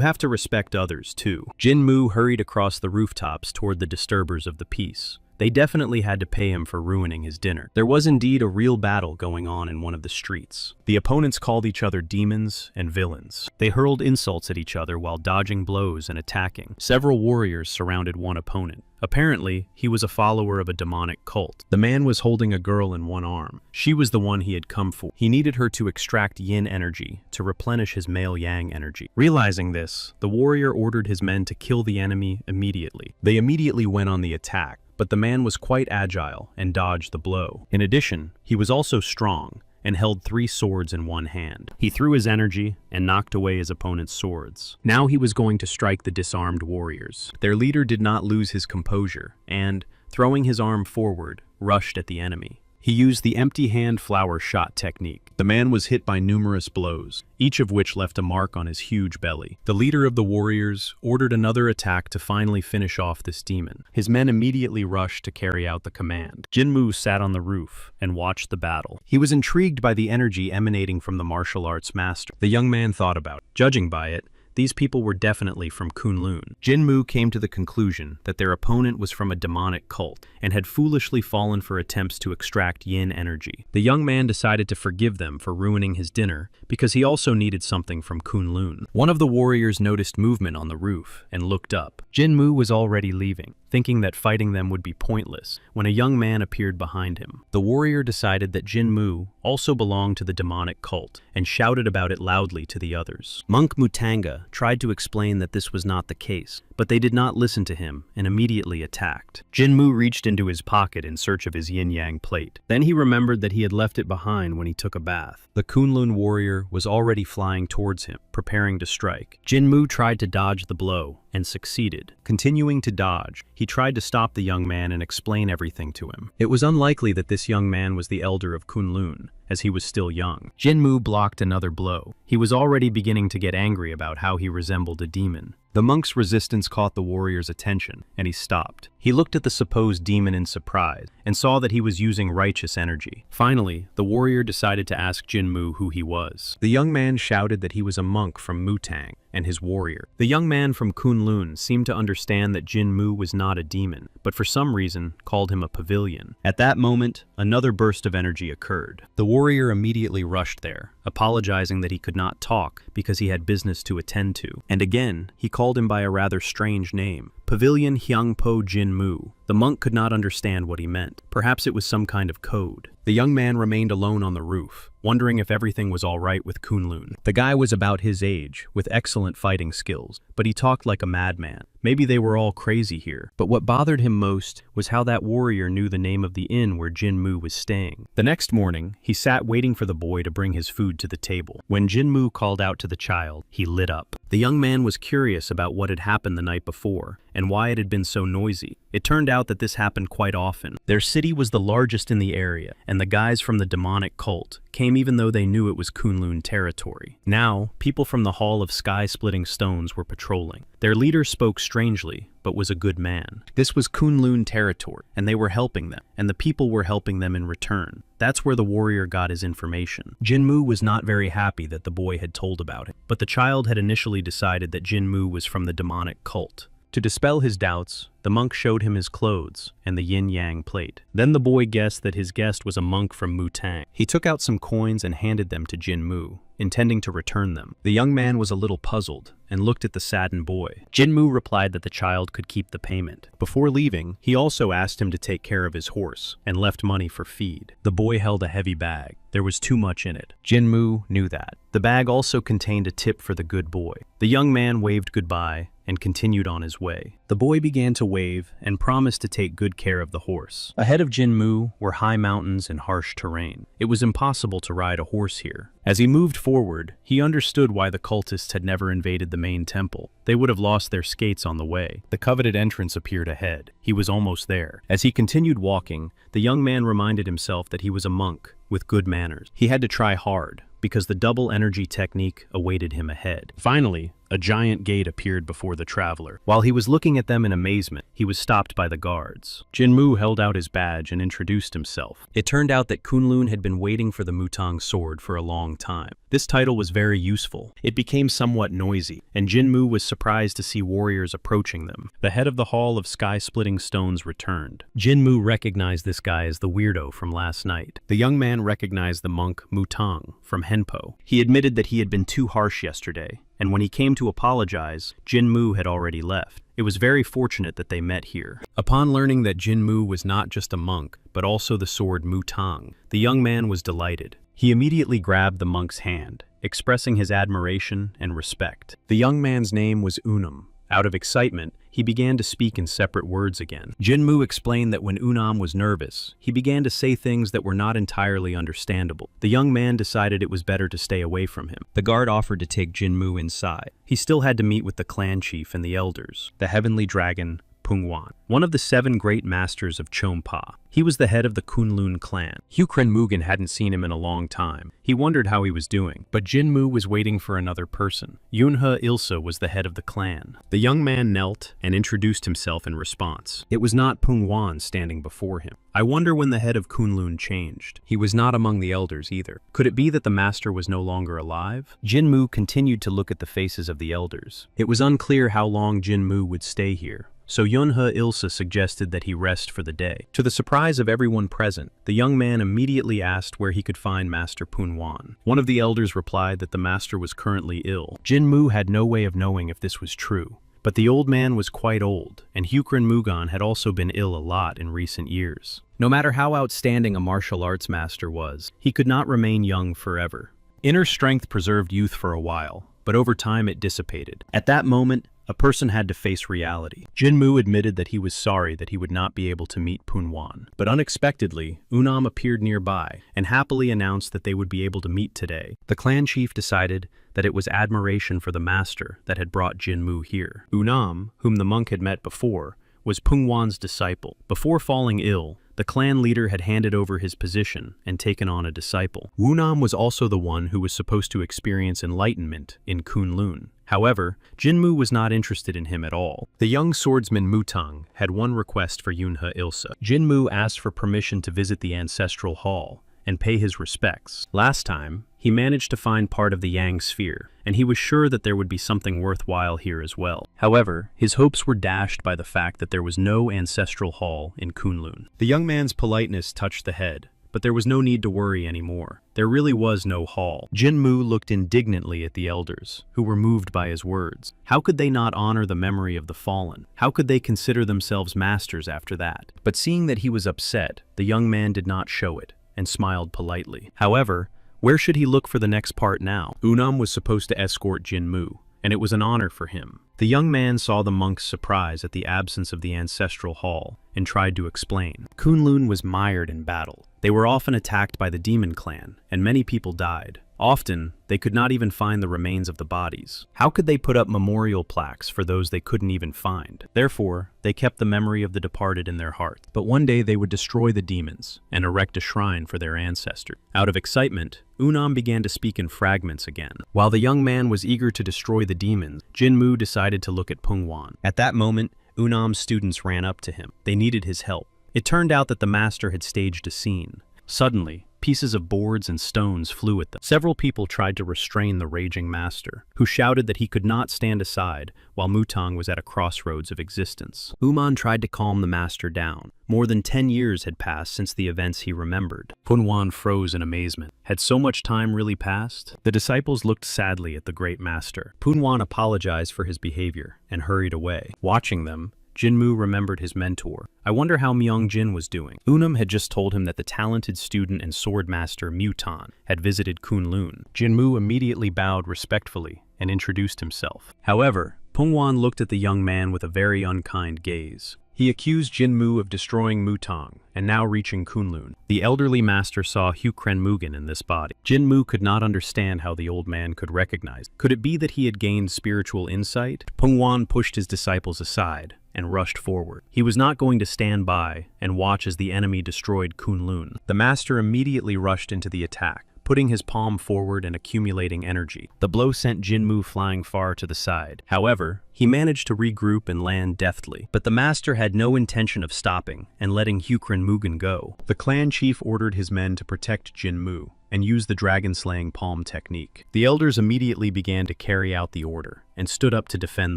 S1: have to respect others, too. Jinmu hurried across the rooftops toward the disturbers of the peace. They definitely had to pay him for ruining his dinner. There was indeed a real battle going on in one of the streets. The opponents called each other demons and villains. They hurled insults at each other while dodging blows and attacking. Several warriors surrounded one opponent. Apparently, he was a follower of a demonic cult. The man was holding a girl in one arm. She was the one he had come for. He needed her to extract yin energy to replenish his male yang energy. Realizing this, the warrior ordered his men to kill the enemy immediately. They immediately went on the attack, but the man was quite agile and dodged the blow. In addition, he was also strong and held 3 swords in one hand. He threw his energy and knocked away his opponent's swords. Now he was going to strike the disarmed warriors. Their leader did not lose his composure and, throwing his arm forward, rushed at the enemy. He used the empty hand flower shot technique. The man was hit by numerous blows, each of which left a mark on his huge belly. The leader of the warriors ordered another attack to finally finish off this demon. His men immediately rushed to carry out the command. Jinmu sat on the roof and watched the battle. He was intrigued by the energy emanating from the martial arts master. The young man thought about it. Judging by it, these people were definitely from Kunlun. Jinmu came to the conclusion that their opponent was from a demonic cult and had foolishly fallen for attempts to extract yin energy. The young man decided to forgive them for ruining his dinner because he also needed something from Kunlun. One of the warriors noticed movement on the roof and looked up. Jinmu was already leaving, thinking that fighting them would be pointless, when a young man appeared behind him. The warrior decided that Jinmu also belonged to the demonic cult and shouted about it loudly to the others. Monk Mutanga tried to explain that this was not the case, but they did not listen to him and immediately attacked. Jinmu reached into his pocket in search of his yin-yang plate. Then he remembered that he had left it behind when he took a bath. The Kunlun warrior was already flying towards him, preparing to strike. Jinmu tried to dodge the blow and succeeded. Continuing to dodge, he tried to stop the young man and explain everything to him. It was unlikely that this young man was the elder of Kunlun, as he was still young. Jinmu blocked another blow. He was already beginning to get angry about how he resembled a demon. The monk's resistance caught the warrior's attention, and he stopped. He looked at the supposed demon in surprise, and saw that he was using righteous energy. Finally, the warrior decided to ask Jinmu who he was. The young man shouted that he was a monk from Mutang and his warrior. The young man from Kunlun seemed to understand that Jinmu was not a demon, but for some reason called him a pavilion. At that moment, another burst of energy occurred. The warrior immediately rushed there, apologizing that he could not talk because he had business to attend to. And again, he called him by a rather strange name, Pavilion Hyangpo Jinmu. The monk could not understand what he meant. Perhaps it was some kind of code. The young man remained alone on the roof, wondering if everything was all right with Kunlun. The guy was about his age, with excellent fighting skills, but he talked like a madman. Maybe they were all crazy here, but what bothered him most was how that warrior knew the name of the inn where Jinmu was staying. The next morning, he sat waiting for the boy to bring his food to the table. When Jinmu called out to the child, he lit up. The young man was curious about what had happened the night before, and why it had been so noisy. It turned out that this happened quite often. Their city was the largest in the area, and the guys from the demonic cult came even though they knew it was Kunlun territory. Now, people from the Hall of Sky-Splitting Stones were patrolling. Their leader spoke strangely, but was a good man. This was Kunlun territory, and they were helping them, and the people were helping them in return. That's where the warrior got his information. Jinmu was not very happy that the boy had told about him, but the child had initially decided that Jinmu was from the demonic cult. To dispel his doubts, the monk showed him his clothes and the yin-yang plate. Then the boy guessed that his guest was a monk from Mutang. He took out some coins and handed them to Jinmu, intending to return them. The young man was a little puzzled and looked at the saddened boy. Jinmu replied that the child could keep the payment. Before leaving, he also asked him to take care of his horse and left money for feed. The boy held a heavy bag. There was too much in it. Jinmu knew that. The bag also contained a tip for the good boy. The young man waved goodbye and continued on his way. The boy began to wave and promised to take good care of the horse. Ahead of Jinmu were high mountains and harsh terrain. It was impossible to ride a horse here. As he moved forward, he understood why the cultists had never invaded the main temple. They would have lost their skates on the way. The coveted entrance appeared ahead. He was almost there. As he continued walking, the young man reminded himself that he was a monk with good manners. He had to try hard, because the double energy technique awaited him ahead. Finally, a giant gate appeared before the traveler. While he was looking at them in amazement, he was stopped by the guards. Jinmu held out his badge and introduced himself. It turned out that Kunlun had been waiting for the Mutang sword for a long time. This title was very useful. It became somewhat noisy, and Jinmu was surprised to see warriors approaching them. The head of the Hall of Sky-Splitting Stones returned. Jinmu recognized this guy as the weirdo from last night. The young man recognized the monk Mutang from Henpo. He admitted that he had been too harsh yesterday, and when he came to apologize, Jinmu had already left. It was very fortunate that they met here. Upon learning that Jinmu was not just a monk, but also the sword Mutang, the young man was delighted. He immediately grabbed the monk's hand, expressing his admiration and respect. The young man's name was Unam. Out of excitement, he began to speak in separate words again. Jinmu explained that when Unam was nervous, he began to say things that were not entirely understandable. The young man decided it was better to stay away from him. The guard offered to take Jinmu inside. He still had to meet with the clan chief and the elders, the heavenly dragon, Pungwan, one of the 7 great masters of Chompa. He was the head of the Kunlun clan. Hukren Mugen hadn't seen him in a long time. He wondered how he was doing, but Jinmu was waiting for another person. Yunhe Ilsa was the head of the clan. The young man knelt and introduced himself in response. It was not Pungwan standing before him. I wonder when the head of Kunlun changed. He was not among the elders either. Could it be that the master was no longer alive? Jinmu continued to look at the faces of the elders. It was unclear how long Jinmu would stay here, so Yunhe Ilsa suggested that he rest for the day. To the surprise of everyone present, the young man immediately asked where he could find Master Punwan. One of the elders replied that the master was currently ill. Jinmu had no way of knowing if this was true, but the old man was quite old, and Hukren Mugan had also been ill a lot in recent years. No matter how outstanding a martial arts master was, he could not remain young forever. Inner strength preserved youth for a while, but over time it dissipated. At that moment, a person had to face reality. Jinmu admitted that he was sorry that he would not be able to meet Punwan. But unexpectedly, Unam appeared nearby and happily announced that they would be able to meet today. The clan chief decided that it was admiration for the master that had brought Jinmu here. Unam, whom the monk had met before, was Pungwan's disciple. Before falling ill, the clan leader had handed over his position and taken on a disciple. Wunam was also the one who was supposed to experience enlightenment in Kunlun. However, Jinmu was not interested in him at all. The young swordsman Mutang had one request for Yunhe Ilsa. Jinmu asked for permission to visit the ancestral hall and pay his respects. Last time, he managed to find part of the Yang sphere, and he was sure that there would be something worthwhile here as well. However, his hopes were dashed by the fact that there was no ancestral hall in Kunlun. The young man's politeness touched the head, but there was no need to worry anymore. There really was no hall. Jinmu looked indignantly at the elders, who were moved by his words. How could they not honor the memory of the fallen? How could they consider themselves masters after that? But seeing that he was upset, the young man did not show it, and smiled politely. However, where should he look for the next part now? Unam was supposed to escort Jinmu, and it was an honor for him. The young man saw the monk's surprise at the absence of the ancestral hall and tried to explain. Kunlun was mired in battle. They were often attacked by the demon clan, and many people died. Often, they could not even find the remains of the bodies. How could they put up memorial plaques for those they couldn't even find? Therefore, they kept the memory of the departed in their hearts. But one day they would destroy the demons and erect a shrine for their ancestors. Out of excitement, Unam began to speak in fragments again. While the young man was eager to destroy the demons, Jinmu decided to look at Pungwan. At that moment, Unam's students ran up to him. They needed his help. It turned out that the master had staged a scene. Suddenly, pieces of boards and stones flew at them. Several people tried to restrain the raging master, who shouted that he could not stand aside while Mutang was at a crossroads of existence. Uman tried to calm the master down. More than 10 years had passed since the events he remembered. Punwan froze in amazement. Had so much time really passed? The disciples looked sadly at the great master. Punwan apologized for his behavior and hurried away. Watching them, Jinmu remembered his mentor. I wonder how Myung-jin was doing. Unam had just told him that the talented student and sword master Mutan had visited Kunlun. Jinmu immediately bowed respectfully and introduced himself. However, Pungwan looked at the young man with a very unkind gaze. He accused Jinmu of destroying Mutang and now reaching Kunlun. The elderly master saw Hukren Mugen in this body. Jinmu could not understand how the old man could recognize. Could it be that he had gained spiritual insight? Pungwan pushed his disciples aside and rushed forward. He was not going to stand by and watch as the enemy destroyed Kunlun. The master immediately rushed into the attack, putting his palm forward and accumulating energy. The blow sent Jinmu flying far to the side. However, he managed to regroup and land deftly. But the master had no intention of stopping and letting Hukren Mugen go. The clan chief ordered his men to protect Jinmu and use the dragon-slaying palm technique. The elders immediately began to carry out the order and stood up to defend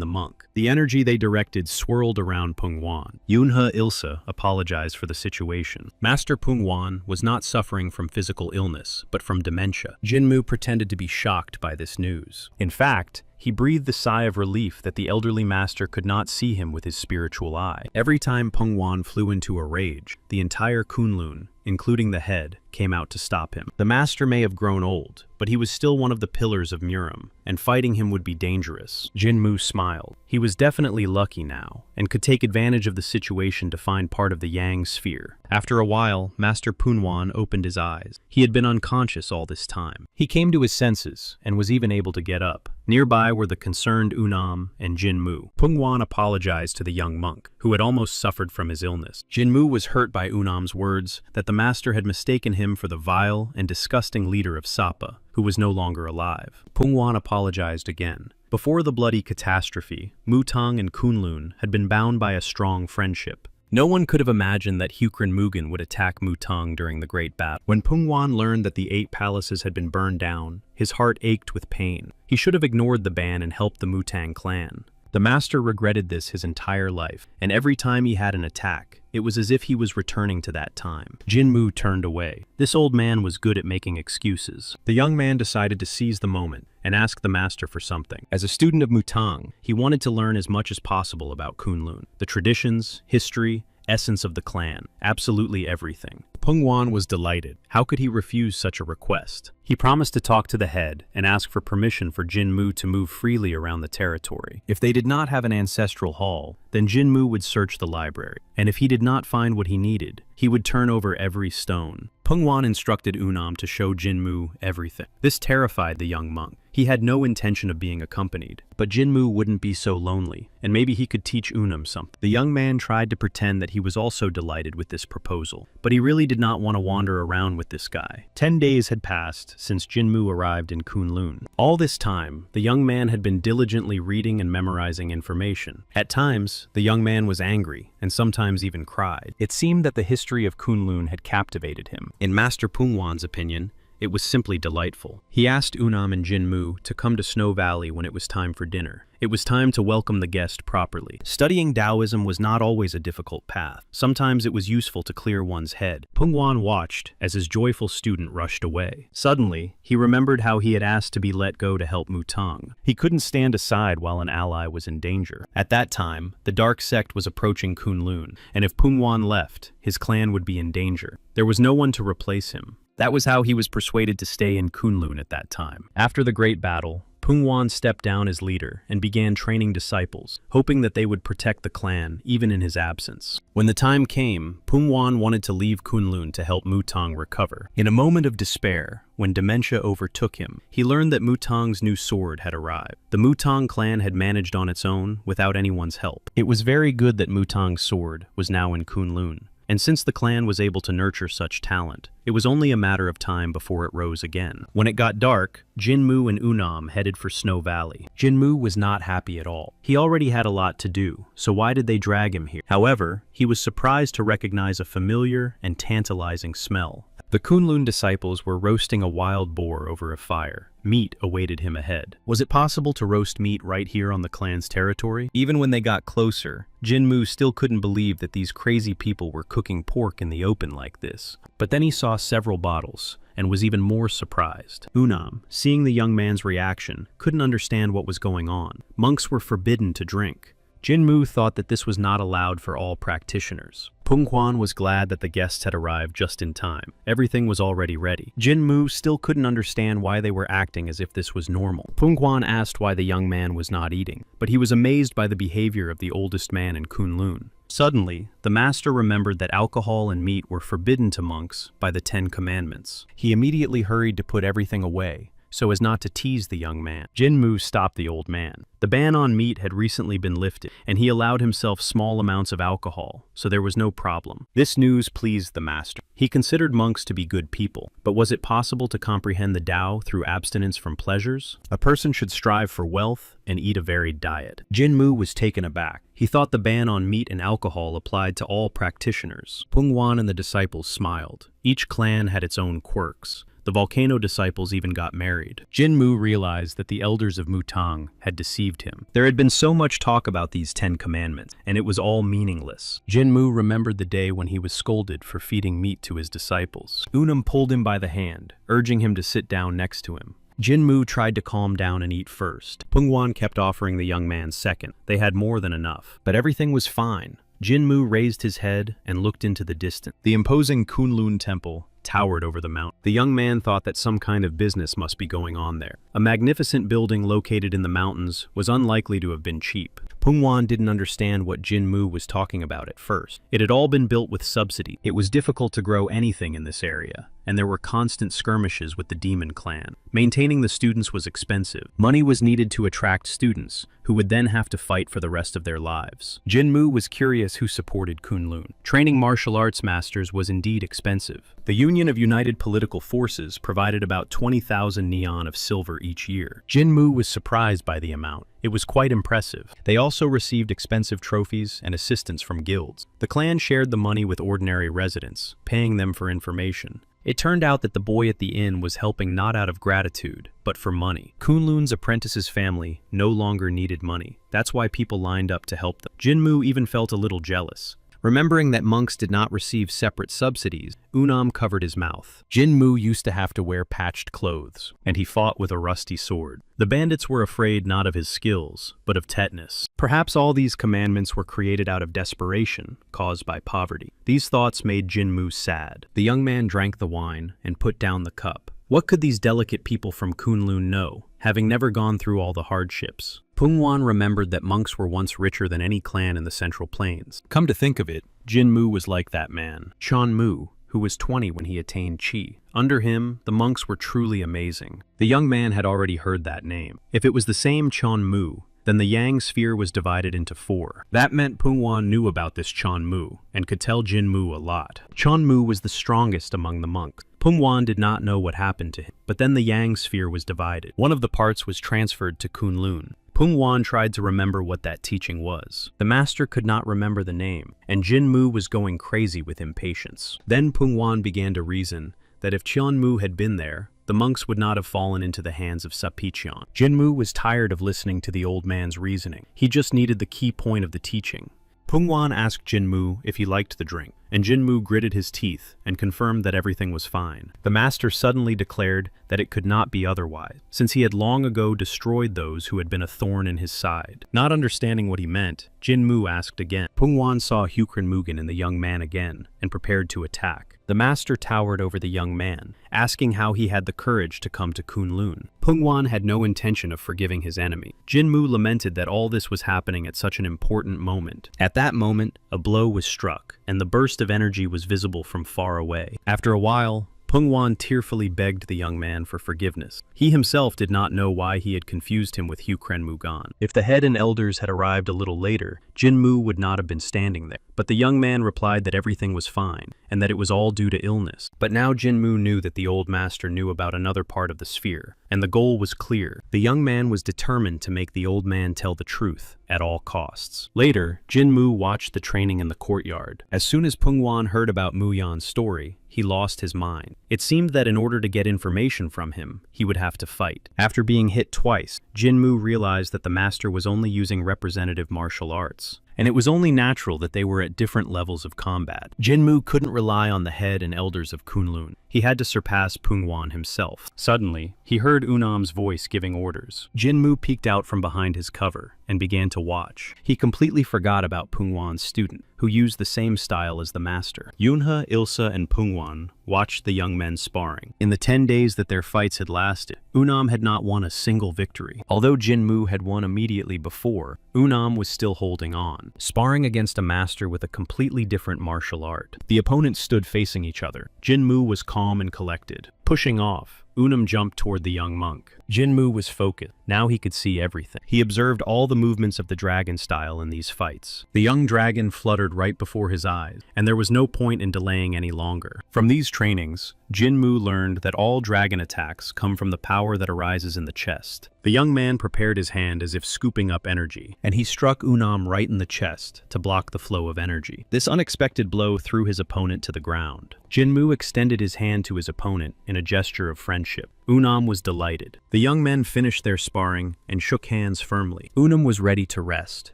S1: the monk. The energy they directed swirled around Pungwan. Yunhe Ilsa apologized for the situation. Master Pungwan was not suffering from physical illness, but from dementia. Jinmu pretended to be shocked by this news. In fact, he breathed a sigh of relief that the elderly master could not see him with his spiritual eye. Every time Pungwan flew into a rage, the entire Kunlun, including the head, came out to stop him. The master may have grown old, but he was still one of the pillars of Muram, and fighting him would be dangerous. Jinmu smiled. He was definitely lucky now, and could take advantage of the situation to find part of the Yang sphere. After a while, Master Punwan opened his eyes. He had been unconscious all this time. He came to his senses, and was even able to get up. Nearby were the concerned Unam and Jinmu. Pungwan apologized to the young monk, who had almost suffered from his illness. Jinmu was hurt by Unam's words that the master had mistaken him for the vile and disgusting leader of Sapa, who was no longer alive. Pungwan apologized again. Before the bloody catastrophe, Mutang and Kunlun had been bound by a strong friendship. No one could have imagined that Hukren Mugen would attack Mutang during the Great Battle. When Pungwan learned that the 8 palaces had been burned down, his heart ached with pain. He should have ignored the ban and helped the Mutang clan. The master regretted this his entire life, and every time he had an attack, it was as if he was returning to that time. Jinmu turned away. This old man was good at making excuses. The young man decided to seize the moment and ask the master for something. As a student of Mutang, he wanted to learn as much as possible about Kunlun, the traditions, history, essence of the clan, absolutely everything. Pungwan was delighted. How could he refuse such a request? He promised to talk to the head and ask for permission for Jinmu to move freely around the territory. If they did not have an ancestral hall, then Jinmu would search the library, and if he did not find what he needed, he would turn over every stone. Pungwan instructed Unam to show Jinmu everything. This terrified the young monk. He had no intention of being accompanied, but Jinmu wouldn't be so lonely, and maybe he could teach Unam something. The young man tried to pretend that he was also delighted with this proposal, but he really did not want to wander around with this guy. 10 days had passed since Jinmu arrived in Kunlun. All this time, the young man had been diligently reading and memorizing information. At times, the young man was angry, and sometimes even cried. It seemed that the history of Kunlun had captivated him. In Master Pungwan's opinion, It was simply delightful. He asked Unam and Jinmu to come to Snow Valley when it was time for dinner. It was time to welcome the guest properly. Studying Taoism was not always a difficult path. Sometimes it was useful to clear one's head. Pungwan watched as his joyful student rushed away. Suddenly, he remembered how he had asked to be let go to help Mutang. He couldn't stand aside while an ally was in danger. At that time, the dark sect was approaching Kunlun, and if Pungwan left, his clan would be in danger. There was no one to replace him. That was how he was persuaded to stay in Kunlun at that time. After the great battle, Pungwan stepped down as leader and began training disciples, hoping that they would protect the clan even in his absence. When the time came, Pungwan wanted to leave Kunlun to help Mutang recover. In a moment of despair, when dementia overtook him, he learned that Mutang's new sword had arrived. The Mutang clan had managed on its own without anyone's help. It was very good that Mutang's sword was now in Kunlun. And since the clan was able to nurture such talent, it was only a matter of time before it rose again. When it got dark, Jinmu and Unam headed for Snow Valley. Jinmu was not happy at all. He already had a lot to do, so why did they drag him here? However, he was surprised to recognize a familiar and tantalizing smell. The Kunlun disciples were roasting a wild boar over a fire. Meat awaited him ahead. Was it possible to roast meat right here on the clan's territory? Even when they got closer, Jinmu still couldn't believe that these crazy people were cooking pork in the open like this. But then he saw several bottles, and was even more surprised. Unam, seeing the young man's reaction, couldn't understand what was going on. Monks were forbidden to drink. Jinmu thought that this was not allowed for all practitioners. Pungwan was glad that the guests had arrived just in time. Everything was already ready. Jinmu still couldn't understand why they were acting as if this was normal. Pungwan asked why the young man was not eating, but he was amazed by the behavior of the oldest man in Kunlun. Suddenly, the master remembered that alcohol and meat were forbidden to monks by the 10 Commandments. He immediately hurried to put everything away, so as not to tease the young man. Jinmu stopped the old man. The ban on meat had recently been lifted, and he allowed himself small amounts of alcohol, so there was no problem. This news pleased the master. He considered monks to be good people, but was it possible to comprehend the Tao through abstinence from pleasures? A person should strive for wealth and eat a varied diet. Jinmu was taken aback. He thought the ban on meat and alcohol applied to all practitioners. Pungwan and the disciples smiled. Each clan had its own quirks. The volcano disciples even got married. Jinmu realized that the elders of Mutang had deceived him. There had been so much talk about these 10 commandments, and it was all meaningless. Jinmu remembered the day when he was scolded for feeding meat to his disciples. Unam pulled him by the hand, urging him to sit down next to him. Jinmu tried to calm down and eat first. Pungwan kept offering the young man second. They had more than enough, but everything was fine. Jinmu raised his head and looked into the distance. The imposing Kunlun temple towered over the mountain. The young man thought that some kind of business must be going on there. A magnificent building located in the mountains was unlikely to have been cheap. Pungwan didn't understand what Jinmu was talking about at first. It had all been built with subsidy. It was difficult to grow anything in this area, and there were constant skirmishes with the demon clan. Maintaining the students was expensive. Money was needed to attract students, who would then have to fight for the rest of their lives. Jinmu was curious who supported Kunlun. Training martial arts masters was indeed expensive. The Union of United Political Forces provided about 20,000 neon of silver each year. Jinmu was surprised by the amount. It was quite impressive. They also received expensive trophies and assistance from guilds. The clan shared the money with ordinary residents, paying them for information. It turned out that the boy at the inn was helping not out of gratitude, but for money. Kunlun's apprentice's family no longer needed money. That's why people lined up to help them. Jinmu even felt a little jealous. Remembering that monks did not receive separate subsidies, Unam covered his mouth. Jinmu used to have to wear patched clothes, and he fought with a rusty sword. The bandits were afraid not of his skills, but of tetanus. Perhaps all these commandments were created out of desperation, caused by poverty. These thoughts made Jinmu sad. The young man drank the wine and put down the cup. What could these delicate people from Kunlun know, having never gone through all the hardships? Pungwan remembered that monks were once richer than any clan in the Central Plains. Come to think of it, Jinmu was like that man, Chanmu, who was 20 when he attained Qi. Under him, the monks were truly amazing. The young man had already heard that name. If it was the same Chanmu, then the Yang sphere was divided into 4. That meant Pungwan knew about this Chanmu, and could tell Jinmu a lot. Chanmu was the strongest among the monks. Pungwan did not know what happened to him, but then the Yang sphere was divided. One of the parts was transferred to Kunlun. Pungwan tried to remember what that teaching was. The master could not remember the name, and Jinmu was going crazy with impatience. Then Pungwan began to reason that if Chanmu had been there, the monks would not have fallen into the hands of Sapicheon. Jinmu was tired of listening to the old man's reasoning. He just needed the key point of the teaching. Pungwan asked Jinmu if he liked the drink, and Jinmu gritted his teeth and confirmed that everything was fine. The master suddenly declared that it could not be otherwise, since he had long ago destroyed those who had been a thorn in his side. Not understanding what he meant, Jinmu asked again. Pungwan saw Hukren Mugen in the young man again and prepared to attack. The master towered over the young man, asking how he had the courage to come to Kunlun. Pungwan had no intention of forgiving his enemy. Jinmu lamented that all this was happening at such an important moment. At that moment, a blow was struck, and the burst of energy was visible from far away. After a while, Pungwan tearfully begged the young man for forgiveness. He himself did not know why he had confused him with Hukren Mugan. If the head and elders had arrived a little later, Jinmu would not have been standing there. But the young man replied that everything was fine, and that it was all due to illness. But now Jinmu knew that the old master knew about another part of the sphere, and the goal was clear. The young man was determined to make the old man tell the truth at all costs. Later, Jinmu watched the training in the courtyard. As soon as Pungwan heard about Muyan's story, he lost his mind. It seemed that in order to get information from him, he would have to fight. After being hit twice, Jinmu realized that the master was only using representative martial arts, and it was only natural that they were at different levels of combat. Jinmu couldn't rely on the head and elders of Kunlun. He had to surpass Pungwan himself. Suddenly, he heard Unam's voice giving orders. Jinmu peeked out from behind his cover and began to watch. He completely forgot about Pungwan's student, who used the same style as the master. Yunha, Ilsa, and Pungwan watched the young men sparring. In the 10 days that their fights had lasted, Unam had not won a single victory. Although Jinmu had won immediately before, Unam was still holding on, sparring against a master with a completely different martial art. The opponents stood facing each other. Jinmu was calm and collected. Pushing off, Unam jumped toward the young monk. Jinmu was focused. Now he could see everything. He observed all the movements of the dragon style in these fights. The young dragon fluttered right before his eyes, and there was no point in delaying any longer. From these trainings, Jinmu learned that all dragon attacks come from the power that arises in the chest. The young man prepared his hand as if scooping up energy, and he struck Unam right in the chest to block the flow of energy. This unexpected blow threw his opponent to the ground. Jinmu extended his hand to his opponent in a gesture of friendship. Unam was delighted. The young men finished their sparring and shook hands firmly. Unam was ready to rest,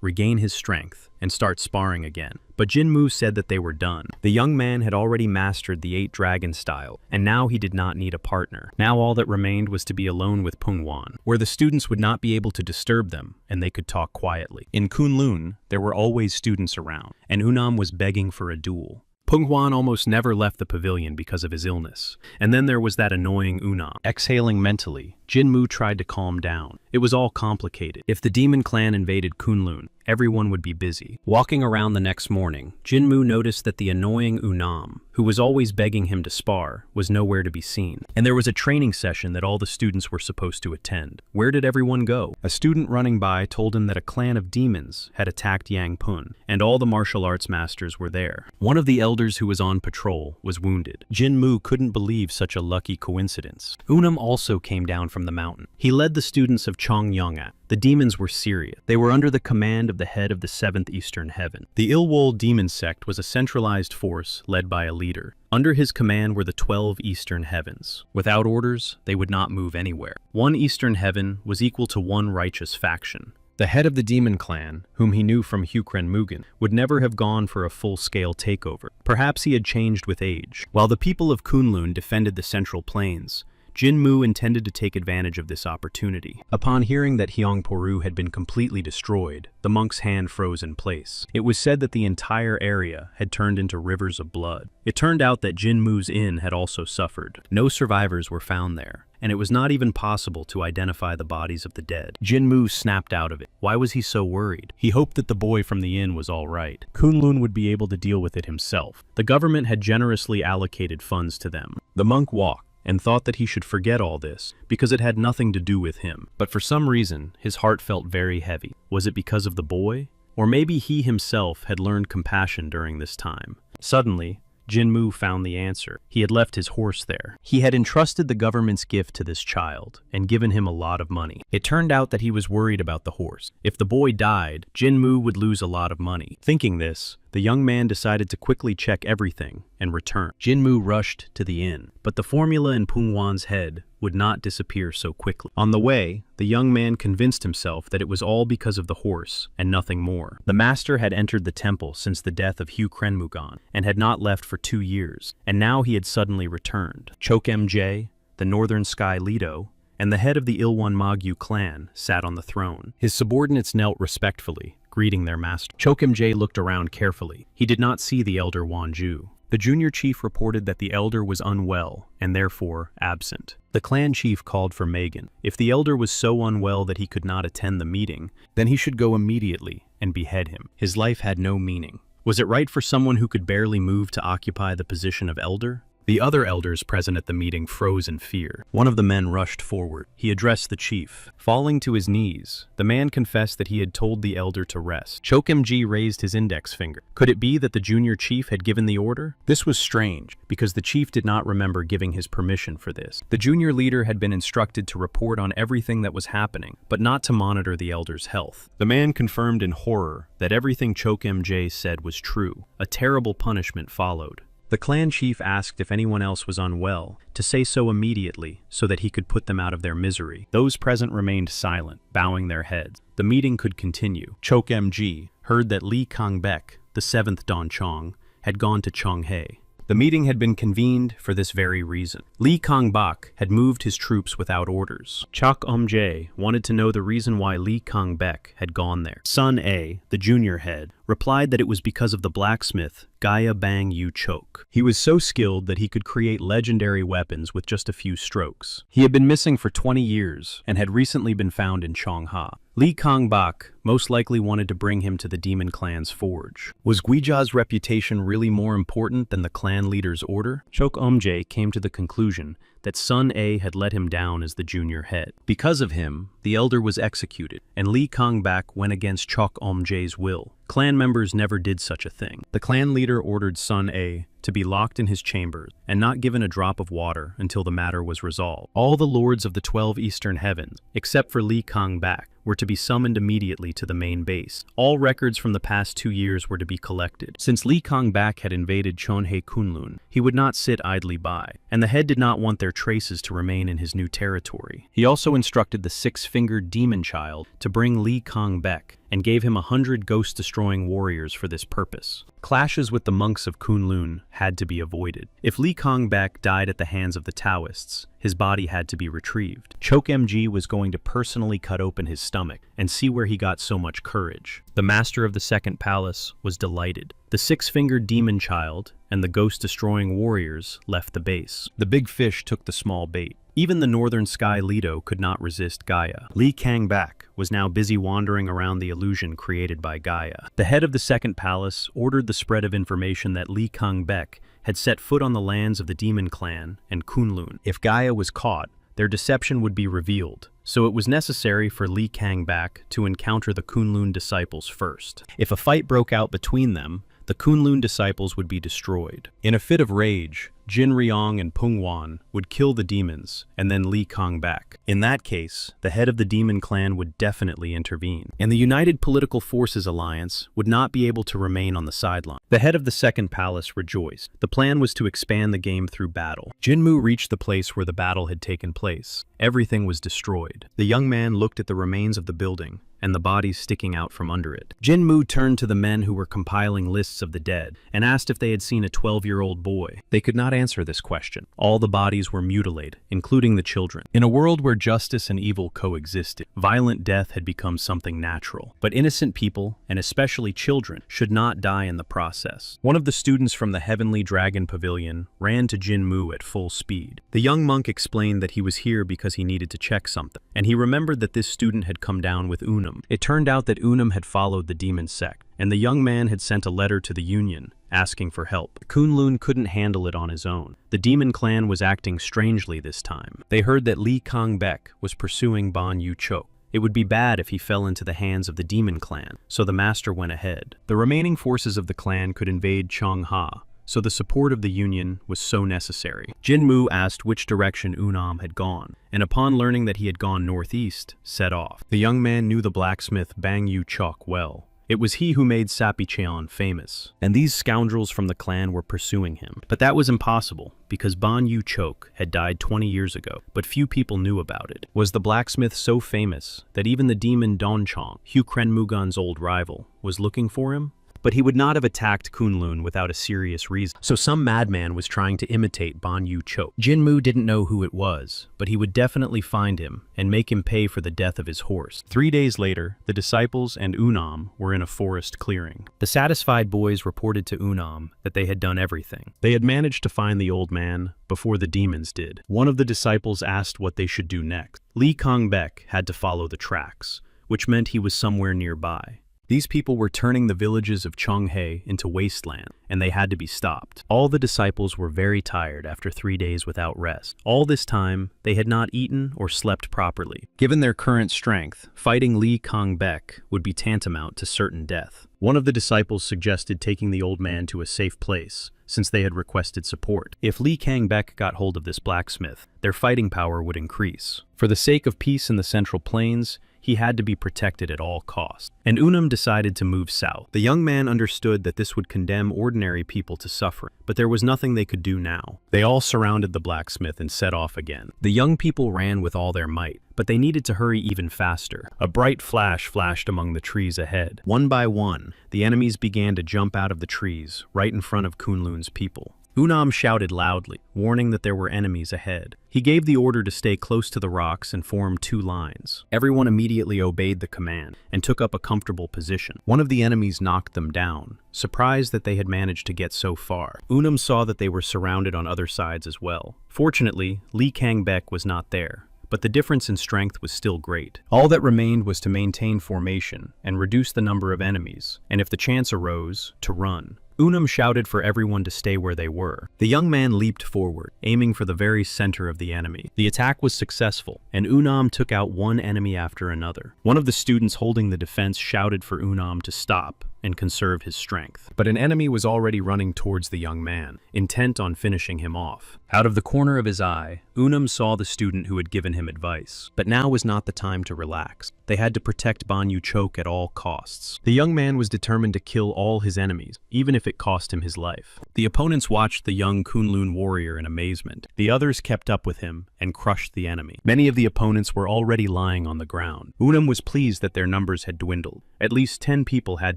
S1: regain his strength, and start sparring again. But Jinmu said that they were done. The young man had already mastered the 8 dragon style, and now he did not need a partner. Now all that remained was to be alone with Pungwan, where the students would not be able to disturb them, and they could talk quietly. In Kunlun, there were always students around, and Unam was begging for a duel. Pungwan almost never left the pavilion because of his illness. And then there was that annoying Unam. Exhaling mentally, Jinmu tried to calm down. It was all complicated. If the demon clan invaded Kunlun, everyone would be busy. Walking around the next morning, Jinmu noticed that the annoying Unam, who was always begging him to spar, was nowhere to be seen. And there was a training session that all the students were supposed to attend. Where did everyone go? A student running by told him that a clan of demons had attacked Yangpun, and all the martial arts masters were there. One of the elders who was on patrol was wounded. Jinmu couldn't believe such a lucky coincidence. Unam also came down from the mountain. He led the students of Chongyongat. The demons were serious. They were under the command of the head of the 7th Eastern Heaven. The Ilwol demon sect was a centralized force led by a leader. Under his command were the 12 Eastern Heavens. Without orders, they would not move anywhere. One Eastern Heaven was equal to one righteous faction. The head of the demon clan, whom he knew from Hukren Mugen, would never have gone for a full-scale takeover. Perhaps he had changed with age. While the people of Kunlun defended the Central Plains, Jinmu intended to take advantage of this opportunity. Upon hearing that Hyongporu had been completely destroyed, the monk's hand froze in place. It was said that the entire area had turned into rivers of blood. It turned out that Jinmu's inn had also suffered. No survivors were found there, and it was not even possible to identify the bodies of the dead. Jinmu snapped out of it. Why was he so worried? He hoped that the boy from the inn was all right. Kunlun would be able to deal with it himself. The government had generously allocated funds to them. The monk walked and thought that he should forget all this because it had nothing to do with him. But for some reason, his heart felt very heavy. Was it because of the boy? Or maybe he himself had learned compassion during this time. Suddenly, Jinmu found the answer. He had left his horse there. He had entrusted the government's gift to this child and given him a lot of money. It turned out that he was worried about the horse. If the boy died, Jinmu would lose a lot of money. Thinking this, the young man decided to quickly check everything and return. Jinmu rushed to the inn, but the formula in Pungwan's head would not disappear so quickly. On the way, the young man convinced himself that it was all because of the horse and nothing more. The master had entered the temple since the death of Hugh Krenmugan and had not left for 2 years, and now he had suddenly returned. Choke MJ, the Northern Sky Lido, and the head of the Ilwan Magyu clan sat on the throne. His subordinates knelt respectfully, greeting their master. Chokim-J looked around carefully. He did not see the elder Wanju. The junior chief reported that the elder was unwell and therefore absent. The clan chief called for Megan. If the elder was so unwell that he could not attend the meeting, then he should go immediately and behead him. His life had no meaning. Was it right for someone who could barely move to occupy the position of elder? The other elders present at the meeting froze in fear. One of the men rushed forward. He addressed the chief. Falling to his knees, the man confessed that he had told the elder to rest. Chokim-G raised his index finger. Could it be that the junior chief had given the order? This was strange, because the chief did not remember giving his permission for this. The junior leader had been instructed to report on everything that was happening, but not to monitor the elder's health. The man confirmed in horror that everything Chokim-J said was true. A terrible punishment followed. The clan chief asked if anyone else was unwell, to say so immediately so that he could put them out of their misery. Those present remained silent, bowing their heads. The meeting could continue. Chokim-G heard that Li Kangbek, the 7th Don Chong, had gone to Chonghae. The meeting had been convened for this very reason. Li Kangbak had moved his troops without orders. Chok Om-Jae wanted to know the reason why Li Kangbek had gone there. Sun A, the junior head, replied that it was because of the blacksmith, Gaya Bang Yu Chok. He was so skilled that he could create legendary weapons with just a few strokes. He had been missing for 20 years and had recently been found in Chongha. Li Kangbak most likely wanted to bring him to the demon clan's forge. Was Guija's reputation really more important than the clan leader's order? Chok Om-Jae came to the conclusion that Sun A had let him down as the junior head. Because of him, the elder was executed, and Li Kangbak went against Chok Om-Jae's will. Clan members never did such a thing. The clan leader ordered Sun A to be locked in his chambers and not given a drop of water until the matter was resolved. All the lords of the 12 eastern heavens, except for Li Kangbak, were to be summoned immediately to the main base. All records from the past 2 years were to be collected. Since Li Kangbak had invaded Chonhae Kunlun, he would not sit idly by, and the head did not want their traces to remain in his new territory. He also instructed the 6-fingered demon child to bring Li Kangbek and gave him 100 ghost-destroying warriors for this purpose. Clashes with the monks of Kunlun had to be avoided. If Li Kangbek died at the hands of the Taoists, his body had to be retrieved. Chokim-G was going to personally cut open his stomach and see where he got so much courage. The master of the second palace was delighted. The 6-fingered demon child and the ghost-destroying warriors left the base. The big fish took the small bait. Even the Northern Sky Lido could not resist Gaia. Li Kangbak was now busy wandering around the illusion created by Gaia. The head of the second palace ordered the spread of information that Li Kangbek had set foot on the lands of the Demon Clan and Kunlun. If Gaia was caught, their deception would be revealed, so it was necessary for Li Kangbak to encounter the Kunlun disciples first. If a fight broke out between them, the Kunlun disciples would be destroyed. In a fit of rage, Jin Ryong and Pungwan would kill the demons, and then Li Kangbak. In that case, the head of the demon clan would definitely intervene, and the United Political Forces Alliance would not be able to remain on the sideline. The head of the second palace rejoiced. The plan was to expand the game through battle. Jinmu reached the place where the battle had taken place. Everything was destroyed. The young man looked at the remains of the building, and the bodies sticking out from under it. Jinmu turned to the men who were compiling lists of the dead and asked if they had seen a 12-year-old boy. They could not answer this question. All the bodies were mutilated, including the children. In a world where justice and evil coexisted, violent death had become something natural. But innocent people, and especially children, should not die in the process. One of the students from the Heavenly Dragon Pavilion ran to Jinmu at full speed. The young monk explained that he was here because he needed to check something, and he remembered that this student had come down with Unum. It turned out that Unum had followed the demon sect, and the young man had sent a letter to the Union, asking for help. Kunlun couldn't handle it on his own. The demon clan was acting strangely this time. They heard that Li Kangbek was pursuing Ban Yu Chok. It would be bad if he fell into the hands of the demon clan, so the master went ahead. The remaining forces of the clan could invade Chongha, so the support of the Union was so necessary. Jinmu asked which direction Unam had gone, and upon learning that he had gone northeast, set off. The young man knew the blacksmith Bang Yu Chok well. It was he who made Sapicheon famous, and these scoundrels from the clan were pursuing him. But that was impossible, because Ban Yu Chok had died 20 years ago, but few people knew about it. Was the blacksmith so famous that even the demon Don Chong, Hu Krenmugan's old rival, was looking for him? But he would not have attacked Kunlun without a serious reason. So some madman was trying to imitate Ban Yu Chok. Jinmu didn't know who it was, but he would definitely find him and make him pay for the death of his horse. 3 days later, the disciples and Unam were in a forest clearing. The satisfied boys reported to Unam that they had done everything. They had managed to find the old man before the demons did. One of the disciples asked what they should do next. Li Kongbek had to follow the tracks, which meant he was somewhere nearby. These people were turning the villages of Chonghe into wasteland, and they had to be stopped. All the disciples were very tired after 3 days without rest. All this time, they had not eaten or slept properly. Given their current strength, fighting Li Kongbek would be tantamount to certain death. One of the disciples suggested taking the old man to a safe place, since they had requested support. If Li Kongbek got hold of this blacksmith, their fighting power would increase. For the sake of peace in the Central Plains, he had to be protected at all costs. And Unam decided to move south. The young man understood that this would condemn ordinary people to suffering, but there was nothing they could do now. They all surrounded the blacksmith and set off again. The young people ran with all their might, but they needed to hurry even faster. A bright flash flashed among the trees ahead. One by one, the enemies began to jump out of the trees, right in front of Kunlun's people. Unam shouted loudly, warning that there were enemies ahead. He gave the order to stay close to the rocks and form 2 lines. Everyone immediately obeyed the command and took up a comfortable position. One of the enemies knocked them down, surprised that they had managed to get so far. Unam saw that they were surrounded on other sides as well. Fortunately, Li Kongbek was not there, but the difference in strength was still great. All that remained was to maintain formation and reduce the number of enemies, and if the chance arose, to run. Unam shouted for everyone to stay where they were. The young man leaped forward, aiming for the very center of the enemy. The attack was successful, and Unam took out one enemy after another. One of the students holding the defense shouted for Unam to stop and conserve his strength. But an enemy was already running towards the young man, intent on finishing him off. Out of the corner of his eye, Unam saw the student who had given him advice. But now was not the time to relax. They had to protect Ban Yu Chok at all costs. The young man was determined to kill all his enemies, even if it cost him his life. The opponents watched the young Kunlun warrior in amazement. The others kept up with him and crushed the enemy. Many of the opponents were already lying on the ground. Unam was pleased that their numbers had dwindled. At least 10 people had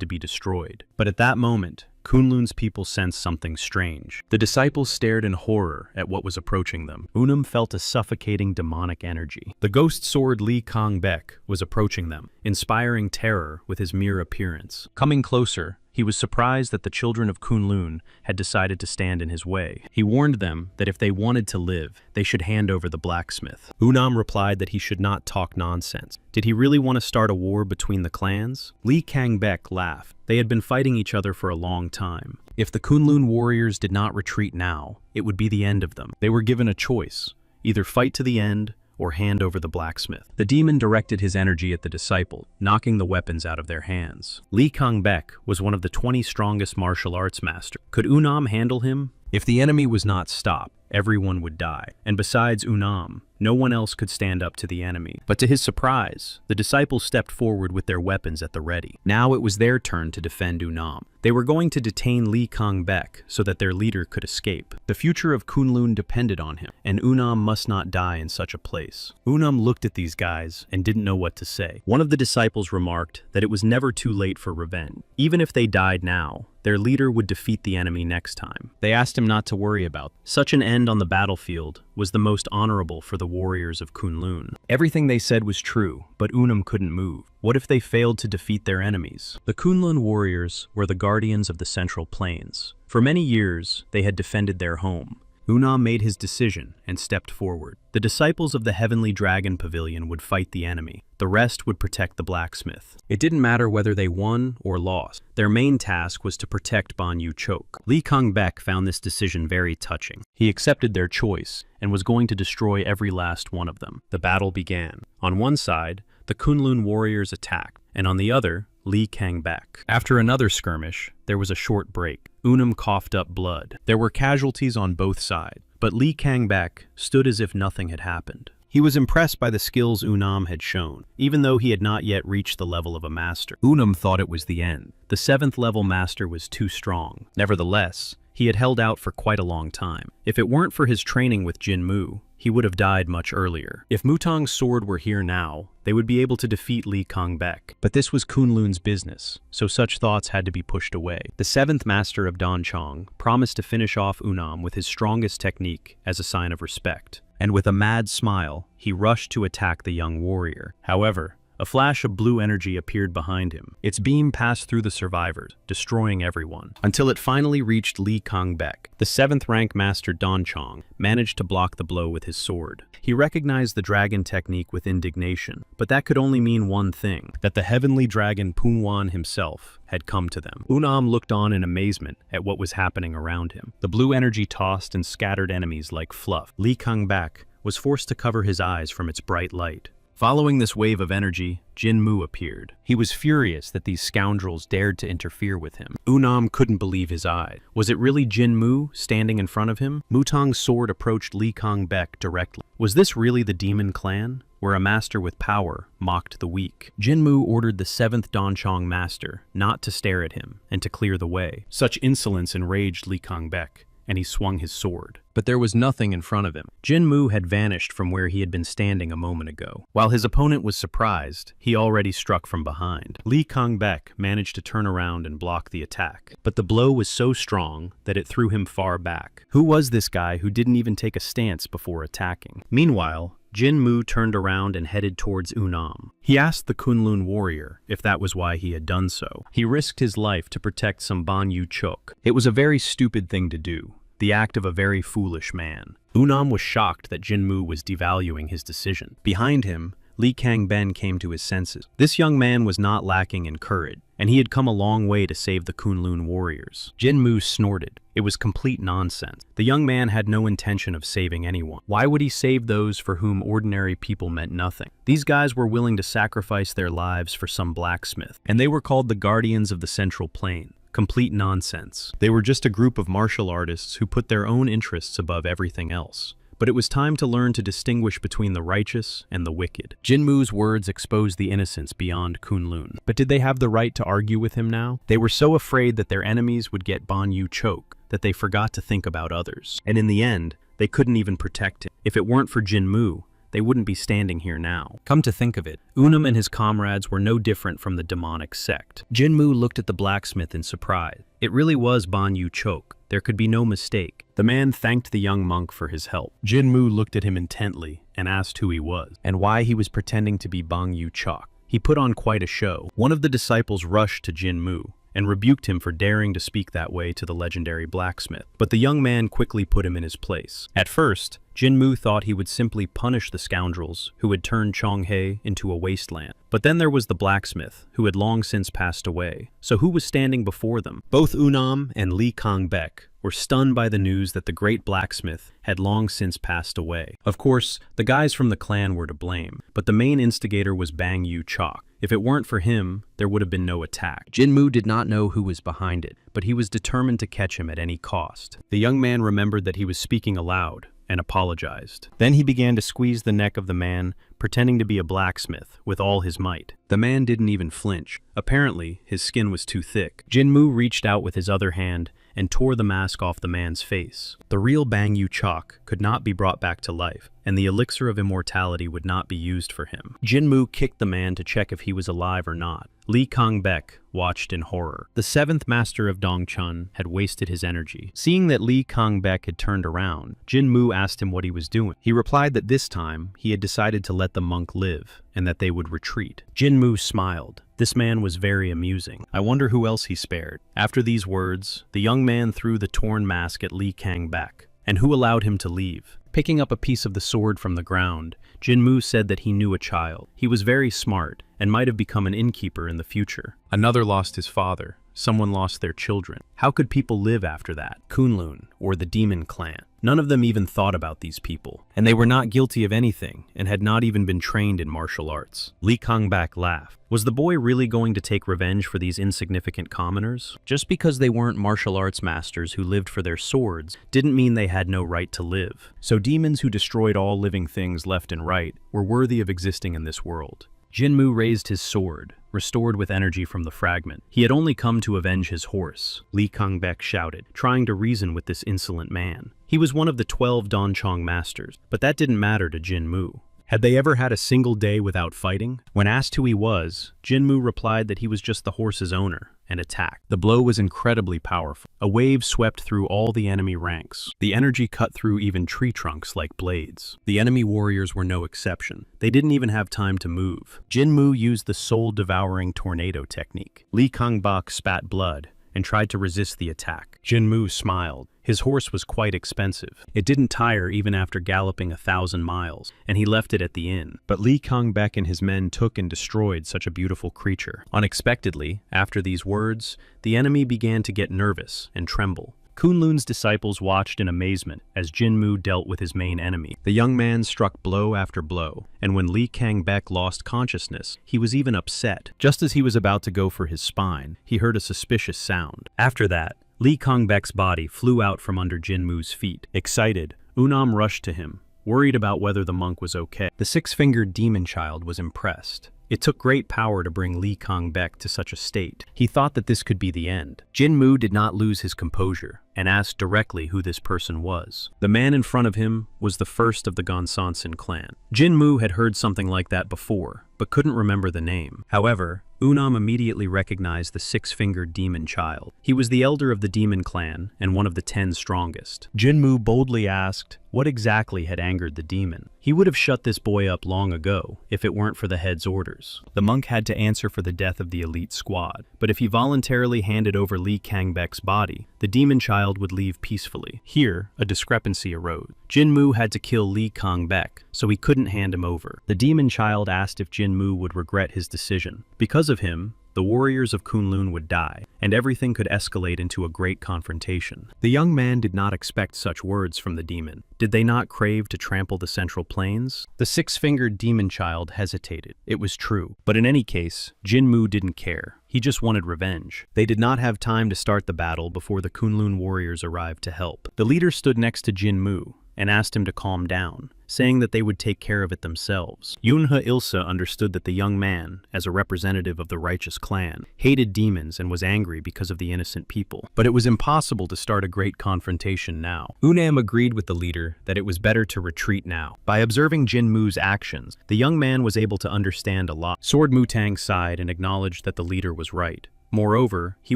S1: to be destroyed. But at that moment, Kunlun's people sensed something strange. The disciples stared in horror at what was approaching them. Unam felt a suffocating demonic energy. The ghost sword Li Kongbek was approaching them, inspiring terror with his mere appearance. Coming closer, he was surprised that the children of Kunlun had decided to stand in his way. He warned them that if they wanted to live, they should hand over the blacksmith. Unam replied that he should not talk nonsense. Did he really want to start a war between the clans? Li Kongbek laughed. They had been fighting each other for a long time. If the Kunlun warriors did not retreat now, it would be the end of them. They were given a choice: either fight to the end or hand over the blacksmith. The demon directed his energy at the disciple, knocking the weapons out of their hands. Li Kongbek was one of the 20 strongest martial arts masters. Could Unam handle him? If the enemy was not stopped, everyone would die. And besides Unam, no one else could stand up to the enemy. But to his surprise, the disciples stepped forward with their weapons at the ready. Now it was their turn to defend Unam. They were going to detain Li Kongbek so that their leader could escape. The future of Kunlun depended on him, and Unam must not die in such a place. Unam looked at these guys and didn't know what to say. One of the disciples remarked that it was never too late for revenge. Even if they died now, their leader would defeat the enemy next time. They asked him not to worry about. Such an end on the battlefield was the most honorable for the warriors of Kunlun. Everything they said was true, but Unam couldn't move. What if they failed to defeat their enemies? The Kunlun warriors were the guardians of the Central Plains. For many years, they had defended their home. Unam made his decision and stepped forward. The disciples of the Heavenly Dragon Pavilion would fight the enemy. The rest would protect the blacksmith. It didn't matter whether they won or lost. Their main task was to protect Ban Yu Chok. Li Kongbek found this decision very touching. He accepted their choice and was going to destroy every last one of them. The battle began. On one side, the Kunlun warriors attacked, and on the other, Li Kongbek. After another skirmish, there was a short break. Unam coughed up blood. There were casualties on both sides, but Li Kongbek stood as if nothing had happened. He was impressed by the skills Unam had shown, even though he had not yet reached the level of a master. Unam thought it was the end. The 7th level master was too strong. Nevertheless, he had held out for quite a long time. If it weren't for his training with Jinmu, he would have died much earlier. If Mutong's sword were here now, they would be able to defeat Li Kongbek. But this was Kunlun's business, so such thoughts had to be pushed away. The 7th master of Danchong promised to finish off Unam with his strongest technique as a sign of respect. And with a mad smile, he rushed to attack the young warrior. However, a flash of blue energy appeared behind him. Its beam passed through the survivors, destroying everyone, until it finally reached Li Kongbek. The 7th rank master Danchong managed to block the blow with his sword. He recognized the dragon technique with indignation, but that could only mean one thing, that the heavenly dragon Punwan himself had come to them. Unam looked on in amazement at what was happening around him. The blue energy tossed and scattered enemies like fluff. Li Kongbek was forced to cover his eyes from its bright light. Following this wave of energy, Jinmu appeared. He was furious that these scoundrels dared to interfere with him. Unam couldn't believe his eyes. Was it really Jinmu standing in front of him? Mutong's sword approached Li Kongbek directly. Was this really the demon clan, where a master with power mocked the weak? Jinmu ordered the 7th Danchong master not to stare at him and to clear the way. Such insolence enraged Li Kongbek, and he swung his sword. But there was nothing in front of him. Jinmu had vanished from where he had been standing a moment ago. While his opponent was surprised, he already struck from behind. Li Kongbek managed to turn around and block the attack, but the blow was so strong that it threw him far back. Who was this guy who didn't even take a stance before attacking? Meanwhile, Jinmu turned around and headed towards Unam. He asked the Kunlun warrior if that was why he had done so. He risked his life to protect some Banyu Chok. It was a very stupid thing to do, the act of a very foolish man. Unam was shocked that Jinmu was devaluing his decision. Behind him, Li Kangben came to his senses. This young man was not lacking in courage, and he had come a long way to save the Kunlun warriors. Jinmu snorted. It was complete nonsense. The young man had no intention of saving anyone. Why would he save those for whom ordinary people meant nothing? These guys were willing to sacrifice their lives for some blacksmith, and they were called the Guardians of the Central Plain. Complete nonsense. They were just a group of martial artists who put their own interests above everything else. But it was time to learn to distinguish between the righteous and the wicked. Jinmu's words exposed the innocents beyond Kunlun. But did they have the right to argue with him now? They were so afraid that their enemies would get Banyu Chok that they forgot to think about others. And in the end, they couldn't even protect him. If it weren't for Jinmu, they wouldn't be standing here now. Come to think of it, Unam and his comrades were no different from the demonic sect. Jinmu looked at the blacksmith in surprise. It really was Banyu Chok. There could be no mistake. The man thanked the young monk for his help. Jinmu looked at him intently and asked who he was, and why he was pretending to be Banyu Chok. He put on quite a show. One of the disciples rushed to Jinmu and rebuked him for daring to speak that way to the legendary blacksmith. But the young man quickly put him in his place. At first, Jinmu thought he would simply punish the scoundrels who had turned Chonghae into a wasteland. But then there was the blacksmith, who had long since passed away. So who was standing before them? Both Unam and Li Kongbek were stunned by the news that the great blacksmith had long since passed away. Of course, the guys from the clan were to blame, but the main instigator was Banyu Chok. If it weren't for him, there would have been no attack. Jinmu did not know who was behind it, but he was determined to catch him at any cost. The young man remembered that he was speaking aloud and apologized. Then he began to squeeze the neck of the man, pretending to be a blacksmith, with all his might. The man didn't even flinch. Apparently, his skin was too thick. Jinmu reached out with his other hand and tore the mask off the man's face. The real Banyu Chok could not be brought back to life, and the elixir of immortality would not be used for him. Jinmu kicked the man to check if he was alive or not. Li Kongbek watched in horror. The 7th master of Dongchun had wasted his energy. Seeing that Li Kongbek had turned around, Jinmu asked him what he was doing. He replied that this time he had decided to let the monk live, and that they would retreat. Jinmu smiled. This man was very amusing. I wonder who else he spared. After these words, the young man threw the torn mask at Li Kongbek. And who allowed him to leave? Picking up a piece of the sword from the ground, Jinmu said that he knew a child. He was very smart and might have become an innkeeper in the future. Another lost his father, someone lost their children. How could people live after that? Kunlun, or the Demon Clan. None of them even thought about these people, and they were not guilty of anything and had not even been trained in martial arts. Lee Kangbak laughed. Was the boy really going to take revenge for these insignificant commoners? Just because they weren't martial arts masters who lived for their swords didn't mean they had no right to live. So demons who destroyed all living things left and right were worthy of existing in this world. Jinmu raised his sword, restored with energy from the fragment. He had only come to avenge his horse, Lee Kangbek shouted, trying to reason with this insolent man. He was one of the 12 Donchong masters, but that didn't matter to Jinmu. Had they ever had a single day without fighting? When asked who he was, Jinmu replied that he was just the horse's owner, and attacked. The blow was incredibly powerful. A wave swept through all the enemy ranks. The energy cut through even tree trunks like blades. The enemy warriors were no exception. They didn't even have time to move. Jinmu used the soul-devouring tornado technique. Lee Kangbak spat blood and tried to resist the attack. Jinmu smiled. His horse was quite expensive. It didn't tire even after galloping 1,000 miles, and he left it at the inn. But Lee Kangbek and his men took and destroyed such a beautiful creature. Unexpectedly, after these words, the enemy began to get nervous and tremble. Kunlun's disciples watched in amazement as Jinmu dealt with his main enemy. The young man struck blow after blow, and when Lee Kangbek lost consciousness, he was even upset. Just as he was about to go for his spine, he heard a suspicious sound. After that, Lee Kangbek's body flew out from under Jinmu's feet. Excited, Unam rushed to him, worried about whether the monk was okay. The six-fingered demon child was impressed. It took great power to bring Lee Kangbek to such a state. He thought that this could be the end. Jinmu did not lose his composure and asked directly who this person was. The man in front of him was the first of the Gonsansin clan. Jinmu had heard something like that before, but couldn't remember the name. However, Unam immediately recognized the six-fingered demon child. He was the elder of the demon clan and one of the 10 strongest. Jinmu boldly asked what exactly had angered the demon. He would have shut this boy up long ago if it weren't for the head's orders. The monk had to answer for the death of the elite squad, but if he voluntarily handed over Lee Kangbek's body, the demon child would leave peacefully. Here, a discrepancy arose. Jinmu had to kill Lee Kangbek, so he couldn't hand him over. The demon child asked if Jinmu would regret his decision. Because of him, the warriors of Kunlun would die, and everything could escalate into a great confrontation. The young man did not expect such words from the demon. Did they not crave to trample the Central Plains? The six-fingered demon child hesitated. It was true. But in any case, Jinmu didn't care. He just wanted revenge. They did not have time to start the battle before the Kunlun warriors arrived to help. The leader stood next to Jinmu and asked him to calm down, saying that they would take care of it themselves. Yunhe Ilsa understood that the young man, as a representative of the righteous clan, hated demons and was angry because of the innocent people. But it was impossible to start a great confrontation now. Unam agreed with the leader that it was better to retreat now. By observing Jinmu's actions, the young man was able to understand a lot. Sword Mutang sighed and acknowledged that the leader was right. Moreover, he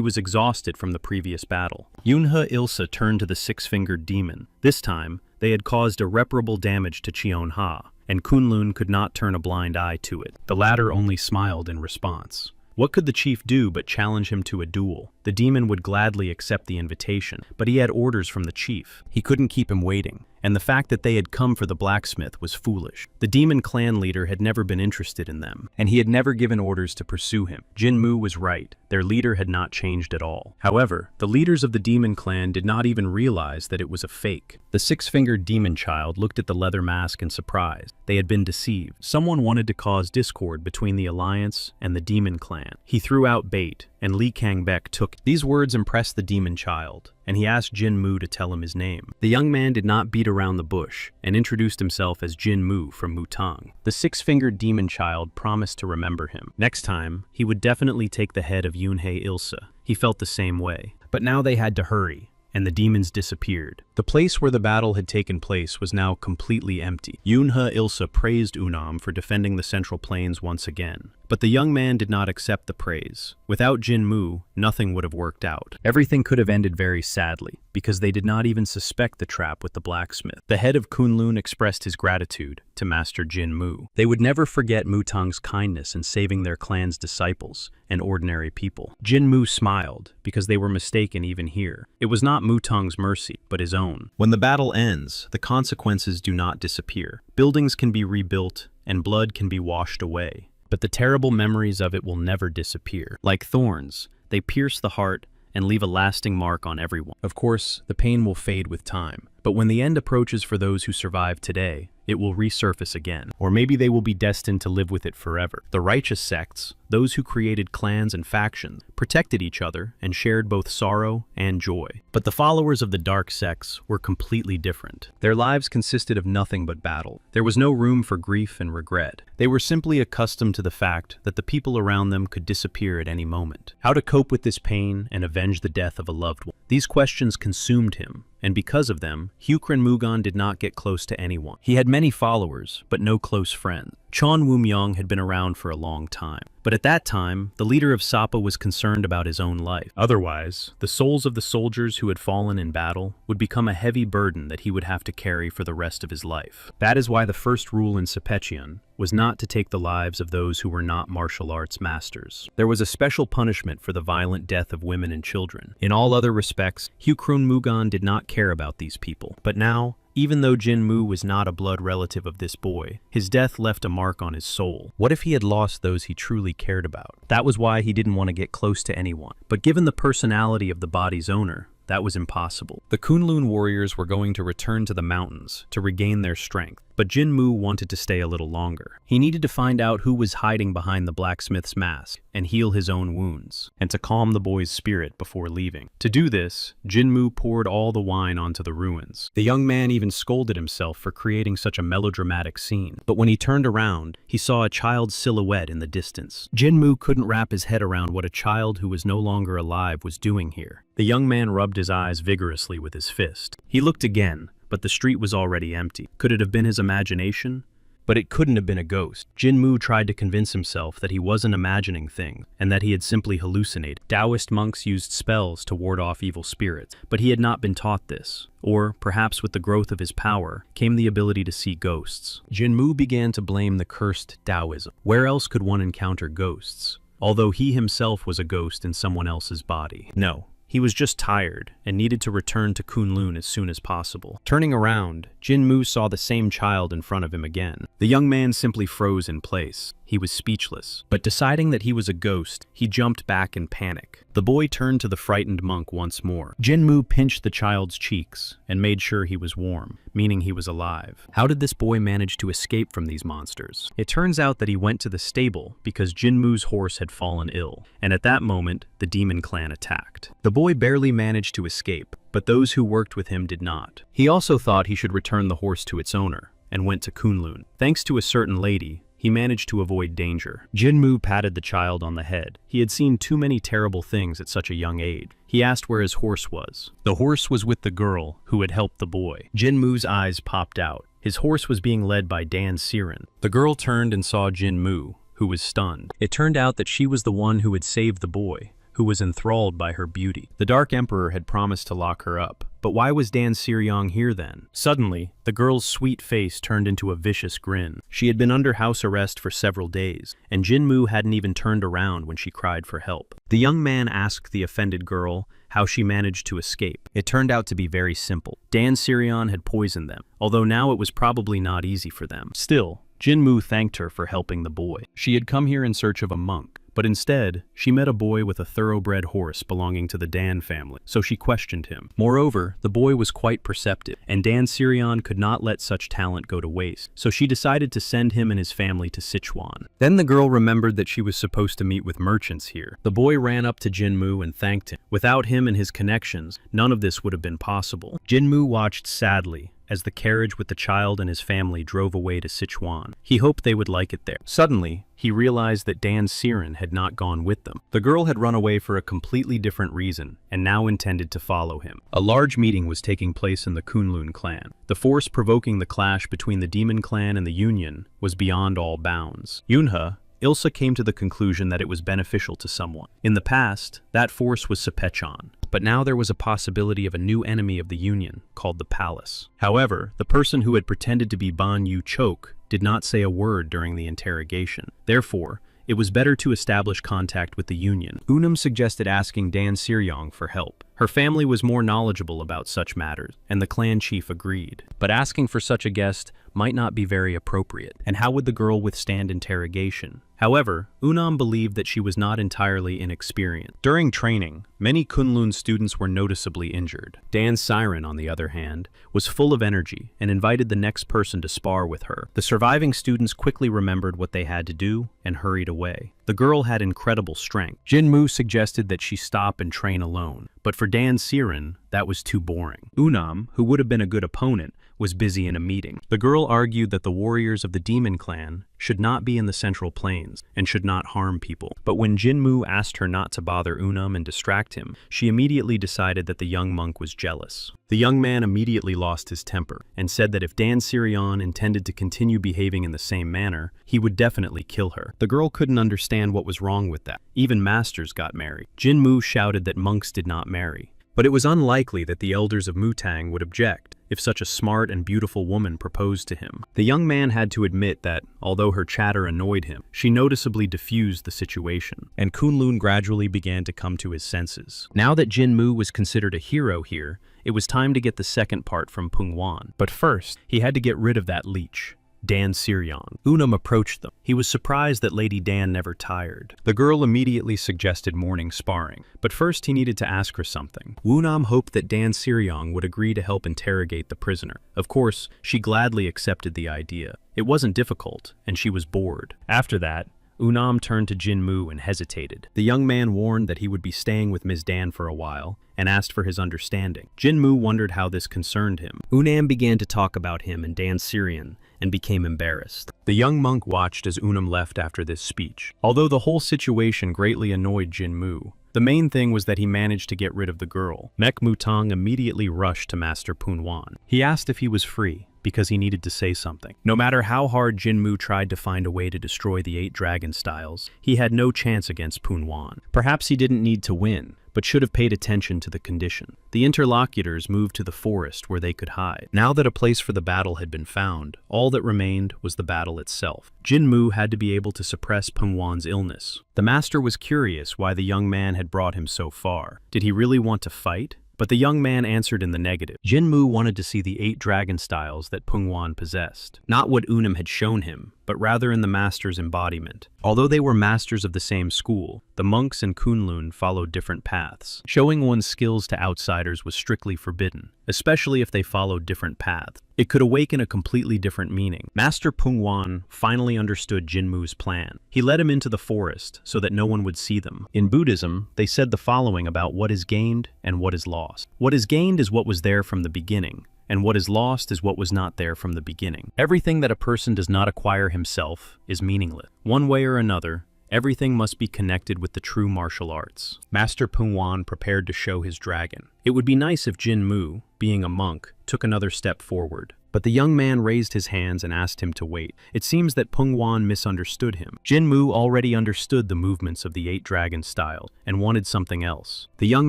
S1: was exhausted from the previous battle. Yunhe Ilsa turned to the six-fingered demon. This time, they had caused irreparable damage to Cheon Ha, and Kunlun could not turn a blind eye to it. The latter only smiled in response. What could the chief do but challenge him to a duel? The demon would gladly accept the invitation, but he had orders from the chief. He couldn't keep him waiting, and the fact that they had come for the blacksmith was foolish. The demon clan leader had never been interested in them, and he had never given orders to pursue him. Jinmu was right. Their leader had not changed at all. However, the leaders of the demon clan did not even realize that it was a fake. The six-fingered demon child looked at the leather mask in surprise. They had been deceived. Someone wanted to cause discord between the alliance and the demon clan. He threw out bait, and Lee Kangbek took. These words impressed the demon child, and he asked Jinmu to tell him his name. The young man did not beat around the bush and introduced himself as Jinmu from Mutang. The six-fingered demon child promised to remember him. Next time, he would definitely take the head of Yunhe Ilsa. He felt the same way. But now they had to hurry, and the demons disappeared. The place where the battle had taken place was now completely empty. Yunhe Ilsa praised Unam for defending the Central Plains once again. But the young man did not accept the praise. Without Jinmu, nothing would have worked out. Everything could have ended very sadly, because they did not even suspect the trap with the blacksmith. The head of Kunlun expressed his gratitude to Master Jinmu. They would never forget Mutang's kindness in saving their clan's disciples and ordinary people. Jinmu smiled, because they were mistaken even here. It was not Mutang's mercy, but his own. When the battle ends, the consequences do not disappear. Buildings can be rebuilt, and blood can be washed away. But the terrible memories of it will never disappear. Like thorns, They pierce the heart and leave a lasting mark on everyone. Of course, the pain will fade with time, but when the end approaches for those who survive today, it will resurface again. Or maybe they will be destined to live with it forever. The righteous sects, those who created clans and factions, protected each other and shared both sorrow and joy. But the followers of the dark sects were completely different. Their lives consisted of nothing but battle. There was no room for grief and regret. They were simply accustomed to the fact that the people around them could disappear at any moment. How to cope with this pain and avenge the death of a loved one? These questions consumed him, and because of them, Hyukran Mugan did not get close to anyone. He had many followers, but no close friends. Chon Woomyong had been around for a long time, but at that time, the leader of Sapa was concerned about his own life. Otherwise, the souls of the soldiers who had fallen in battle would become a heavy burden that he would have to carry for the rest of his life. That is why the first rule in Sepechian was not to take the lives of those who were not martial arts masters. There was a special punishment for the violent death of women and children. In all other respects, Hyukran Mugan did not care about these people. But now, even though Jinmu was not a blood relative of this boy, his death left a mark on his soul. What if he had lost those he truly cared about? That was why he didn't want to get close to anyone. But given the personality of the body's owner, that was impossible. The Kunlun warriors were going to return to the mountains to regain their strength, but Jinmu wanted to stay a little longer. He needed to find out who was hiding behind the blacksmith's mask and heal his own wounds, and to calm the boy's spirit before leaving. To do this, Jinmu poured all the wine onto the ruins. The young man even scolded himself for creating such a melodramatic scene, but when he turned around, he saw a child's silhouette in the distance. Jinmu couldn't wrap his head around what a child who was no longer alive was doing here. The young man rubbed his eyes vigorously with his fist. He looked again, but the street was already empty. Could it have been his imagination? But it couldn't have been a ghost. Jinmu tried to convince himself that he wasn't imagining things, and that he had simply hallucinated. Taoist monks used spells to ward off evil spirits, but he had not been taught this. Or, perhaps with the growth of his power, came the ability to see ghosts. Jinmu began to blame the cursed Taoism. Where else could one encounter ghosts? Although he himself was a ghost in someone else's body. No. He was just tired and needed to return to Kunlun as soon as possible. Turning around, Jinmu saw the same child in front of him again. The young man simply froze in place. He was speechless. But deciding that he was a ghost, he jumped back in panic. The boy turned to the frightened monk once more. Jinmu pinched the child's cheeks and made sure he was warm, meaning he was alive. How did this boy manage to escape from these monsters? It turns out that he went to the stable because Jinmu's horse had fallen ill, and at that moment, the demon clan attacked. The boy barely managed to escape, but those who worked with him did not. He also thought he should return the horse to its owner, and went to Kunlun. Thanks to a certain lady, he managed to avoid danger. Jinmu patted the child on the head. He had seen too many terrible things at such a young age. He asked where his horse was. The horse was with the girl who had helped the boy. Jinmu's eyes popped out. His horse was being led by Dan Siren. The girl turned and saw Jinmu, who was stunned. It turned out that she was the one who had saved the boy, who was enthralled by her beauty. The Dark Emperor had promised to lock her up, but why was Dan Siryong here then? Suddenly, the girl's sweet face turned into a vicious grin. She had been under house arrest for several days, and Jinmu hadn't even turned around when she cried for help. The young man asked the offended girl how she managed to escape. It turned out to be very simple. Dan Siryon had poisoned them, although now it was probably not easy for them. Still, Jinmu thanked her for helping the boy. She had come here in search of a monk, but instead, she met a boy with a thoroughbred horse belonging to the Dan family, so she questioned him. Moreover, the boy was quite perceptive, and Dan Siryon could not let such talent go to waste, so she decided to send him and his family to Sichuan. Then the girl remembered that she was supposed to meet with merchants here. The boy ran up to Jinmu and thanked him. Without him and his connections, none of this would have been possible. Jinmu watched sadly as the carriage with the child and his family drove away to Sichuan. He hoped they would like it there. Suddenly, he realized that Dan Siren had not gone with them. The girl had run away for a completely different reason, and now intended to follow him. A large meeting was taking place in the Kunlun clan. The force provoking the clash between the Demon Clan and the Union was beyond all bounds. Yunhe, Ilsa came to the conclusion that it was beneficial to someone. In the past, that force was Sepechon, but now there was a possibility of a new enemy of the Union, called the Palace. However, the person who had pretended to be Ban Yu Chok did not say a word during the interrogation. Therefore, it was better to establish contact with the Union. Unum suggested asking Dan Siryong for help. Her family was more knowledgeable about such matters, and the clan chief agreed. But asking for such a guest might not be very appropriate, and how would the girl withstand interrogation? However, Unam believed that she was not entirely inexperienced. During training, many Kunlun students were noticeably injured. Dan Siren, on the other hand, was full of energy and invited the next person to spar with her. The surviving students quickly remembered what they had to do and hurried away. The girl had incredible strength. Jinmu suggested that she stop and train alone, but for Dan Siren, that was too boring. Unam, who would have been a good opponent, was busy in a meeting. The girl argued that the warriors of the demon clan should not be in the central plains and should not harm people. But when Jinmu asked her not to bother Unam and distract him, she immediately decided that the young monk was jealous. The young man immediately lost his temper and said that if Dan Sirion intended to continue behaving in the same manner, he would definitely kill her. The girl couldn't understand what was wrong with that. Even masters got married. Jinmu shouted that monks did not marry. But it was unlikely that the elders of Mutang would object if such a smart and beautiful woman proposed to him. The young man had to admit that, although her chatter annoyed him, she noticeably diffused the situation, and Kunlun gradually began to come to his senses. Now that Jinmu was considered a hero here, it was time to get the second part from Pungwan. But first, he had to get rid of that leech, Dan Sirion. Unam approached them. He was surprised that Lady Dan never tired. The girl immediately suggested morning sparring, but first he needed to ask her something. Unam hoped that Dan Sirion would agree to help interrogate the prisoner. Of course, she gladly accepted the idea. It wasn't difficult, and she was bored. After that, Unam turned to Jinmu and hesitated. The young man warned that he would be staying with Ms. Dan for a while, and asked for his understanding. Jinmu wondered how this concerned him. Unam began to talk about him and Dan Sirion, and became embarrassed. The young monk watched as Unam left after this speech. Although the whole situation greatly annoyed Jinmu, the main thing was that he managed to get rid of the girl. Mek Mutang immediately rushed to Master Punwan. He asked if he was free, because he needed to say something. No matter how hard Jinmu tried to find a way to destroy the 8 dragon styles, he had no chance against Punwan. Perhaps he didn't need to win, but should have paid attention to the condition. The interlocutors moved to the forest where they could hide. Now that a place for the battle had been found, all that remained was the battle itself. Jinmu had to be able to suppress Pungwan's illness. The master was curious why the young man had brought him so far. Did he really want to fight? But the young man answered in the negative. Jinmu wanted to see the 8 dragon styles that Pungwan possessed. Not what Unam had shown him, but rather in the master's embodiment. Although they were masters of the same school, the monks and Kunlun followed different paths. Showing one's skills to outsiders was strictly forbidden, especially if they followed different paths. It could awaken a completely different meaning. Master Pungwan finally understood Jinmu's plan. He led him into the forest so that no one would see them. In Buddhism, they said the following about what is gained and what is lost. What is gained is what was there from the beginning, and what is lost is what was not there from the beginning. Everything that a person does not acquire himself is meaningless. One way or another, everything must be connected with the true martial arts. Master Pungwan prepared to show his dragon. It would be nice if Jinmu, being a monk, took another step forward. But the young man raised his hands and asked him to wait. It seems that Pungwan misunderstood him. Jinmu already understood the movements of the 8 dragon styles and wanted something else. The young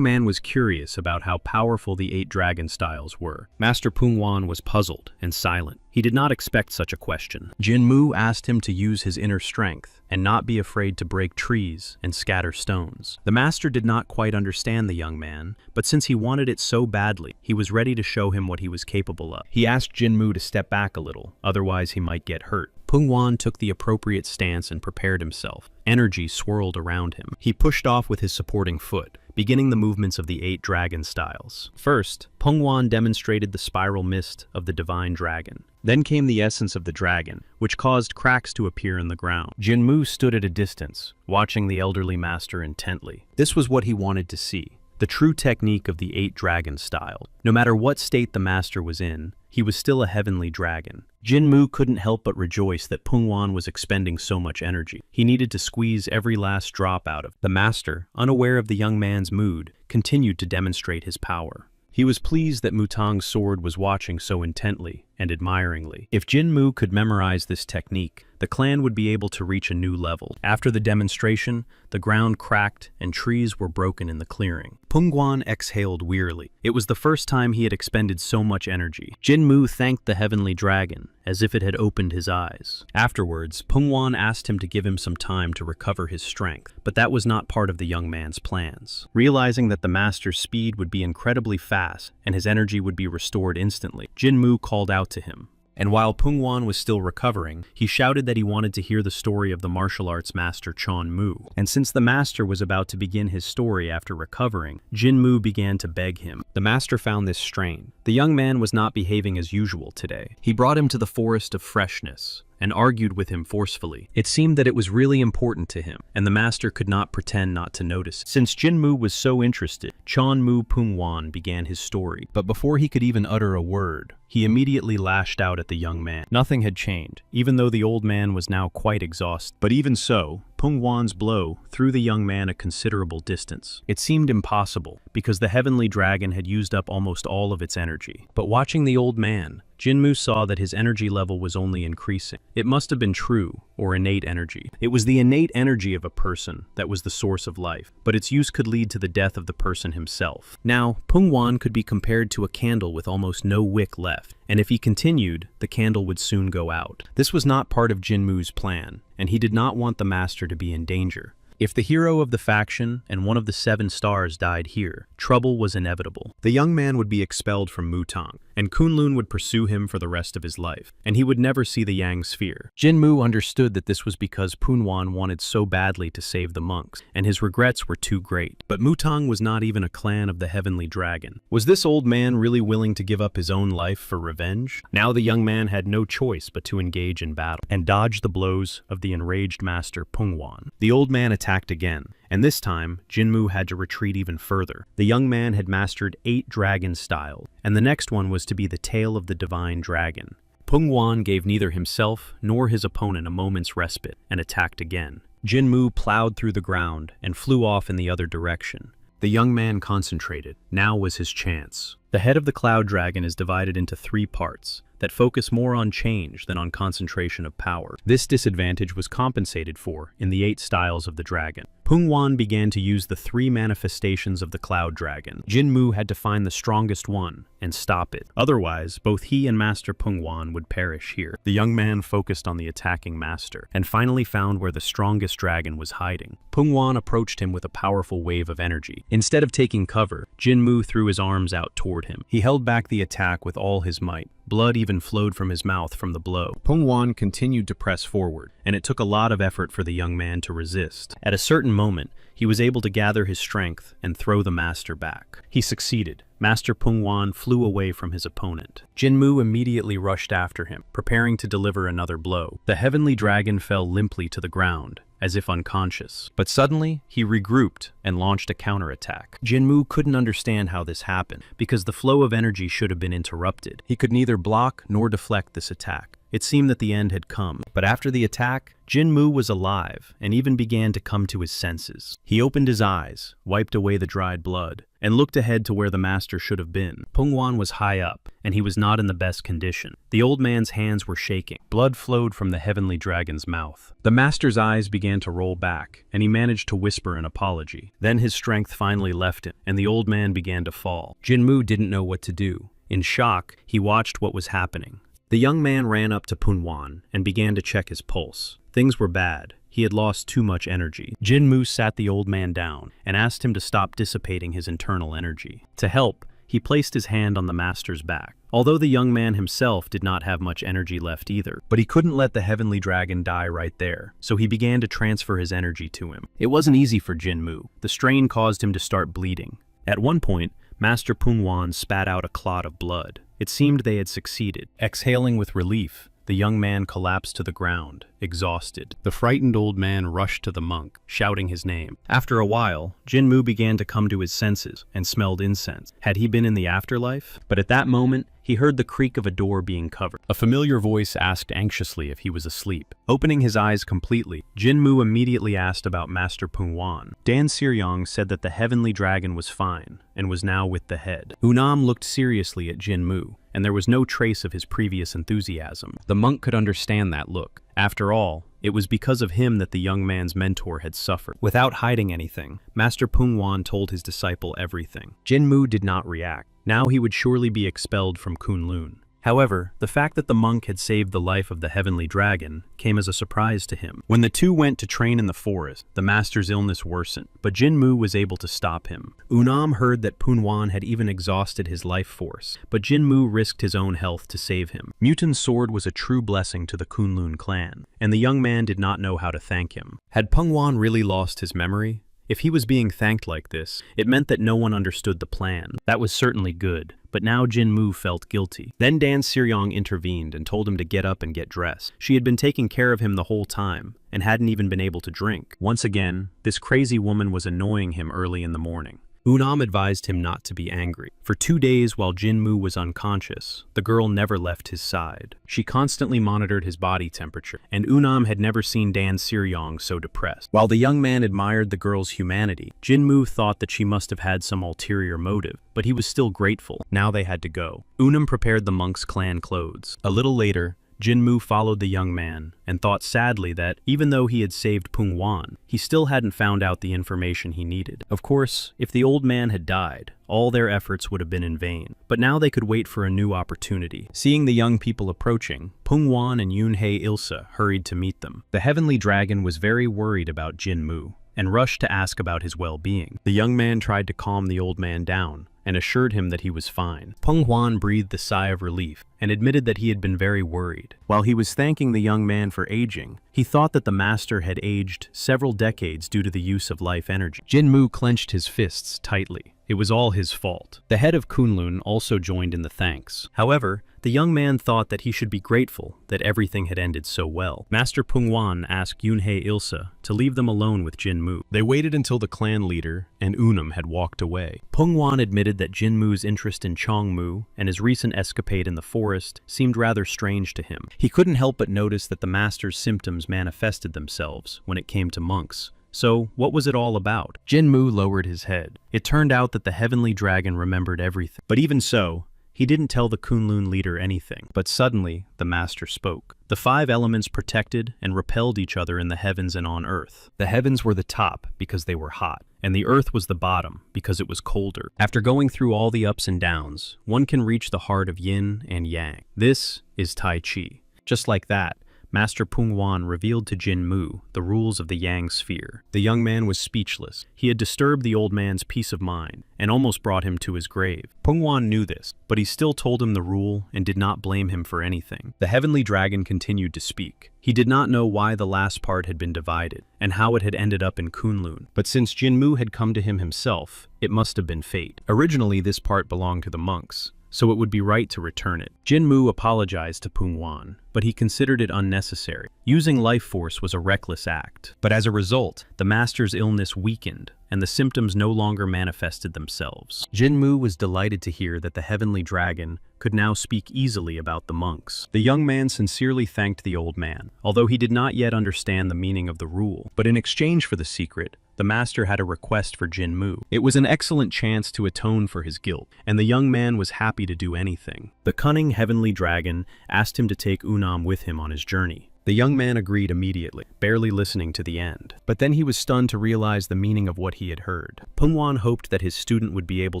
S1: man was curious about how powerful the 8 dragon styles were. Master Pungwan was puzzled and silent. He did not expect such a question. Jinmu asked him to use his inner strength and not be afraid to break trees and scatter stones. The master did not quite understand the young man, but since he wanted it so badly, he was ready to show him what he was capable of. He asked Jinmu to step back a little, otherwise he might get hurt. Pungwan took the appropriate stance and prepared himself. Energy swirled around him. He pushed off with his supporting foot, beginning the movements of the 8 dragon styles. First, Pungwan demonstrated the spiral mist of the divine dragon. Then came the essence of the dragon, which caused cracks to appear in the ground. Jinmu stood at a distance, watching the elderly master intently. This was what he wanted to see, the true technique of the 8 dragon styles. No matter what state the master was in, he was still a heavenly dragon. Jinmu couldn't help but rejoice that Pungwan was expending so much energy. He needed to squeeze every last drop out of. The master, unaware of the young man's mood, continued to demonstrate his power. He was pleased that Mutang's sword was watching so intently, and admiringly. If Jinmu could memorize this technique, the clan would be able to reach a new level. After the demonstration, the ground cracked and trees were broken in the clearing. Pungwan exhaled wearily. It was the first time he had expended so much energy. Jinmu thanked the heavenly dragon, as if it had opened his eyes. Afterwards, Pungwan asked him to give him some time to recover his strength, but that was not part of the young man's plans. Realizing that the master's speed would be incredibly fast and his energy would be restored instantly, Jinmu called out to him. And while Pungwan was still recovering, he shouted that he wanted to hear the story of the martial arts master Chon Mu. And since the master was about to begin his story after recovering, Jinmu began to beg him. The master found this strange. The young man was not behaving as usual today. He brought him to the forest of freshness and argued with him forcefully. It seemed that it was really important to him, and the master could not pretend not to notice. Since Jinmu was so interested, Chon Mu Pungwan began his story, but before he could even utter a word, he immediately lashed out at the young man. Nothing had changed, even though the old man was now quite exhausted. But even so, Pungwan's blow threw the young man a considerable distance. It seemed impossible, because the heavenly dragon had used up almost all of its energy. But watching the old man, Jinmu saw that his energy level was only increasing. It must have been true, or innate energy. It was the innate energy of a person that was the source of life, but its use could lead to the death of the person himself. Now, Pungwan could be compared to a candle with almost no wick left, and if he continued, the candle would soon go out. This was not part of Jinmu's plan, and he did not want the master to be in danger. If the hero of the faction and one of the 7 stars died here, trouble was inevitable. The young man would be expelled from Mutang, and Kunlun would pursue him for the rest of his life, and he would never see the Yang Sphere. Jinmu understood that this was because Pungwan wanted so badly to save the monks, and his regrets were too great. But Mutang was not even a clan of the Heavenly Dragon. Was this old man really willing to give up his own life for revenge? Now the young man had no choice but to engage in battle, and dodge the blows of the enraged master Pungwan. The old man attacked again, and this time, Jinmu had to retreat even further. The young man had mastered 8 dragon styles, and the next one was to be the tail of the divine dragon. Pungwan gave neither himself nor his opponent a moment's respite, and attacked again. Jinmu plowed through the ground and flew off in the other direction. The young man concentrated. Now was his chance. The head of the cloud dragon is divided into 3 parts that focus more on change than on concentration of power. This disadvantage was compensated for in the 8 styles of the dragon. Pungwan began to use the 3 manifestations of the cloud dragon. Jinmu had to find the strongest one and stop it. Otherwise, both he and Master Pungwan would perish here. The young man focused on the attacking master and finally found where the strongest dragon was hiding. Pungwan approached him with a powerful wave of energy. Instead of taking cover, Jinmu threw his arms out toward him. He held back the attack with all his might. Blood even flowed from his mouth from the blow. Pungwan continued to press forward, and it took a lot of effort for the young man to resist. At a certain moment, he was able to gather his strength and throw the master back. He succeeded. Master Pungwan flew away from his opponent. Jinmu immediately rushed after him, preparing to deliver another blow. The heavenly dragon fell limply to the ground, as if unconscious. But suddenly, he regrouped and launched a counterattack. Jinmu couldn't understand how this happened, because the flow of energy should have been interrupted. He could neither block nor deflect this attack. It seemed that the end had come, but after the attack, Jinmu was alive and even began to come to his senses. He opened his eyes, wiped away the dried blood, and looked ahead to where the master should have been. Pungwan was high up, and he was not in the best condition. The old man's hands were shaking. Blood flowed from the heavenly dragon's mouth. The master's eyes began to roll back, and he managed to whisper an apology. Then his strength finally left him, and the old man began to fall. Jinmu didn't know what to do. In shock, he watched what was happening. The young man ran up to Pungwan and began to check his pulse. Things were bad. He had lost too much energy. Jinmu sat the old man down and asked him to stop dissipating his internal energy. To help, he placed his hand on the master's back. Although the young man himself did not have much energy left either, but he couldn't let the heavenly dragon die right there, so he began to transfer his energy to him. It wasn't easy for Jinmu. The strain caused him to start bleeding. At one point, Master Pungwan spat out a clot of blood. It seemed they had succeeded. Exhaling with relief, the young man collapsed to the ground, exhausted. The frightened old man rushed to the monk, shouting his name. After a while, Jinmu began to come to his senses and smelled incense. Had he been in the afterlife? But at that moment, he heard the creak of a door being covered. A familiar voice asked anxiously if he was asleep. Opening his eyes completely, Jinmu immediately asked about Master Pungwan. Dan Siryong said that the heavenly dragon was fine and was now with the head. Unam looked seriously at Jinmu, and there was no trace of his previous enthusiasm. The monk could understand that look. After all, it was because of him that the young man's mentor had suffered. Without hiding anything, Master Pungwan told his disciple everything. Jinmu did not react. Now he would surely be expelled from Kunlun. However, the fact that the monk had saved the life of the heavenly dragon came as a surprise to him. When the two went to train in the forest, the master's illness worsened, but Jinmu was able to stop him. Unam heard that Punwan had even exhausted his life force, but Jinmu risked his own health to save him. Mutin's sword was a true blessing to the Kunlun clan, and the young man did not know how to thank him. Had Pungwan really lost his memory? If he was being thanked like this, it meant that no one understood the plan. That was certainly good, but now Jinmu felt guilty. Then Dan Siryong intervened and told him to get up and get dressed. She had been taking care of him the whole time, and hadn't even been able to drink. Once again, this crazy woman was annoying him early in the morning. Unam advised him not to be angry. For 2 days while Jinmu was unconscious, the girl never left his side. She constantly monitored his body temperature, and Unam had never seen Dan Siryong so depressed. While the young man admired the girl's humanity, Jinmu thought that she must have had some ulterior motive, but he was still grateful. Now they had to go. Unam prepared the monk's clan clothes. A little later, Jinmu followed the young man and thought sadly that, even though he had saved Pungwan, he still hadn't found out the information he needed. Of course, if the old man had died, all their efforts would have been in vain. But now they could wait for a new opportunity. Seeing the young people approaching, Pungwan and Yunhei Ilsa hurried to meet them. The heavenly dragon was very worried about Jinmu and rushed to ask about his well-being. The young man tried to calm the old man down and assured him that he was fine. Pungwan breathed a sigh of relief and admitted that he had been very worried. While he was thanking the young man for aging, he thought that the master had aged several decades due to the use of life energy. Jinmu clenched his fists tightly. It was all his fault. The head of Kunlun also joined in the thanks. However, the young man thought that he should be grateful that everything had ended so well. Master Pungwan asked Yunhei Ilsa to leave them alone with Jinmu. They waited until the clan leader and Unam had walked away. Pungwan admitted that Jinmu's interest in Chongmu and his recent escapade in the forest seemed rather strange to him. He couldn't help but notice that the master's symptoms manifested themselves when it came to monks. So, what was it all about? Jinmu lowered his head. It turned out that the heavenly dragon remembered everything. But even so, he didn't tell the Kunlun leader anything. But suddenly, the master spoke. The 5 elements protected and repelled each other in the heavens and on earth. The heavens were the top because they were hot, and the earth was the bottom because it was colder. After going through all the ups and downs, one can reach the heart of yin and yang. This is Tai Chi. Just like that, Master Pungwan revealed to Jinmu the rules of the Yang sphere. The young man was speechless. He had disturbed the old man's peace of mind and almost brought him to his grave. Pungwan knew this, but he still told him the rule and did not blame him for anything. The heavenly dragon continued to speak. He did not know why the last part had been divided and how it had ended up in Kunlun, but since Jinmu had come to him himself, it must have been fate. Originally, this part belonged to the monks, so it would be right to return it. Jinmu apologized to Pungwan, but he considered it unnecessary. Using life force was a reckless act. But as a result, the master's illness weakened, and the symptoms no longer manifested themselves. Jinmu was delighted to hear that the heavenly dragon could now speak easily about the monks. The young man sincerely thanked the old man, although he did not yet understand the meaning of the rule. But in exchange for the secret, the master had a request for Jinmu. It was an excellent chance to atone for his guilt, and the young man was happy to do anything. The cunning heavenly dragon asked him to take Unam with him on his journey. The young man agreed immediately, barely listening to the end. But then he was stunned to realize the meaning of what he had heard. Pungwan hoped that his student would be able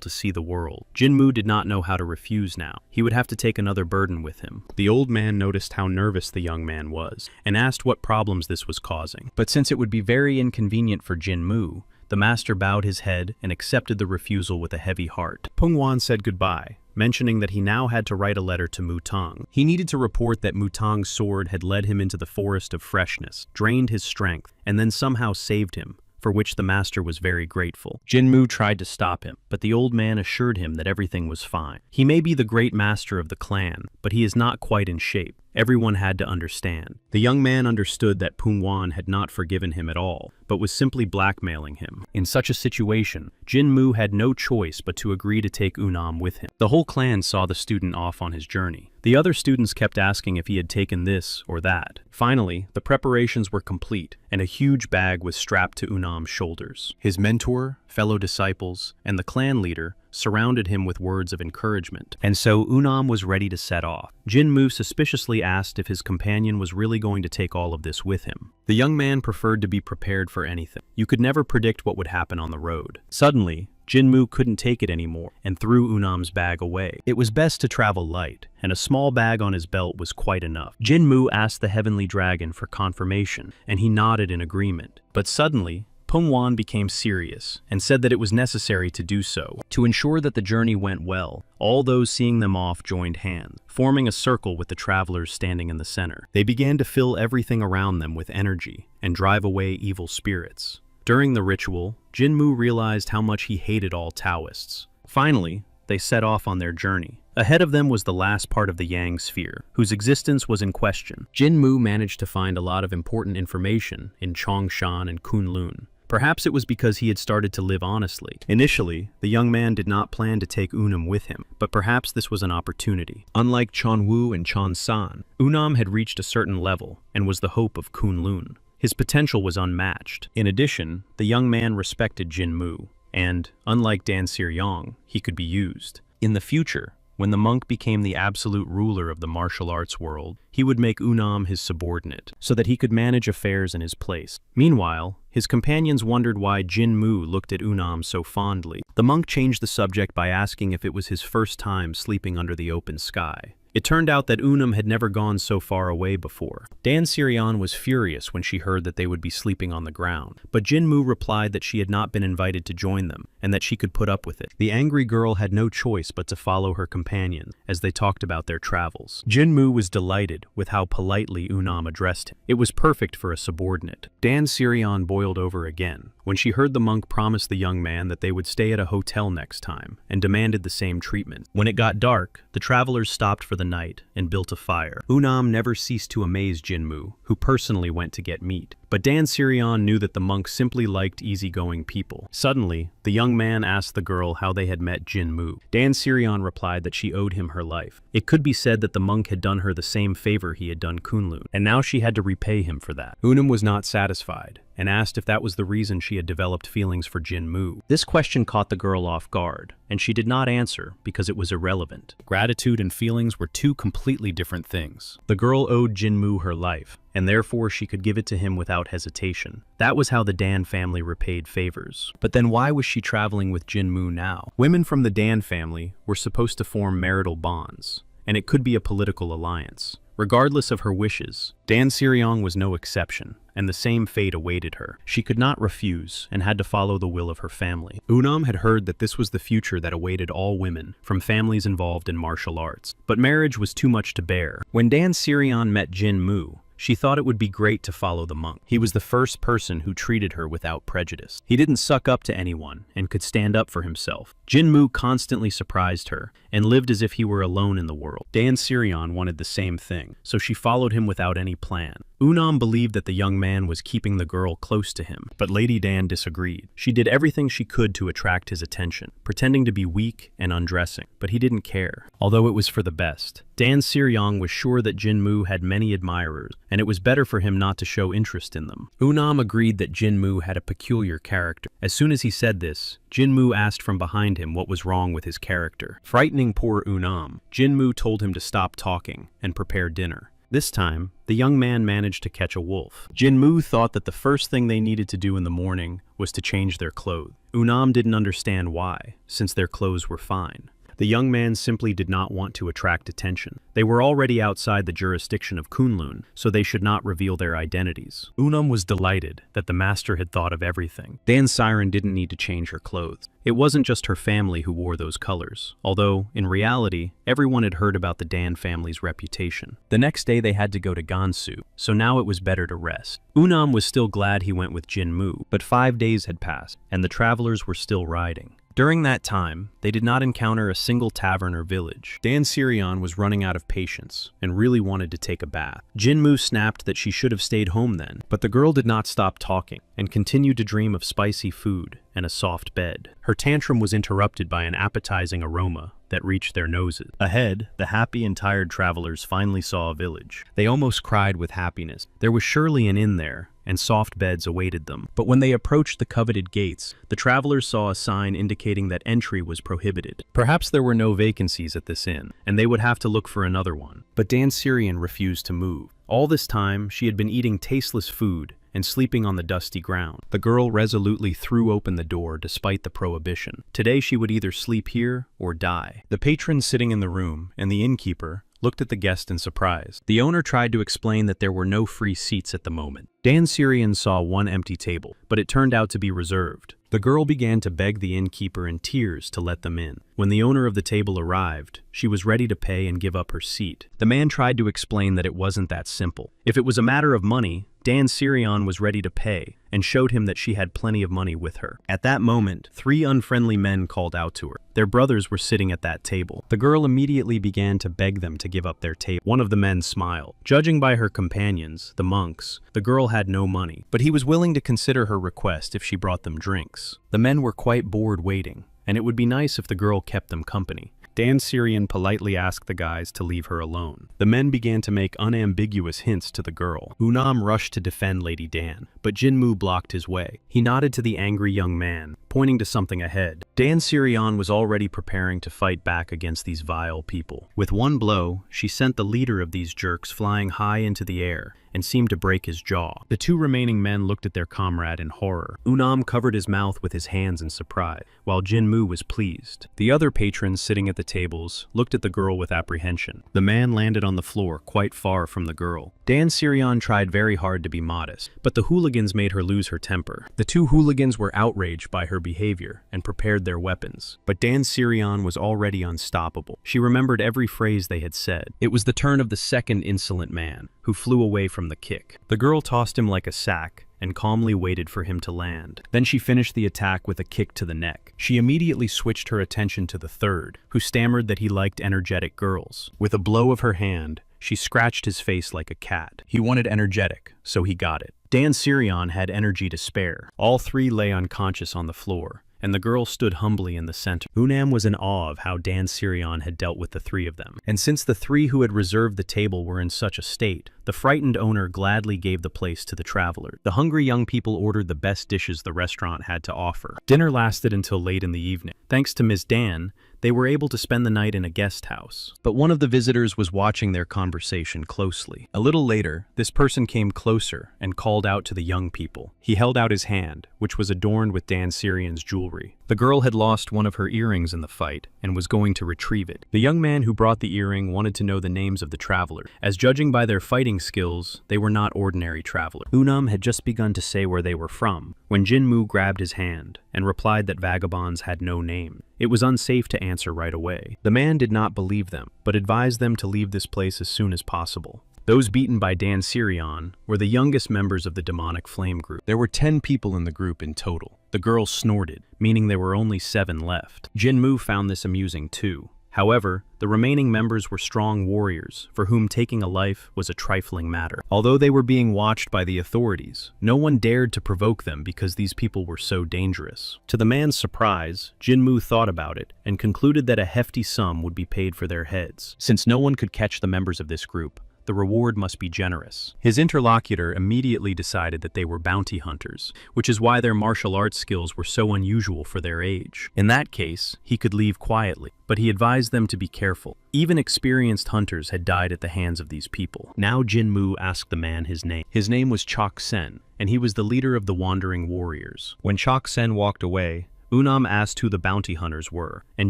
S1: to see the world. Jinmu did not know how to refuse now. He would have to take another burden with him. The old man noticed how nervous the young man was, and asked what problems this was causing. But since it would be very inconvenient for Jinmu, the master bowed his head and accepted the refusal with a heavy heart. Pungwan said goodbye, mentioning that he now had to write a letter to Mutang. He needed to report that Mutang's sword had led him into the forest of freshness, drained his strength, and then somehow saved him, for which the master was very grateful. Jinmu tried to stop him, but the old man assured him that everything was fine. He may be the great master of the clan, but he is not quite in shape. Everyone had to understand. The young man understood that Pungwan had not forgiven him at all, but was simply blackmailing him. In such a situation, Jinmu had no choice but to agree to take Unam with him. The whole clan saw the student off on his journey. The other students kept asking if he had taken this or that. Finally, the preparations were complete, and a huge bag was strapped to Unam's shoulders. His mentor, fellow disciples, and the clan leader surrounded him with words of encouragement. And so Unam was ready to set off. Jinmu suspiciously asked if his companion was really going to take all of this with him. The young man preferred to be prepared for anything. You could never predict what would happen on the road. Suddenly, Jinmu couldn't take it anymore and threw Unam's bag away. It was best to travel light, and a small bag on his belt was quite enough. Jinmu asked the heavenly dragon for confirmation, and he nodded in agreement. But suddenly, Pengwan became serious and said that it was necessary to do so. To ensure that the journey went well, all those seeing them off joined hands, forming a circle with the travelers standing in the center. They began to fill everything around them with energy and drive away evil spirits. During the ritual, Jinmu realized how much he hated all Taoists. Finally, they set off on their journey. Ahead of them was the last part of the Yang sphere, whose existence was in question. Jinmu managed to find a lot of important information in Chongshan and Kunlun. Perhaps it was because he had started to live honestly. Initially, the young man did not plan to take Unam with him, but perhaps this was an opportunity. Unlike Chonwu and Chonsan, Unam had reached a certain level and was the hope of Kunlun. His potential was unmatched. In addition, the young man respected Jinmu, and, unlike Dan Siryong, he could be used. In the future, when the monk became the absolute ruler of the martial arts world, he would make Unam his subordinate, so that he could manage affairs in his place. Meanwhile, his companions wondered why Jinmu looked at Unam so fondly. The monk changed the subject by asking if it was his first time sleeping under the open sky. It turned out that Unam had never gone so far away before. Dan Sirion was furious when she heard that they would be sleeping on the ground, but Jinmu replied that she had not been invited to join them, and that she could put up with it. The angry girl had no choice but to follow her companion as they talked about their travels. Jinmu was delighted with how politely Unam addressed him. It was perfect for a subordinate. Dan Sirion boiled over again when she heard the monk promise the young man that they would stay at a hotel next time, and demanded the same treatment. When it got dark, the travelers stopped for the night and built a fire. Unam never ceased to amaze Jinmu, who personally went to get meat. But Dan Sirion knew that the monk simply liked easygoing people. Suddenly, the young man asked the girl how they had met Jinmu. Dan Sirion replied that she owed him her life. It could be said that the monk had done her the same favor he had done Kunlun, and now she had to repay him for that. Unam was not satisfied, and asked if that was the reason she had developed feelings for Jinmu. This question caught the girl off guard, and she did not answer because it was irrelevant. Gratitude and feelings were two completely different things. The girl owed Jinmu her life, and therefore she could give it to him without hesitation. That was how the Dan family repaid favors. But then why was she traveling with Jinmu now? Women from the Dan family were supposed to form marital bonds, and it could be a political alliance. Regardless of her wishes, Dan Siriong was no exception, and the same fate awaited her. She could not refuse and had to follow the will of her family. Unam had heard that this was the future that awaited all women from families involved in martial arts, but marriage was too much to bear. When Dan Sirion met Jinmu, she thought it would be great to follow the monk. He was the first person who treated her without prejudice. He didn't suck up to anyone and could stand up for himself. Jinmu constantly surprised her and lived as if he were alone in the world. Dan Sirion wanted the same thing, so she followed him without any plan. Unam believed that the young man was keeping the girl close to him, but Lady Dan disagreed. She did everything she could to attract his attention, pretending to be weak and undressing, but he didn't care, although it was for the best. Dan Siriong was sure that Jinmu had many admirers, and it was better for him not to show interest in them. Unam agreed that Jinmu had a peculiar character. As soon as he said this, Jinmu asked from behind him what was wrong with his character. Frightening poor Unam, Jinmu told him to stop talking and prepare dinner. This time, the young man managed to catch a wolf. Jinmu thought that the first thing they needed to do in the morning was to change their clothes. Unam didn't understand why, since their clothes were fine. The young man simply did not want to attract attention. They were already outside the jurisdiction of Kunlun, so they should not reveal their identities. Unam was delighted that the master had thought of everything. Dan Siren didn't need to change her clothes. It wasn't just her family who wore those colors, although, in reality, everyone had heard about the Dan family's reputation. The next day they had to go to Gansu, so now it was better to rest. Unam was still glad he went with Jinmu, but 5 days had passed, and the travelers were still riding. During that time, they did not encounter a single tavern or village. Dan Sirion was running out of patience and really wanted to take a bath. Jinmu snapped that she should have stayed home then, but the girl did not stop talking and continued to dream of spicy food and a soft bed. Her tantrum was interrupted by an appetizing aroma that reached their noses. Ahead, the happy and tired travelers finally saw a village. They almost cried with happiness. There was surely an inn there, and soft beds awaited them. But when they approached the coveted gates, the travelers saw a sign indicating that entry was prohibited. Perhaps there were no vacancies at this inn, and they would have to look for another one. But Dan Syrian refused to move. All this time, she had been eating tasteless food and sleeping on the dusty ground. The girl resolutely threw open the door despite the prohibition. Today she would either sleep here or die. The patrons sitting in the room and the innkeeper looked at the guest in surprise. The owner tried to explain that there were no free seats at the moment. Dan Syrian saw one empty table, but it turned out to be reserved. The girl began to beg the innkeeper in tears to let them in. When the owner of the table arrived, she was ready to pay and give up her seat. The man tried to explain that it wasn't that simple. If it was a matter of money, Dan Syrian was ready to pay and showed him that she had plenty of money with her. At that moment, 3 unfriendly men called out to her. Their brothers were sitting at that table. The girl immediately began to beg them to give up their table. One of the men smiled. Judging by her companions, the monks, the girl had no money, but he was willing to consider her request if she brought them drinks. The men were quite bored waiting, and it would be nice if the girl kept them company. Dan Syrian politely asked the guys to leave her alone. The men began to make unambiguous hints to the girl. Unam rushed to defend Lady Dan, but Jinmu blocked his way. He nodded to the angry young man, pointing to something ahead. Dan Syrian was already preparing to fight back against these vile people. With one blow, she sent the leader of these jerks flying high into the air and seemed to break his jaw. The 2 remaining men looked at their comrade in horror. Unam covered his mouth with his hands in surprise, while Jinmu was pleased. The other patrons sitting at the tables looked at the girl with apprehension. The man landed on the floor quite far from the girl. Dan Syrian tried very hard to be modest, but the hooligans made her lose her temper. The 2 hooligans were outraged by her behavior and prepared their weapons. But Dan Syrian was already unstoppable. She remembered every phrase they had said. It was the turn of the second insolent man, who flew away from the kick. The girl tossed him like a sack and calmly waited for him to land. Then she finished the attack with a kick to the neck. She immediately switched her attention to the third, who stammered that he liked energetic girls. With a blow of her hand, she scratched his face like a cat. He wanted energetic, so he got it. Dan Syrian had energy to spare. All 3 lay unconscious on the floor, and the girl stood humbly in the center. Unam was in awe of how Dan Syrian had dealt with the 3 of them. And since the 3 who had reserved the table were in such a state, the frightened owner gladly gave the place to the traveler. The hungry young people ordered the best dishes the restaurant had to offer. Dinner lasted until late in the evening. Thanks to Ms. Dan, they were able to spend the night in a guest house. But one of the visitors was watching their conversation closely. A little later, this person came closer and called out to the young people. He held out his hand, which was adorned with Dan Syrian's jewelry. The girl had lost one of her earrings in the fight and was going to retrieve it. The young man who brought the earring wanted to know the names of the travelers, as judging by their fighting skills, they were not ordinary travelers. Unam had just begun to say where they were from, when Jinmu grabbed his hand and replied that vagabonds had no name. It was unsafe to answer right away. The man did not believe them, but advised them to leave this place as soon as possible. Those beaten by Dan Syrian were the youngest members of the demonic flame group. There were 10 people in the group in total. The girl snorted, meaning there were only 7 left. Jinmu found this amusing too. However, the remaining members were strong warriors, for whom taking a life was a trifling matter. Although they were being watched by the authorities, no one dared to provoke them because these people were so dangerous. To the man's surprise, Jinmu thought about it and concluded that a hefty sum would be paid for their heads. Since no one could catch the members of this group, the reward must be generous. His interlocutor immediately decided that they were bounty hunters, which is why their martial arts skills were so unusual for their age. In that case, he could leave quietly, but he advised them to be careful. Even experienced hunters had died at the hands of these people. Now Jinmu asked the man his name. His name was Chok Sen, and he was the leader of the wandering warriors. When Chok Sen walked away, Unam asked who the bounty hunters were, and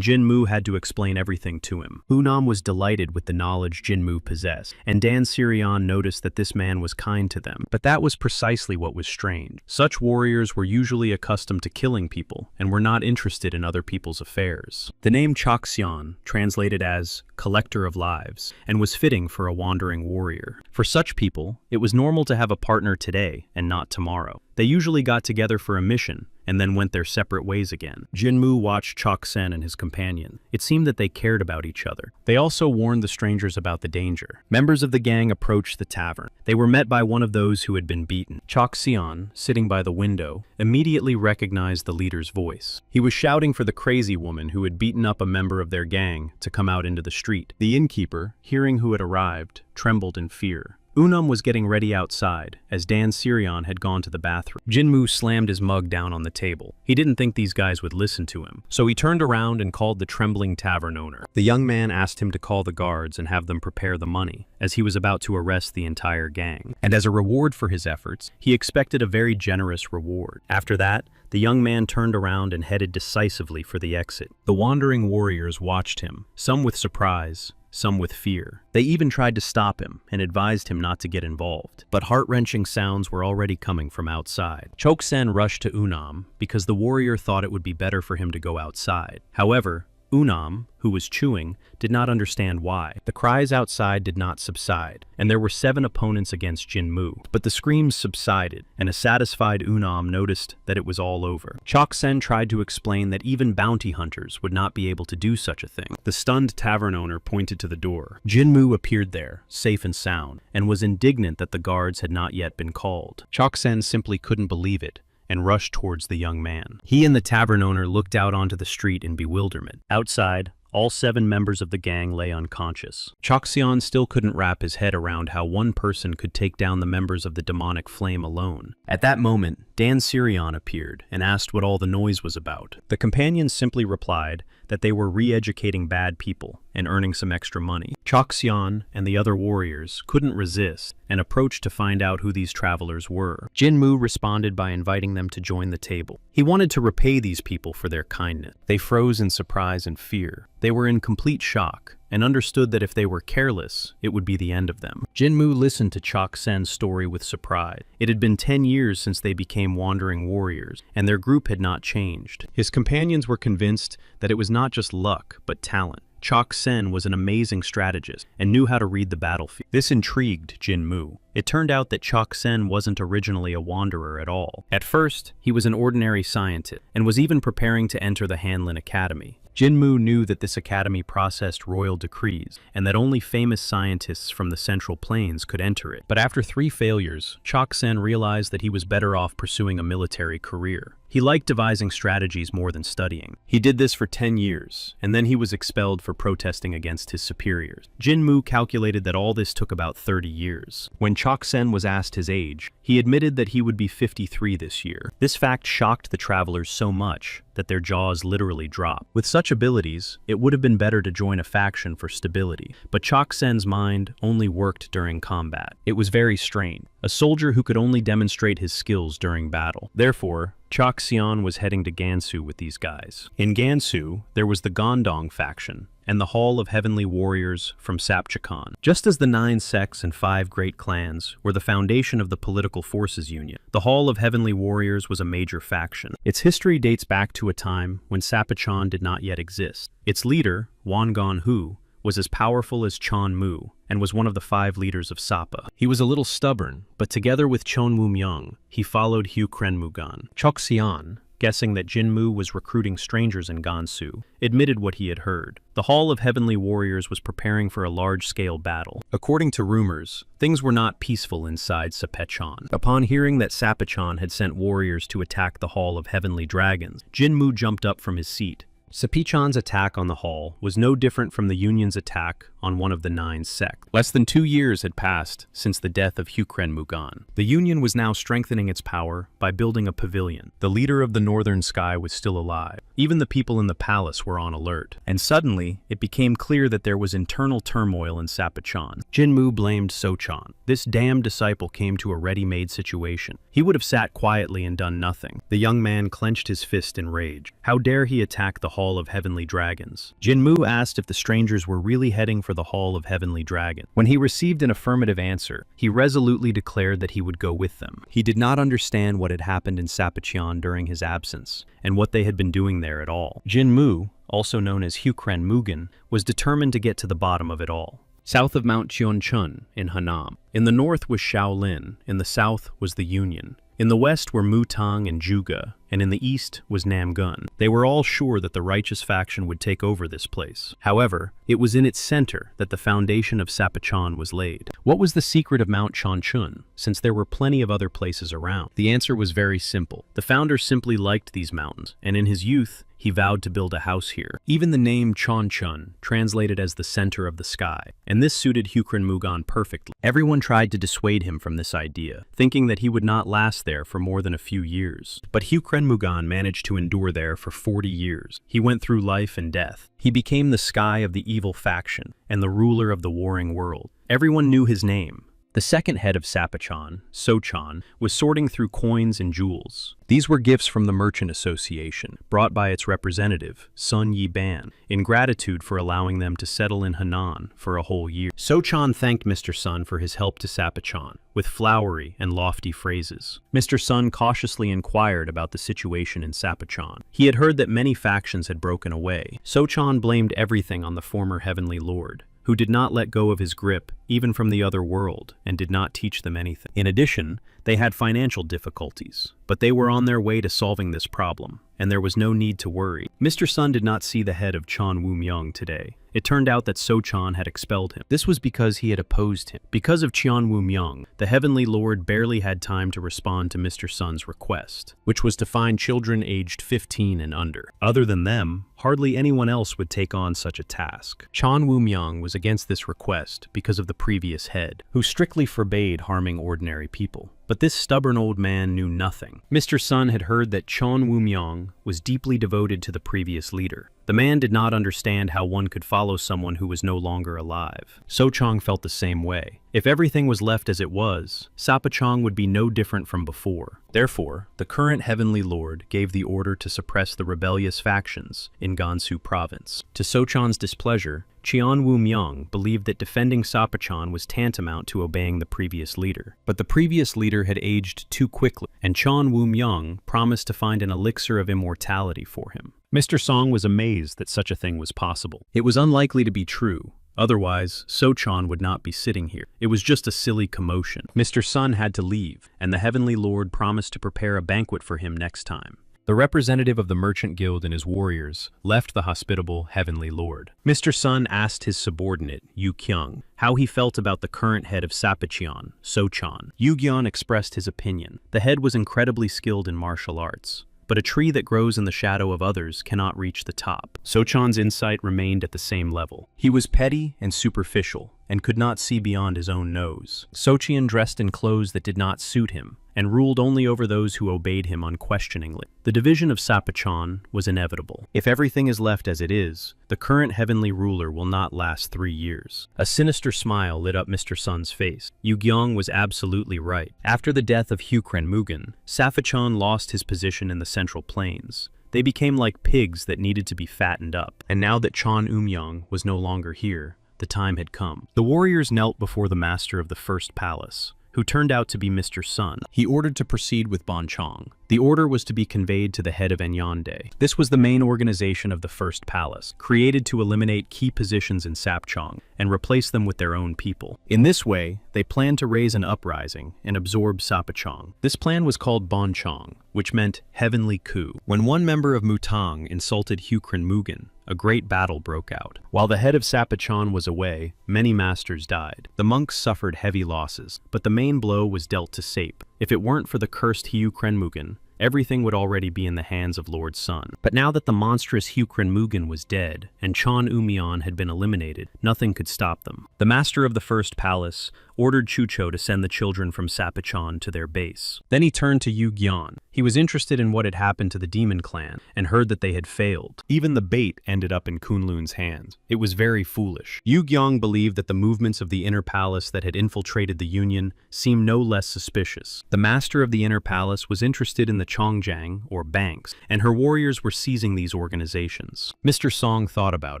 S1: Jinmu had to explain everything to him. Unam was delighted with the knowledge Jinmu possessed, and Dan Syrian noticed that this man was kind to them. But that was precisely what was strange. Such warriors were usually accustomed to killing people, and were not interested in other people's affairs. The name Chokseon translated as collector of lives, and was fitting for a wandering warrior. For such people, it was normal to have a partner today and not tomorrow. They usually got together for a mission, and then went their separate ways again. Jinmu watched Chok-sen and his companion. It seemed that they cared about each other. They also warned the strangers about the danger. Members of the gang approached the tavern. They were met by one of those who had been beaten. Chok-seon, sitting by the window, immediately recognized the leader's voice. He was shouting for the crazy woman who had beaten up a member of their gang to come out into the street. The innkeeper, hearing who had arrived, trembled in fear. Unam was getting ready outside, as Dan Sirion had gone to the bathroom. Jinmu slammed his mug down on the table. He didn't think these guys would listen to him, so he turned around and called the trembling tavern owner. The young man asked him to call the guards and have them prepare the money, as he was about to arrest the entire gang. And as a reward for his efforts, he expected a very generous reward. After that, the young man turned around and headed decisively for the exit. The wandering warriors watched him, some with surprise, some with fear. They even tried to stop him and advised him not to get involved. But heart-wrenching sounds were already coming from outside. Chok-sen rushed to Unam because the warrior thought it would be better for him to go outside. However, Unam, who was chewing, did not understand why. The cries outside did not subside, and there were 7 opponents against Jinmu. But the screams subsided, and a satisfied Unam noticed that it was all over. Chok-sen tried to explain that even bounty hunters would not be able to do such a thing. The stunned tavern owner pointed to the door. Jinmu appeared there, safe and sound, and was indignant that the guards had not yet been called. Chok-sen simply couldn't believe it, and rushed towards the young man. He and the tavern owner looked out onto the street in bewilderment. Outside, all 7 members of the gang lay unconscious. Chok-seon still couldn't wrap his head around how one person could take down the members of the demonic flame alone. At that moment, Dan Sirion appeared and asked what all the noise was about. The companions simply replied that they were re-educating bad people and earning some extra money. Chok-seon and the other warriors couldn't resist and approached to find out who these travelers were. Jinmu responded by inviting them to join the table. He wanted to repay these people for their kindness. They froze in surprise and fear. They were in complete shock and understood that if they were careless, it would be the end of them. Jinmu listened to Chok-sen's story with surprise. It had been 10 years since they became wandering warriors, and their group had not changed. His companions were convinced that it was not just luck, but talent. Chok-sen was an amazing strategist and knew how to read the battlefield. This intrigued Jinmu. It turned out that Chok-sen wasn't originally a wanderer at all. At first, he was an ordinary scientist and was even preparing to enter the Hanlin Academy. Jinmu knew that this academy processed royal decrees and that only famous scientists from the Central Plains could enter it. But after 3 failures, Chok-sen realized that he was better off pursuing a military career. He liked devising strategies more than studying. He did this for 10 years, and then he was expelled for protesting against his superiors. Jinmu calculated that all this took about 30 years. When Chok-sen was asked his age, he admitted that he would be 53 this year. This fact shocked the travelers so much that their jaws literally dropped. With such abilities, it would have been better to join a faction for stability, but Chok-sen's mind only worked during combat. It was very strange. A soldier who could only demonstrate his skills during battle. Therefore, Chok-seon was heading to Gansu with these guys. In Gansu, there was the Gondong faction and the Hall of Heavenly Warriors from Sapchakon. Just as the 9 sects and 5 great clans were the foundation of the political forces union, the Hall of Heavenly Warriors was a major faction. Its history dates back to a time when Sapchakon did not yet exist. Its leader, Wangon-hu, was as powerful as Chon-mu and was one of the 5 leaders of Sapa. He was a little stubborn, but together with Chon-mu-myung, he followed Hugh-kren-mugan. Chok-seon, guessing that Jinmu was recruiting strangers in Gansu, admitted what he had heard. The Hall of Heavenly Warriors was preparing for a large-scale battle. According to rumors, things were not peaceful inside Sapechon. Upon hearing that Sapechon had sent warriors to attack the Hall of Heavenly Dragons, Jinmu jumped up from his seat. Sapechon's attack on the hall was no different from the Union's attack on one of the 9 sects. Less than 2 years had passed since the death of Hugh-kren-mugan. The Union was now strengthening its power by building a pavilion. The leader of the Northern Sky was still alive. Even the people in the palace were on alert. And suddenly, it became clear that there was internal turmoil in Sapechon. Jinmu blamed Sochon. This damned disciple came to a ready-made situation. He would have sat quietly and done nothing. The young man clenched his fist in rage. How dare he attack the Hall of Heavenly Dragons? Jinmu asked if the strangers were really heading for the Hall of Heavenly Dragons. When he received an affirmative answer, he resolutely declared that he would go with them. He did not understand what had happened in Sapechon during his absence, and what they had been doing there at all. Jinmu, also known as Hugh-kren-mugan, was determined to get to the bottom of it all. South of Mount Cheonchun in Hanam. In the north was Shaolin, in the south was the Union. In the west were Mutang and Juga, and in the east was Namgun. They were all sure that the righteous faction would take over this place. However, it was in its center that the foundation of Sapachan was laid. What was the secret of Mount Chonchun, since there were plenty of other places around? The answer was very simple. The founder simply liked these mountains, and in his youth, he vowed to build a house here. Even the name Chonchun translated as the center of the sky, and this suited Hukren Mugan perfectly. Everyone tried to dissuade him from this idea, thinking that he would not last there for more than a few years. But Hukren Mugan managed to endure there for 40 years. He went through life and death. He became the sky of the evil faction and the ruler of the warring world. Everyone knew his name. The second head of Sapachan, Sochan, was sorting through coins and jewels. These were gifts from the Merchant Association, brought by its representative, Sun Yiban, in gratitude for allowing them to settle in Henan for a whole year. Sochan thanked Mr. Sun for his help to Sapachan, with flowery and lofty phrases. Mr. Sun cautiously inquired about the situation in Sapachan. He had heard that many factions had broken away. Sochan blamed everything on the former Heavenly Lord, who did not let go of his grip, even from the other world, and did not teach them anything. In addition, they had financial difficulties, but they were on their way to solving this problem, and there was no need to worry. Mr. Sun did not see the head of Chan Wu-myung today. It turned out that So-chan had expelled him. This was because he had opposed him. Because of Chan Wu-myung, the Heavenly Lord barely had time to respond to Mr. Sun's request, which was to find children aged 15 and under. Other than them, hardly anyone else would take on such a task. Chan Wu-myung was against this request because of the previous head, who strictly forbade harming ordinary people. But this stubborn old man knew nothing. Mr. Sun had heard that Chan Wu-myung was deeply devoted to the previous leader. The man did not understand how one could follow someone who was no longer alive. So-chang felt the same way. If everything was left as it was, Sapachang would be no different from before. Therefore, the current Heavenly Lord gave the order to suppress the rebellious factions in Gansu province. To So-chan's displeasure, Qian Wu-myung believed that defending Sapachan was tantamount to obeying the previous leader. But the previous leader had aged too quickly, and Chan Wu-myung promised to find an elixir of immortality for him. Mr. Song was amazed that such a thing was possible. It was unlikely to be true. Otherwise, So-chan would not be sitting here. It was just a silly commotion. Mr. Sun had to leave, and the Heavenly Lord promised to prepare a banquet for him next time. The representative of the Merchant Guild and his warriors left the hospitable Heavenly Lord. Mr. Sun asked his subordinate, Yu Kyung, how he felt about the current head of Sapacheon, So-chan. Yu Gyeon expressed his opinion. The head was incredibly skilled in martial arts, but a tree that grows in the shadow of others cannot reach the top. So-chan's insight remained at the same level. He was petty and superficial, and could not see beyond his own nose. So-chan dressed in clothes that did not suit him, and ruled only over those who obeyed him unquestioningly. The division of Sapachan was inevitable. If everything is left as it is, the current heavenly ruler will not last 3 years. A sinister smile lit up Mr. Sun's face. Yu Gyeong was absolutely right. After the death of Hukren Mugen, Sapachan lost his position in the Central Plains. They became like pigs that needed to be fattened up. And now that Chan Eum-young was no longer here, the time had come. The warriors knelt before the master of the first palace, who turned out to be Mr. Sun. He ordered to proceed with Bonchong. The order was to be conveyed to the head of Enyonde. This was the main organization of the first palace, created to eliminate key positions in Sapchong and replace them with their own people. In this way, they planned to raise an uprising and absorb Sapachong. This plan was called Bonchong, which meant heavenly coup. When one member of Mutang insulted Hukren Mugen, a great battle broke out. While the head of Sapachan was away, many masters died. The monks suffered heavy losses, but the main blow was dealt to Sape. If it weren't for the cursed Hukren Mugen, everything would already be in the hands of Lord Sun. But now that the monstrous Hukren Mugen was dead, and Chan Eum-yeon had been eliminated, nothing could stop them. The master of the first palace ordered Chucho to send the children from Sapachan to their base. Then he turned to Yu Gyeon. He was interested in what had happened to the demon clan, and heard that they had failed. Even the bait ended up in Kunlun's hands. It was very foolish. Yu Gyeong believed that the movements of the inner palace that had infiltrated the Union seemed no less suspicious. The master of the inner palace was interested in the Chongjiang, or banks, and her warriors were seizing these organizations. Mr. Song thought about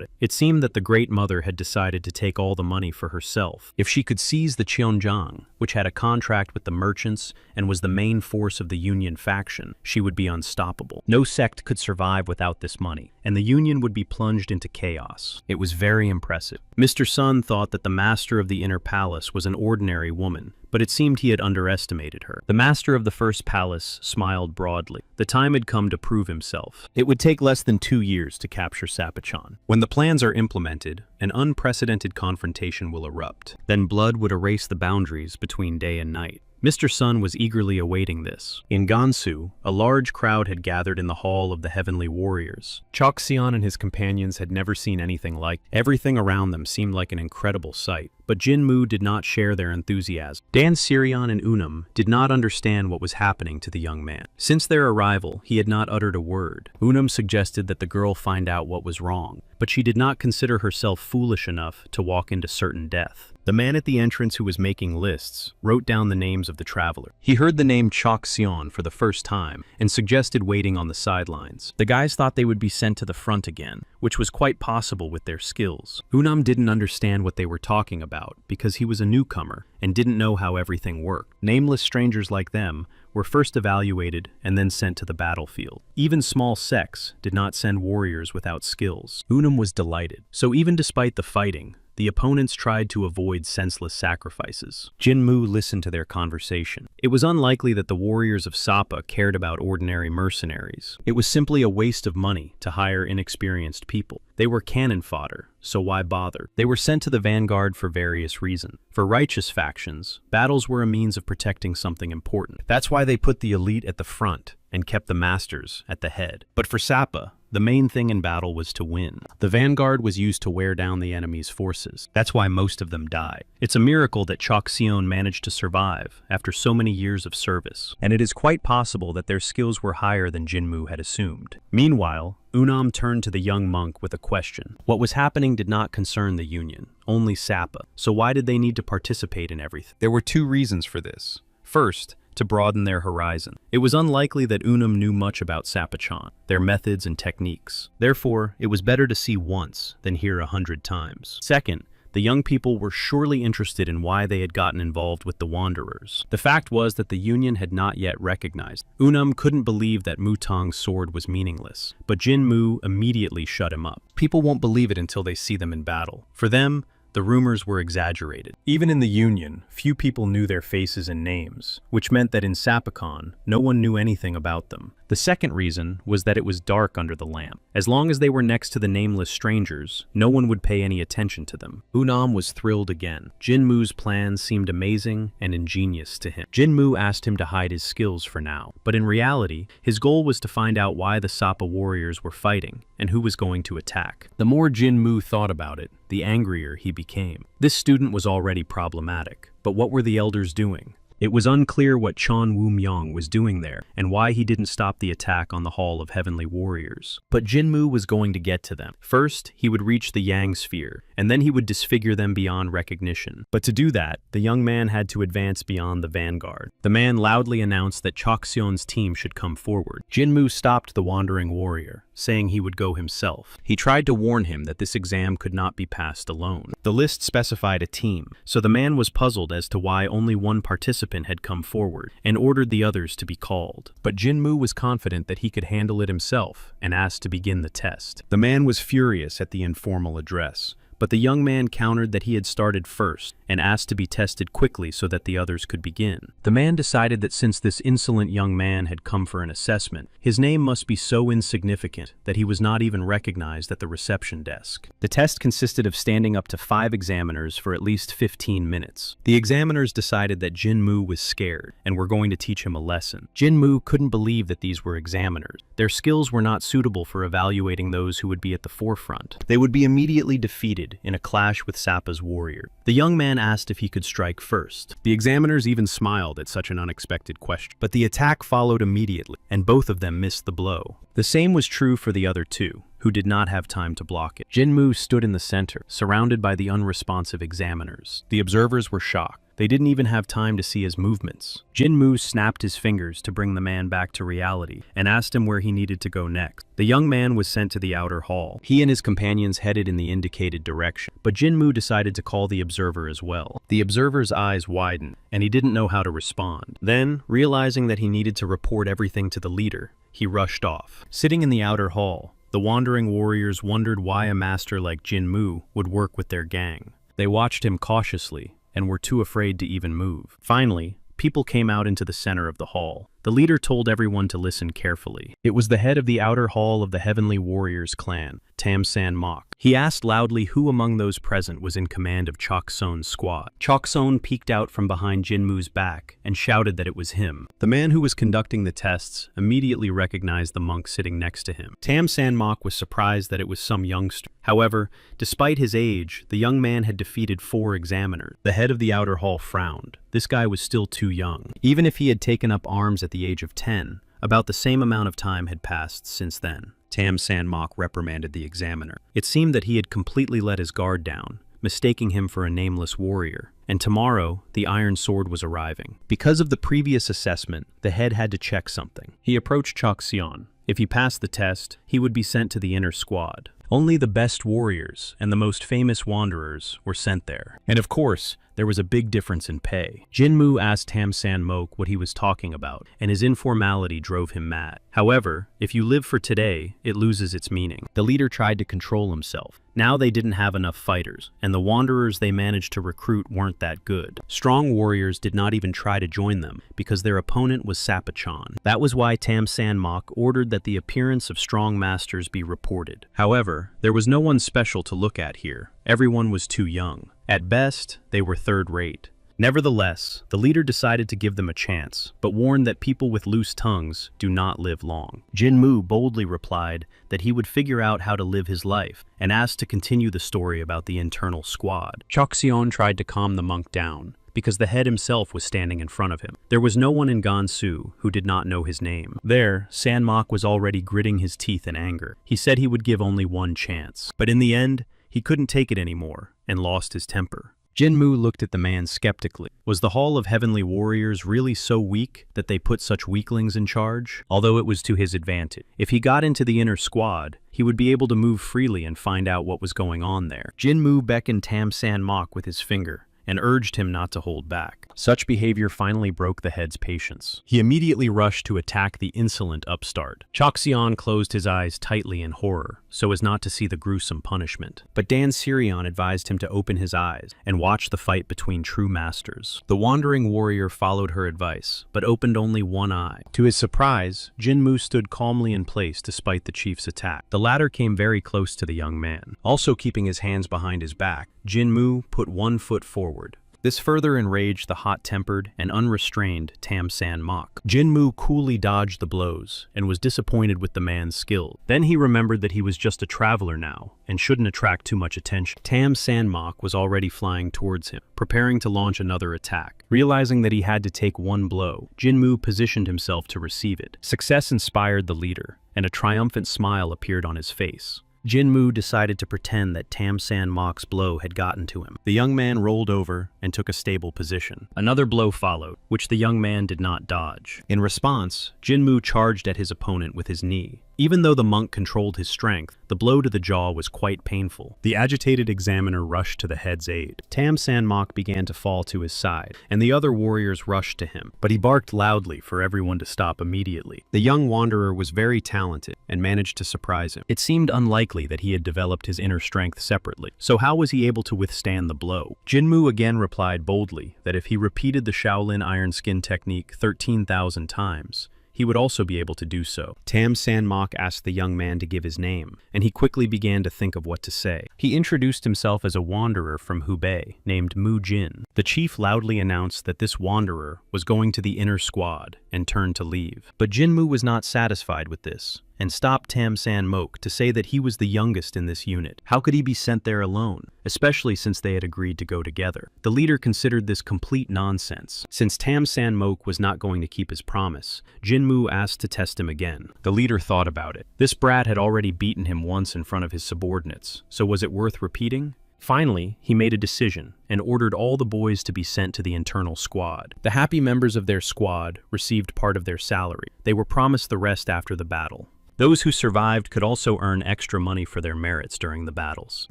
S1: it. It seemed that the Great Mother had decided to take all the money for herself. If she could seize the Cheonjiang, which had a contract with the merchants and was the main force of the Union faction, she would be unstoppable. No sect could survive without this money, and the Union would be plunged into chaos. It was very impressive. Mr. Sun thought that the master of the inner palace was an ordinary woman, but it seemed he had underestimated her. The master of the first palace smiled broadly. The time had come to prove himself. It would take less than 2 years to capture Sapachan. When the plans are implemented, an unprecedented confrontation will erupt. Then blood would erase the boundaries between day and night. Mr. Sun was eagerly awaiting this. In Gansu, a large crowd had gathered in the Hall of the Heavenly Warriors. Choxian and his companions had never seen anything like it. Everything around them seemed like an incredible sight, but Jinmu did not share their enthusiasm. Dan Sirion and Unum did not understand what was happening to the young man. Since their arrival, he had not uttered a word. Unum suggested that the girl find out what was wrong, but she did not consider herself foolish enough to walk into certain death. The man at the entrance who was making lists wrote down the names of the traveler. He heard the name Choxian for the first time and suggested waiting on the sidelines. The guys thought they would be sent to the front again, which was quite possible with their skills. Unum didn't understand what they were talking about because he was a newcomer and didn't know how everything worked. Nameless strangers like them were first evaluated and then sent to the battlefield. Even small sects did not send warriors without skills. Unum was delighted. So even despite the fighting, the opponents tried to avoid senseless sacrifices. Jinmu listened to their conversation. It was unlikely that the warriors of Sapa cared about ordinary mercenaries. It was simply a waste of money to hire inexperienced people. They were cannon fodder, so why bother? They were sent to the vanguard for various reasons. For righteous factions, battles were a means of protecting something important. That's why they put the elite at the front and kept the masters at the head. But for Sapa, the main thing in battle was to win. The vanguard was used to wear down the enemy's forces. That's why most of them died. It's a miracle that Choxion managed to survive after so many years of service, and it is quite possible that their skills were higher than Jinmu had assumed. Meanwhile, Unam turned to the young monk with a question. What was happening did not concern the Union, only Sapa. So why did they need to participate in everything? There were 2 reasons for this. First, to broaden their horizon. It was unlikely that Unum knew much about Sapachan, their methods and techniques. Therefore, it was better to see once than hear 100 times. Second, the young people were surely interested in why they had gotten involved with the Wanderers. The fact was that the Union had not yet recognized. Unum couldn't believe that Mutong's sword was meaningless, but Jin Mu immediately shut him up. People won't believe it until they see them in battle. For them, the rumors were exaggerated. Even in the Union, few people knew their faces and names, which meant that in Sapacon, no one knew anything about them. The second reason was that it was dark under the lamp. As long as they were next to the nameless strangers, no one would pay any attention to them. Unam was thrilled again. Jinmu's plan seemed amazing and ingenious to him. Jinmu asked him to hide his skills for now, but in reality, his goal was to find out why the Sapa warriors were fighting and who was going to attack. The more Jinmu thought about it, the angrier he became. This student was already problematic, but what were the elders doing? It was unclear what Chan Wu-myong was doing there and why he didn't stop the attack on the Hall of Heavenly Warriors. But Jinmu was going to get to them. First, he would reach the Yang Sphere, and then he would disfigure them beyond recognition. But to do that, the young man had to advance beyond the vanguard. The man loudly announced that Chokseon's team should come forward. Jinmu stopped the wandering warrior, saying he would go himself. He tried to warn him that this exam could not be passed alone. The list specified a team, so the man was puzzled as to why only one participant had come forward, and ordered the others to be called. But Jinmu was confident that he could handle it himself, and asked to begin the test. The man was furious at the informal address, but the young man countered that he had started first and asked to be tested quickly so that the others could begin. The man decided that since this insolent young man had come for an assessment, his name must be so insignificant that he was not even recognized at the reception desk. The test consisted of standing up to 5 examiners for at least 15 minutes. The examiners decided that Jinmu was scared and were going to teach him a lesson. Jinmu couldn't believe that these were examiners. Their skills were not suitable for evaluating those who would be at the forefront. They would be immediately defeated in a clash with Sapa's warrior. The young man asked if he could strike first. The examiners even smiled at such an unexpected question, but the attack followed immediately, and both of them missed the blow. The same was true for the other two, who did not have time to block it. Jinmu stood in the center, surrounded by the unresponsive examiners. The observers were shocked. They didn't even have time to see his movements. Jinmu snapped his fingers to bring the man back to reality and asked him where he needed to go next. The young man was sent to the outer hall. He and his companions headed in the indicated direction, but Jinmu decided to call the observer as well. The observer's eyes widened, and he didn't know how to respond. Then, realizing that he needed to report everything to the leader, he rushed off. Sitting in the outer hall, the wandering warriors wondered why a master like Jinmu would work with their gang. They watched him cautiously and were too afraid to even move. Finally, people came out into the center of the hall. The leader told everyone to listen carefully. It was the head of the outer hall of the Heavenly Warriors clan, Tam-san Mok. He asked loudly who among those present was in command of Chok-son's squad. Chok-son peeked out from behind Jinmu's back and shouted that it was him. The man who was conducting the tests immediately recognized the monk sitting next to him. Tam-san Mok was surprised that it was some youngster. However, despite his age, the young man had defeated 4 examiners. The head of the outer hall frowned. This guy was still too young. Even if he had taken up arms at the age of 10, about the same amount of time had passed since then. Tam-san Mok reprimanded the examiner. It seemed that he had completely let his guard down, mistaking him for a nameless warrior. And tomorrow, the Iron Sword was arriving. Because of the previous assessment, the head had to check something. He approached Chok-seon. If he passed the test, he would be sent to the inner squad. Only the best warriors and the most famous wanderers were sent there. And of course, there was a big difference in pay. Jinmu asked Tam-san Mok what he was talking about, and his informality drove him mad. However, if you live for today, it loses its meaning. The leader tried to control himself. Now they didn't have enough fighters, and the wanderers they managed to recruit weren't that good. Strong warriors did not even try to join them, because their opponent was Sapachan. That was why Tam-san Mok ordered that the appearance of strong masters be reported. However, there was no one special to look at here. Everyone was too young. At best, they were third-rate. Nevertheless, the leader decided to give them a chance, but warned that people with loose tongues do not live long. Jinmu boldly replied that he would figure out how to live his life, and asked to continue the story about the internal squad. Chok-seon tried to calm the monk down, because the head himself was standing in front of him. There was no one in Gansu who did not know his name. There, San Mok was already gritting his teeth in anger. He said he would give only one chance, but in the end, he couldn't take it anymore and lost his temper. Jinmu looked at the man skeptically. Was the Hall of Heavenly Warriors really so weak that they put such weaklings in charge? Although it was to his advantage. If he got into the inner squad, he would be able to move freely and find out what was going on there. Jinmu beckoned Tam-san Mok with his finger and urged him not to hold back. Such behavior finally broke the head's patience. He immediately rushed to attack the insolent upstart. Chok-seon closed his eyes tightly in horror, so as not to see the gruesome punishment. But Dan Sirion advised him to open his eyes and watch the fight between true masters. The wandering warrior followed her advice, but opened only one eye. To his surprise, Jinmu stood calmly in place despite the chief's attack. The latter came very close to the young man. Also keeping his hands behind his back, Jinmu put one foot forward. This further enraged the hot-tempered and unrestrained Tam-san Mok. Jinmu coolly dodged the blows and was disappointed with the man's skill. Then he remembered that he was just a traveler now and shouldn't attract too much attention. Tam-san Mok was already flying towards him, preparing to launch another attack. Realizing that he had to take one blow, Jinmu positioned himself to receive it. Success inspired the leader, and a triumphant smile appeared on his face. Jinmu decided to pretend that Tam-san Mok's blow had gotten to him. The young man rolled over and took a stable position. Another blow followed, which the young man did not dodge. In response, Jinmu charged at his opponent with his knee. Even though the monk controlled his strength, the blow to the jaw was quite painful. The agitated examiner rushed to the head's aid. Tam-san Mok began to fall to his side, and the other warriors rushed to him, but he barked loudly for everyone to stop immediately. The young wanderer was very talented and managed to surprise him. It seemed unlikely that he had developed his inner strength separately, so how was he able to withstand the blow? Jinmu again replied boldly that if he repeated the Shaolin Iron Skin technique 13,000 times, he would also be able to do so. Tam-san Mok asked the young man to give his name, and he quickly began to think of what to say. He introduced himself as a wanderer from Hubei named Mu Jin. The chief loudly announced that this wanderer was going to the inner squad and turned to leave. But Jinmu was not satisfied with this, and stopped Tam-san Mok to say that he was the youngest in this unit. How could he be sent there alone, especially since they had agreed to go together? The leader considered this complete nonsense. Since Tam-san Mok was not going to keep his promise, Jinmu asked to test him again. The leader thought about it. This brat had already beaten him once in front of his subordinates, so was it worth repeating? Finally, he made a decision and ordered all the boys to be sent to the internal squad. The happy members of their squad received part of their salary. They were promised the rest after the battle. Those who survived could also earn extra money for their merits during the battles.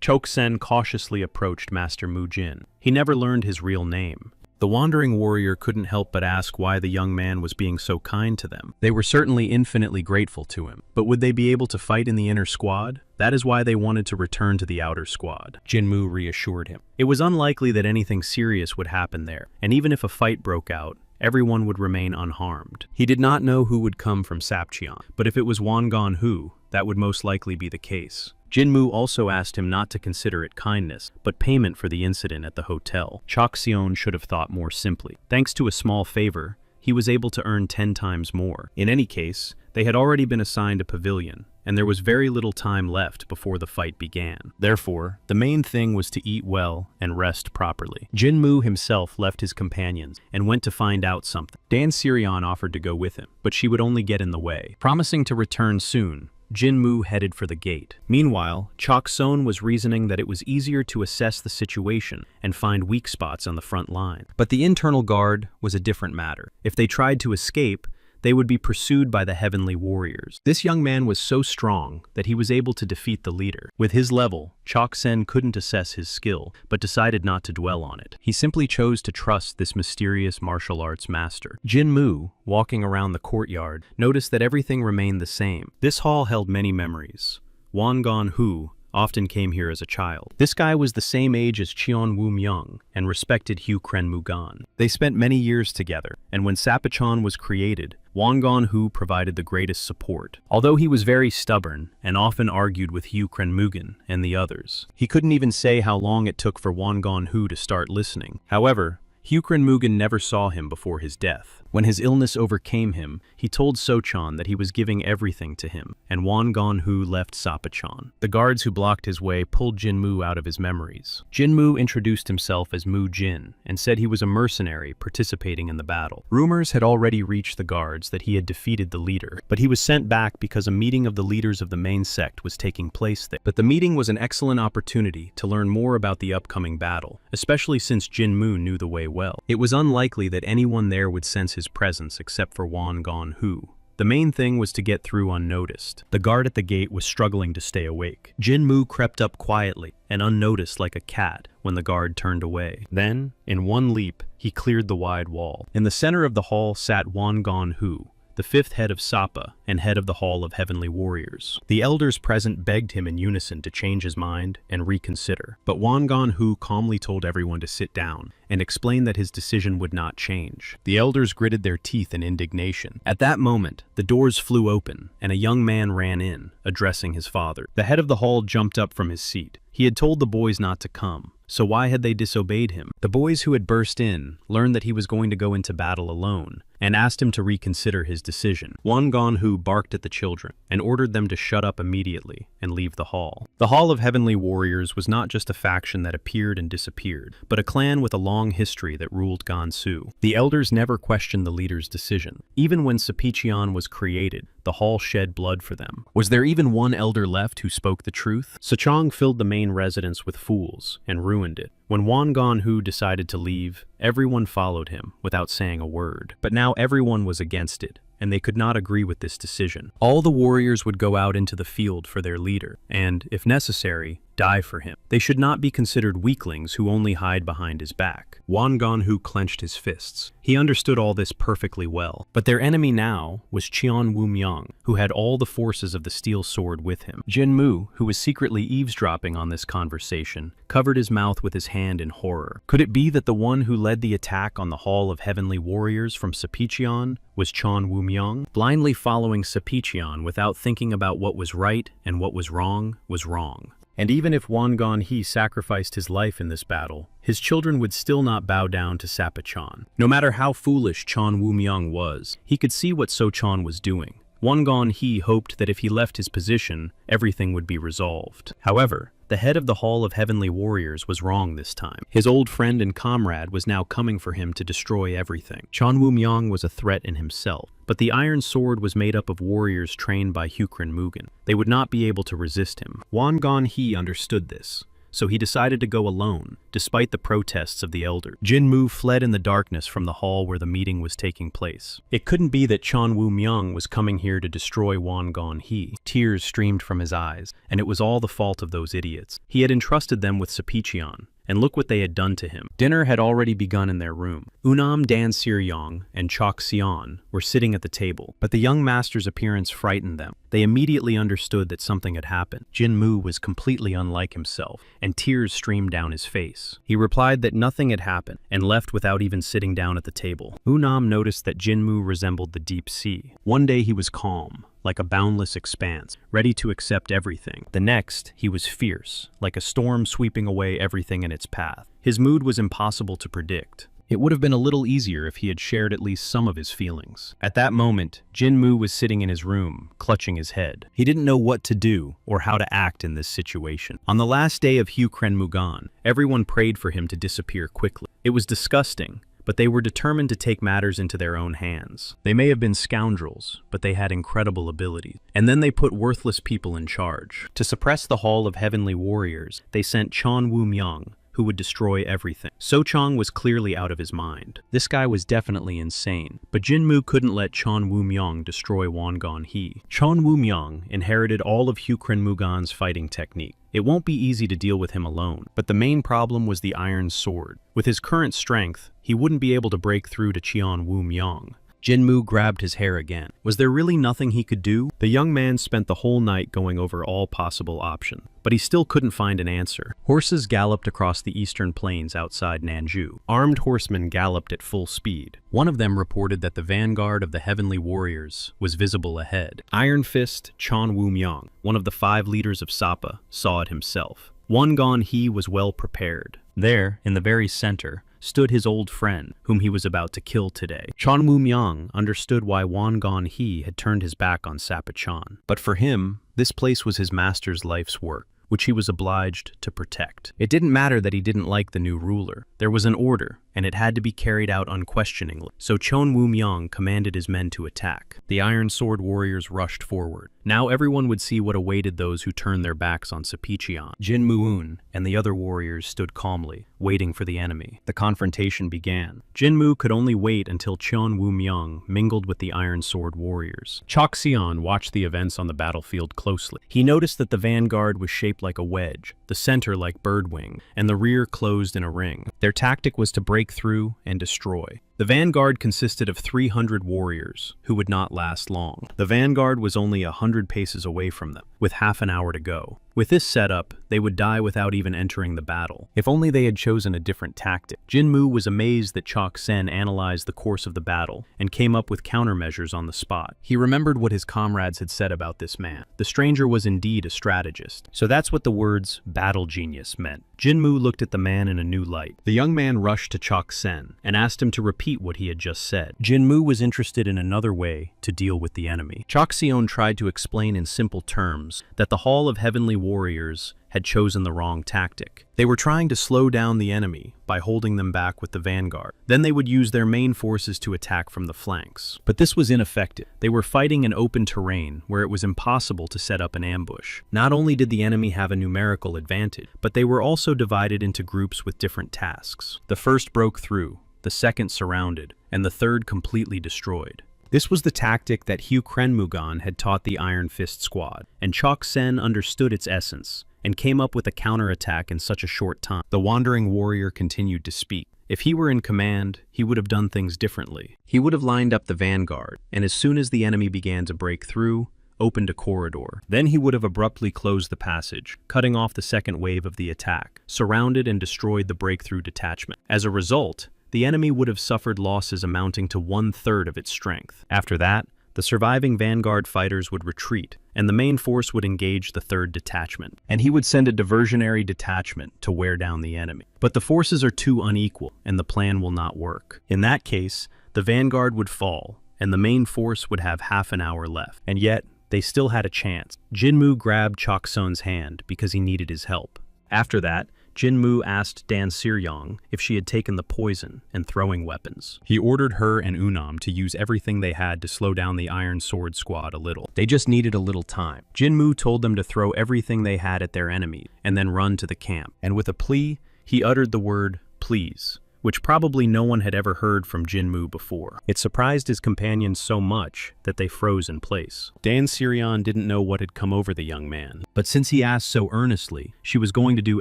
S1: Choksen cautiously approached Master Mu Jin. He never learned his real name. The wandering warrior couldn't help but ask why the young man was being so kind to them. They were certainly infinitely grateful to him, but would they be able to fight in the inner squad? That is why they wanted to return to the outer squad. Jinmu reassured him. It was unlikely that anything serious would happen there, and even if a fight broke out, everyone would remain unharmed. He did not know who would come from Sapcheon, but if it was Wangon Hu, that would most likely be the case. Jinmu also asked him not to consider it kindness, but payment for the incident at the hotel. Chokseon should have thought more simply. Thanks to a small favor, he was able to earn 10 times more. In any case, they had already been assigned a pavilion, and there was very little time left before the fight began. Therefore, the main thing was to eat well and rest properly. Jinmu himself left his companions and went to find out something. Dan Sirion offered to go with him, but she would only get in the way. Promising to return soon, Jinmu headed for the gate. Meanwhile, Chokseon was reasoning that it was easier to assess the situation and find weak spots on the front line. But the internal guard was a different matter. If they tried to escape, they would be pursued by the heavenly warriors. This young man was so strong that he was able to defeat the leader. With his level, Choksen couldn't assess his skill, but decided not to dwell on it. He simply chose to trust this mysterious martial arts master. Jinmu, walking around the courtyard, noticed that everything remained the same. This hall held many memories. Wangon Hu often came here as a child. This guy was the same age as Cheon Woo Myung and respected Hugh Kren Mugan. They spent many years together, and when Sapachon was created, Wangon Hu provided the greatest support. Although he was very stubborn and often argued with Hugh Kren Mugan and the others, he couldn't even say how long it took for Wangon Hu to start listening. However, Hugh Kren Mugan never saw him before his death. When his illness overcame him, he told Sochon that he was giving everything to him, and Wangon Hu left Sapachon. The guards who blocked his way pulled Jinmu out of his memories. Jinmu introduced himself as Mu Jin and said he was a mercenary participating in the battle. Rumors had already reached the guards that he had defeated the leader, but he was sent back because a meeting of the leaders of the main sect was taking place there. But the meeting was an excellent opportunity to learn more about the upcoming battle, especially since Jinmu knew the way well. It was unlikely that anyone there would sense his presence except for Wangon Hu. The main thing was to get through unnoticed. The guard at the gate was struggling to stay awake. Jinmu crept up quietly and unnoticed like a cat when the guard turned away. Then, in one leap, he cleared the wide wall. In the center of the hall sat Wangon Hu, the fifth head of Sapa and head of the Hall of Heavenly Warriors. The elders present begged him in unison to change his mind and reconsider, but Wangon Hu calmly told everyone to sit down and explained that his decision would not change. The elders gritted their teeth in indignation. At that moment, the doors flew open and a young man ran in, addressing his father. The head of the hall jumped up from his seat. He had told the boys not to come, so why had they disobeyed him? The boys who had burst in learned that he was going to go into battle alone and asked him to reconsider his decision. Wangon Hu barked at the children and ordered them to shut up immediately and leave the hall. The Hall of Heavenly Warriors was not just a faction that appeared and disappeared, but a clan with a long history that ruled Gansu. The elders never questioned the leader's decision. Even when Sapicheon was created, the hall shed blood for them. Was there even one elder left who spoke the truth? Sechong filled the main residence with fools and ruined it. When Wangon Hu decided to leave, everyone followed him without saying a word. But now everyone was against it, and they could not agree with this decision. All the warriors would go out into the field for their leader, and, if necessary, die for him. They should not be considered weaklings who only hide behind his back. Wangon Hu clenched his fists. He understood all this perfectly well. But their enemy now was Cheon Woo Myung, who had all the forces of the steel sword with him. Jinmu, who was secretly eavesdropping on this conversation, covered his mouth with his hand in horror. Could it be that the one who led the attack on the Hall of Heavenly Warriors from Sapicheon was Cheon Woo Myung? Blindly following Sapicheon without thinking about what was right and what was wrong was wrong. And even if Wangon He sacrificed his life in this battle, his children would still not bow down to Sapachon. No matter how foolish Cheon Woo Myung was, he could see what Sochon was doing. Wangon He hoped that if he left his position, everything would be resolved. However, the head of the Hall of Heavenly Warriors was wrong this time. His old friend and comrade was now coming for him to destroy everything. Cheon Woo Myung was a threat in himself, but the Iron Sword was made up of warriors trained by Hukren Mugen. They would not be able to resist him. Wangon He understood this, so he decided to go alone, despite the protests of the elder. Jinmu fled in the darkness from the hall where the meeting was taking place. It couldn't be that Chan Woo-myung was coming here to destroy Won Gon-hee. Tears streamed from his eyes, and it was all the fault of those idiots. He had entrusted them with Sepicheon, and look what they had done to him. Dinner had already begun in their room. Unam Dan Seryong and Chok Seon were sitting at the table, but the young master's appearance frightened them. They immediately understood that something had happened. Jinmu was completely unlike himself, and tears streamed down his face. He replied that nothing had happened, and left without even sitting down at the table. Unam noticed that Jinmu resembled the deep sea. One day he was calm, like a boundless expanse, ready to accept everything. The next, he was fierce, like a storm sweeping away everything in its path. His mood was impossible to predict. It would have been a little easier if he had shared at least some of his feelings. At that moment, Jinmu was sitting in his room, clutching his head. He didn't know what to do or how to act in this situation. On the last day of Hukren-Mugan, everyone prayed for him to disappear quickly. It was disgusting, but they were determined to take matters into their own hands. They may have been scoundrels, but they had incredible abilities. And then they put worthless people in charge. To suppress the Hall of Heavenly Warriors, they sent Chan Woo-myung, who would destroy everything. So Chong was clearly out of his mind. This guy was definitely insane. But Jinmu couldn't let Chan Woo-myung destroy Won Gon-hee. Chan Woo-myung inherited all of Hukren-Mugan's fighting technique. It won't be easy to deal with him alone, but the main problem was the Iron Sword. With his current strength, he wouldn't be able to break through to Cheon Woo-myung. Jinmu grabbed his hair again. Was there really nothing he could do? The young man spent the whole night going over all possible options, but he still couldn't find an answer. Horses galloped across the eastern plains outside Nanju. Armed horsemen galloped at full speed. One of them reported that the vanguard of the Heavenly Warriors was visible ahead. Iron Fist Chan Woo-myung, one of the 5 leaders of Sapa, saw it himself. Won Gon-hee was well prepared. There, in the very center, stood his old friend, whom he was about to kill today. Chan Woo-myung understood why Won Gon-hee had turned his back on Sapa-chan. But for him, this place was his master's life's work, which he was obliged to protect. It didn't matter that he didn't like the new ruler. There was an order, and it had to be carried out unquestioningly. So Chan Woo-myung commanded his men to attack. The Iron Sword warriors rushed forward. Now everyone would see what awaited those who turned their backs on Sepicheon. Jin Mu-un and the other warriors stood calmly, waiting for the enemy. The confrontation began. Jinmu could only wait until Chan Woo-myung mingled with the Iron Sword warriors. Chok Seon watched the events on the battlefield closely. He noticed that the vanguard was shaped like a wedge, the center like birdwing, and the rear closed in a ring. Their tactic was to break through and destroy. The vanguard consisted of 300 warriors, who would not last long. The vanguard was only 100 paces away from them, with half an hour to go. With this setup, they would die without even entering the battle. If only they had chosen a different tactic. Jinmu was amazed that Chok Sen analyzed the course of the battle and came up with countermeasures on the spot. He remembered what his comrades had said about this man. The stranger was indeed a strategist. So that's what the words battle genius meant. Jinmu looked at the man in a new light. The young man rushed to Chok Sen and asked him to repeat what he had just said. Jinmu was interested in another way to deal with the enemy. Chok Seon tried to explain in simple terms that the Hall of Heavenly Warriors had chosen the wrong tactic. They were trying to slow down the enemy by holding them back with the vanguard. Then they would use their main forces to attack from the flanks. But this was ineffective. They were fighting in open terrain where it was impossible to set up an ambush. Not only did the enemy have a numerical advantage, but they were also divided into groups with different tasks. The first broke through, the second surrounded, and the third completely destroyed. This was the tactic that Hukren-Mugan had taught the Iron Fist squad, and Chok Sen understood its essence and came up with a counterattack in such a short time. The wandering warrior continued to speak. If he were in command, he would have done things differently. He would have lined up the vanguard, and as soon as the enemy began to break through, opened a corridor. Then he would have abruptly closed the passage, cutting off the second wave of the attack, surrounded and destroyed the breakthrough detachment. As a result, the enemy would have suffered losses amounting to 1/3 of its strength. After that, the surviving vanguard fighters would retreat, and the main force would engage the third detachment. And he would send a diversionary detachment to wear down the enemy. But the forces are too unequal, and the plan will not work. In that case, the vanguard would fall, and the main force would have half an hour left. And yet, they still had a chance. Jinmu grabbed Chok Son's hand because he needed his help. After that, Jinmu asked Dan Siryong if she had taken the poison and throwing weapons. He ordered her and Unam to use everything they had to slow down the Iron Sword Squad a little. They just needed a little time. Jinmu told them to throw everything they had at their enemy and then run to the camp. And with a plea, he uttered the word, "please," which probably no one had ever heard from Jinmu before. It surprised his companions so much that they froze in place. Dan Sirion didn't know what had come over the young man, but since he asked so earnestly, she was going to do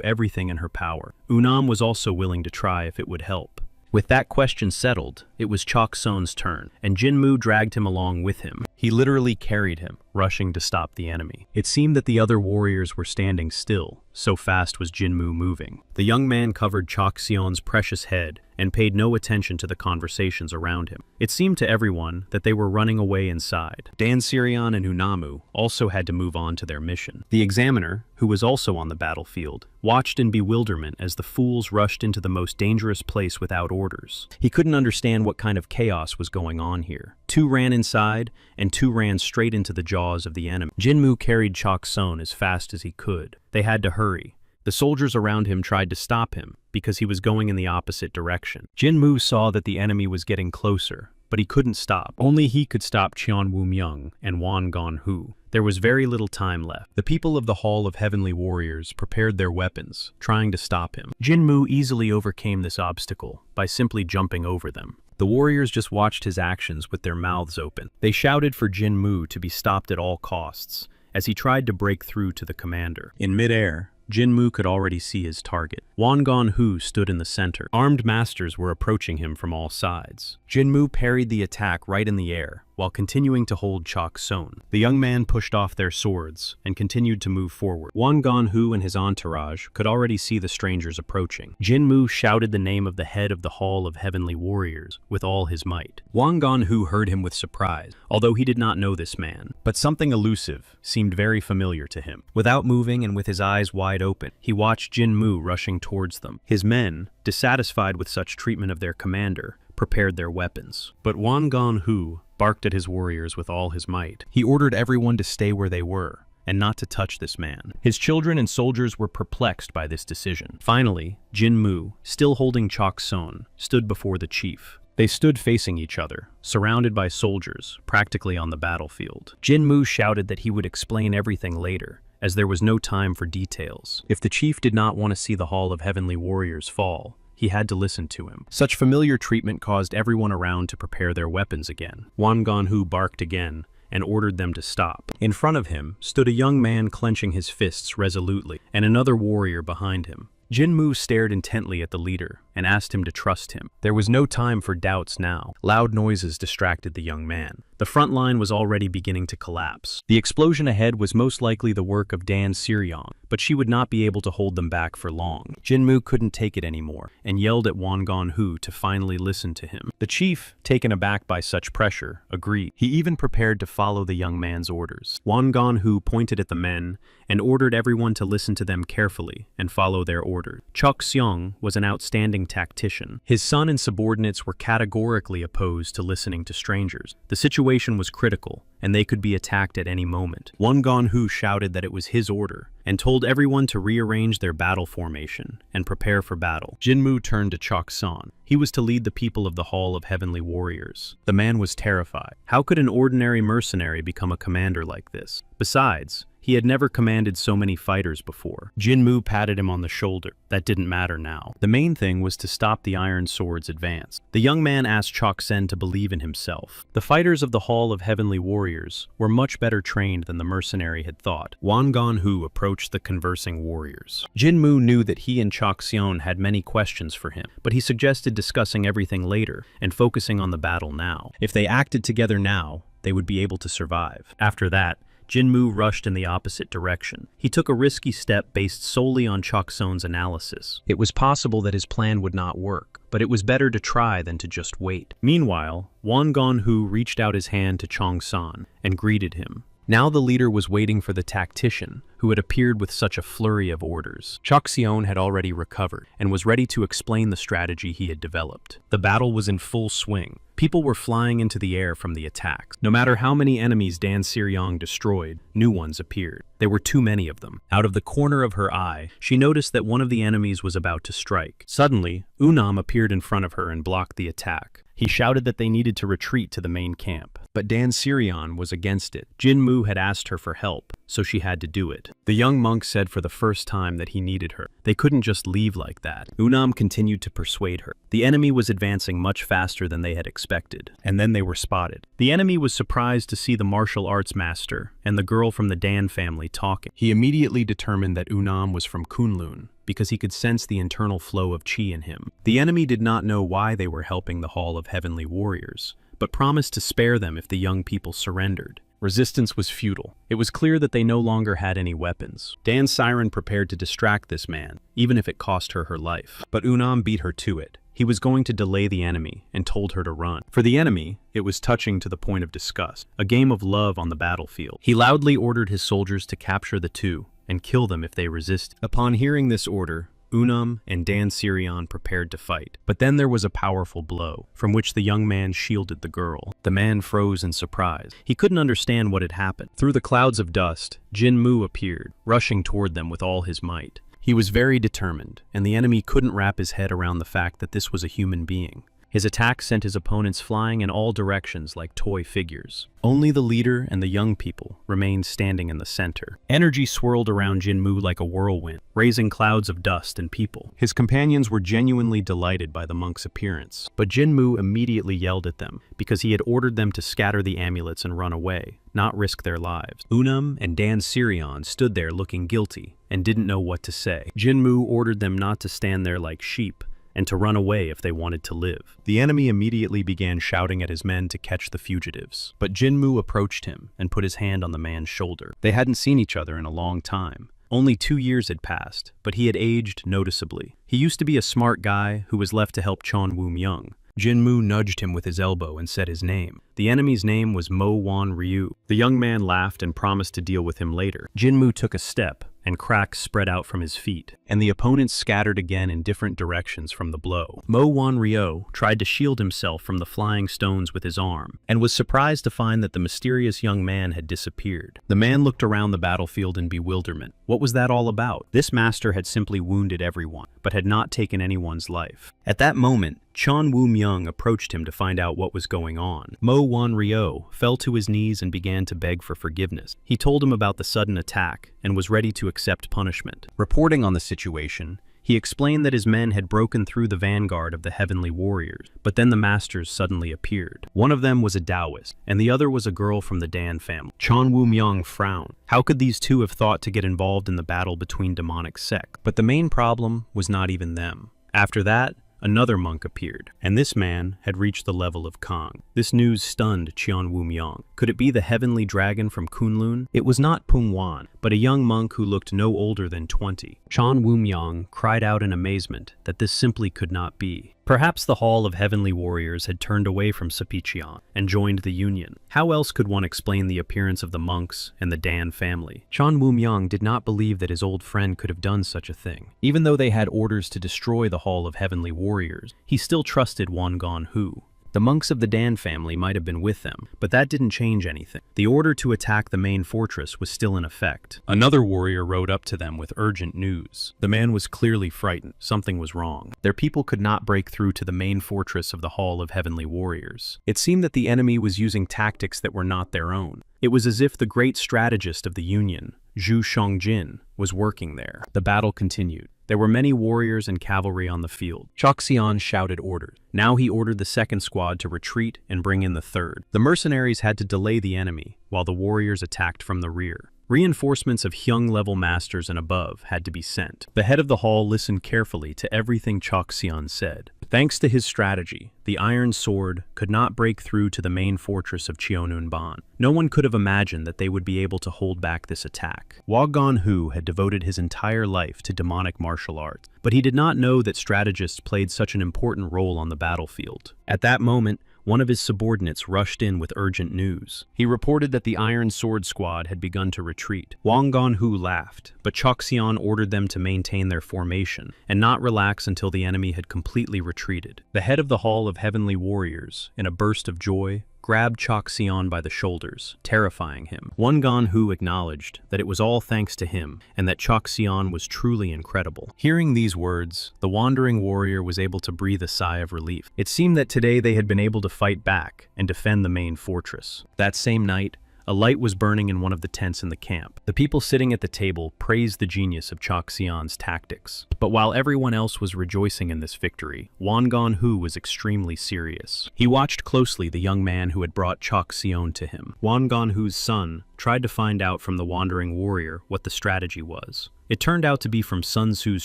S1: everything in her power. Unam was also willing to try if it would help. With that question settled, it was Chok Son's turn, and Jinmu dragged him along with him. He literally carried him, rushing to stop the enemy. It seemed that the other warriors were standing still, so fast was Jinmu moving. The young man covered Chok Sion's precious head and paid no attention to the conversations around him. It seemed to everyone that they were running away inside. Dan Sirion and Unamu also had to move on to their mission. The examiner, who was also on the battlefield, watched in bewilderment as the fools rushed into the most dangerous place without orders. He couldn't understand what kind of chaos was going on here. 2 ran inside, and 2 ran straight into the jaws of the enemy. Jinmu carried Chok Son as fast as he could. They had to hurry. The soldiers around him tried to stop him because he was going in the opposite direction. Jinmu saw that the enemy was getting closer, but he couldn't stop. Only he could stop Cheon Woo-myung and Won Gon-hu. There was very little time left. The people of the Hall of Heavenly Warriors prepared their weapons, trying to stop him. Jinmu easily overcame this obstacle by simply jumping over them. The warriors just watched his actions with their mouths open. They shouted for Jinmu to be stopped at all costs as he tried to break through to the commander. In midair, Jinmu could already see his target. Won Gon-hu stood in the center. Armed masters were approaching him from all sides. Jinmu parried the attack right in the air, while continuing to hold Chok Son. The young man pushed off their swords and continued to move forward. Won Gon-hu and his entourage could already see the strangers approaching. Jinmu shouted the name of the head of the Hall of Heavenly Warriors with all his might. Won Gon-hu heard him with surprise, although he did not know this man, but something elusive seemed very familiar to him. Without moving and with his eyes wide open, he watched Jinmu rushing towards them. His men, dissatisfied with such treatment of their commander, prepared their weapons. But Won Gon-hu barked at his warriors with all his might. He ordered everyone to stay where they were and not to touch this man. His children and soldiers were perplexed by this decision. Finally, Jinmu, still holding Chok Son, stood before the chief. They stood facing each other, surrounded by soldiers, practically on the battlefield. Jinmu shouted that he would explain everything later, as there was no time for details. If the chief did not want to see the Hall of Heavenly Warriors fall, he had to listen to him. Such familiar treatment caused everyone around to prepare their weapons again. Won Gon-hu barked again and ordered them to stop. In front of him stood a young man clenching his fists resolutely, and another warrior behind him. Jinmu stared intently at the leader and asked him to trust him. There was no time for doubts now. Loud noises distracted the young man. The front line was already beginning to collapse. The explosion ahead was most likely the work of Dan Siryong, but she would not be able to hold them back for long. Jinmu couldn't take it anymore and yelled at Won Gon-hu to finally listen to him. The chief, taken aback by such pressure, agreed. He even prepared to follow the young man's orders. Won Gon-hu pointed at the men and ordered everyone to listen to them carefully and follow their orders. Chok Seong was an outstanding tactician. His son and subordinates were categorically opposed to listening to strangers. The situation was critical, and they could be attacked at any moment. Won Gon-hu shouted that it was his order, and told everyone to rearrange their battle formation and prepare for battle. Jinmu turned to Chok Son. He was to lead the people of the Hall of Heavenly Warriors. The man was terrified. How could an ordinary mercenary become a commander like this? Besides, he had never commanded so many fighters before. Jinmu patted him on the shoulder. That didn't matter now. The main thing was to stop the Iron Sword's advance. The young man asked Chok Sen to believe in himself. The fighters of the Hall of Heavenly Warriors were much better trained than the mercenary had thought. Won Gon-hu approached the conversing warriors. Jinmu knew that he and Chok Seon had many questions for him, but he suggested discussing everything later and focusing on the battle now. If they acted together now, they would be able to survive. After that, Jinmu rushed in the opposite direction. He took a risky step based solely on Chok Son's analysis. It was possible that his plan would not work, but it was better to try than to just wait. Meanwhile, Won Gon-hu reached out his hand to Chong San and greeted him. Now the leader was waiting for the tactician, who had appeared with such a flurry of orders. Chok Seon had already recovered and was ready to explain the strategy he had developed. The battle was in full swing. People were flying into the air from the attacks. No matter how many enemies Dan Siryong destroyed, new ones appeared. There were too many of them. Out of the corner of her eye, she noticed that one of the enemies was about to strike. Suddenly, Unam appeared in front of her and blocked the attack. He shouted that they needed to retreat to the main camp. But Dan Sirion was against it. Jinmu had asked her for help, so she had to do it. The young monk said for the first time that he needed her. They couldn't just leave like that. Unam continued to persuade her. The enemy was advancing much faster than they had expected, and then they were spotted. The enemy was surprised to see the martial arts master and the girl from the Dan family talking. He immediately determined that Unam was from Kunlun, because he could sense the internal flow of chi in him. The enemy did not know why they were helping the Hall of Heavenly Warriors, but promised to spare them if the young people surrendered. Resistance was futile. It was clear that they no longer had any weapons. Dan Siren prepared to distract this man, even if it cost her her life. But Unam beat her to it. He was going to delay the enemy and told her to run. For the enemy, it was touching to the point of disgust, a game of love on the battlefield. He loudly ordered his soldiers to capture the two and kill them if they resisted. Upon hearing this order, Unam and Dan Sirion prepared to fight. But then there was a powerful blow, from which the young man shielded the girl. The man froze in surprise. He couldn't understand what had happened. Through the clouds of dust, Jinmu appeared, rushing toward them with all his might. He was very determined, and the enemy couldn't wrap his head around the fact that this was a human being. His attack sent his opponents flying in all directions like toy figures. Only the leader and the young people remained standing in the center. Energy swirled around Jinmu like a whirlwind, raising clouds of dust and people. His companions were genuinely delighted by the monk's appearance, but Jinmu immediately yelled at them because he had ordered them to scatter the amulets and run away, not risk their lives. Unam and Dan Sirion stood there looking guilty and didn't know what to say. Jinmu ordered them not to stand there like sheep, and to run away if they wanted to live. The enemy immediately began shouting at his men to catch the fugitives. But Jinmu approached him and put his hand on the man's shoulder. They hadn't seen each other in a long time. Only 2 years had passed, but he had aged noticeably. He used to be a smart guy who was left to help Chon Woo-myung. Jinmu nudged him with his elbow and said his name. The enemy's name was Mo Wan Ryu. The young man laughed and promised to deal with him later. Jinmu took a step, and cracks spread out from his feet, and the opponents scattered again in different directions from the blow. Mo Wan Ryo tried to shield himself from the flying stones with his arm, and was surprised to find that the mysterious young man had disappeared. The man looked around the battlefield in bewilderment. What was that all about? This master had simply wounded everyone, but had not taken anyone's life. At that moment, Chon Woo-myung approached him to find out what was going on. Mo Wan Ryo fell to his knees and began to beg for forgiveness. He told him about the sudden attack and was ready to accept punishment. Reporting on the situation, he explained that his men had broken through the vanguard of the Heavenly Warriors, but then the masters suddenly appeared. One of them was a Taoist, and the other was a girl from the Dan family. Chon Woo-myung frowned. How could these two have thought to get involved in the battle between demonic sects? But the main problem was not even them. After that, another monk appeared, and this man had reached the level of Kang. This news stunned Cheon Woo-myung. Could it be the heavenly dragon from Kunlun? It was not Pung Wan, but a young monk who looked no older than 20. Cheon Woo-myung cried out in amazement that this simply could not be. Perhaps the Hall of Heavenly Warriors had turned away from Sapicheon and joined the Union. How else could one explain the appearance of the monks and the Dan family? Cheon Woo-myung did not believe that his old friend could have done such a thing. Even though they had orders to destroy the Hall of Heavenly Warriors, he still trusted Wan Gon-hu. The monks of the Dan family might have been with them, but that didn't change anything. The order to attack the main fortress was still in effect. Another warrior rode up to them with urgent news. The man was clearly frightened. Something was wrong. Their people could not break through to the main fortress of the Hall of Heavenly Warriors. It seemed that the enemy was using tactics that were not their own. It was as if the great strategist of the Union, Zhu Shongjin, was working there. The battle continued. There were many warriors and cavalry on the field. Choxian shouted orders. Now he ordered the second squad to retreat and bring in the third. The mercenaries had to delay the enemy, while the warriors attacked from the rear. Reinforcements of Hyung-level masters and above had to be sent. The head of the hall listened carefully to everything Choxian said. Thanks to his strategy, the Iron Sword could not break through to the main fortress of Cheonunban. No one could have imagined that they would be able to hold back this attack. Wang Gon-hu had devoted his entire life to demonic martial arts, but he did not know that strategists played such an important role on the battlefield. At that moment, one of his subordinates rushed in with urgent news. He reported that the Iron Sword Squad had begun to retreat. Wang Ganhu laughed, but Choxian ordered them to maintain their formation and not relax until the enemy had completely retreated. The head of the Hall of Heavenly Warriors, in a burst of joy, grabbed Choxian by the shoulders, terrifying him. Wang Ganhu acknowledged that it was all thanks to him and that Choxian was truly incredible. Hearing these words, the wandering warrior was able to breathe a sigh of relief. It seemed that today they had been able to fight back and defend the main fortress. That same night, a light was burning in one of the tents in the camp. The people sitting at the table praised the genius of Choxian's tactics. But while everyone else was rejoicing in this victory, Wang Ganhu was extremely serious. He watched closely the young man who had brought Choxian to him. Wang Ganhu's son tried to find out from the wandering warrior what the strategy was. It turned out to be from Sun Tzu's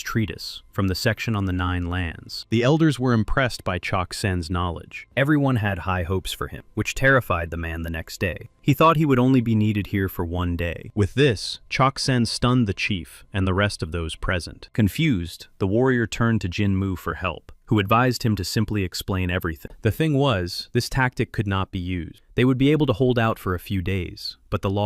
S1: treatise, from the section on the 9 lands. The elders were impressed by Chok-sen's knowledge. Everyone had high hopes for him, which terrified the man the next day. He thought he would only be needed here for 1 day. With this, Chok-sen stunned the chief and the rest of those present. Confused, the warrior turned to Jin Mu for help, who advised him to simply explain everything. The thing was, this tactic could not be used. They would be able to hold out for a few days, but the loss